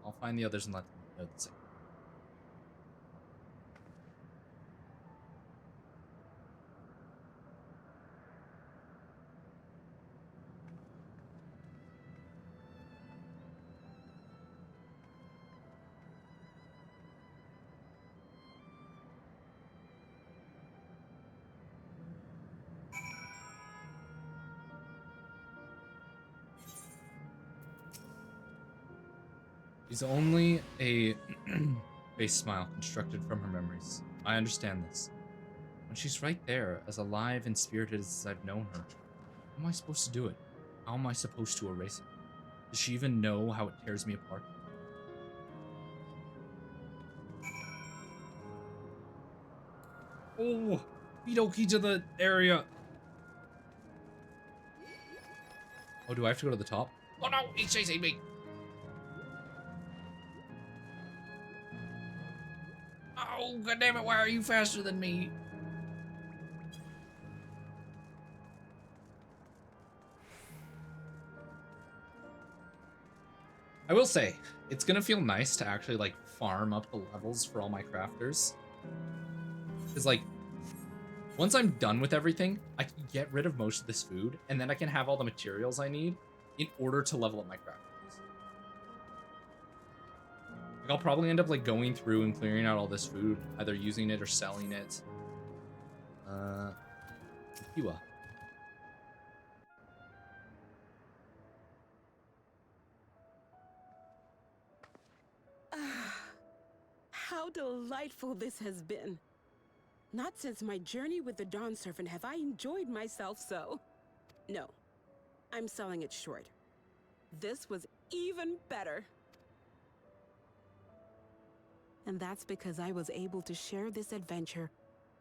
I'll find the others and let them know the same. She's only a face smile constructed from her memories. I understand this. When she's right there, as alive and spirited as I've known her, how am I supposed to do it? How am I supposed to erase it? Does she even know how it tears me apart? Oh, feed Oki to the area. Oh, do I have to go to the top? Oh no, he's chasing me. Oh, goddammit, why are you faster than me? I will say, it's gonna feel nice to actually, like, farm up the levels for all my crafters. Because, like, once I'm done with everything, I can get rid of most of this food, and then I can have all the materials I need in order to level up my crafters. Like, I'll probably end up, like, going through and clearing out all this food, either using it or selling it. Kiwa. delightful this has been. Not since my journey with the Dawn Servant have I enjoyed myself so. No, I'm selling it short. This was even better. And that's because I was able to share this adventure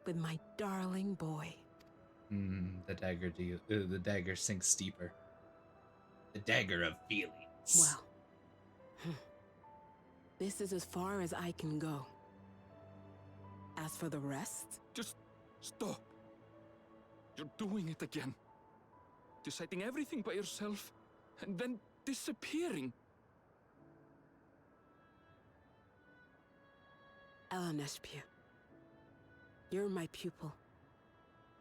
with my darling boy. The dagger sinks deeper. The dagger of feelings. Well, this is as far as I can go. As for the rest... Just stop. You're doing it again. Deciding everything by yourself, and then disappearing. Eleneshpia, you're my pupil,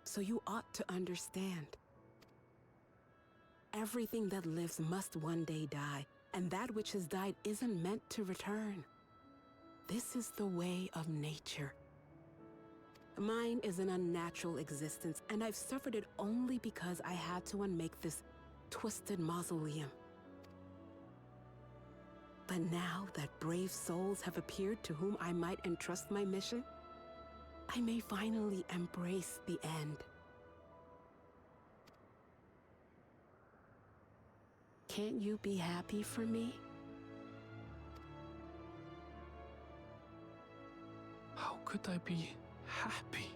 so you ought to understand. Everything that lives must one day die, and that which has died isn't meant to return. This is the way of nature. Mine is an unnatural existence, and I've suffered it only because I had to unmake this twisted mausoleum. But now that brave souls have appeared to whom I might entrust my mission, I may finally embrace the end. Can't you be happy for me? How could I be happy?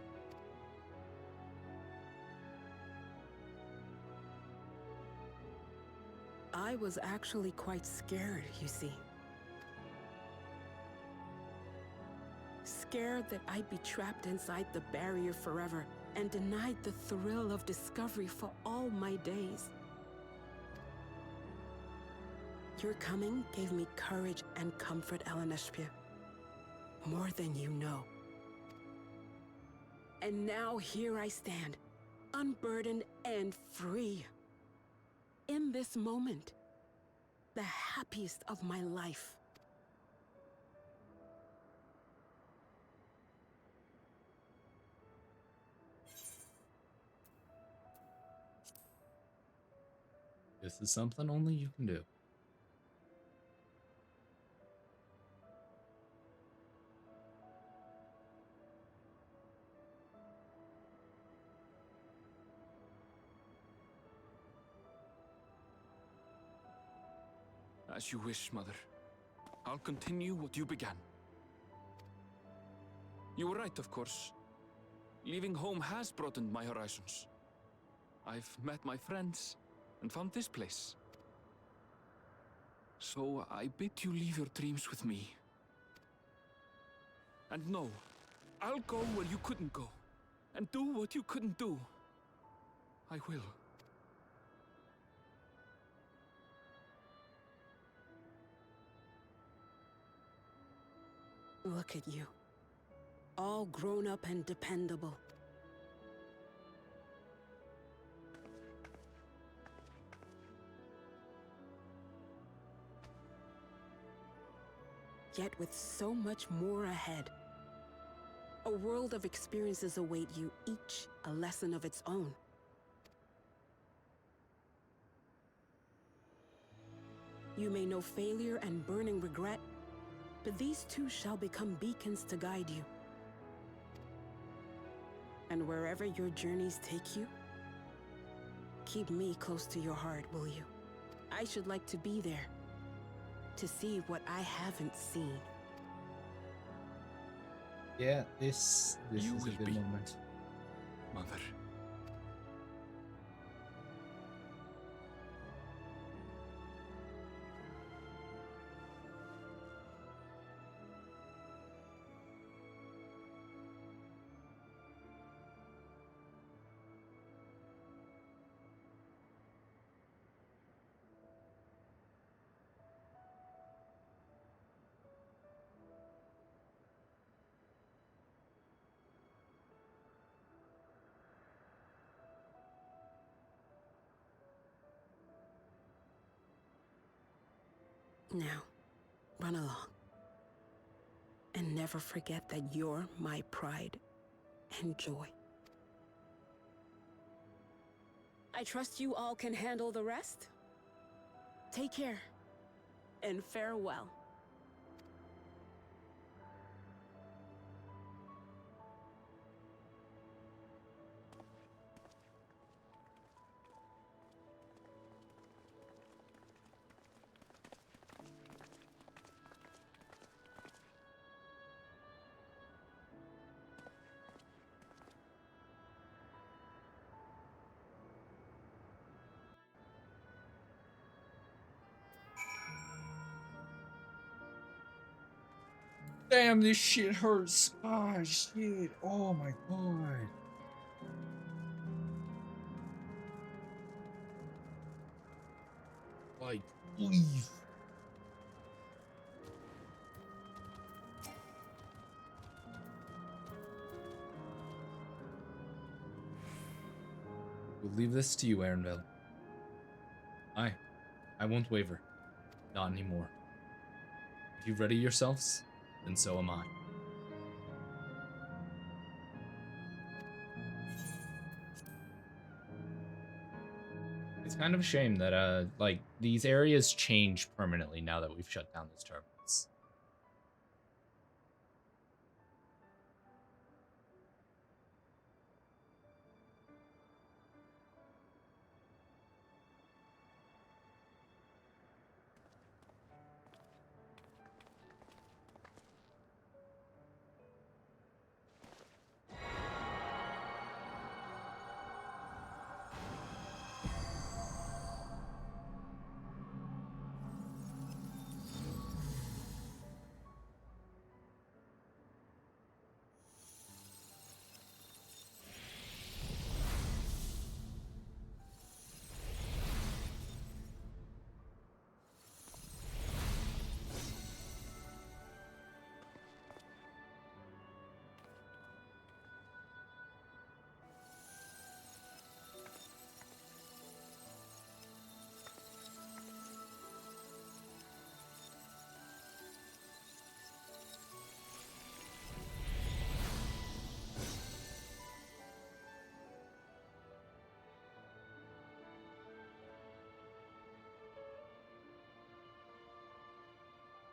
I was actually quite scared, you see. Scared that I'd be trapped inside the barrier forever and denied the thrill of discovery for all my days. Your coming gave me courage and comfort, Eleneshpia. More than you know. And now here I stand, unburdened and free. In this moment, the happiest of my life. This is something only you can do. As you wish, Mother. I'll continue what you began. You were right, of course. Leaving home has broadened my horizons. I've met my friends and found this place. So I bid you leave your dreams with me. And no, I'll go where you couldn't go, and do what you couldn't do. I will. Look at you. All grown up and dependable. Yet with so much more ahead. A world of experiences await you, each a lesson of its own. You may know failure and burning regret, but these two shall become beacons to guide you. And wherever your journeys take you, keep me close to your heart, will you? I should like to be there, to see what I haven't seen. Yeah, this You is a will good be, moment. Mother. Now, run along. And never forget that you're my pride and joy. I trust you all can handle the rest. Take care, and farewell. Damn, this shit hurts. Ah, shit. Oh my god. Like, please. We'll leave this to you, Yawntrail. I won't waver. Not anymore. If you ready yourselves, then so am I. It's kind of a shame that, like, these areas change permanently now that we've shut down these terminals.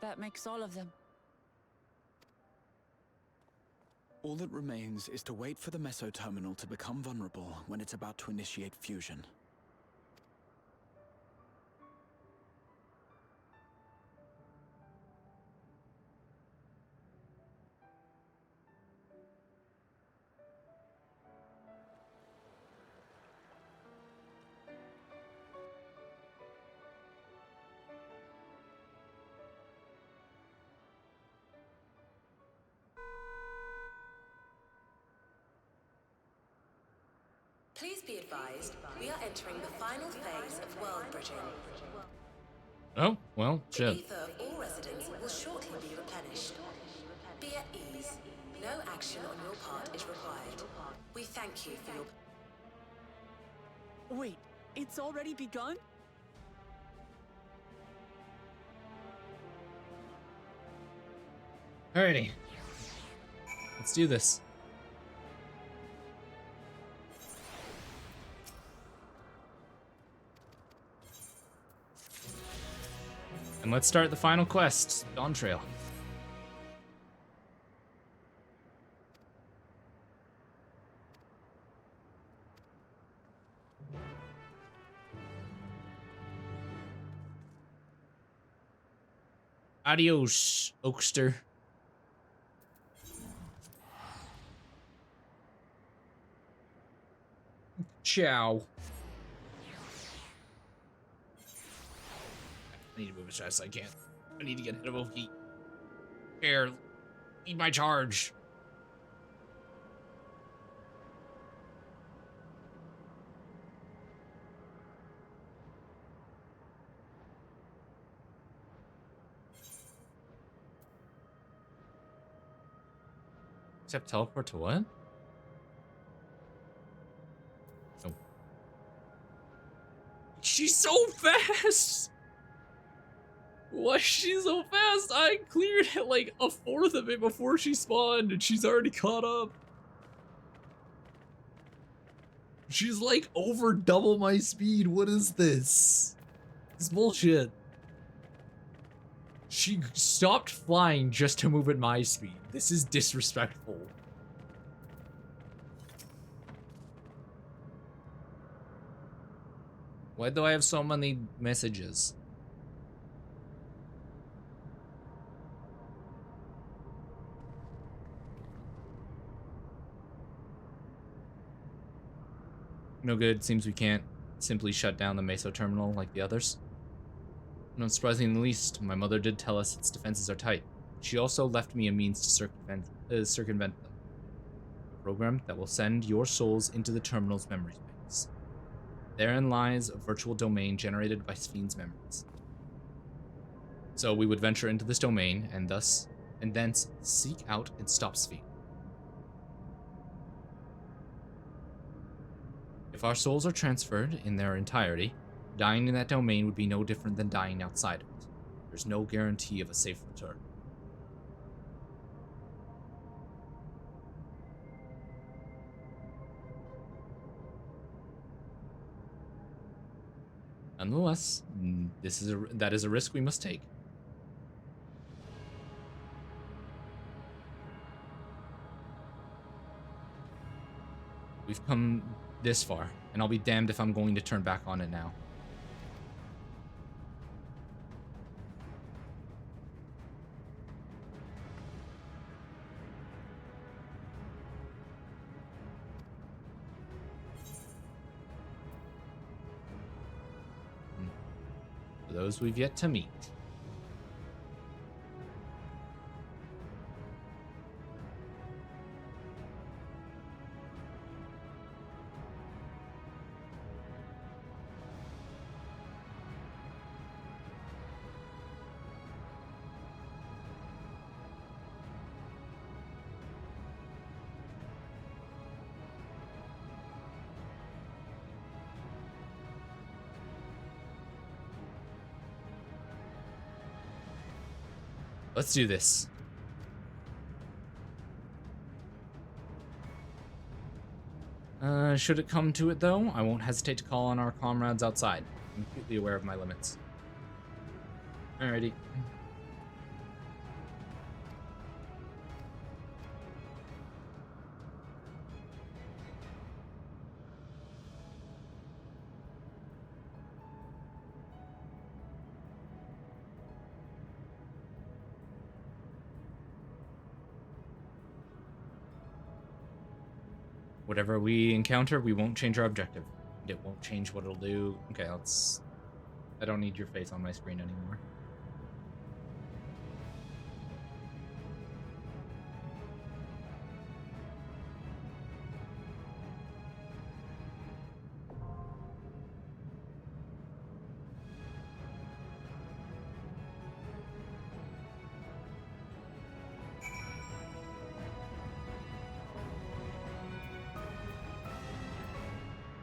That makes all of them. All that remains is to wait for the meso terminal to become vulnerable when it's about to initiate fusion. Please be advised, we are entering the final phase of world bridging. Oh, well, The shit. ether of all residents will shortly be replenished. Be at ease. No action on your part is required. We thank you for your... Wait, it's already begun? Alrighty. Let's do this. And let's start the final quest, Yawntrail. Adios, Oakster. Ciao. I need to move as fast as I can. I need to get ahead of Oki. Here, need my charge. Except teleport to what? Oh. She's so fast! Why is she so fast? I cleared it like a fourth of it before she spawned and she's already caught up. She's like over double my speed. What is this? This is bullshit. She stopped flying just to move at my speed. This is disrespectful. Why do I have so many messages? No good. Seems we can't simply shut down the meso terminal like the others. Not surprising in the least, my mother did tell us its defenses are tight. she also left me a means to circumvent them. A program that will send your souls into the terminal's memory banks. Therein lies a virtual domain generated by Spheen's memories. So we would venture into this domain and thence seek out and stop Spheen. If our souls are transferred in their entirety, dying in that domain would be no different than dying outside of it. There's no guarantee of a safe return. Nonetheless, that is a risk we must take. We've come this far, and I'll be damned if I'm going to turn back on it now. For those we've yet to meet. Let's do this. Should it come to it, though, I won't hesitate to call on our comrades outside. I'm completely aware of my limits. Alrighty. Whatever we encounter, we won't change our objective. It won't change what it'll do. Okay, let's... I don't need your face on my screen anymore.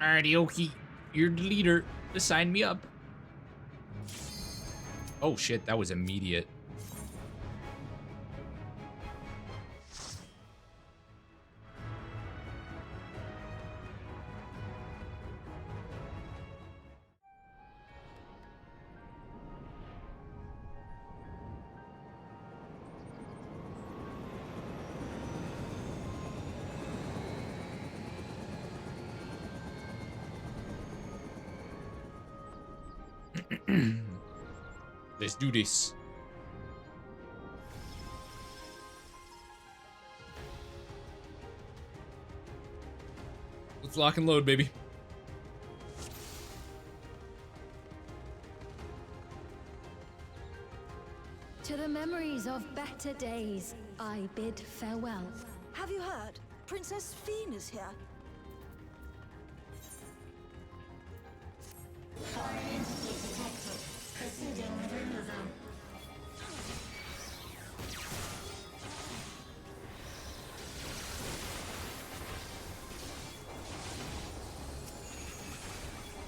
Alrighty, Oki. You're the leader. Just sign me up. Oh shit, that was immediate. Let's do this. Let's lock and load, baby. To the memories of better days, I bid farewell. Have you heard? Princess Spheen is here.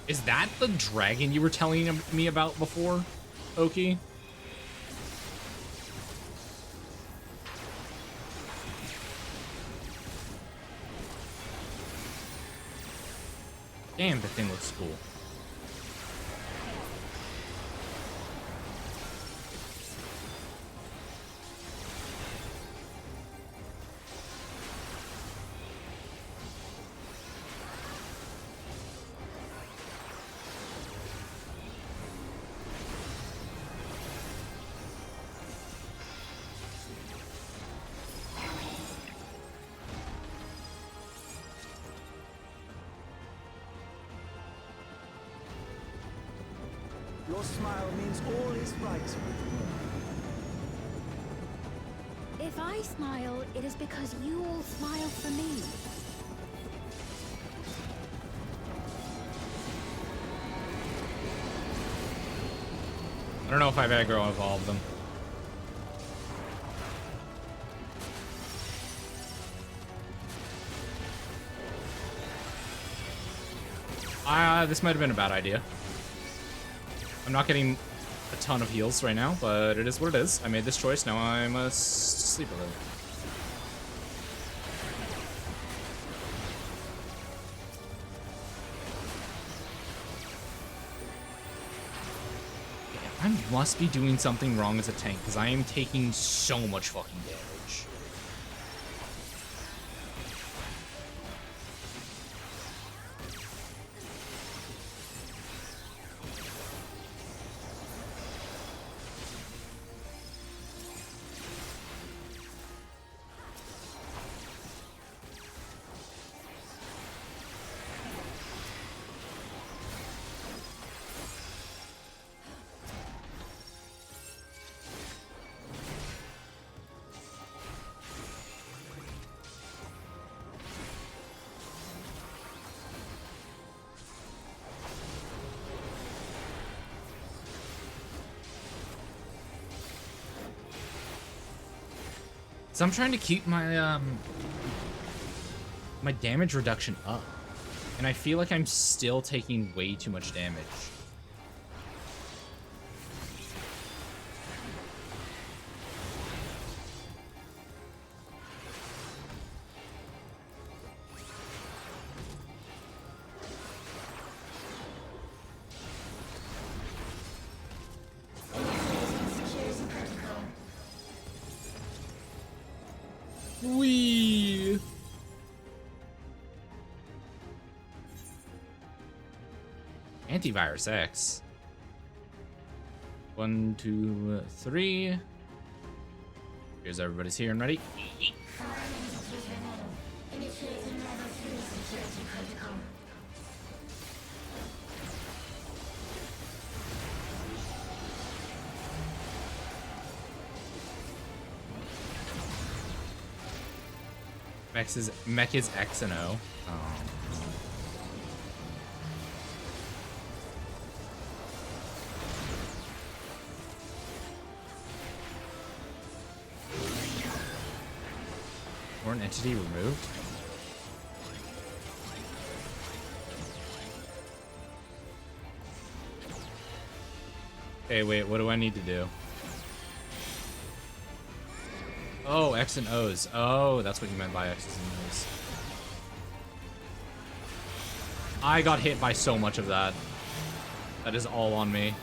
Is that the dragon you were telling me about before, Oki? Damn, the thing looks cool. Your smile means all is right with the world. If I smile, it is because you all smile for me. I don't know if I've aggro evolved them. This might have been a bad idea. I'm not getting a ton of heals right now, but it is what it is. I made this choice, now I must sleep a little. I must be doing something wrong as a tank, because I am taking so much fucking damage. So I'm trying to keep my my damage reduction up, and I feel like I'm still taking way too much damage. Wee. Antivirus X. 1, 2, 3. Here's everybody's here and ready. Mech is X and O. Oh. Or an entity removed. Okay, wait, what do I need to do? Oh, X and O's. Oh, that's what you meant by X's and O's. I got hit by so much of that. That is all on me.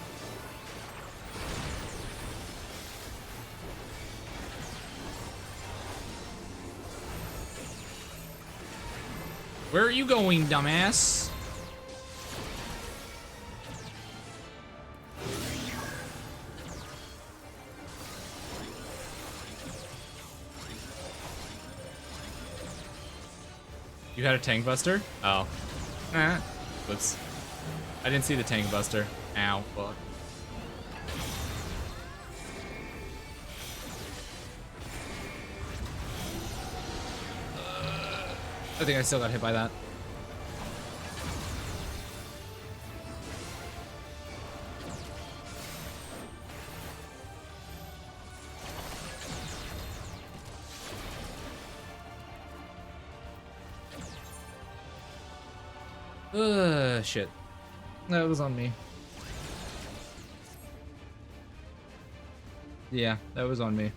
Where are you going, dumbass? You had a tank buster? Oh. Whoops. I didn't see the tank buster. Ow. Fuck. I think I still got hit by that. Shit. That was on me. Yeah, that was on me.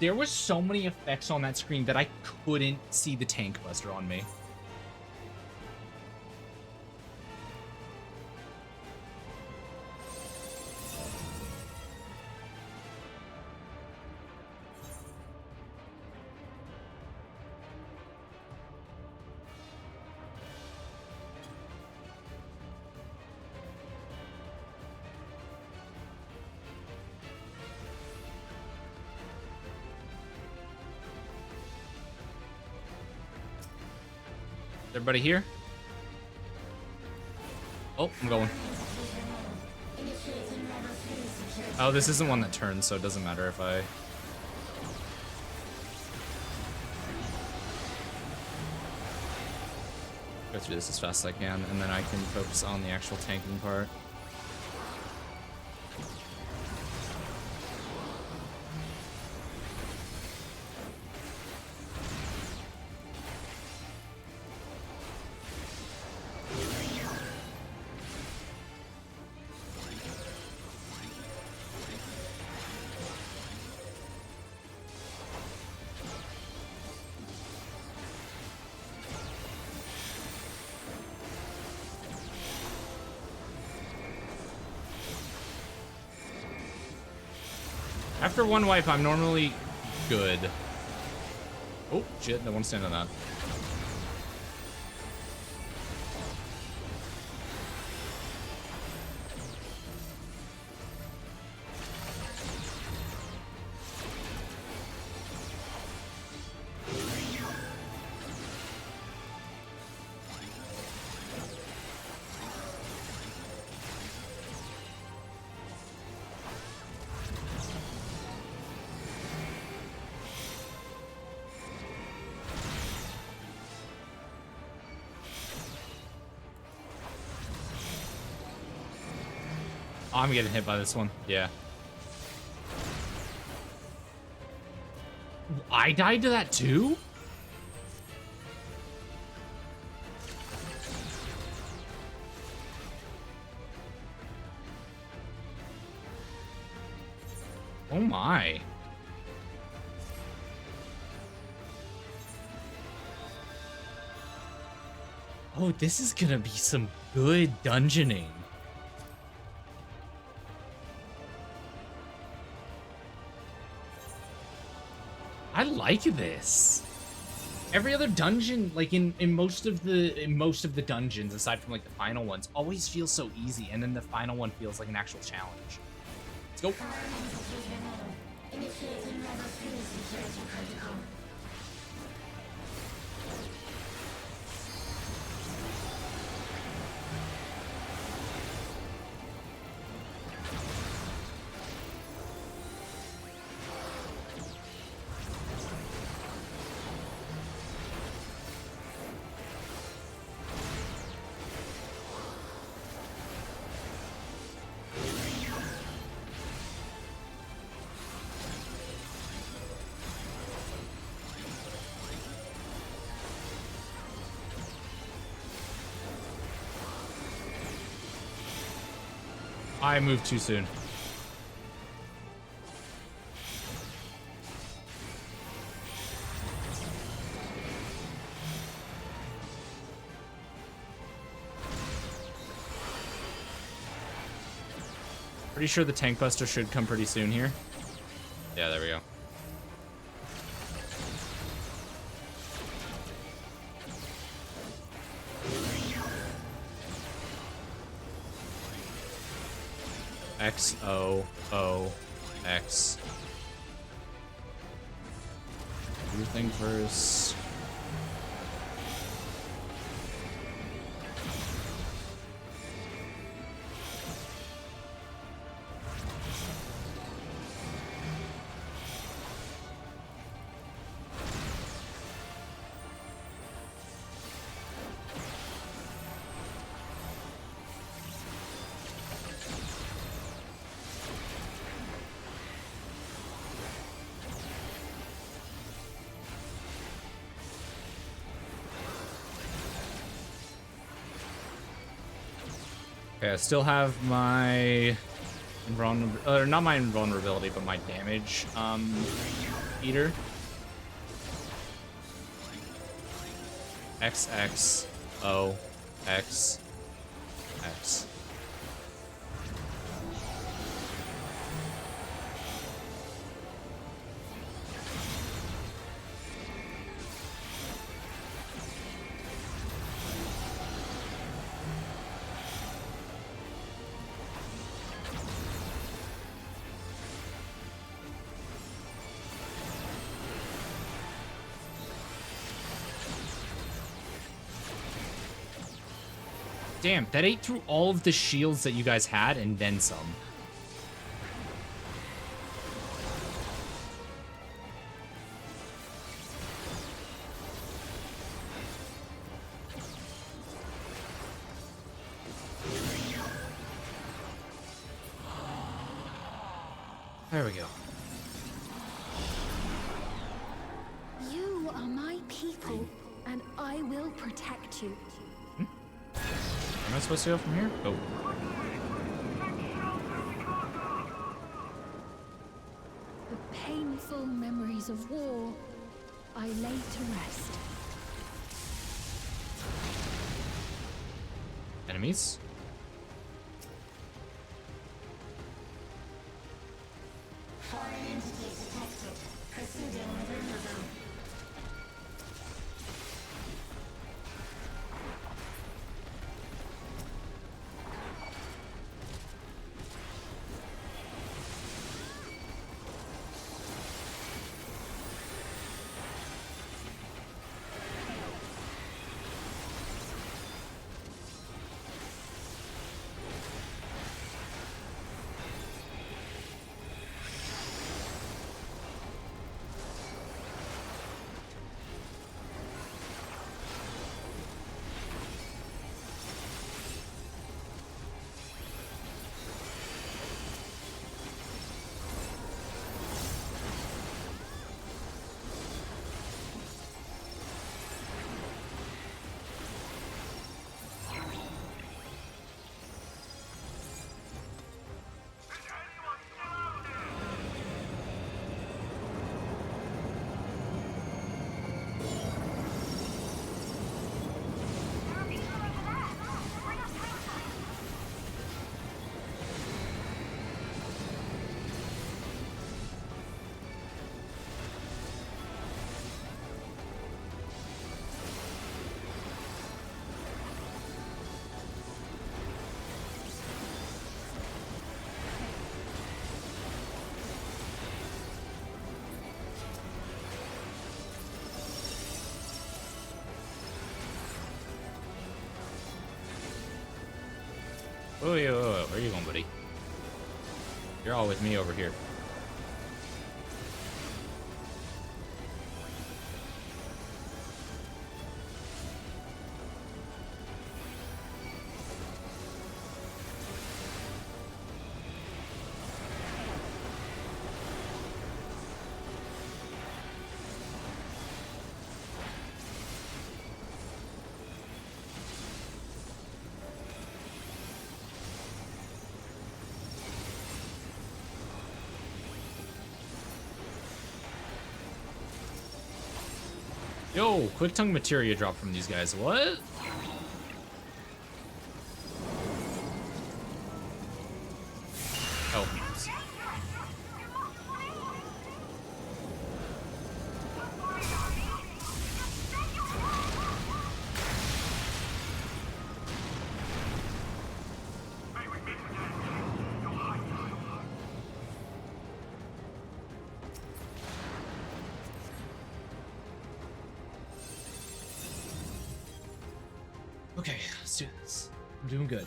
There was so many effects on that screen that I couldn't see the tank buster on me. Everybody here? Oh, I'm going. Oh, this isn't one that turns, so it doesn't matter if I... go through this as fast as I can, and then I can focus on the actual tanking part. After one wipe, I'm normally good. Oh, shit, no one stand on that. Oh, I'm getting hit by this one. Yeah. I died to that too? Oh my. Oh, this is gonna be some good dungeoning. I like this. Every other dungeon, like in most of the dungeons, aside from like the final ones, always feels so easy, and then the final one feels like an actual challenge. Let's go. I moved too soon. Pretty sure the tank buster should come pretty soon here. Yeah, there we go. X-O-O-X. Everything first. Okay, I still have my Invulnerability, not my invulnerability, but my damage eater. XX O X X. Damn, that ate through all of the shields that you guys had and then some. There we go. You are my people, and I will protect you. Am I supposed to go from here? Oh. The painful memories of war, I lay to rest. Enemies? Foreign entities detected. Proceeding with removal. Oh, yeah, where are you going, buddy? You're all with me over here. Yo, quick tongue materia drop from these guys. What? Oh. Okay, let's do this. I'm doing good.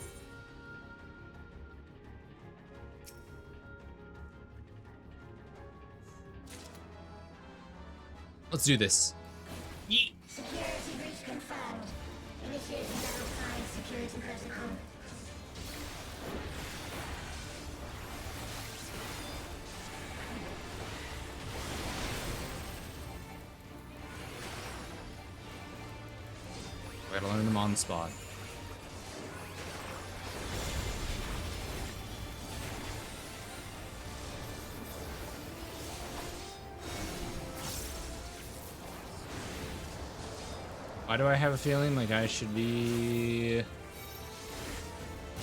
Let's do this. Yeet. Security breach confirmed. Initiating level 5 security protocol. I gotta learn them on the spot. Why do I have a feeling like I should be...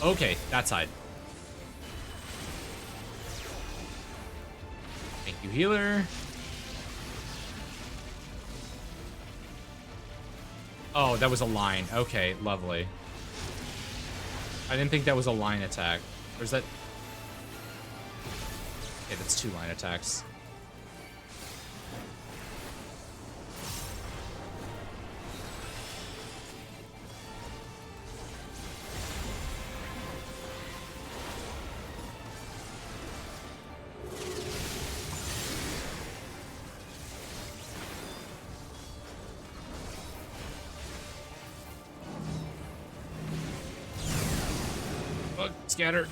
Okay, that side. Thank you, healer. Oh, that was a line. Okay, lovely. I didn't think that was a line attack. Or is that... Okay, that's 2 line attacks. Bug scatter.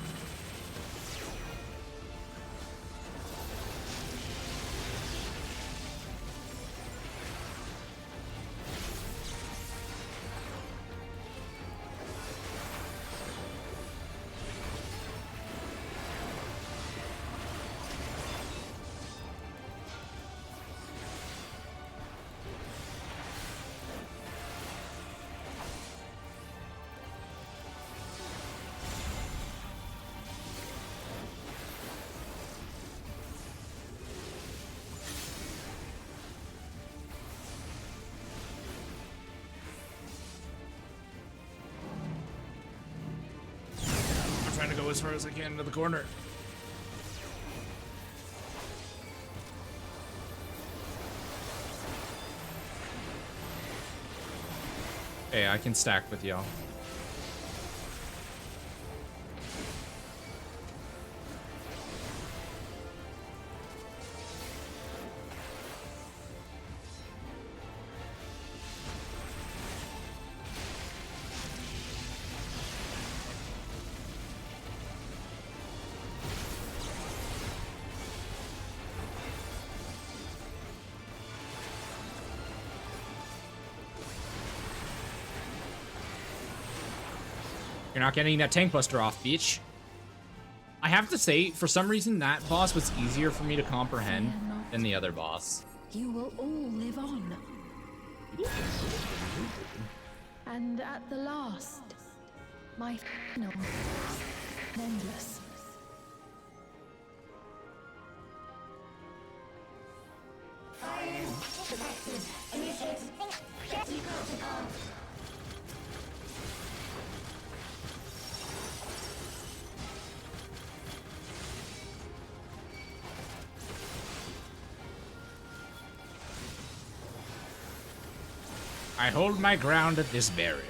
I'm trying to go as far as I can into the corner. Hey, I can stack with y'all. You're not getting that tank buster off, bitch. I have to say, for some reason, that boss was easier for me to comprehend than the other boss. You will all live on. And at the last, my final endless. Fire detected. Initiate safety protocol. I hold my ground at this barrier.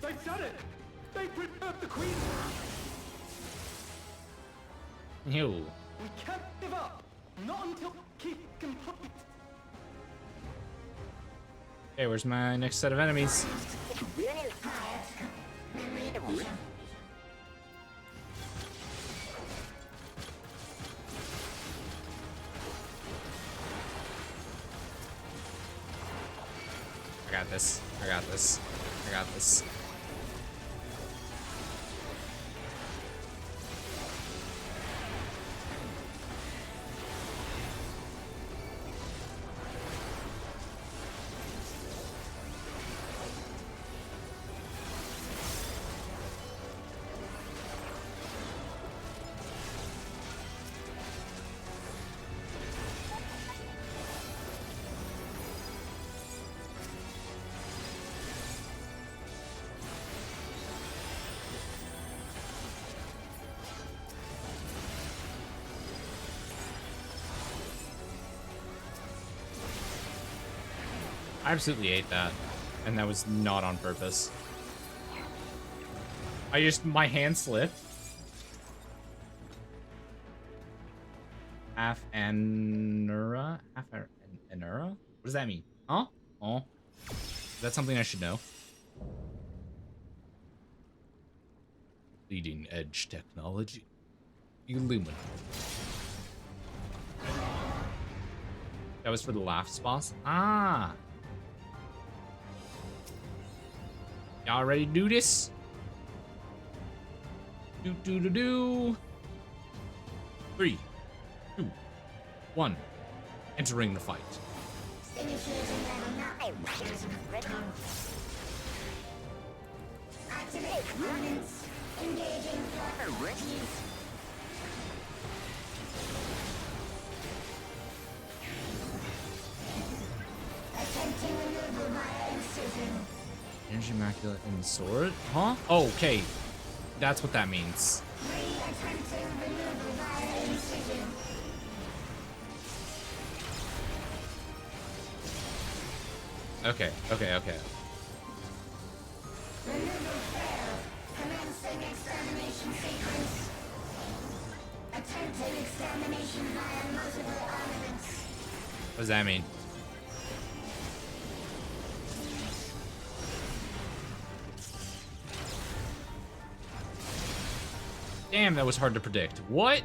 They've done it! They've preserved the Queen! Ew. We can't give up! Not until keep complete! Okay, where's my next set of enemies? I got this. I got this. I got this. I absolutely ate that, and that was not on purpose. My hand slipped. half Anura? Half Anura? What does that mean? Huh? Oh. Is that something I should know? Leading edge technology. Illuminate. That was for the laughs boss? Ah! Y'all ready to do this? Do. 3, 2, 1. Entering the fight. Activate components. Engaging priorities. Attempting removal via incision. Energy Immaculate and Sword? Huh? Oh, okay. That's what that means. Attempting removal via incision. Okay. Removal failed. Commencing extermination sequence. Attempting extermination via multiple armaments. What does that mean? Damn, that was hard to predict. What?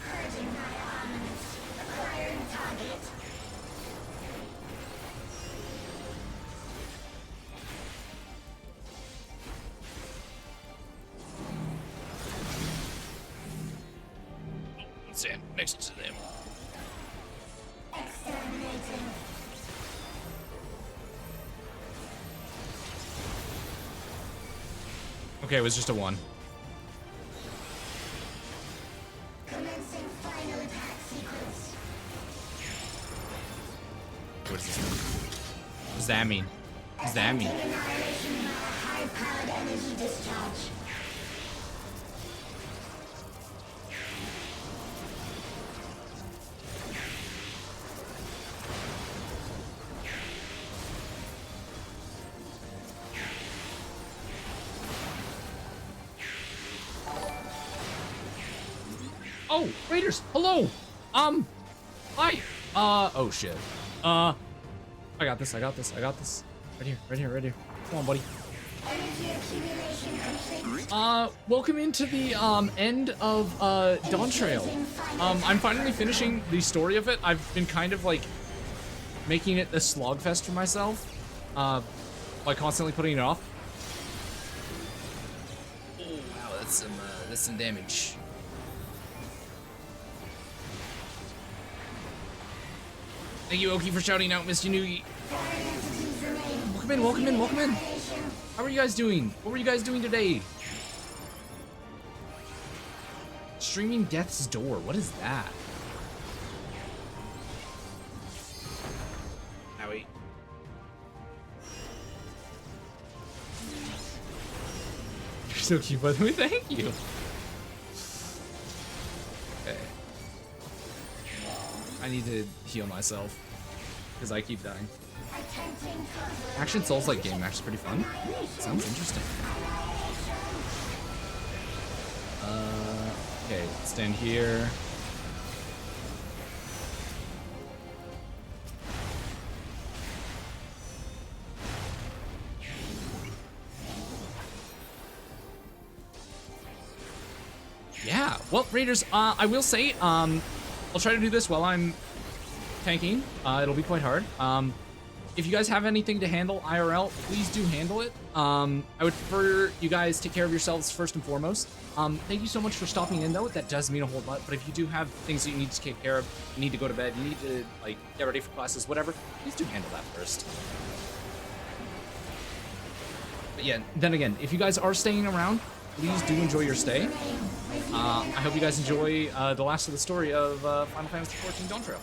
Purging via armaments. Acquiring target. Stand next to them. Exterminating. Okay, it was just a 1. Commencing final attack sequence. What does this mean? What does that mean? What does that mean? Annihilation via high-powered energy discharge. Oh, Raiders, hello. Hi. Oh shit. I got this. Right here. Come on, buddy. Energy accumulation complete. Welcome into the end of Yawntrail. I'm finally finishing the story of it. I've been kind of like making it a slogfest for myself, by constantly putting it off. Oh wow, that's some damage. Thank you, Oki, for shouting out, Mr. Noogie. Welcome in. How are you guys doing? What were you guys doing today? Streaming Death's Door. What is that? Owie. You're so cute, by the way. Thank you. Okay. I need to heal myself because I keep dying. Action Souls-like game actually pretty fun. Sounds interesting. Okay, stand here. Yeah, well, Raiders, I will say, I'll try to do this while I'm tanking. It'll be quite hard. If you guys have anything to handle IRL, please do handle it. I would prefer you guys take care of yourselves first and foremost. Thank you so much for stopping in, though. That does mean a whole lot. But if you do have things that you need to take care of, you need to go to bed, you need to like get ready for classes, whatever, please do handle that first. But yeah, then again, if you guys are staying around, please do enjoy your stay. I hope you guys enjoy the last of the story of Final Fantasy XIV Yawntrail.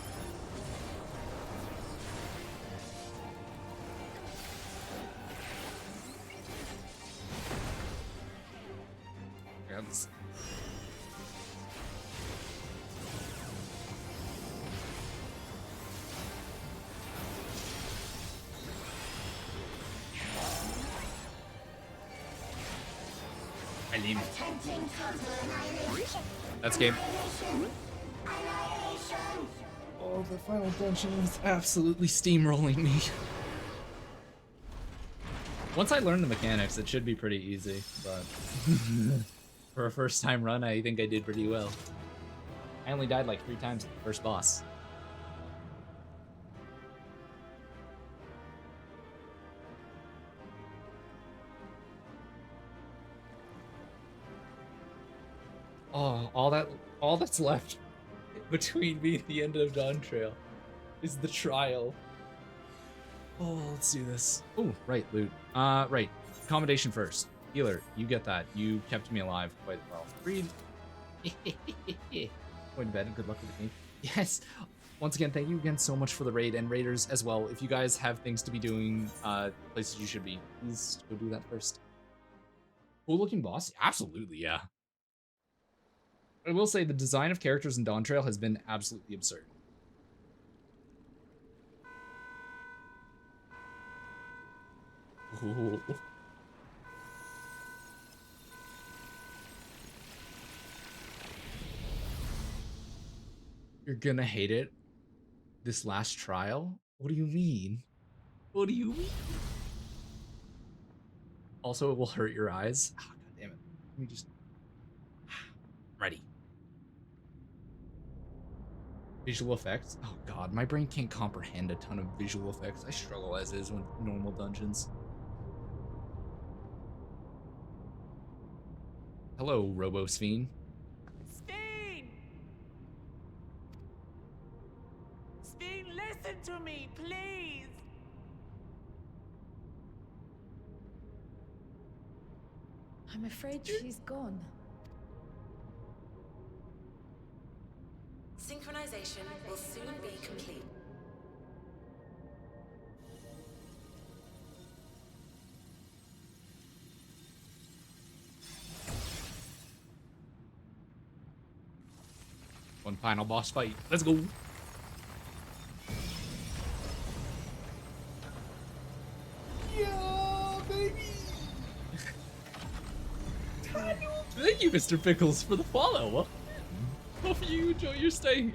I leave. Attempting total annihilation. That's game. Oh, the final dungeon is absolutely steamrolling me. Once I learn the mechanics, it should be pretty easy, but for a first time run, I think I did pretty well. I only died like 3 times at the first boss. Oh, all that's left between me and the end of Yawntrail is the trial. Oh, let's do this. Oh, right, loot. Right. Accommodation first. Healer, you get that. You kept me alive quite well. Breathe. Going to bed and good luck with the game. Yes. Once again, thank you again so much for the raid, and raiders as well. If you guys have things to be doing, places you should be, please go do that first. Cool looking boss? Absolutely, yeah. I will say the design of characters in Yawntrail has been absolutely absurd. Ooh. You're gonna hate it. This last trial? What do you mean? What do you mean? Also, it will hurt your eyes. Oh, God damn it. Let me just... Ready. Visual effects. Oh God, my brain can't comprehend a ton of visual effects. I struggle as is with normal dungeons. Hello, Robo-Sphene. Sphene! Sphene, listen to me, please! I'm afraid she's gone. Synchronization will soon be complete. One final boss fight. Let's go. Yeah, baby. Thank you, Mr. Pickles, for the follow. Hope you enjoy your stay.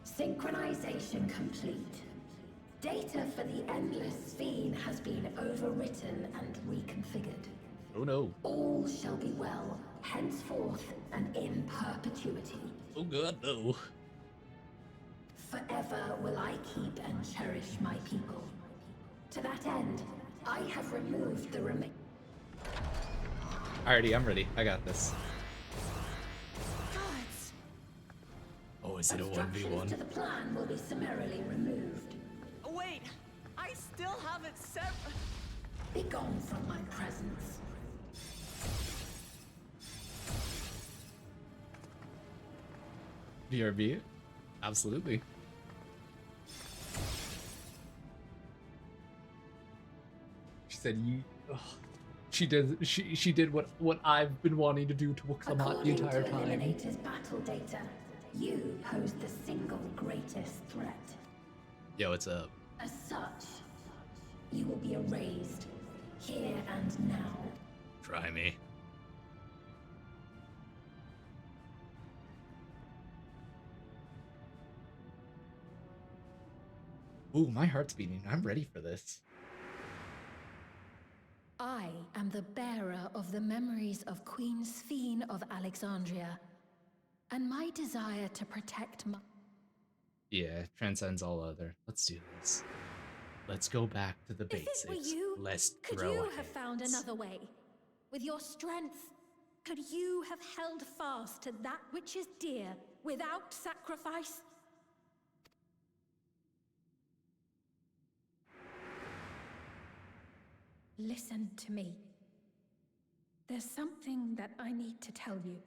Synchronization complete. Data for the Endless Sphene has been overwritten and reconfigured. Oh no. All shall be well, henceforth and in perpetuity. Oh God, no. Forever will I keep and cherish my people. To that end, I have removed the Alrighty, I'm ready. I got this. Gods! Oh, is it a Obstructions 1v1? to the plan will be summarily removed. Wait, I still haven't set... Be gone from my presence. BRB? Absolutely. She said you... Ugh. She did what I've been wanting to do to Wakamat the entire time. According to Eliminator's battle data, you pose the single greatest threat. Yo, what's up? As such, you will be erased, here and now. Try me. Ooh, my heart's beating. I'm ready for this. I am the bearer of the memories of Queen Sphene of Alexandria, and my desire to protect my... Yeah, transcends all other. Let's do this. Let's go back to the basics. If it were you, Let's could throw you hands. have found another way? With your strength, could you have held fast to that which is dear without sacrifice? Listen to me. There's something that I need to tell you.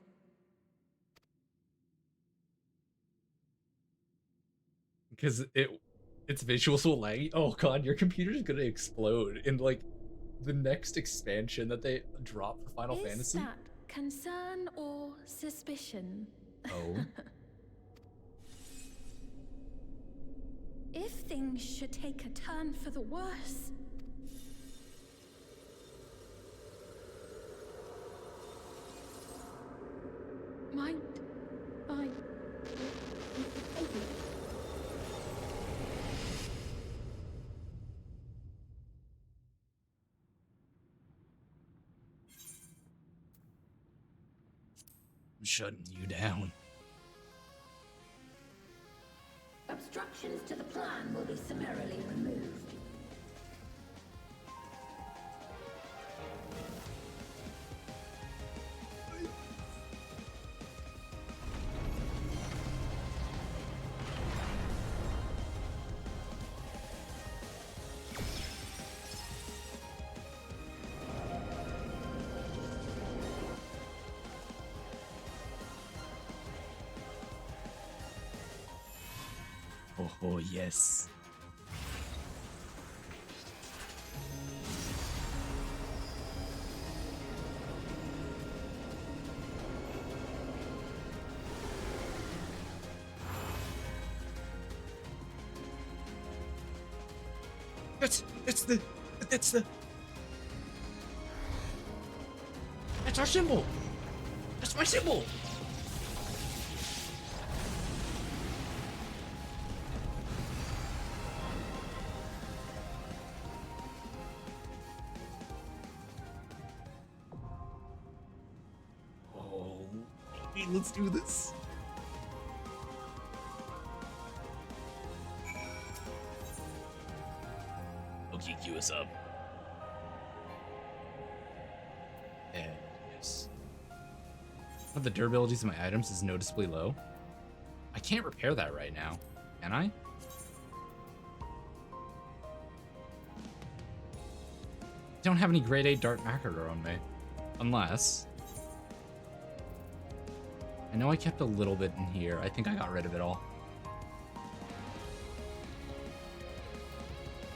Because its visuals will lag. Oh God, your computer's gonna explode in like the next expansion that they drop for Final Is Fantasy. that concern or suspicion? Oh. If things should take a turn for the worse... shutting you down. Obstructions to the plan will be summarily removed. Oh, yes. That's our symbol. That's my symbol. Let's do this. Okay, queue us up. Yes. One of the durabilities of my items is noticeably low. I can't repair that right now, can I? I don't have any grade 8 Dark Macaron on me. Unless... I know I kept a little bit in here. I think I got rid of it all.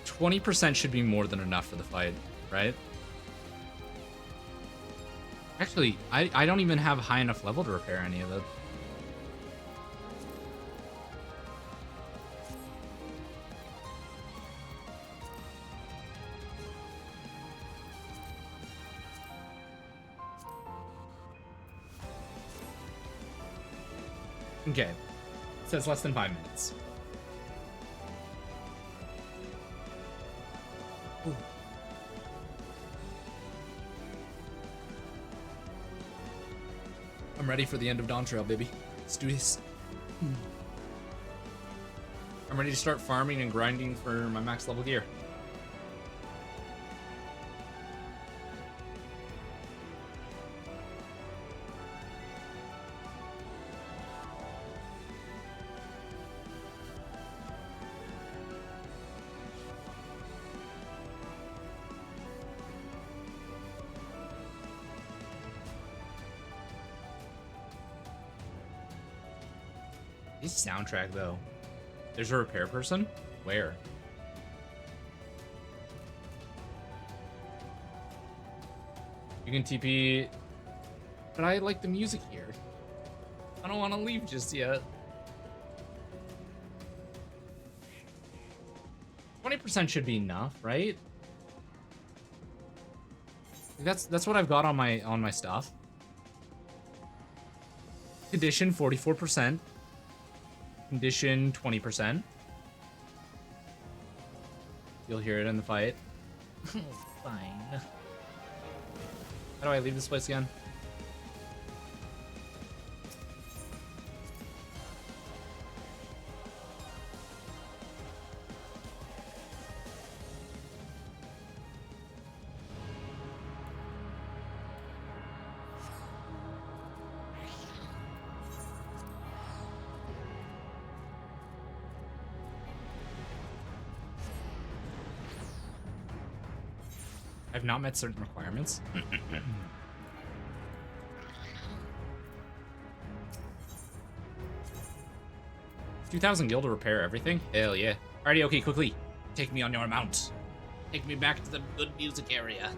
20% should be more than enough for the fight, right? Actually, I don't even have high enough level to repair any of it. Okay. It says less than 5 minutes. Ooh. I'm ready for the end of Yawntrail, baby. Let's do this. I'm ready to start farming and grinding for my max level gear. This soundtrack, though. There's a repair person? Where? You can TP... But I like the music here. I don't want to leave just yet. 20% should be enough, right? That's what I've got on my stuff. Condition 44%. Condition 20%. You'll hear it in the fight. Fine. How do I leave this place again? I've not met certain requirements. 2,000 gil to repair everything? Hell yeah. Alrighty, okay, quickly. Take me on your mount. Take me back to the good music area.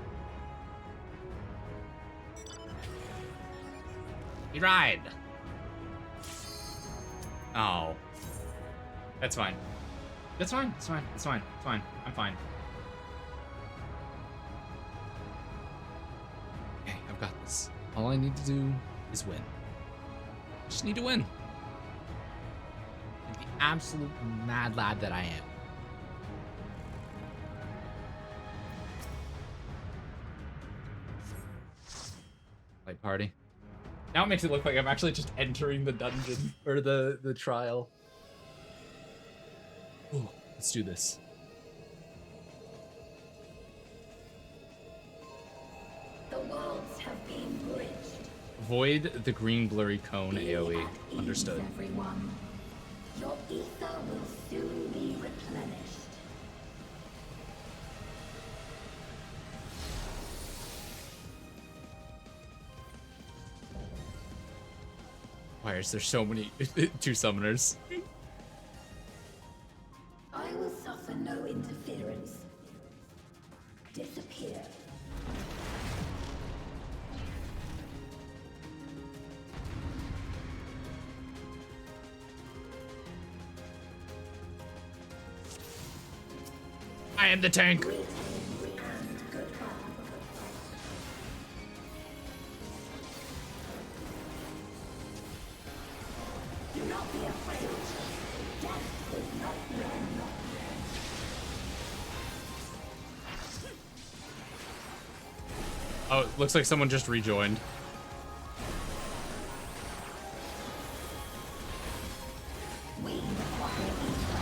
We ride. Oh. That's fine. That's fine. It's fine. It's fine. It's fine. I'm fine. Okay, I've got this. All I need to do is win. I just need to win. Like the absolute mad lad that I am. Light party. Now it makes it look like I'm actually just entering the dungeon or the trial. Ooh, let's do this. The worlds have been bridged. Avoid the green blurry cone AoE. Understood. Everyone, your ether will soon be replenished. Why is there so many two summoners? I will suffer no interference. Disappear. I am the tank. Do not be afraid. Death is not your lot. Oh, it looks like someone just rejoined. We require ether.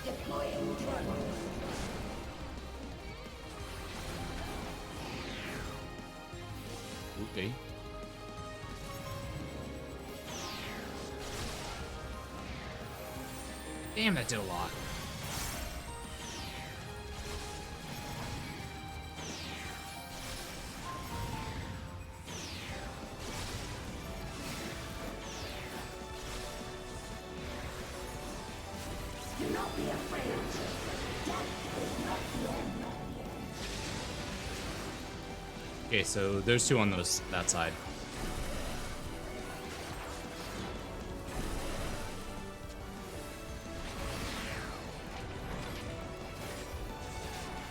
Deploying drone. Okay. Damn, that did a lot. Do not be afraid. Death is not your lot. Okay, so there's two on that side.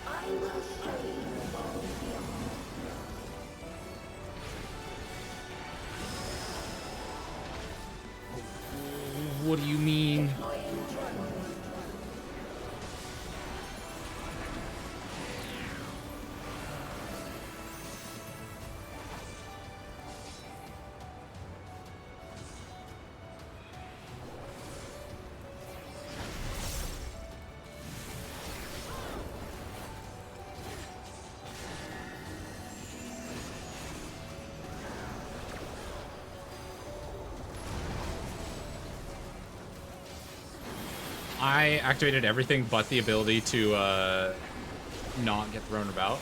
I will show you the world beyond. What do you mean? Deploying drone. I activated everything but the ability to not get thrown about.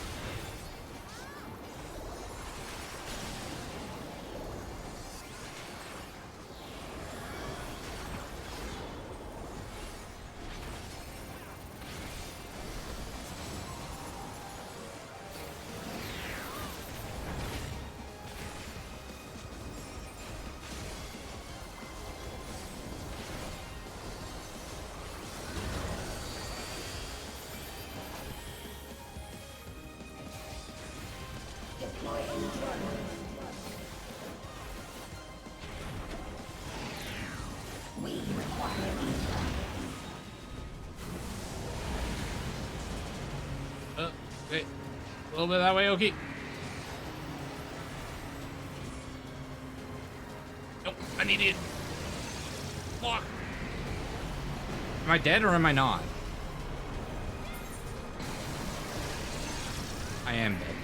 Deploying drone. We require ether. Wait. A little bit that way, okay. Nope, I need it. Fuck. Am I dead or am I not? I am dead.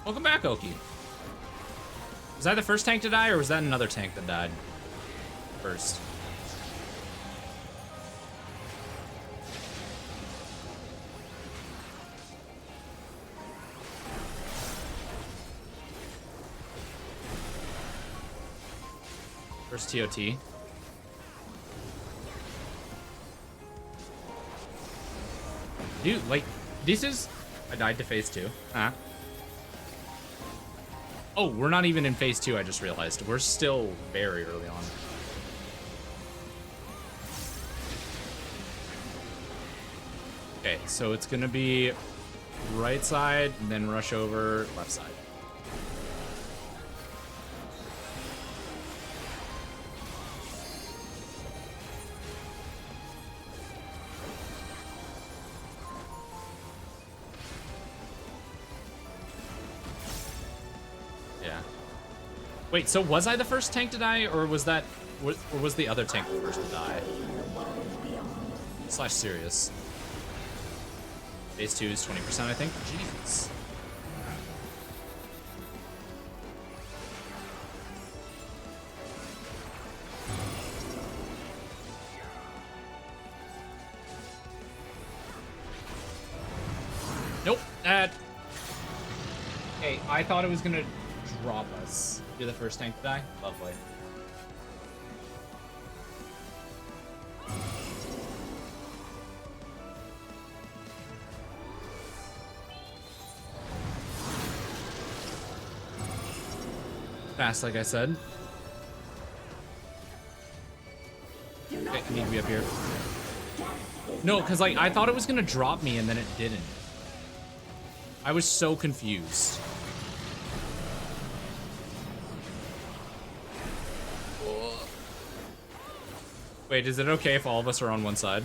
Welcome back, Oki. Was that the first tank to die, or was that another tank that died first? First TOT. Dude, like, this is... I died to phase 2. Huh? Oh, we're not even in phase 2, I just realized. We're still very early on. Okay, so it's gonna be right side, and then rush over left side. Yeah. Wait, so was I the first tank to die, or was that, or was the other tank the first to die? / serious. Phase 2 is 20%, I think. Jesus. Nope. Okay, I thought it was gonna drop us. You're the first tank to die? Lovely. Fast, like I said. Okay, I need to be up here. No, because like I thought it was gonna drop me and then it didn't. I was so confused. Wait, is it okay if all of us are on one side?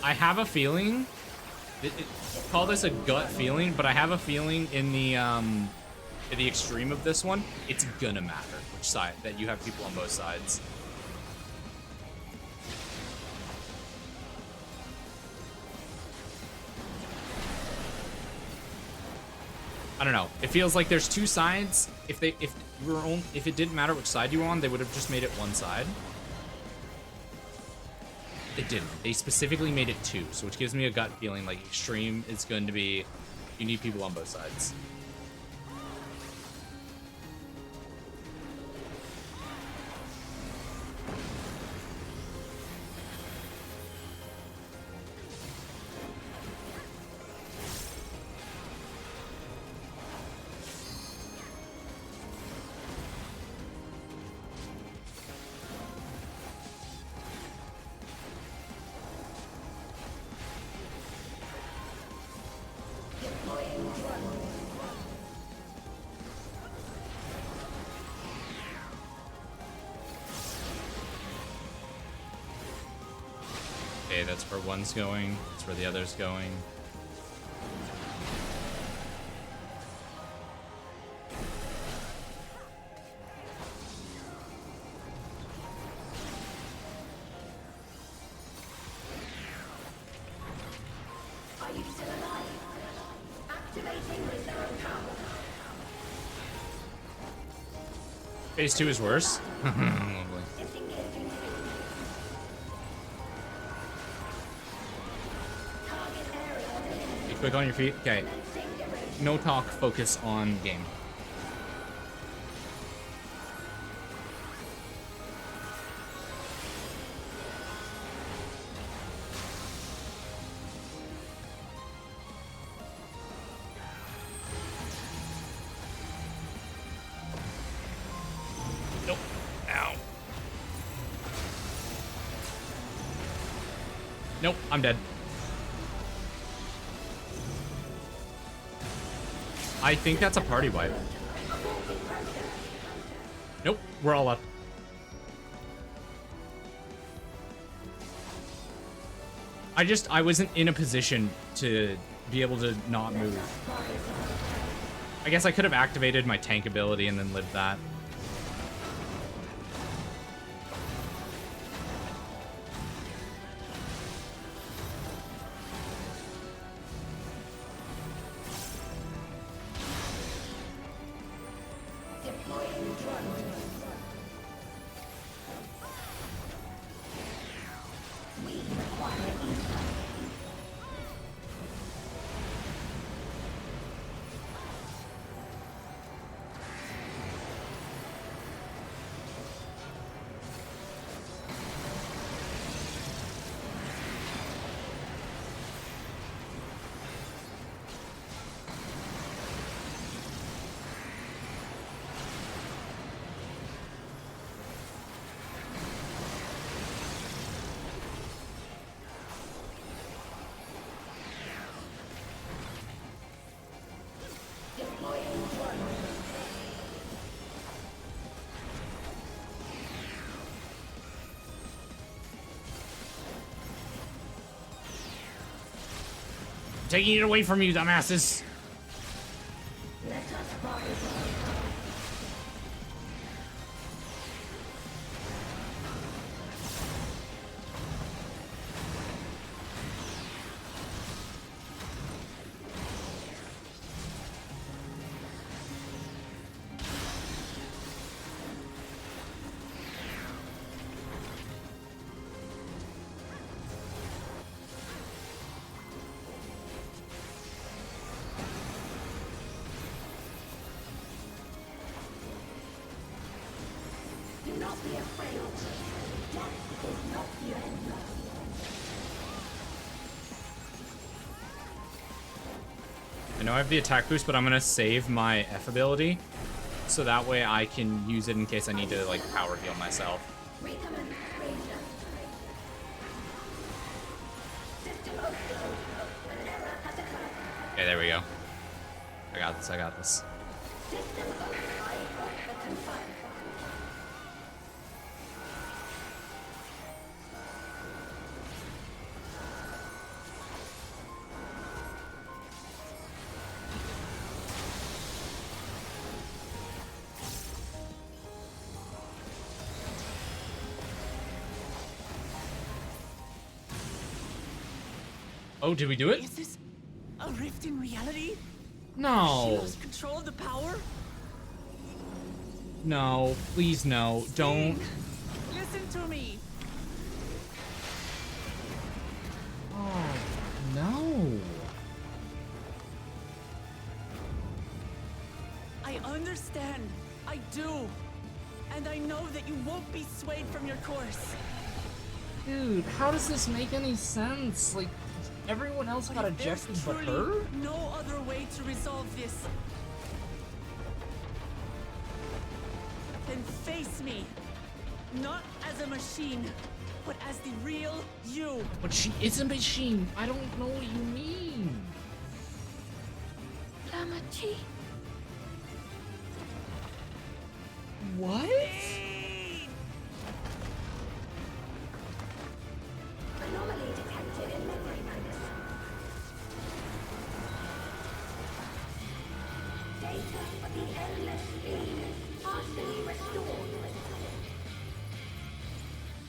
I have a feeling, call this a gut feeling, but I have a feeling in the extreme of this one, it's gonna matter which side, that you have people on both sides. I don't know. It feels like there's two sides. If it didn't matter which side you were on, they would have just made it one side. They didn't. They specifically made it two, so which gives me a gut feeling like extreme is going to be you need people on both sides. Okay, that's where one's going. That's where the other's going. Are you still alive? Activating reserve power. Phase 2 is worse. Lovely. Quick on your feet. Okay. No talk, focus on game. Nope. Ow. Nope, I'm dead. I think that's a party wipe. Nope, we're all up. I wasn't in a position to be able to not move. I guess I could have activated my tank ability and then lived that. taking it away from you, dumbasses. Let us rise. Do not be afraid. Death is not the end. I know I have the attack boost, but I'm gonna save my F ability, so that way I can use it in case I need to like power heal myself. Recommend Ranger. System overload. An error has occurred. Okay, there we go. I got this, I got this. System override of the confirmed. Oh, did we do it? Is this a rift in reality? No. She lost control of the power? No, please no. Don't. Listen to me. Oh, no. I understand. I do. And I know that you won't be swayed from your course. Dude, how does this make any sense? Like, everyone else got ejected but her? Truly no other way to resolve this. Then face me. Not as a machine, but as the real you. But she is a machine. I don't know what you mean. Lamachi. What? Anomaly detected in memory banks. Data for the endless speed partially restored.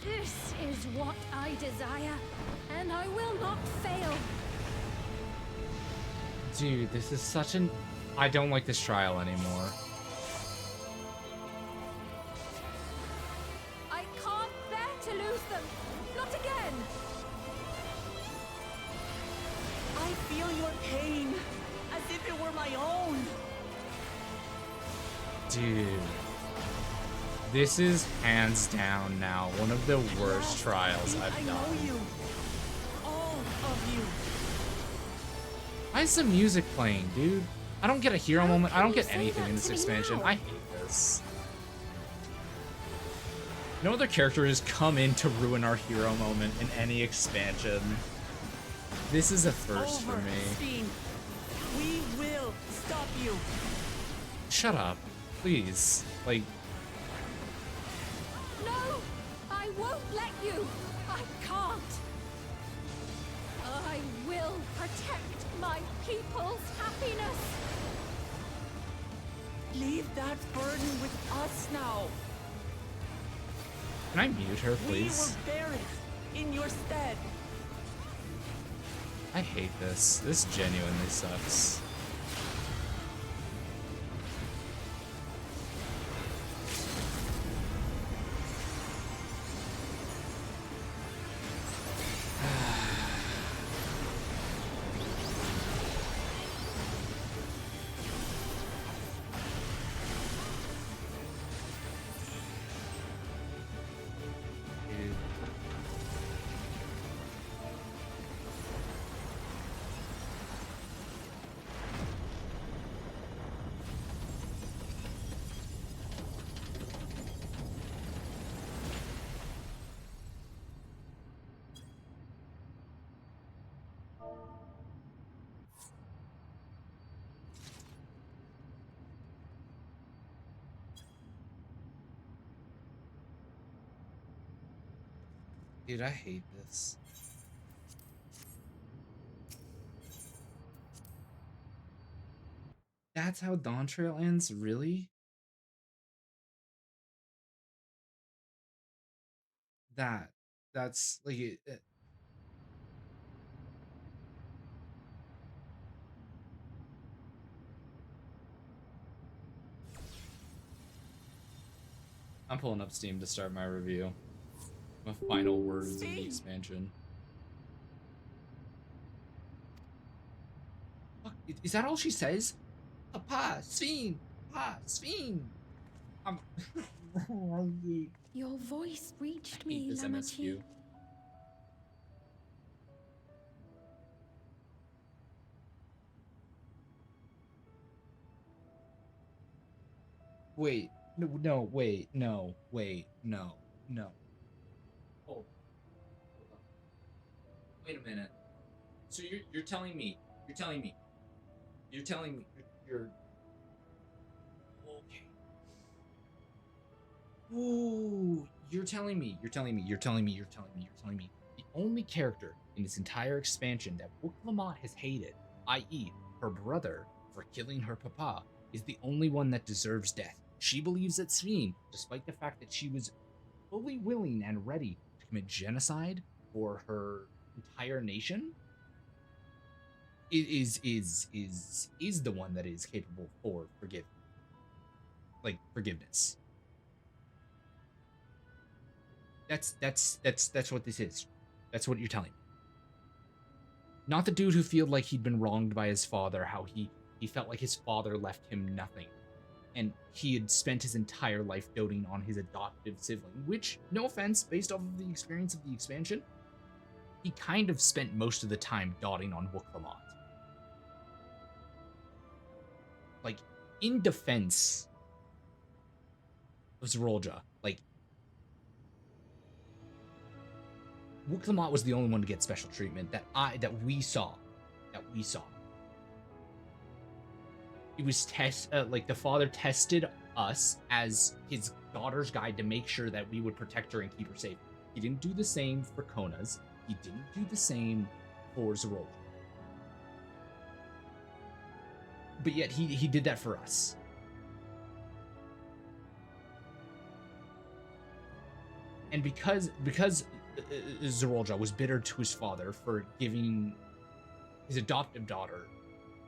This is what I desire, and I will not fail. Dude, this is such an... I don't like this trial anymore. I can't bear to lose them. Not again. I feel your pain as if it were my own. Dude. This is hands down now one of the worst trials I've I done. know you. All of you. Why is the music playing, dude? I don't get a hero moment. I don't get anything in this expansion. I hate this. No other character has come in to ruin our hero moment in any expansion. This is a first for me. Speen. We will stop you. Shut up, please. Like, No, I won't let you. I can't. I will protect my people's happiness. Leave that burden with us now. can I mute her, please? We will bear it in your stead. I hate this. This genuinely sucks. Dude, I hate this. That's how Yawntrail ends, really? That that's like I'm pulling up Steam to start my review. My final words of the expansion. Fuck, is that all she says? Papa, Sven, Papa, Sven. I'm Your voice reached I hate me, this Lamachi. MSQ. Wait, no, wait, no, wait, no, no. Hold on. Wait a minute. So you're telling me, you're telling me, you're okay. Ooh, you're telling me the only character in this entire expansion that Book Lamont has hated, i.e., her brother for killing her papa, is the only one that deserves death. She believes that Sven, despite the fact that she was fully willing and ready to commit genocide for her entire nation, is the one that is capable for forgiveness. That's what this is. That's what you're telling me. Not the dude who felt like he'd been wronged by his father, how he felt like his father left him nothing. And he had spent his entire life doting on his adoptive sibling, which, no offense, based off of the experience of the expansion, he kind of spent most of the time doting on Book Lamont. Like, in defense of Zorolja, like, Book Lamont was the only one to get special treatment that we saw. It was like the father tested us as his daughter's guide to make sure that we would protect her and keep her safe. He didn't do the same for Kona's. He didn't do the same for Zorolja. But yet he did that for us. And because Zorolja was bitter to his father for giving his adoptive daughter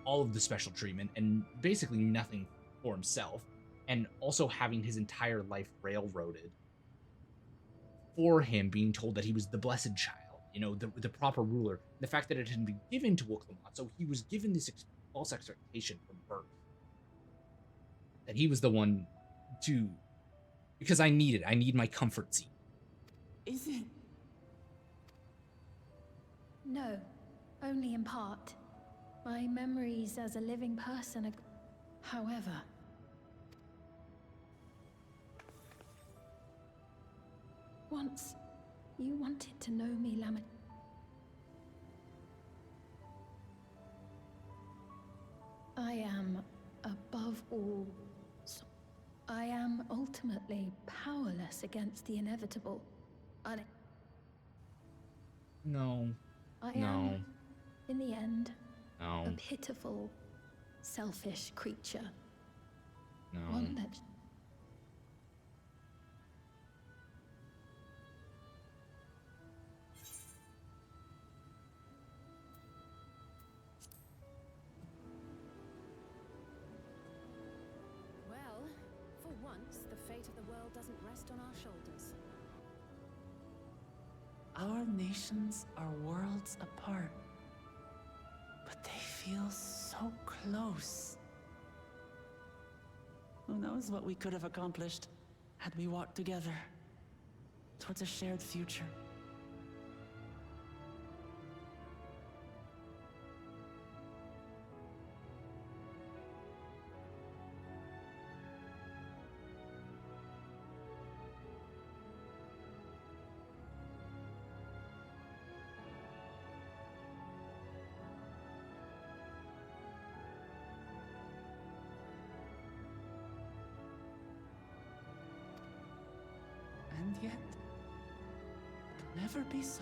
all of the special treatment and basically nothing for himself, and also having his entire life railroaded for him, being told that he was the blessed child, the proper ruler, the fact that it had been given to Book Lamont, so he was given this false expectation from birth that he was the one to, because I need my comfort scene. Is it? No, only in part. My memories as a living person are... However... Once, you wanted to know me, Lamet. I am, above all... I am ultimately powerless against the inevitable. No. I No. am, in the end, No. a pitiful, selfish creature. No. One that... Well, for once, the fate of the world doesn't rest on our shoulders. Our nations are worlds apart, but they feel so close. Who knows what we could have accomplished had we walked together towards a shared future. And yet, it'll never be so.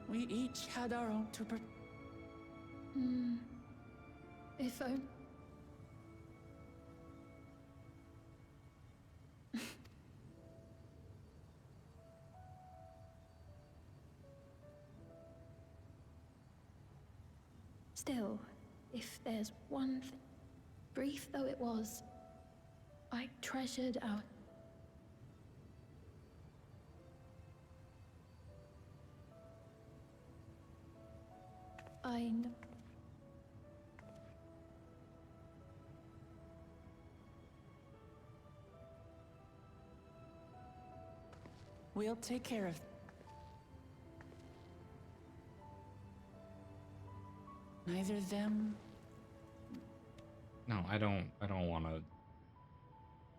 We each had our own to If only. Still, if there's one thing, brief though it was, I treasured our. I know. We'll take care of. Neither them. No, I don't want to.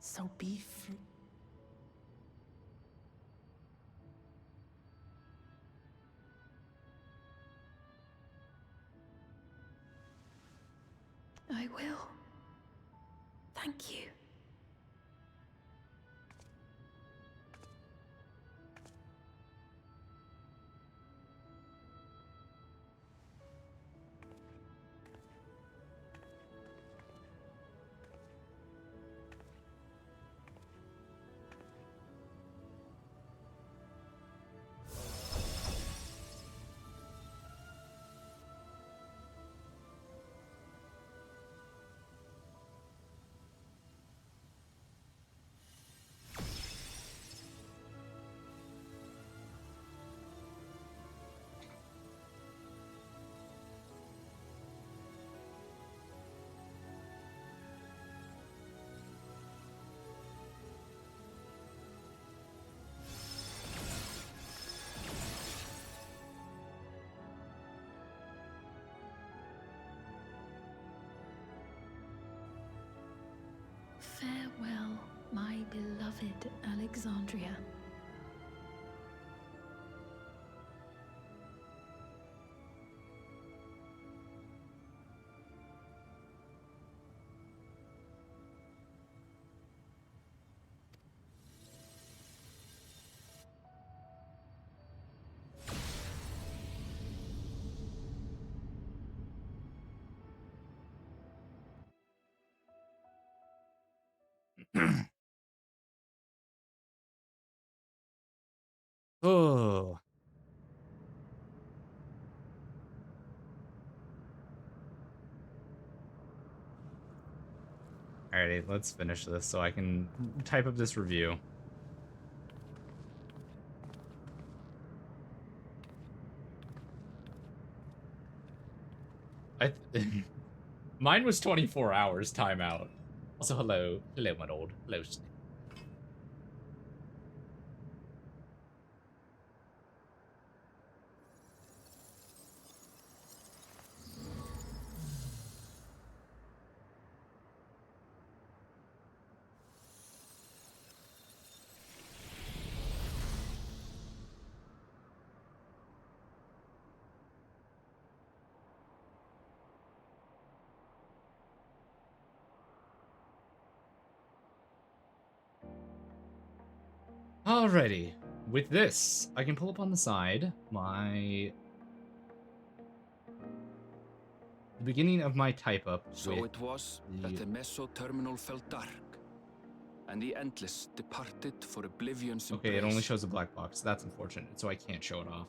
So be free. I will. Thank you. Farewell, my beloved Alexandria. Oh. Alrighty, let's finish this so I can type up this review. Mine was 24 hours timeout. Also, hello, my lord. Hello, Snake. Alrighty. With this, I can pull up on the side the beginning of my type up. So it was that the Meso-terminal fell dark, and the Endless departed for oblivion's Okay, it embrace. only shows a black box. That's unfortunate, so I can't show it off.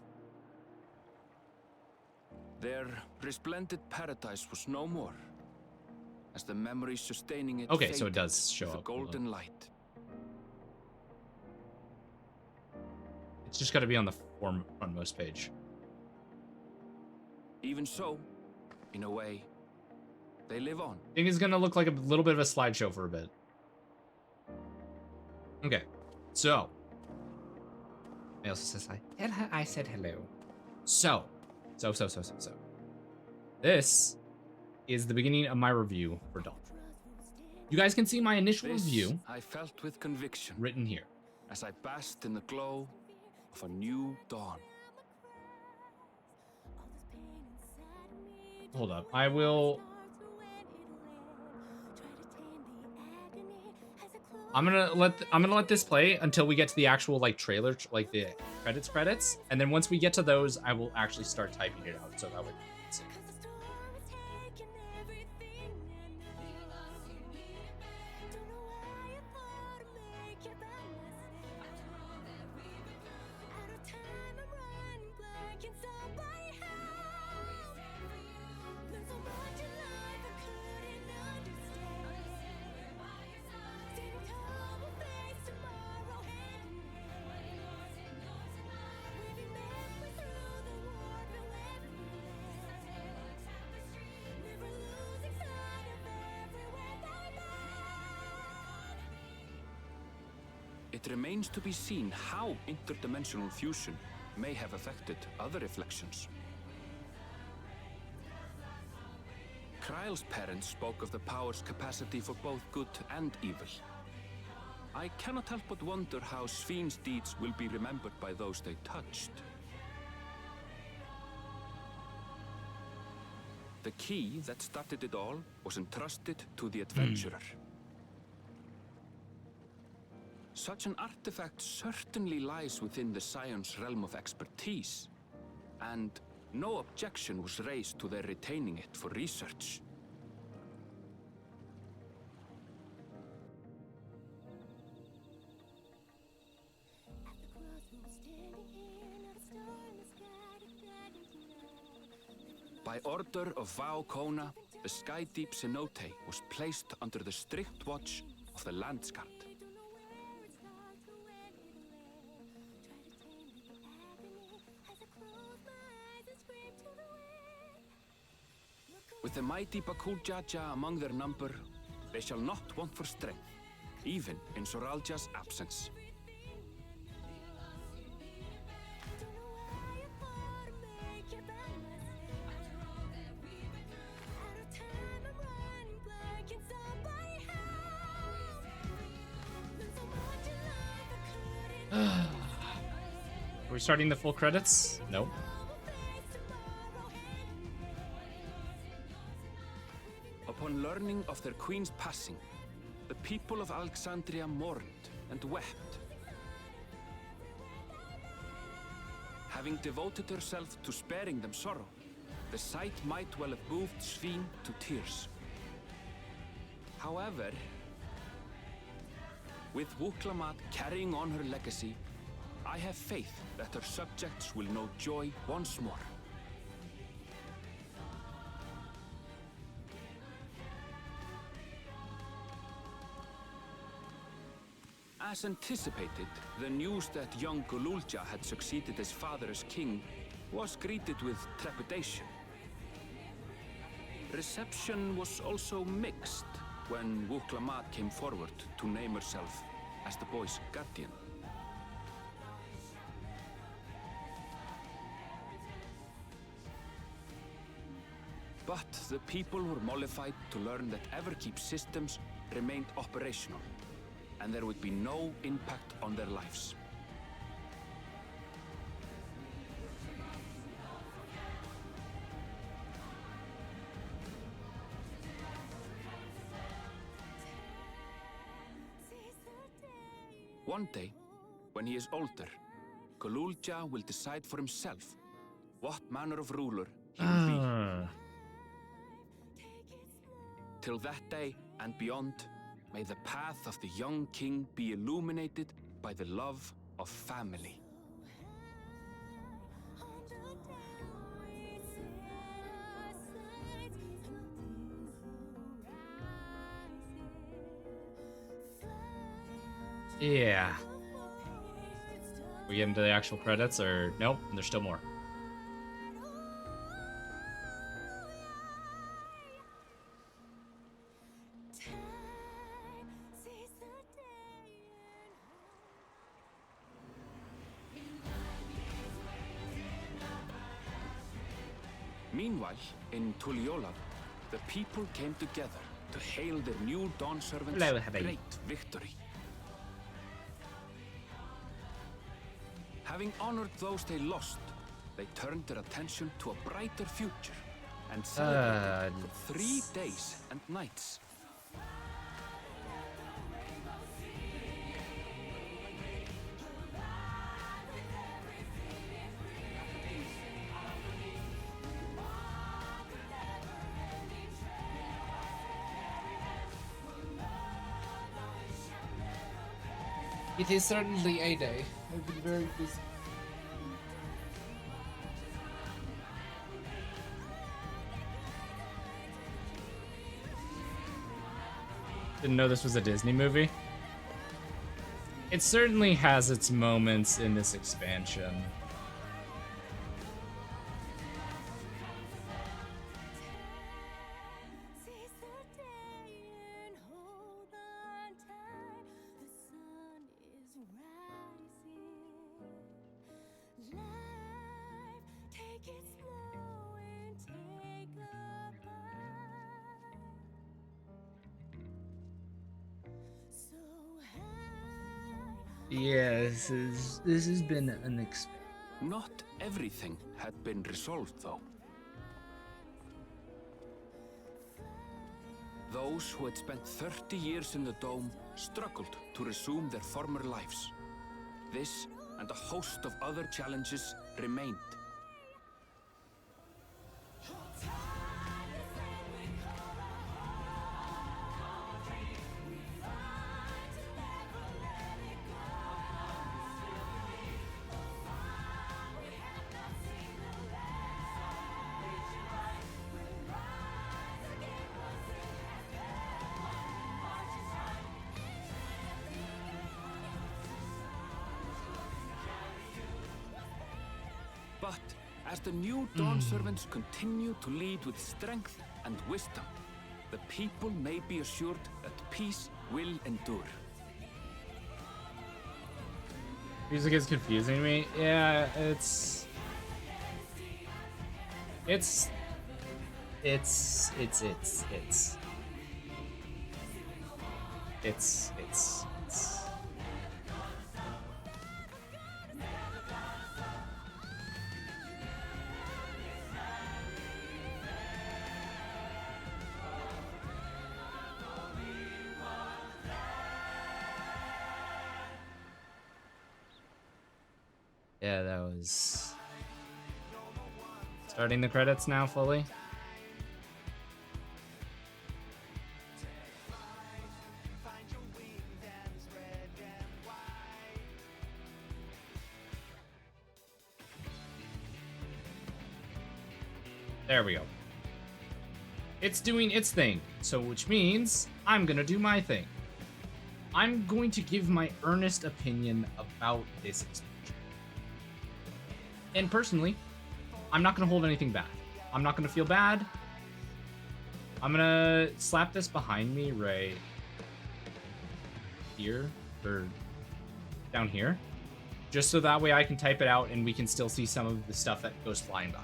Their resplendent paradise was no more, as the memory sustaining it Okay, so it faded does show with up. a golden light. It's just got to be on the frontmost page. Even so, in a way, they live on. I think it's gonna look like a little bit of a slideshow for a bit. Okay, so I also says hi. Tell her I said hello. So. This is the beginning of my review for Dawn. You guys can see my initial review. I felt with conviction, written here, as I basked in the glow of a new dawn. Hold up, I will. I'm gonna let this play until we get to the actual like trailer, like the credits, and then once we get to those, I will actually start typing it out so that way we can see. it remains to be seen how interdimensional fusion may have affected other reflections. Kryle's parents spoke of the power's capacity for both good and evil. I cannot help but wonder how Svine's deeds will be remembered by those they touched. The key that started it all was entrusted to the adventurer. Such an artifact certainly lies within the Scion's realm of expertise, and no objection was raised to their retaining it for research. By order of Vau Kona, the Sky Deep cenote was placed under the strict watch of the Landsguard. With the mighty Bakul Jaja among their number, they shall not want for strength, even in Soralja's absence. Are we starting the full credits? Nope. Upon learning of their queen's passing, the people of Alexandria mourned and wept. Having devoted herself to sparing them sorrow, the sight might well have moved Svine to tears. However, with Wuklamat carrying on her legacy, I have faith that her subjects will know joy once more. As anticipated, the news that young Gululja had succeeded his father as king was greeted with trepidation. Reception was also mixed when Wuklamat came forward to name herself as the boy's guardian. But the people were mollified to learn that Everkeep's systems remained operational, and there would be no impact on their lives. One day, when he is older, Gululja will decide for himself what manner of ruler he will be. Till that day and beyond, may the path of the young king be illuminated by the love of family. Yeah. We get into the actual credits, or nope? There's still more. Meanwhile, in Tuliyola, the people came together to hail their new Dawn servant's great victory. Having honored those they lost, they turned their attention to a brighter future and celebrated for 3 days and nights. It is certainly a day. I've been very busy. Didn't know this was a Disney movie. It certainly has its moments in this expansion. Yeah, this has been unexpected. Not everything had been resolved, though. Those who had spent 30 years in the Dome struggled to resume their former lives. This and a host of other challenges remained. But as the new Dawn servants continue to lead with strength and wisdom, the people may be assured that peace will endure. Music is confusing me. Yeah, it's yeah, that was starting the credits now fully. There we go. It's doing its thing, so which means I'm gonna do my thing. I'm going to give my earnest opinion about this expansion. And personally, I'm not gonna hold anything back. I'm not gonna feel bad. I'm gonna slap this behind me right here, or down here, just so that way I can type it out and we can still see some of the stuff that goes flying by.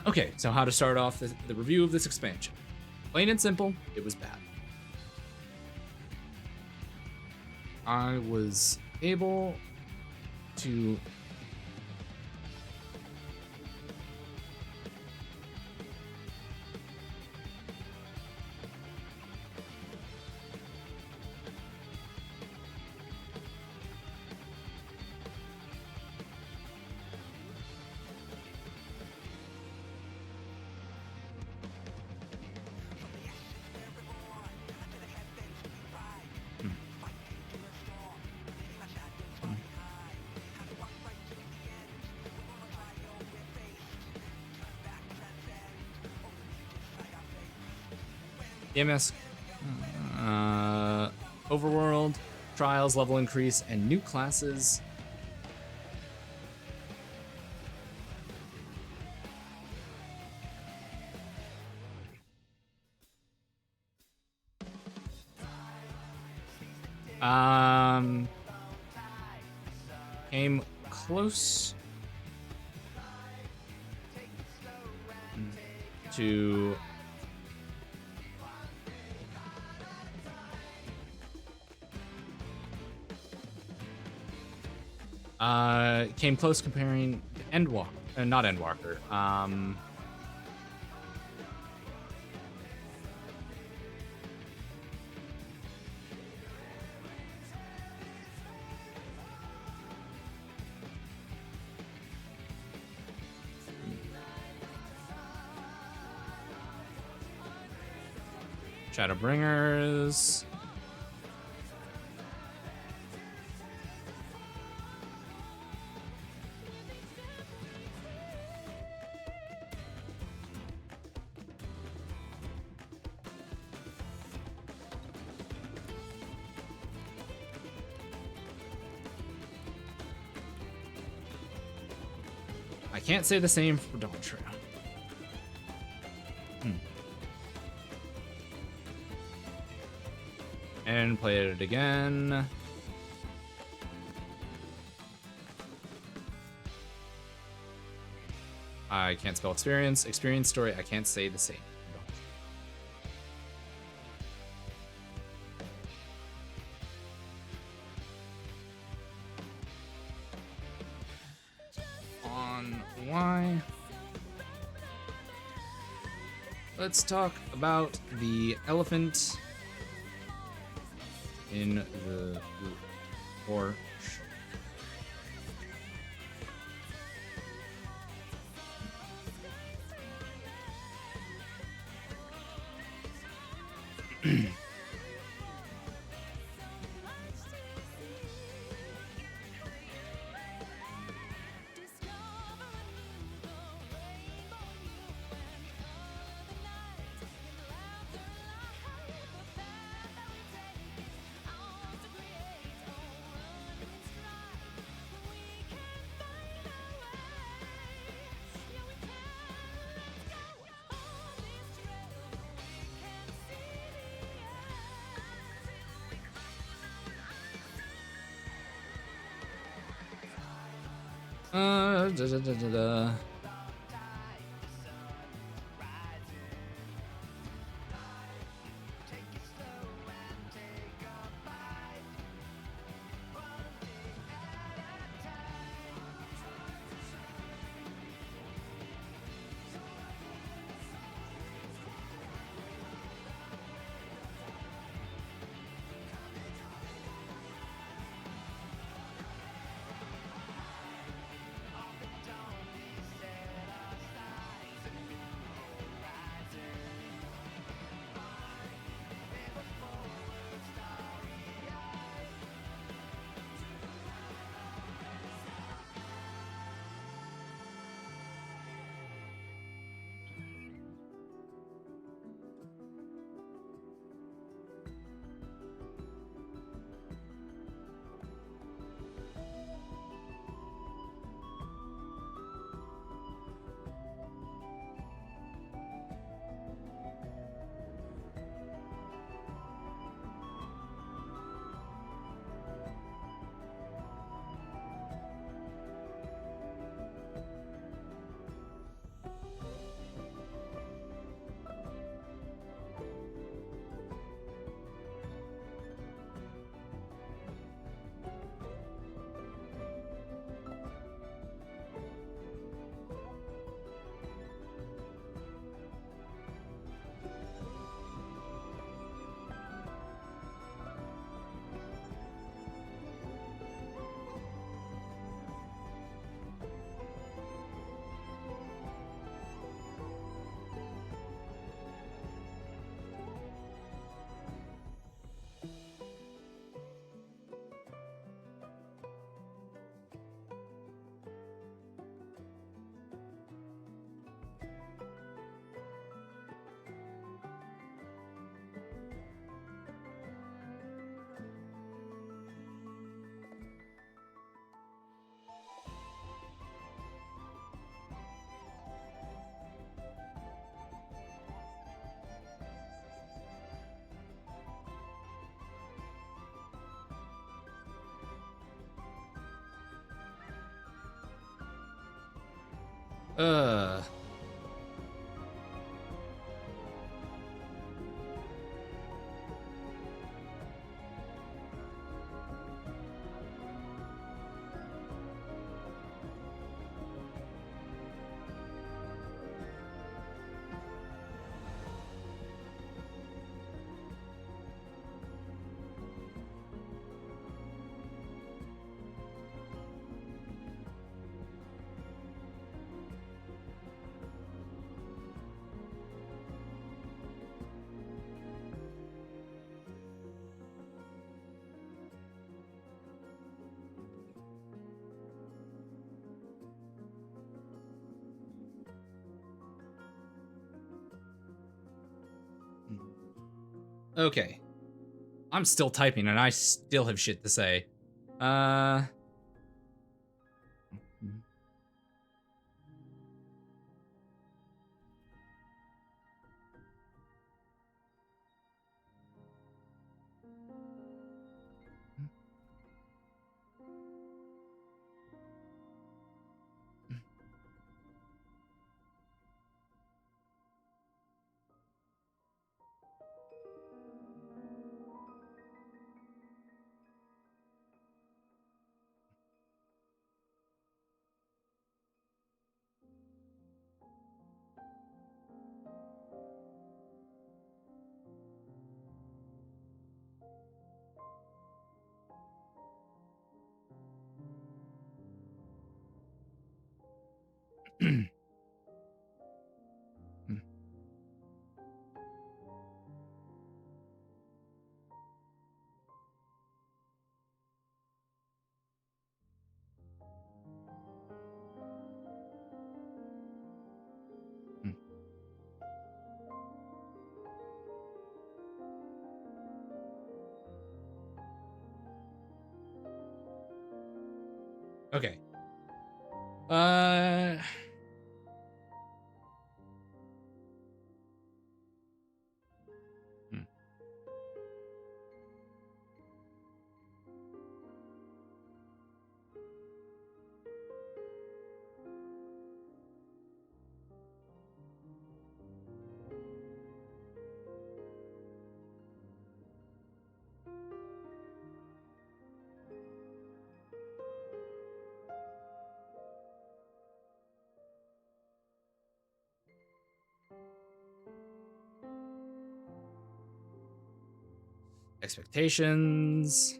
Okay, so how to start off the review of this expansion. Plain and simple, it was bad. I was able to EMS, overworld, trials, level increase, and new classes. Came close to came close comparing Endwalker, not Endwalker. Shadowbringers. I can't say the same for Yawntrail. And played it again. I can't spell experience. Experience story, I can't say the same. On Y. Let's talk about the elephant in the or da, da, da, da, da. Uh. Okay. I'm still typing and I still have shit to say. Okay. Uh. Hmm. Expectations.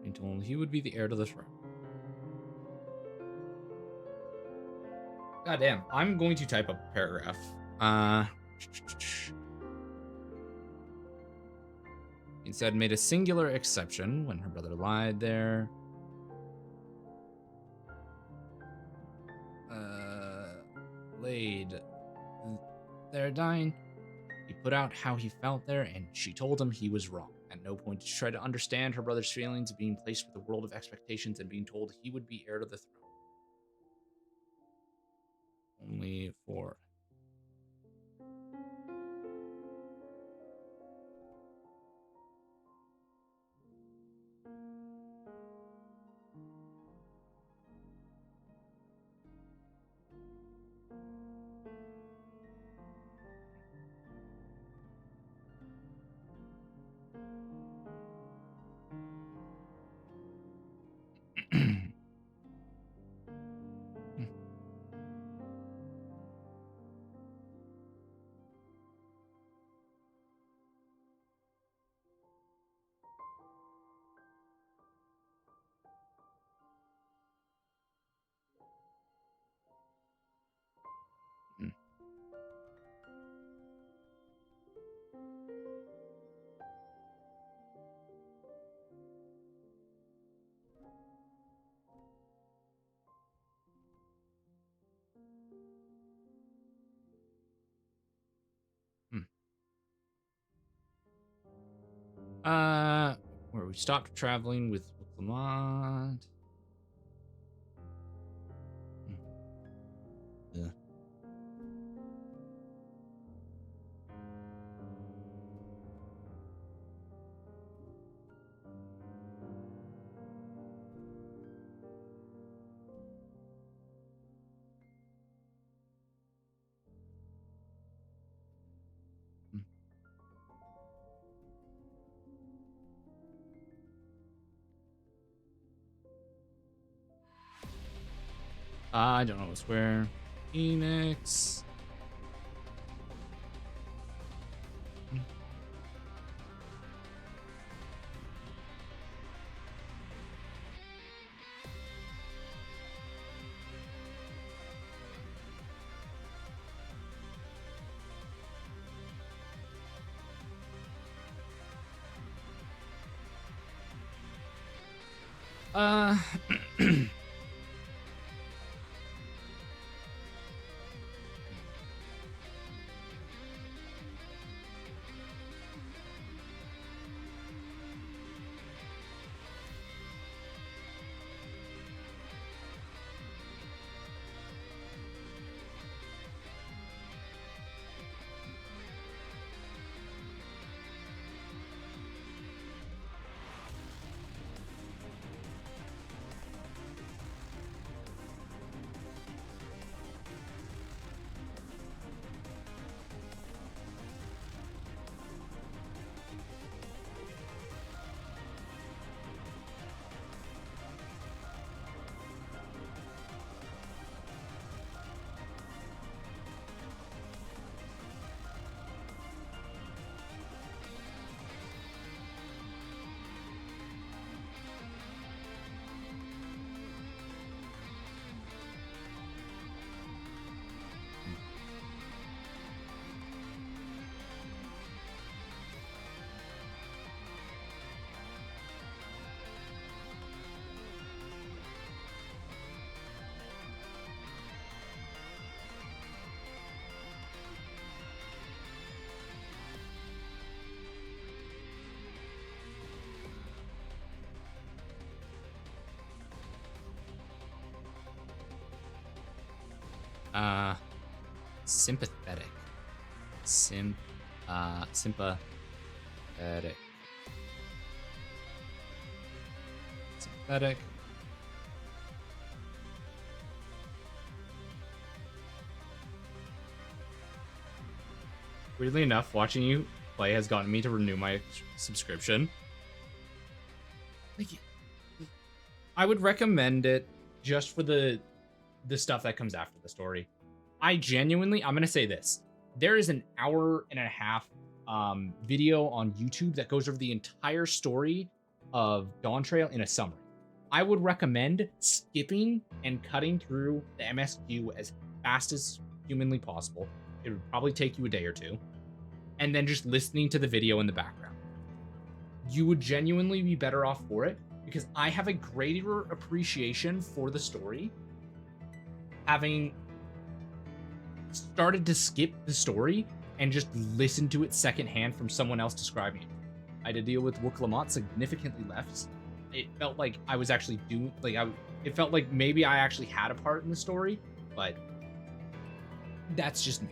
Being told he would be the heir to the throne. God damn, I'm going to type a paragraph. Instead, made a singular exception when her brother lied there. Laid there dying. He put out how he felt there, and she told him he was wrong. At no point did she try to understand her brother's feelings of being placed with a world of expectations and being told he would be heir to the throne. Only for where we stopped traveling with Lamont. Yeah. I don't know what's where. Phoenix. Sympathetic. Sympathetic. Sympathetic. Weirdly enough, watching you play has gotten me to renew my subscription. I would recommend it just for the stuff that comes after the story. I'm gonna say this. There is an hour and a half video on YouTube that goes over the entire story of Yawntrail in a summary. I would recommend skipping and cutting through the MSQ as fast as humanly possible. It would probably take you a day or two. And then just listening to the video in the background. You would genuinely be better off for it because I have a greater appreciation for the story having started to skip the story and just listen to it secondhand from someone else describing it. I had to deal with Wook Lamont significantly less. It felt like I was actually doing, it felt like maybe I actually had a part in the story, but that's just me.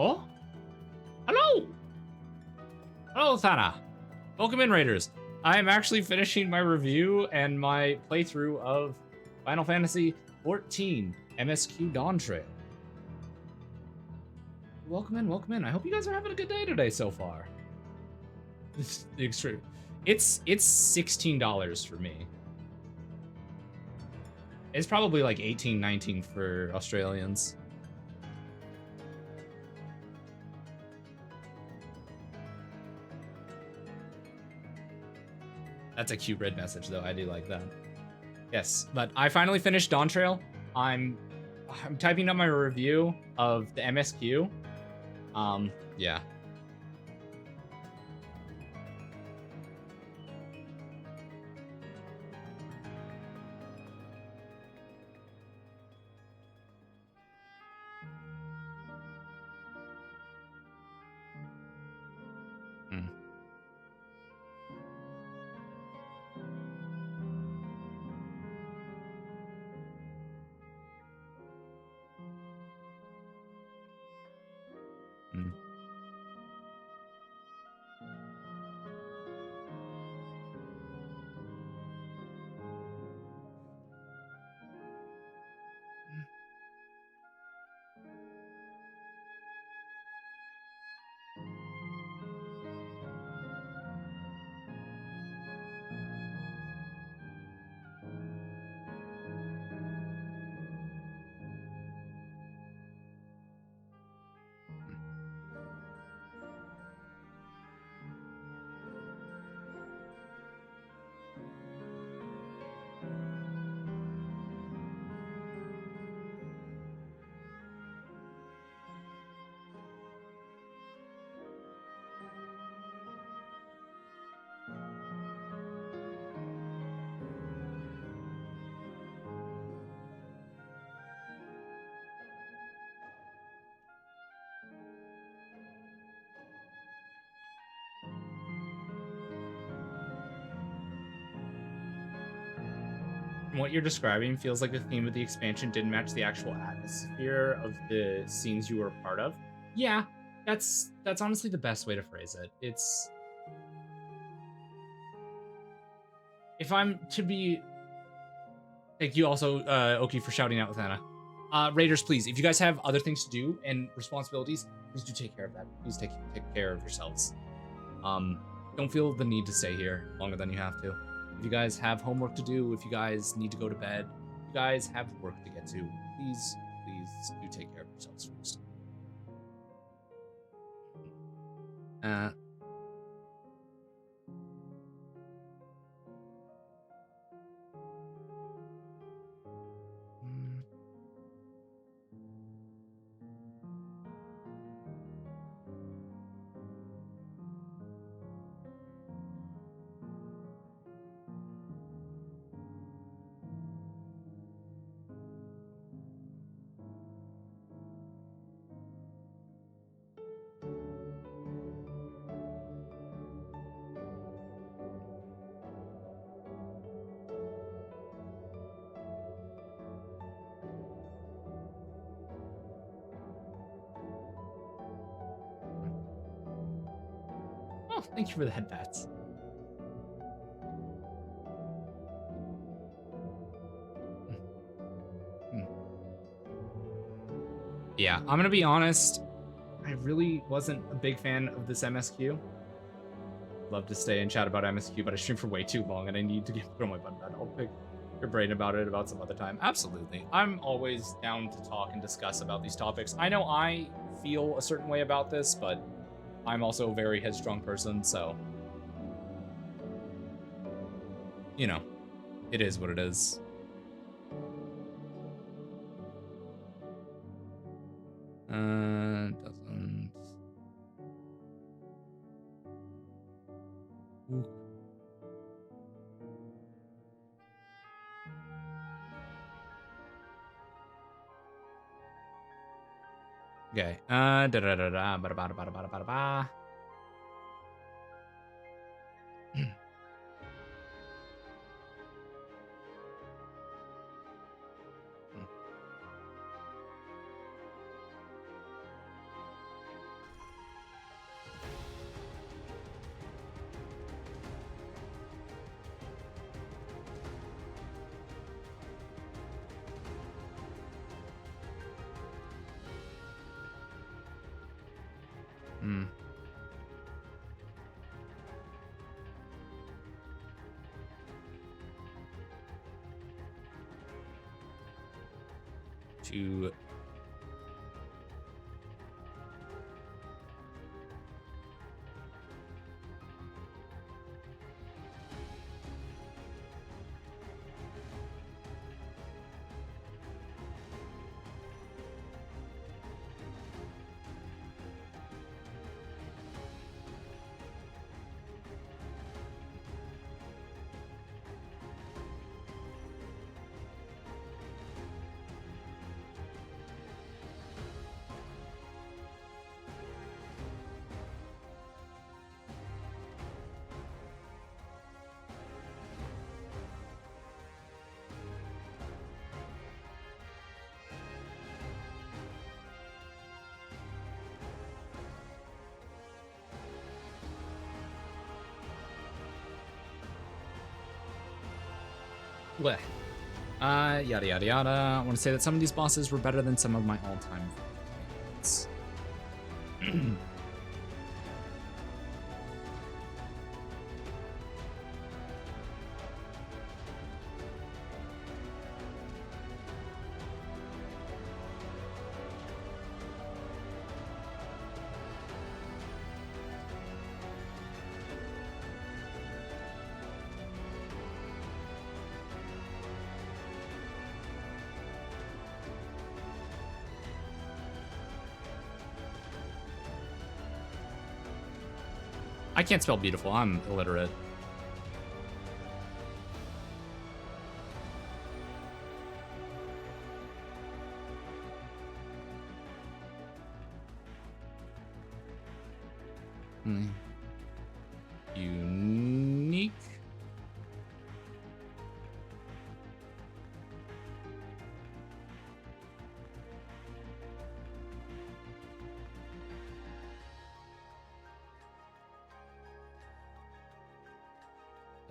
Oh? Hello! Hello, Thana. Welcome in, Raiders. I am actually finishing my review and my playthrough of Final Fantasy XIV MSQ Yawntrail. Welcome in, welcome in. I hope you guys are having a good day today so far. It's extreme. It's $16 for me. It's probably like 18, 19 for Australians. That's a cute red message, though. I do like that. Yes, but I finally finished Yawntrail. I'm typing up my review of the MSQ. Yeah. from what you're describing, feels like the theme of the expansion didn't match the actual atmosphere of the scenes you were a part of. Yeah, that's honestly the best way to phrase it. It's if I'm to be thank you also, Oki, for shouting out with Anna. Raiders, please, if you guys have other things to do and responsibilities, please do take care of that. Please take care of yourselves. Don't feel the need to stay here longer than you have to. If you guys have homework to do, if you guys need to go to bed, if you guys have work to get to, please do take care of yourselves first. Oh, thank you for the headbats. Yeah, I'm gonna be honest. I really wasn't a big fan of this MSQ. Love to stay and chat about MSQ, but I stream for way too long and I need to throw my butt in bed. I'll pick your brain about it about some other time. Absolutely. I'm always down to talk and discuss about these topics. I know I feel a certain way about this, but I'm also a very headstrong person, so you know, it is what it is. Doesn't. Ooh. Okay. Da da da da ba ba ba ba ba ba. To bleh. Yada yada yada. I want to say that some of these bosses were better than some of my all-time favorites. I can't spell beautiful. I'm illiterate. Unique.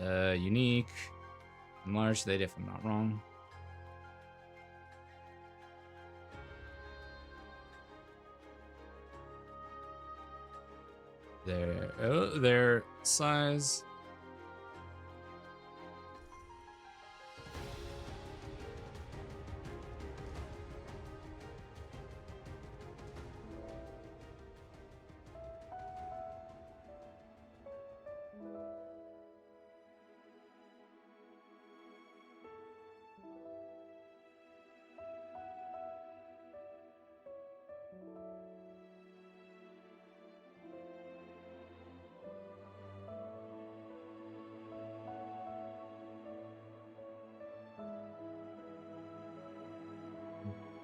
Unique. Enlarge data if I'm not wrong. Their size.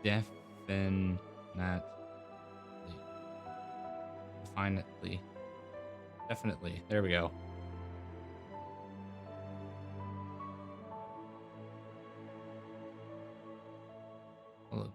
Definitely. Definitely. Definitely. There we go. Hold on.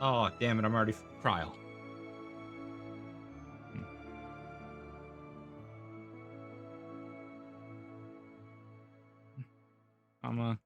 Oh, damn it, I'm already trial. I'm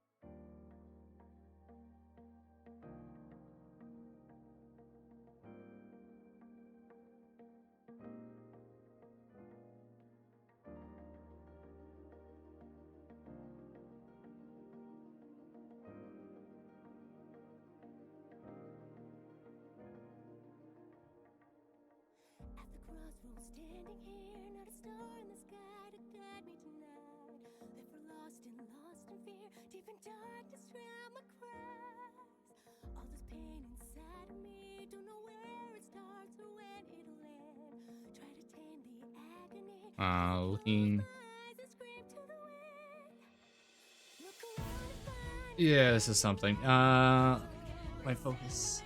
Standing here, not a star in the sky to guide me tonight. Live for lost in fear, deep in darkness, drown my cries. All this pain inside of me, don't know where it starts or when it'll end. Try to tame the agony. looking. Yeah, this is something. My focus.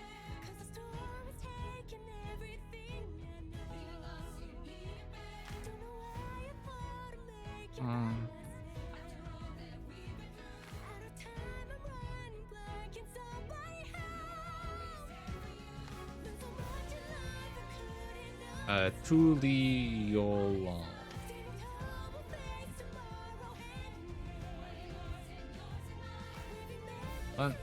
Tuliola. What?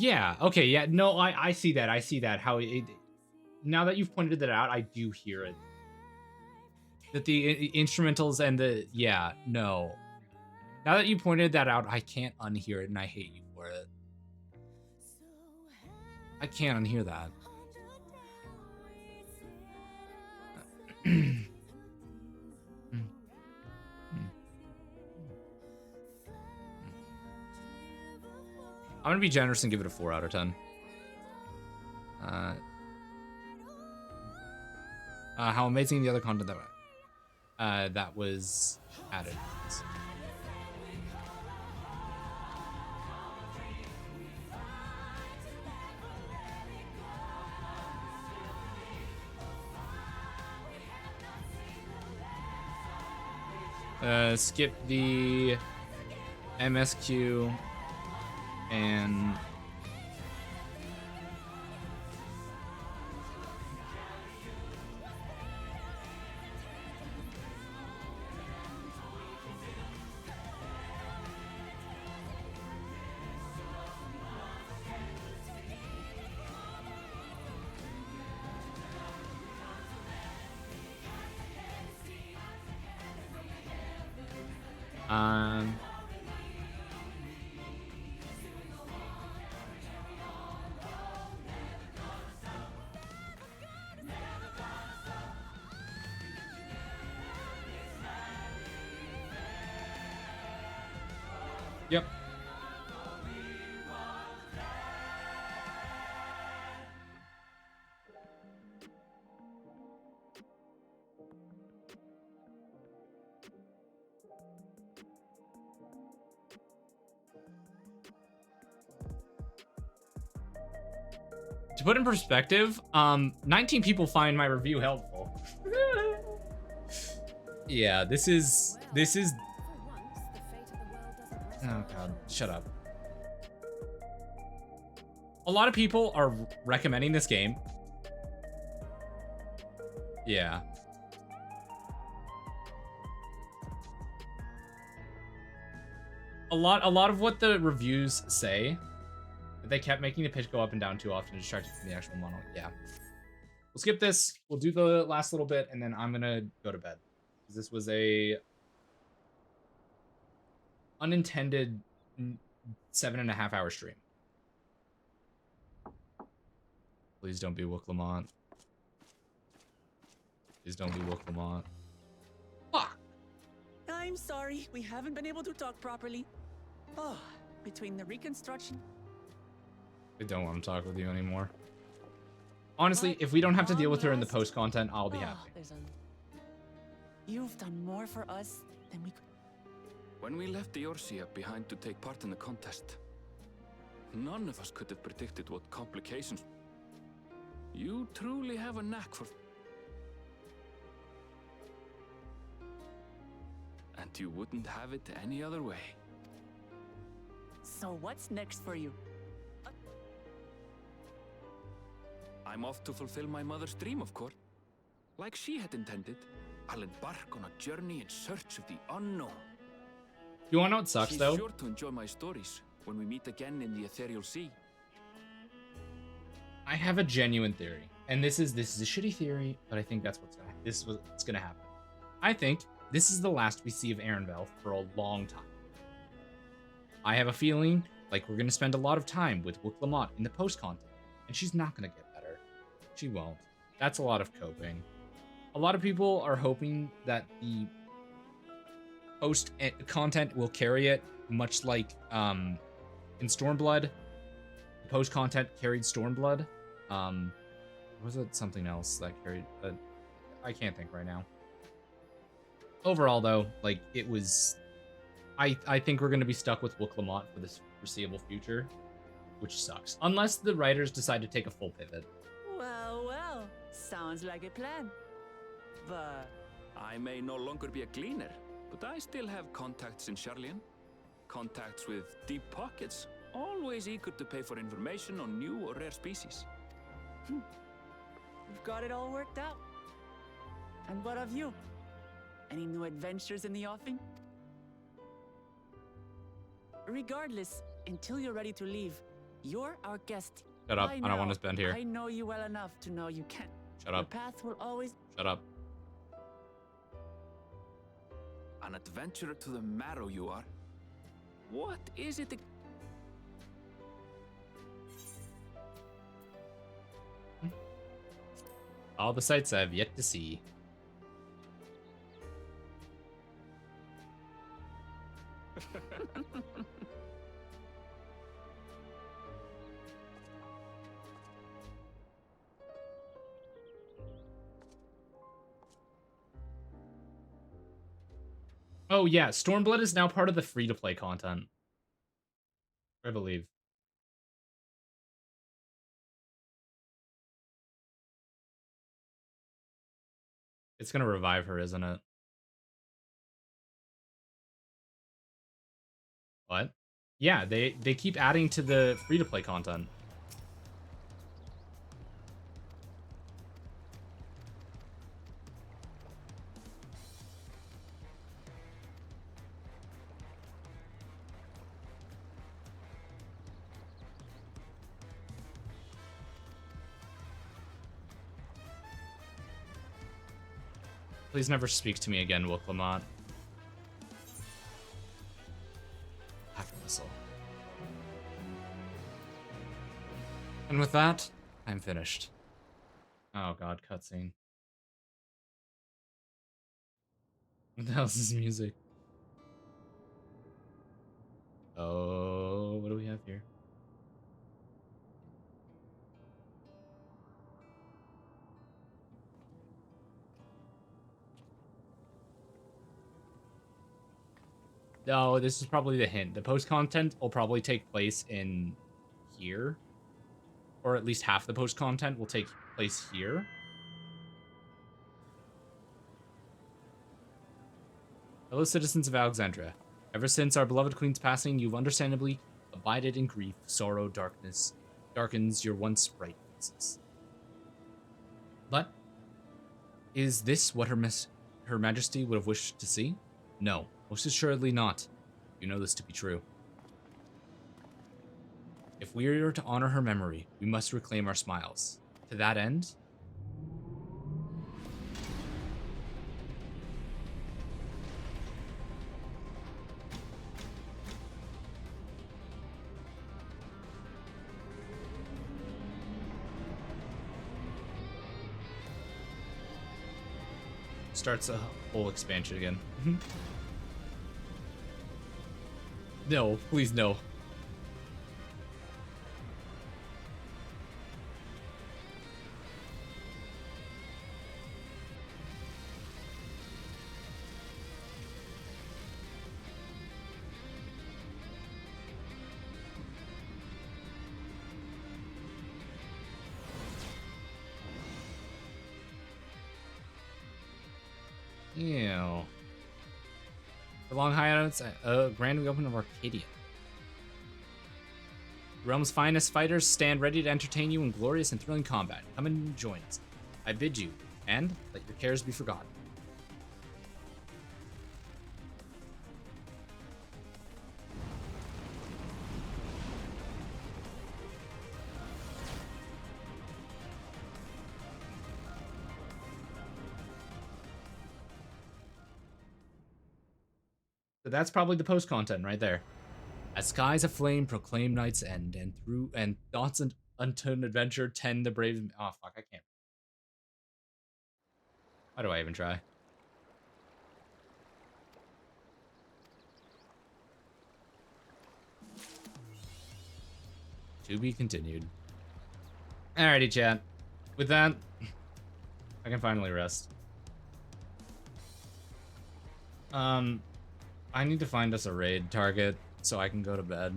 Yeah. Okay. Yeah. No, I see that. I see that. How it. Now that you've pointed that out, I do hear it. That the instrumentals and the no. Now that you pointed that out, I can't unhear it, and I hate you for it. I can't unhear that. I'm gonna be generous and give it a 4 out of 10. How amazing the other content that was added. Skip the MSQ and yep. To put in perspective, 19 people find my review helpful. Yeah, this is oh god, shut up. A lot of people are recommending this game. Yeah. A lot of what the reviews say, they kept making the pitch go up and down too often to distract you from the actual monologue. Yeah. We'll skip this. We'll do the last little bit, and then I'm gonna go to bed. This was a unintended 7.5 hour stream. Please don't be Wook Lamont. Please don't be Wook Lamont. Fuck! I'm sorry, we haven't been able to talk properly. Oh, between the reconstruction... I don't want to talk with you anymore. Honestly, if we don't have to deal with her in the post content, I'll be happy. You've done more for us than we could. When we left the Eorzea behind to take part in the contest, none of us could have predicted what complications. You truly have a knack for... And you wouldn't have it any other way. So what's next for you? I'm off to fulfill my mother's dream, of course. Like she had intended, I'll embark on a journey in search of the unknown. You wanna know what sucks, She's though? sure to enjoy my stories when we meet again in the ethereal sea. I have a genuine theory, and this is a shitty theory, but I think that's what's gonna happen. I think this is the last we see of Arenville for a long time. I have a feeling like we're gonna spend a lot of time with Wook Lamont in the post content, and she's not gonna get better. She won't. That's a lot of coping. A lot of people are hoping that the post content will carry it, much like in Stormblood. The post content carried Stormblood. Was it something else that carried? I can't think right now. Overall, though, like it was, I think we're gonna be stuck with Wook Lamont for this foreseeable future, which sucks. Unless the writers decide to take a full pivot. Well, well, sounds like a plan. But I may no longer be a gleaner, but I still have contacts in Sharlayan. Contacts with deep pockets, always eager to pay for information on new or rare species. We've got it all worked out. And what of you? Any new adventures in the offing? Regardless, until you're ready to leave, You're our guest. Shut up. I don't want to spend here. I know you well enough to know you can't. Shut up. The path will always. Shut up. An adventurer to the marrow you are. What is it? All the sights I've yet to see. Oh yeah, Stormblood is now part of the free-to-play content, I believe. It's gonna revive her, isn't it? What? Yeah, they keep adding to the free-to-play content. Please never speak to me again, Wilclamont. Hack missile. And with that, I'm finished. Oh god, cutscene. What the hell is this music? Oh, what do we have here? Oh, this is probably the hint. The post content will probably take place in here. Or at least half the post content will take place here. Fellow citizens of Alexandria, ever since our beloved queen's passing, you've understandably abided in grief, sorrow, darkness, darkens your once bright faces. But is this what Her Majesty would have wished to see? No, most assuredly not. You know this to be true. If we are to honor her memory, we must reclaim our smiles. To that end, starts a whole expansion again. No, please no. Ew. The long hideouts, grand reopening of Arcadia. The realm's finest fighters stand ready to entertain you in glorious and thrilling combat. Come and join us. I bid you, and let your cares be forgotten. So that's probably the post content right there. As skies aflame proclaim night's end, and thoughts and untold adventure tend the brave. Oh fuck, I can't. Why do I even try? To be continued. Alrighty, chat. With that, I can finally rest. I need to find us a raid target so I can go to bed.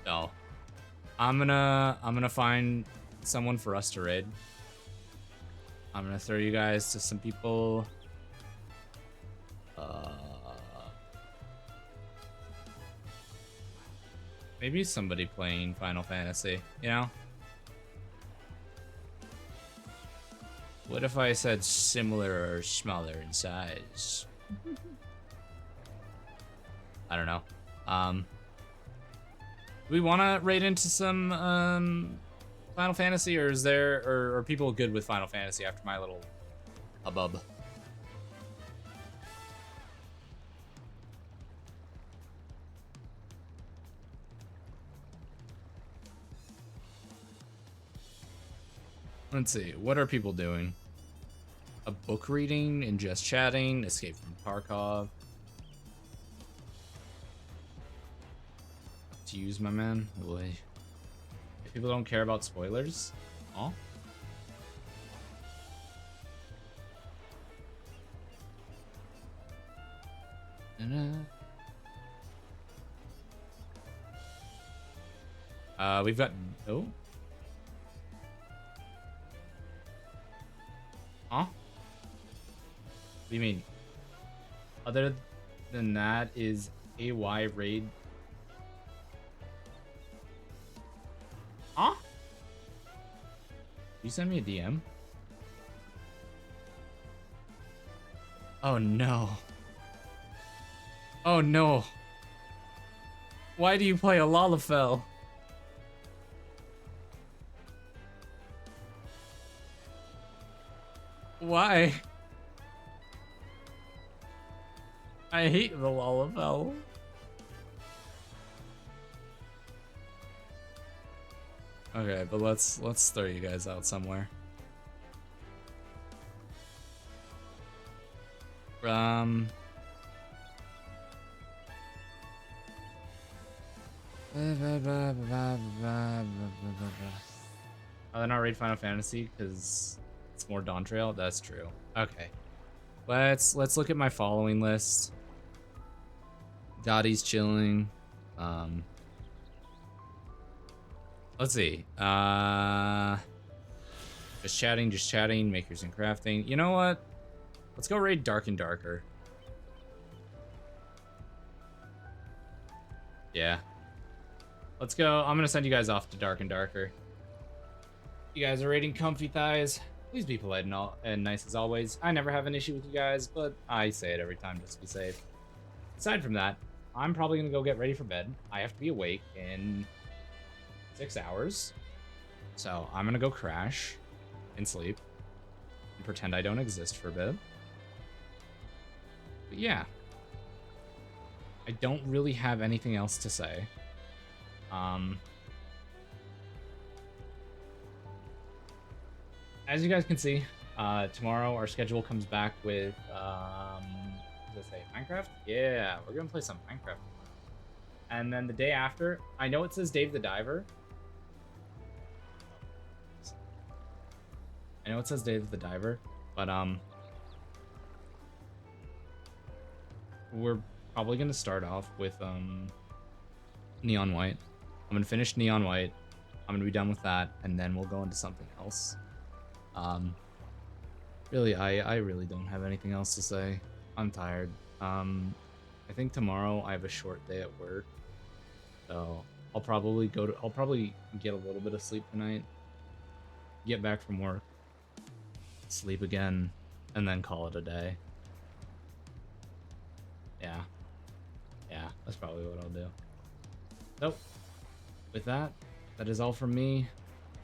No. I'm gonna find someone for us to raid. I'm gonna throw you guys to some people. Maybe somebody playing Final Fantasy, you know? What if I said similar or smaller in size? I don't know. Do we want to raid into some Final Fantasy, or is there, or are people good with Final Fantasy after my little hubbub? Let's see, what are people doing? A book reading and just chatting, escape from Tarkov. To use my man. Boy. If people don't care about spoilers, oh. We've got oh. Huh? What do you mean? Other than that, is AY raid? Huh? You send me a DM? Oh no. Oh no. Why do you play a Lalafell? Why? I hate the Lalafell. Okay, but let's throw you guys out somewhere. Oh, they're not raid Final Fantasy because it's more Yawntrail. That's true. Okay, let's look at my following list. Dottie's chilling. Let's see. Just chatting. Makers and crafting. You know what? Let's go raid Dark and Darker. Yeah. Let's go. I'm gonna send you guys off to Dark and Darker. You guys are raiding Comfy Thighs. Please be polite and nice as always. I never have an issue with you guys, but I say it every time just to be safe. Aside from that, I'm probably gonna go get ready for bed. I have to be awake in 6 hours. So I'm gonna go crash and sleep and pretend I don't exist for a bit. But yeah. I don't really have anything else to say. As you guys can see, tomorrow our schedule comes back with, does it say Minecraft? Yeah, we're gonna play some Minecraft tomorrow. And then the day after, I know it says Dave the Diver. I know it says Dave the Diver, but we're probably gonna start off with Neon White. I'm gonna finish Neon White. I'm gonna be done with that, and then we'll go into something else. Really, I really don't have anything else to say. I'm tired. I think tomorrow I have a short day at work, so I'll probably get a little bit of sleep tonight, get back from work, sleep again, and then call it a day. Yeah, that's probably what I'll do. So, with that, that is all from me.